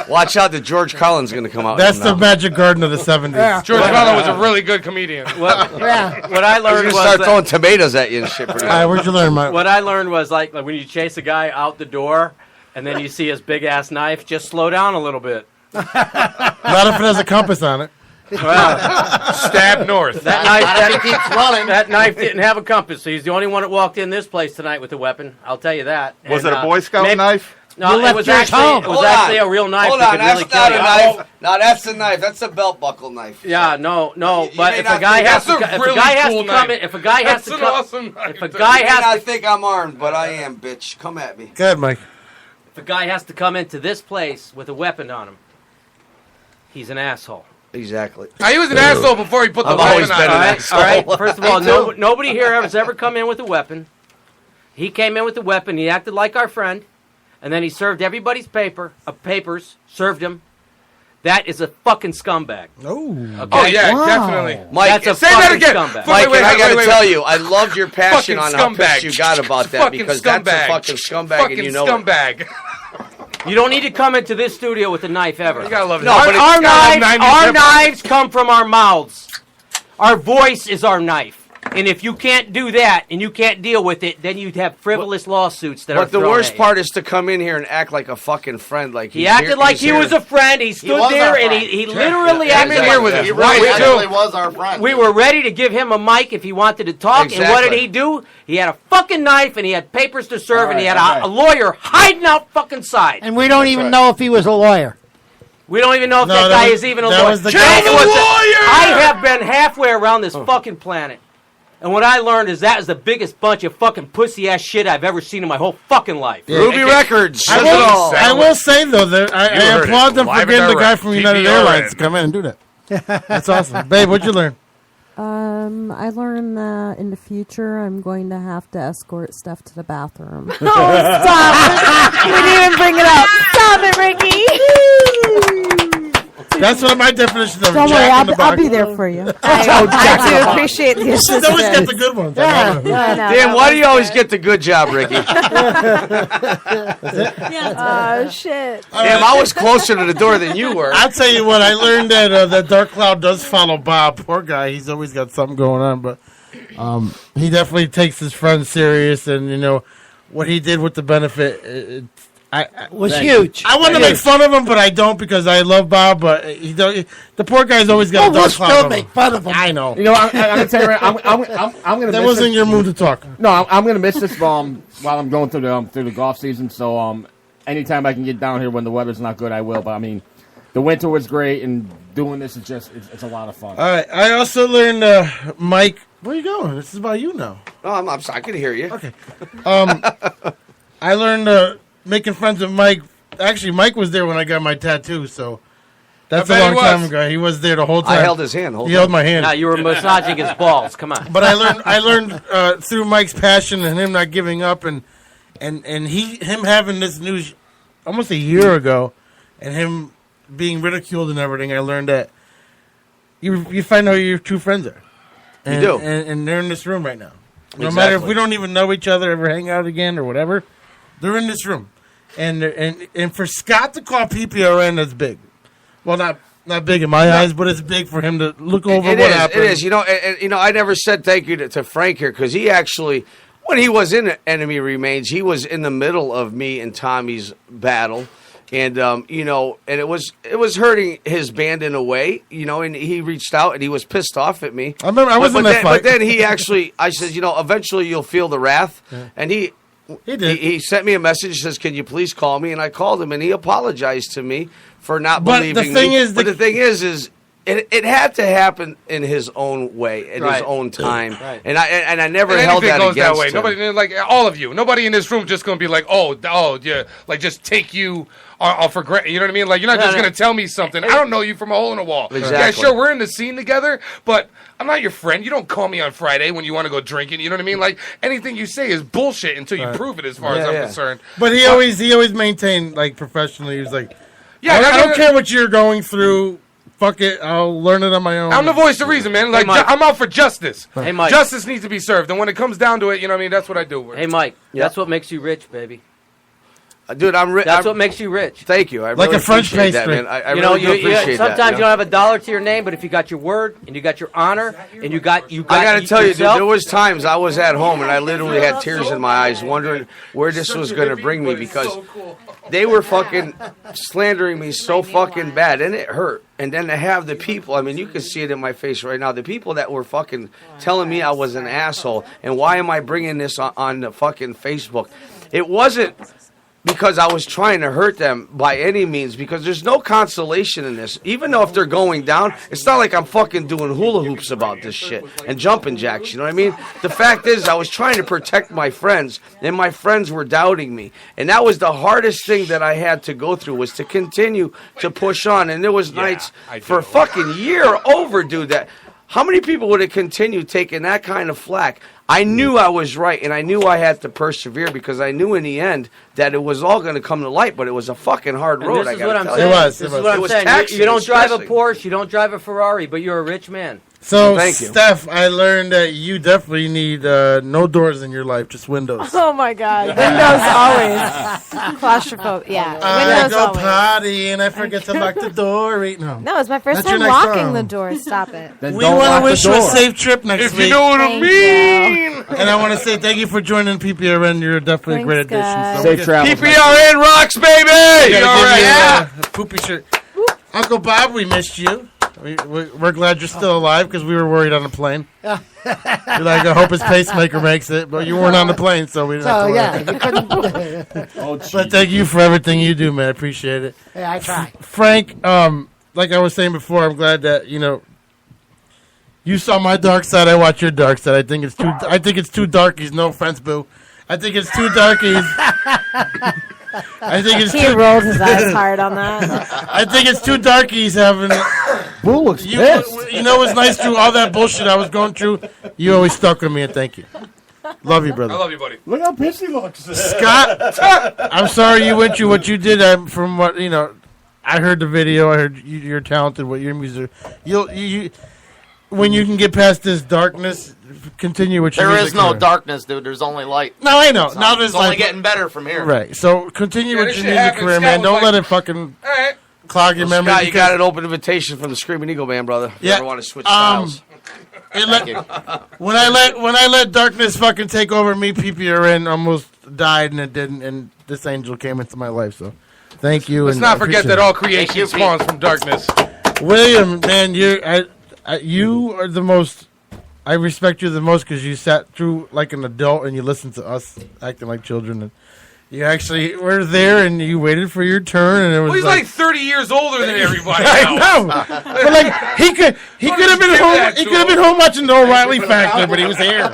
[SPEAKER 7] Watch out, the George Carlin's going to come out.
[SPEAKER 5] That's the Magic Garden of the 70s.
[SPEAKER 11] Yeah.
[SPEAKER 6] George Carlin was a really good comedian.
[SPEAKER 9] What I learned
[SPEAKER 7] He's
[SPEAKER 9] was
[SPEAKER 7] going to start
[SPEAKER 9] that-
[SPEAKER 7] throwing tomatoes at you and shit.
[SPEAKER 5] All right, where'd you learn, Mike?
[SPEAKER 9] What I learned was like when you chase a guy out the door and then you see his big ass knife, just slow down a little bit.
[SPEAKER 5] Not if it has a compass on it.
[SPEAKER 9] Well,
[SPEAKER 6] stab north.
[SPEAKER 9] That knife didn't have a compass. So he's the only one that walked in this place tonight with a weapon. I'll tell you that.
[SPEAKER 15] Was it a Boy Scout knife?
[SPEAKER 9] No,
[SPEAKER 11] You
[SPEAKER 9] it
[SPEAKER 11] left
[SPEAKER 9] was
[SPEAKER 11] yours
[SPEAKER 9] actually
[SPEAKER 11] home.
[SPEAKER 9] it was actually a real knife.
[SPEAKER 7] Hold
[SPEAKER 9] that
[SPEAKER 7] on,
[SPEAKER 9] could
[SPEAKER 7] that's
[SPEAKER 9] really
[SPEAKER 7] not
[SPEAKER 9] kill
[SPEAKER 7] a
[SPEAKER 9] you.
[SPEAKER 7] knife. No, that's the knife. That's a belt buckle knife.
[SPEAKER 9] Yeah, no.
[SPEAKER 7] You
[SPEAKER 9] But
[SPEAKER 7] may
[SPEAKER 9] if
[SPEAKER 7] not
[SPEAKER 9] a guy
[SPEAKER 7] think
[SPEAKER 9] has to,
[SPEAKER 7] that's a
[SPEAKER 9] if a
[SPEAKER 7] really
[SPEAKER 9] guy has
[SPEAKER 7] cool
[SPEAKER 9] to come
[SPEAKER 7] knife.
[SPEAKER 9] in, if a guy has
[SPEAKER 6] That's
[SPEAKER 9] to
[SPEAKER 6] an
[SPEAKER 9] come,
[SPEAKER 6] awesome knife.
[SPEAKER 9] if a guy
[SPEAKER 7] You may
[SPEAKER 9] has
[SPEAKER 7] not
[SPEAKER 9] to,
[SPEAKER 7] think I'm armed, but I am, bitch. Come at me.
[SPEAKER 5] Go ahead, Mike.
[SPEAKER 9] if a guy has to come into this place with a weapon on him, he's an asshole.
[SPEAKER 7] Exactly.
[SPEAKER 6] He was an asshole before he put the
[SPEAKER 7] I've
[SPEAKER 6] weapon
[SPEAKER 7] always
[SPEAKER 6] on.
[SPEAKER 7] been an
[SPEAKER 9] All right,
[SPEAKER 7] asshole.
[SPEAKER 9] all right. First of all, nobody here has ever come in with a weapon. He came in with a weapon. He acted like our friend, and then he served everybody's papers. Served him. That is a fucking scumbag.
[SPEAKER 5] Oh.
[SPEAKER 9] Okay?
[SPEAKER 6] Oh, yeah, definitely.
[SPEAKER 7] Mike,
[SPEAKER 9] That's a
[SPEAKER 6] say that
[SPEAKER 9] fucking
[SPEAKER 6] again.
[SPEAKER 9] scumbag.
[SPEAKER 7] Mike,
[SPEAKER 6] Wait,
[SPEAKER 7] and I got to
[SPEAKER 6] wait.
[SPEAKER 7] tell you, I loved your passion
[SPEAKER 6] Fucking
[SPEAKER 7] on how pissed
[SPEAKER 6] scumbag.
[SPEAKER 7] you got about that,
[SPEAKER 6] Fucking
[SPEAKER 7] because that's a
[SPEAKER 6] scumbag.
[SPEAKER 7] fucking scumbag,
[SPEAKER 6] Fucking
[SPEAKER 7] and you know it.
[SPEAKER 6] scumbag.
[SPEAKER 9] You don't need to come into this studio with a knife ever.
[SPEAKER 6] You gotta love it.
[SPEAKER 7] No,
[SPEAKER 9] Our,
[SPEAKER 7] but it's
[SPEAKER 9] our
[SPEAKER 6] gotta
[SPEAKER 9] knives,
[SPEAKER 6] have 90
[SPEAKER 9] our
[SPEAKER 6] temper.
[SPEAKER 9] knives come from our mouths. Our voice is our knife. And if you can't do that and you can't deal with it, then you'd have frivolous lawsuits that are
[SPEAKER 7] But the
[SPEAKER 9] thrown
[SPEAKER 7] worst
[SPEAKER 9] at you.
[SPEAKER 7] part is to come in here and act like a fucking friend. Like
[SPEAKER 9] He acted like he was a friend. He stood
[SPEAKER 8] was
[SPEAKER 9] there
[SPEAKER 8] our
[SPEAKER 9] and
[SPEAKER 8] friend.
[SPEAKER 9] he literally
[SPEAKER 6] Yeah,
[SPEAKER 9] acted
[SPEAKER 6] I'm in here with
[SPEAKER 9] like
[SPEAKER 6] us.
[SPEAKER 8] He
[SPEAKER 6] Right,
[SPEAKER 8] really
[SPEAKER 6] too.
[SPEAKER 8] actually was our friend.
[SPEAKER 9] we were ready to give him a mic if he wanted to talk. And what did
[SPEAKER 7] Exactly.
[SPEAKER 9] he do? He had a fucking knife and he had papers to serve and he had
[SPEAKER 10] okay.
[SPEAKER 9] a lawyer hiding out fucking side.
[SPEAKER 11] And we don't even know if he was a lawyer.
[SPEAKER 9] We don't even know if
[SPEAKER 5] No,
[SPEAKER 9] that
[SPEAKER 5] that
[SPEAKER 9] guy
[SPEAKER 5] was-
[SPEAKER 9] is even a
[SPEAKER 5] that
[SPEAKER 9] lawyer.
[SPEAKER 5] was the
[SPEAKER 9] And
[SPEAKER 5] guy-
[SPEAKER 9] it
[SPEAKER 6] Kill
[SPEAKER 9] was
[SPEAKER 6] the
[SPEAKER 9] a-
[SPEAKER 6] lawyer!
[SPEAKER 9] I have been halfway around this fucking planet. And what I learned is that is the biggest bunch of fucking pussy-ass shit I've ever seen in my whole fucking life.
[SPEAKER 7] Ruby Records.
[SPEAKER 5] I will say, though, that I
[SPEAKER 6] You heard
[SPEAKER 5] applaud
[SPEAKER 6] it
[SPEAKER 5] them for
[SPEAKER 6] live and
[SPEAKER 5] getting the guy
[SPEAKER 6] direct.
[SPEAKER 5] from United
[SPEAKER 6] PPRN.
[SPEAKER 5] Airlines to come in and do that. That's awesome. Babe, what'd you learn?
[SPEAKER 17] I learned that in the future I'm going to have to escort Steph to the bathroom.
[SPEAKER 12] Oh, stop it. We didn't even bring it up. Stop it, Ricky.
[SPEAKER 5] That's what my definition of
[SPEAKER 17] Don't worry,
[SPEAKER 5] Jack in the
[SPEAKER 17] I'll
[SPEAKER 5] Box.
[SPEAKER 17] be there for you.
[SPEAKER 12] I do appreciate the
[SPEAKER 5] She's
[SPEAKER 12] assistance.
[SPEAKER 5] always got the good ones.
[SPEAKER 12] Yeah.
[SPEAKER 7] Dan, why do you always get the good job, Ricky?
[SPEAKER 12] Oh, shit.
[SPEAKER 7] Damn, I was closer to the door than you were.
[SPEAKER 5] I'll tell you what, I learned that that Dark Cloud does follow Bob. Poor guy, he's always got something going on, but he definitely takes his friends serious, and you know what he did with the benefit.
[SPEAKER 11] Was huge.
[SPEAKER 5] I want to make fun of him, but I don't because I love Bob. But the poor guy's always got a Dark Cloud.
[SPEAKER 11] Still make fun of him.
[SPEAKER 5] I know.
[SPEAKER 10] You know, I'm gonna tell you right. I'm gonna.
[SPEAKER 5] That
[SPEAKER 10] miss
[SPEAKER 5] wasn't
[SPEAKER 10] this.
[SPEAKER 5] your mood to talk.
[SPEAKER 10] No, I'm gonna miss this while I'm going through the golf season. So anytime I can get down here when the weather's not good, I will. But I mean, the winter was great, and doing this is just it's a lot of fun.
[SPEAKER 5] All right. I also learned, Mike. Where you going? This is about you now.
[SPEAKER 7] No, I'm sorry. I can hear you.
[SPEAKER 5] Okay. I learned making friends with Mike. Actually, Mike was there when I got my tattoo, so that's a long time ago. He was there the whole time.
[SPEAKER 7] I held his hand.
[SPEAKER 5] He held my hand.
[SPEAKER 9] No, you were massaging his balls. Come on.
[SPEAKER 5] But I learned through Mike's passion and him not giving up, and him having this news almost a year ago, and him being ridiculed and everything. I learned that you find out who your true friends are. And,
[SPEAKER 7] you do,
[SPEAKER 5] and they're in this room right now. No
[SPEAKER 7] Exactly.
[SPEAKER 5] matter if we don't even know each other, ever hang out again or whatever, they're in this room. And for Scott to call PPRN, that's big. Well, not big in my eyes, but it's big for him to look over what happened.
[SPEAKER 7] It is. You know, I never said thank you to Frank here because he actually, when he was in Enemy Remains, he was in the middle of me and Tommy's battle. And you know, and it was hurting his band in a way, you know. And he reached out and he was pissed off at me.
[SPEAKER 5] I remember I was in that fight.
[SPEAKER 7] But then he actually, I said, you know, eventually you'll feel the wrath. Yeah. And he did. He sent me a message. Says, "Can you please call me?" And I called him, and he apologized to me for not believing me. But the thing is. It had to happen in his own way, in his own time, and I never held that
[SPEAKER 6] goes
[SPEAKER 7] against
[SPEAKER 6] that way.
[SPEAKER 7] him.
[SPEAKER 6] Nobody, like all of you, nobody in this room just gonna be like, oh, yeah, like just take you for granted. You know what I mean? Like you're not just gonna tell me something. I don't know you from a hole in a wall.
[SPEAKER 7] Exactly.
[SPEAKER 6] Yeah, sure, we're in the scene together, but I'm not your friend. You don't call me on Friday when you want to go drinking. You know what I mean? Like anything you say is bullshit until you prove it. As far as I'm concerned.
[SPEAKER 5] But he always maintained like professionally. He was like,
[SPEAKER 6] yeah,
[SPEAKER 5] I don't care what you're going through. Fuck it, I'll learn it on my own.
[SPEAKER 6] I'm the voice of reason, man. Like I'm out for justice.
[SPEAKER 9] Hey, Mike.
[SPEAKER 6] Justice needs to be served, and when it comes down to it, you know what I mean. That's what I do.
[SPEAKER 9] Hey, Mike. That's what makes you rich, baby.
[SPEAKER 7] Dude, I'm rich.
[SPEAKER 9] That's what makes you rich.
[SPEAKER 7] Thank you. I
[SPEAKER 5] like
[SPEAKER 7] really
[SPEAKER 5] a French
[SPEAKER 7] appreciate
[SPEAKER 5] pastry.
[SPEAKER 7] that, man. I
[SPEAKER 9] you know,
[SPEAKER 7] really do appreciate that.
[SPEAKER 9] sometimes you don't have a dollar to your name, but if you got your word and you got your honor and you got
[SPEAKER 7] I gotta tell you, dude,
[SPEAKER 9] yourself,
[SPEAKER 7] there was times I was at home and I literally had tears in my eyes, wondering where this was gonna bring me because they were fucking slandering me so fucking bad, and it hurt. And then to have the people, I mean, you can see it in my face right now, the people that were fucking telling me I was an asshole, and why am I bringing this on the fucking Facebook? It wasn't because I was trying to hurt them by any means, because there's no consolation in this. Even though if they're going down, it's not like I'm fucking doing hula hoops about this shit and jumping jacks, you know what I mean? The fact is, I was trying to protect my friends, and my friends were doubting me. And that was the hardest thing that I had to go through, was to continue to push on. And there was nights for a fucking year overdue that... How many people would have continued taking that kind of flack? I knew I was right, and I knew I had to persevere because I knew in the end that it was all going to come to light, but it was a fucking hard road.
[SPEAKER 9] This is what I'm saying.
[SPEAKER 5] It
[SPEAKER 9] This is what I'm saying. You don't drive a Porsche, you don't drive a Ferrari, but you're a rich man.
[SPEAKER 5] So,
[SPEAKER 7] thank you.
[SPEAKER 5] Steph, I learned that you definitely need no doors in your life, just windows.
[SPEAKER 12] Oh my God, windows always. Claustrophobic, yeah.
[SPEAKER 5] I
[SPEAKER 12] Windows
[SPEAKER 5] go
[SPEAKER 12] always.
[SPEAKER 5] party and I forget to lock the door.
[SPEAKER 12] No, it's my first
[SPEAKER 5] That's your
[SPEAKER 12] time
[SPEAKER 5] next
[SPEAKER 12] locking
[SPEAKER 5] song.
[SPEAKER 12] the door. Stop it.
[SPEAKER 5] We want to wish you a safe trip next
[SPEAKER 6] If
[SPEAKER 5] week.
[SPEAKER 6] you know what I mean.
[SPEAKER 5] And I want to say thank you for joining PPRN. You're definitely a great addition.
[SPEAKER 12] guys.
[SPEAKER 10] Safe travels.
[SPEAKER 7] PPRN rocks, baby!
[SPEAKER 5] A poopy shirt. Uncle Bob, we missed you. We're glad you're still alive because we were worried on the plane. You're like, I hope his pacemaker makes it, but you weren't on the plane, so we didn't have to worry.
[SPEAKER 11] You couldn't.
[SPEAKER 5] But thank you for everything you do, man. I appreciate it.
[SPEAKER 11] Hey, I try.
[SPEAKER 5] Frank, like I was saying before, I'm glad that you saw my dark side. I watch your dark side. I think it's two darkies. No offense, boo. I think it's two darkies.
[SPEAKER 12] He rolled his eyes hard on that.
[SPEAKER 5] I think it's two darkies having
[SPEAKER 20] Boo looks pissed.
[SPEAKER 5] You know what's nice through all that bullshit I was going through? You always stuck with me, and thank you. Love you, brother.
[SPEAKER 6] I love you, buddy.
[SPEAKER 20] Look how pissed he looks.
[SPEAKER 5] Scott, I'm sorry you went through what you did. From what I heard the video. I heard you're talented. What your music, you when you can get past this darkness, continue with your
[SPEAKER 8] There
[SPEAKER 5] music.
[SPEAKER 8] is no darkness, dude. There's only light.
[SPEAKER 5] No, I know. Now there's
[SPEAKER 8] it's only
[SPEAKER 5] light.
[SPEAKER 8] getting better from here.
[SPEAKER 5] Right. So continue with
[SPEAKER 6] this
[SPEAKER 5] your
[SPEAKER 6] shit
[SPEAKER 5] music
[SPEAKER 6] happens.
[SPEAKER 5] career,
[SPEAKER 6] Scott
[SPEAKER 5] man.
[SPEAKER 6] was
[SPEAKER 5] Don't
[SPEAKER 6] like,
[SPEAKER 5] let it fucking
[SPEAKER 6] All right.
[SPEAKER 5] clog your memory.
[SPEAKER 7] Scott, you got an open invitation from the Screaming Eagle Band, brother. If you ever want to switch styles.
[SPEAKER 5] When I let darkness fucking take over me, PPRN almost died, and it didn't. And this angel came into my life. So thank you.
[SPEAKER 6] Let's
[SPEAKER 5] and
[SPEAKER 6] not
[SPEAKER 5] I
[SPEAKER 6] forget
[SPEAKER 5] appreciate
[SPEAKER 6] that all
[SPEAKER 5] it.
[SPEAKER 6] creation spawns from darkness.
[SPEAKER 5] William, man, you are the most. I respect you the most because you sat through like an adult and you listened to us acting like children. And you actually were there and you waited for your turn. And it was
[SPEAKER 6] Well, he's like 30 years older than everybody
[SPEAKER 5] I
[SPEAKER 6] else.
[SPEAKER 5] know, but like he could have been home. He could have been home watching the O'Reilly Factor, but he was here.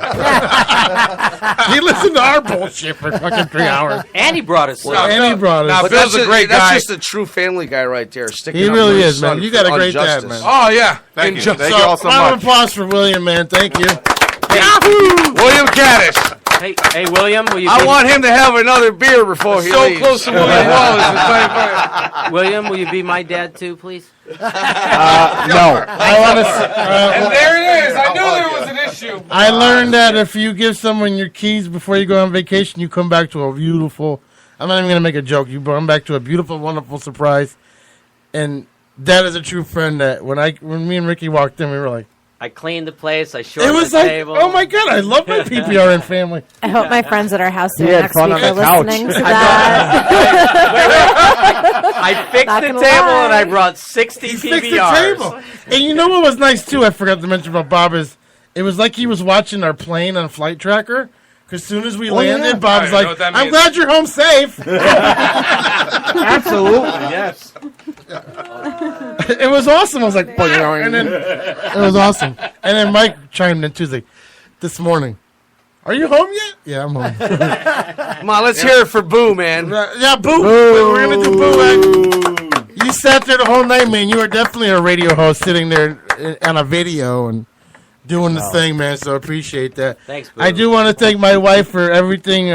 [SPEAKER 5] He listened to our bullshit for fucking 3 hours.
[SPEAKER 9] And he brought us.
[SPEAKER 7] But that's just a true family guy right there. Sticking
[SPEAKER 5] He
[SPEAKER 7] up
[SPEAKER 5] really
[SPEAKER 7] for his
[SPEAKER 5] is, man.
[SPEAKER 7] son
[SPEAKER 5] You got a
[SPEAKER 7] for
[SPEAKER 5] great dad,
[SPEAKER 7] injustice.
[SPEAKER 5] man.
[SPEAKER 6] Oh, yeah.
[SPEAKER 15] Thank you.
[SPEAKER 5] So,
[SPEAKER 15] Thank you all so
[SPEAKER 5] round of
[SPEAKER 15] much.
[SPEAKER 5] applause for William, man. Thank you.
[SPEAKER 6] William Caddish.
[SPEAKER 9] Hey, William, will you?
[SPEAKER 7] I want him to have another beer before he leaves.
[SPEAKER 6] close to William Wallace.
[SPEAKER 9] William, will you be my dad too, please?
[SPEAKER 20] No.
[SPEAKER 5] I want to.
[SPEAKER 6] And there it is. I knew there was an issue.
[SPEAKER 5] I learned that if you give someone your keys before you go on vacation, you come back to a beautiful. I'm not even going to make a joke. You come back to a beautiful, wonderful surprise, and that is a true friend. That when me and Ricky walked in, we were like,
[SPEAKER 9] I cleaned the place. I
[SPEAKER 5] it
[SPEAKER 9] shortened
[SPEAKER 5] was
[SPEAKER 9] the
[SPEAKER 5] like,
[SPEAKER 9] table.
[SPEAKER 5] oh my god, I love my PPRN family.
[SPEAKER 12] I hope my friends at our house
[SPEAKER 20] He
[SPEAKER 12] here
[SPEAKER 20] had
[SPEAKER 12] next
[SPEAKER 20] fun
[SPEAKER 12] week
[SPEAKER 20] on
[SPEAKER 12] are
[SPEAKER 20] the couch.
[SPEAKER 12] listening to that.
[SPEAKER 9] I fixed
[SPEAKER 12] Not
[SPEAKER 9] the
[SPEAKER 12] gonna
[SPEAKER 9] table
[SPEAKER 12] lie.
[SPEAKER 9] and I brought 60
[SPEAKER 5] He fixed the
[SPEAKER 9] PBRs.
[SPEAKER 5] table. And you know what was nice too? I forgot to mention about Bob is it was like he was watching our plane on Flight Tracker. Because as soon as we landed,
[SPEAKER 20] yeah.
[SPEAKER 5] Bob's
[SPEAKER 6] I know
[SPEAKER 5] like,
[SPEAKER 6] what that
[SPEAKER 5] "I'm
[SPEAKER 6] means.
[SPEAKER 5] glad you're home safe."
[SPEAKER 20] Absolutely, yes.
[SPEAKER 5] It was awesome. I was like, and then it was awesome. And then Mike chimed in too. He's like, "This morning, are you home yet?" Yeah, I'm home.
[SPEAKER 7] Come on, let's hear it for Boo, man.
[SPEAKER 5] Yeah, Boo. We're gonna do Boo. You sat there the whole night, man. You were definitely a radio host, sitting there on a video and doing the thing, man. So appreciate that.
[SPEAKER 9] Thanks, Boo.
[SPEAKER 5] I do want to thank my wife for everything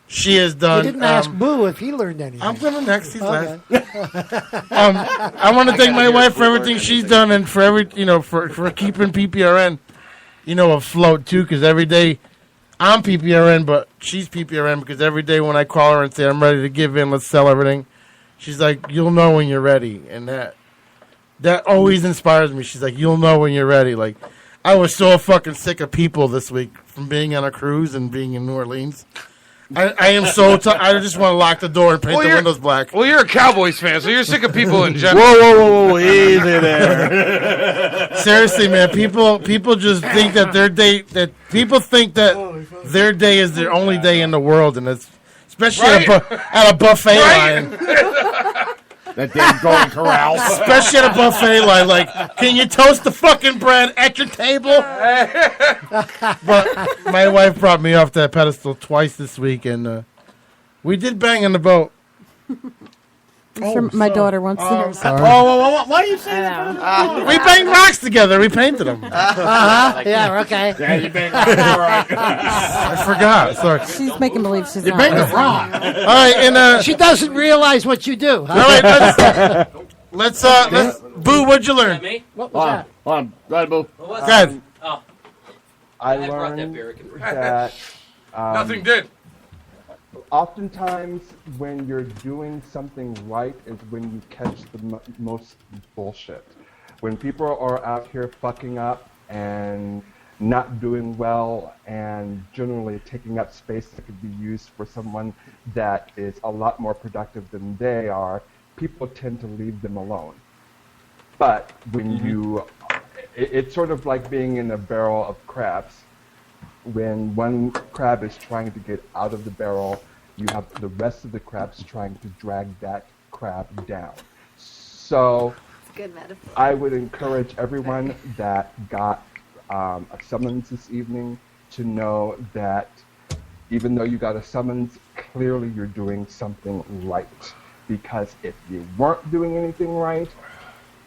[SPEAKER 5] she has done.
[SPEAKER 11] You didn't ask Boo if he learned anything.
[SPEAKER 5] I'm gonna next. He's
[SPEAKER 11] Okay.
[SPEAKER 5] last. I want to thank my wife for everything she's done and for for keeping PPRN, afloat too. Because every day I'm PPRN, but she's PPRN because every day when I call her and say I'm ready to give in, let's sell everything, she's like, "You'll know when you're ready," and that always inspires me. She's like, "You'll know when you're ready." Like, I was so fucking sick of people this week from being on a cruise and being in New Orleans. I am so I just want to lock the door and paint the windows black.
[SPEAKER 6] Well, you're a Cowboys fan, so you're sick of people in general.
[SPEAKER 20] Whoa, easy there.
[SPEAKER 5] Seriously, man, people just think that their day is their only day in the world, and it's especially at a buffet line.
[SPEAKER 20] That damn Golden Corral.
[SPEAKER 5] Especially at a buffet line, like, can you toast the fucking bread at your table? But my wife brought me off that pedestal twice this week, and we did bang on the boat.
[SPEAKER 17] My daughter wants to hear something.
[SPEAKER 20] Why are you saying that?
[SPEAKER 5] We banged rocks together. We painted them.
[SPEAKER 11] Yeah, okay.
[SPEAKER 20] Yeah, you bang rocks, all right.
[SPEAKER 5] I forgot. Sorry.
[SPEAKER 17] She's making believe she's
[SPEAKER 5] You
[SPEAKER 17] not.
[SPEAKER 5] banged a
[SPEAKER 17] listening.
[SPEAKER 5] rock. All right, and
[SPEAKER 11] She doesn't realize what you do.
[SPEAKER 5] all right, let's Boo. What'd you learn?
[SPEAKER 9] Me?
[SPEAKER 11] What was that?
[SPEAKER 20] Hold on. Go ahead, Boo.
[SPEAKER 9] What was
[SPEAKER 5] Go ahead.
[SPEAKER 9] that? Oh,
[SPEAKER 19] I
[SPEAKER 9] I brought that
[SPEAKER 19] learned
[SPEAKER 9] beer.
[SPEAKER 19] that
[SPEAKER 6] Nothing did.
[SPEAKER 19] oftentimes when you're doing something right is when you catch the most bullshit. When people are out here fucking up and not doing well and generally taking up space that could be used for someone that is a lot more productive than they are, people tend to leave them alone. But when it's sort of like being in a barrel of crabs. When one crab is trying to get out of the barrel, you have the rest of the crabs trying to drag that crab down. So
[SPEAKER 12] Good metaphor.
[SPEAKER 19] I would encourage everyone that got a summons this evening to know that even though you got a summons, clearly you're doing something right. Because if you weren't doing anything right,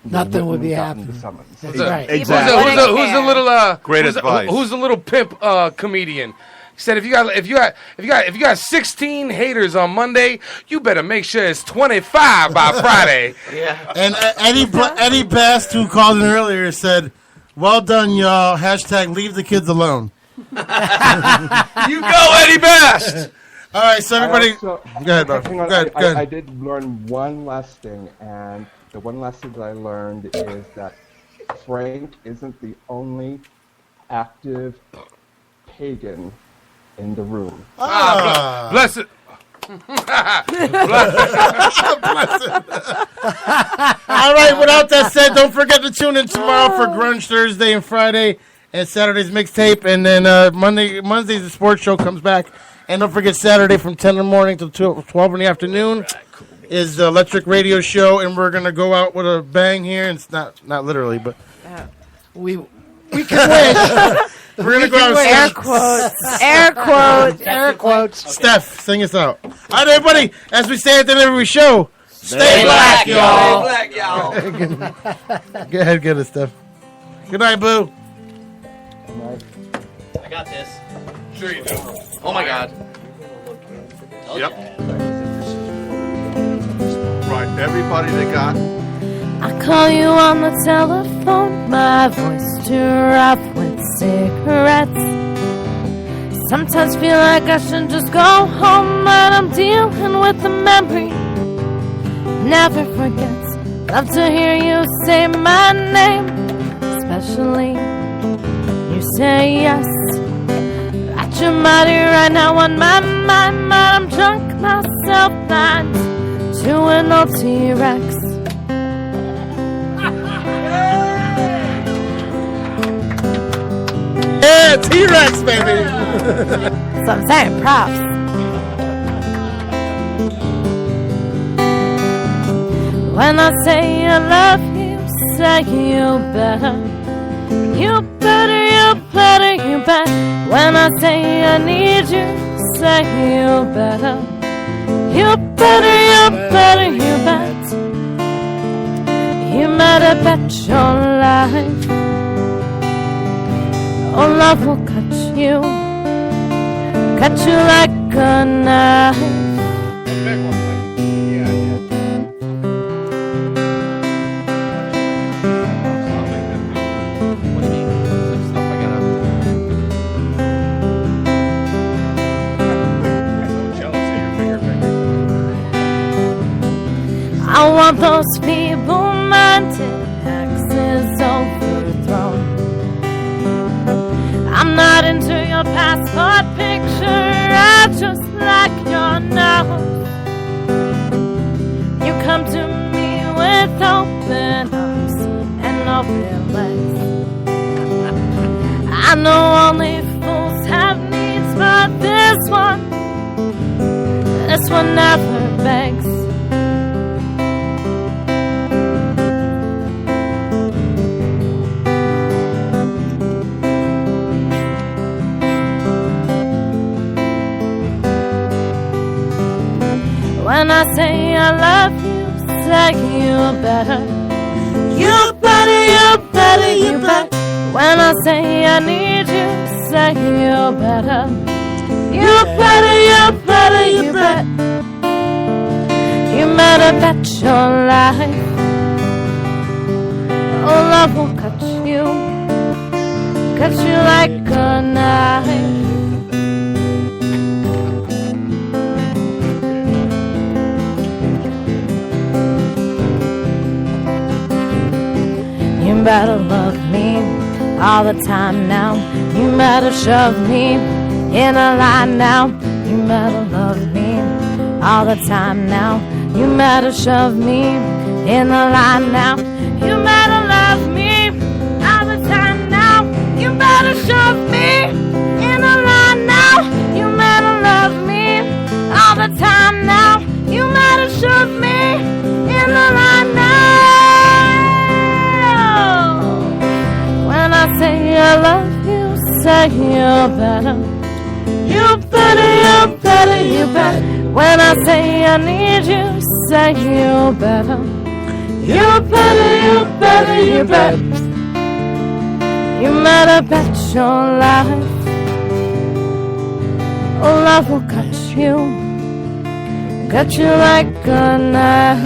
[SPEAKER 11] Nothing would be
[SPEAKER 19] gotten
[SPEAKER 11] happening.
[SPEAKER 19] the summons.
[SPEAKER 11] Right.
[SPEAKER 6] Who's the little
[SPEAKER 15] Great
[SPEAKER 6] who's
[SPEAKER 15] advice.
[SPEAKER 6] Who's the little pimp comedian? He said if you got 16 haters on Monday, you better make sure it's 25 by Friday.
[SPEAKER 7] Yeah.
[SPEAKER 5] And Eddie Best, who called in earlier, said, "Well done, y'all. # leave the kids alone."
[SPEAKER 6] You go, Eddie Best.
[SPEAKER 5] All right, so everybody,
[SPEAKER 19] go
[SPEAKER 5] ahead, bro.
[SPEAKER 19] Hang on,
[SPEAKER 5] Go ahead.
[SPEAKER 19] I did learn one last thing, and the one lesson that I learned is that Frank isn't the only active pagan in the room.
[SPEAKER 6] Bless it.
[SPEAKER 5] All right, without that said, don't forget to tune in tomorrow for Grunge Thursday and Friday, and Saturday's mixtape, and then Monday's the sports show comes back. And don't forget Saturday from 10 in the morning to 12 in the afternoon is the Electric Radio Show, and we're going to go out with a bang here. And it's not literally, but
[SPEAKER 11] We can wish.
[SPEAKER 5] we're going to go out
[SPEAKER 12] Air quotes. Air quotes.
[SPEAKER 11] Air quotes.
[SPEAKER 5] Steph, sing us out. All right, everybody, as we say at the end of every show, stay black, y'all.
[SPEAKER 7] Stay black, y'all.
[SPEAKER 5] Go ahead, get it, Steph. Good night, Boo.
[SPEAKER 9] I got this.
[SPEAKER 6] Sure you do.
[SPEAKER 8] Oh my God.
[SPEAKER 15] Yep. Right, everybody that got.
[SPEAKER 14] I call you on the telephone, my voice too rough with cigarettes. Sometimes feel like I should just go home, but I'm dealing with the memory. Never forgets. Love to hear you say my name, especially you say yes. At your body right now on my mind, but I'm drunk myself blind to an old T-Rex.
[SPEAKER 5] Yeah, T-Rex, baby.
[SPEAKER 12] So I'm saying props.
[SPEAKER 14] When I say I love you, say you better. You better, you better, you better. When I say I need you, say you better. You better, you better, you better. You better bet your life. Oh, love will cut you like a knife. I want those feeble-minded axes overthrown. I'm not into your passport picture, I just like your nose. You come to me with open arms and open legs. I know only fools have needs, but this one never begs. When I say I love you, say you better. You better, you better, you better. When I say I need you, say you better. You better, you better, you better. You better bet your life. Oh, love will cut you like a knife. You better love me all the time now. You better shove me in a line now. You better love me all the time now. You better shove me in a line now. You better love me all the time now. You better shove me in a line now. You better love me all the time now. You better shove me in a line now. When I say I love you, say you better. You better, you better, you better. When I say I need you, say you better. You better bet your life. Oh, love will cut you like a knife.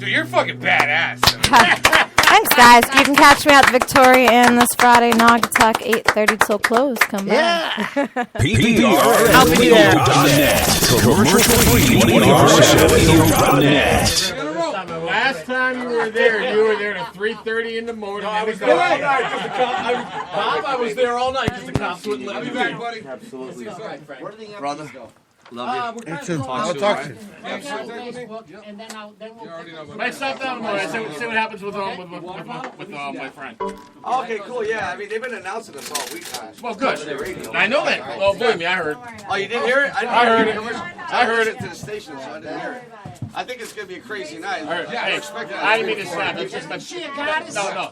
[SPEAKER 6] Dude, you're fucking badass.
[SPEAKER 12] Thanks, guys. You can catch me at the Victoria Inn this Friday, Naugatuck, 8:30 till close. Come by.
[SPEAKER 4] PPRN.net. Commercial-free PPRN.net.
[SPEAKER 20] Last time you were there to 3:30 in the morning.
[SPEAKER 1] I was there all night. Bob, I was there all night because the cops wouldn't let me back, buddy.
[SPEAKER 7] Absolutely.
[SPEAKER 1] Brother.
[SPEAKER 7] Love you.
[SPEAKER 5] I'll talk to you.
[SPEAKER 20] Let's stop down tomorrow. See what happens with my friend.
[SPEAKER 7] Okay, cool. Yeah, I mean they've been announcing this all week.
[SPEAKER 20] Well, good. I know that. Well, believe me, I heard.
[SPEAKER 7] Oh, you didn't hear it?
[SPEAKER 20] I heard it.
[SPEAKER 7] I heard it to the station, so I didn't hear it. I think it's gonna be a crazy night.
[SPEAKER 20] I didn't mean to snap. That's just my.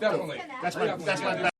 [SPEAKER 20] No. That's my.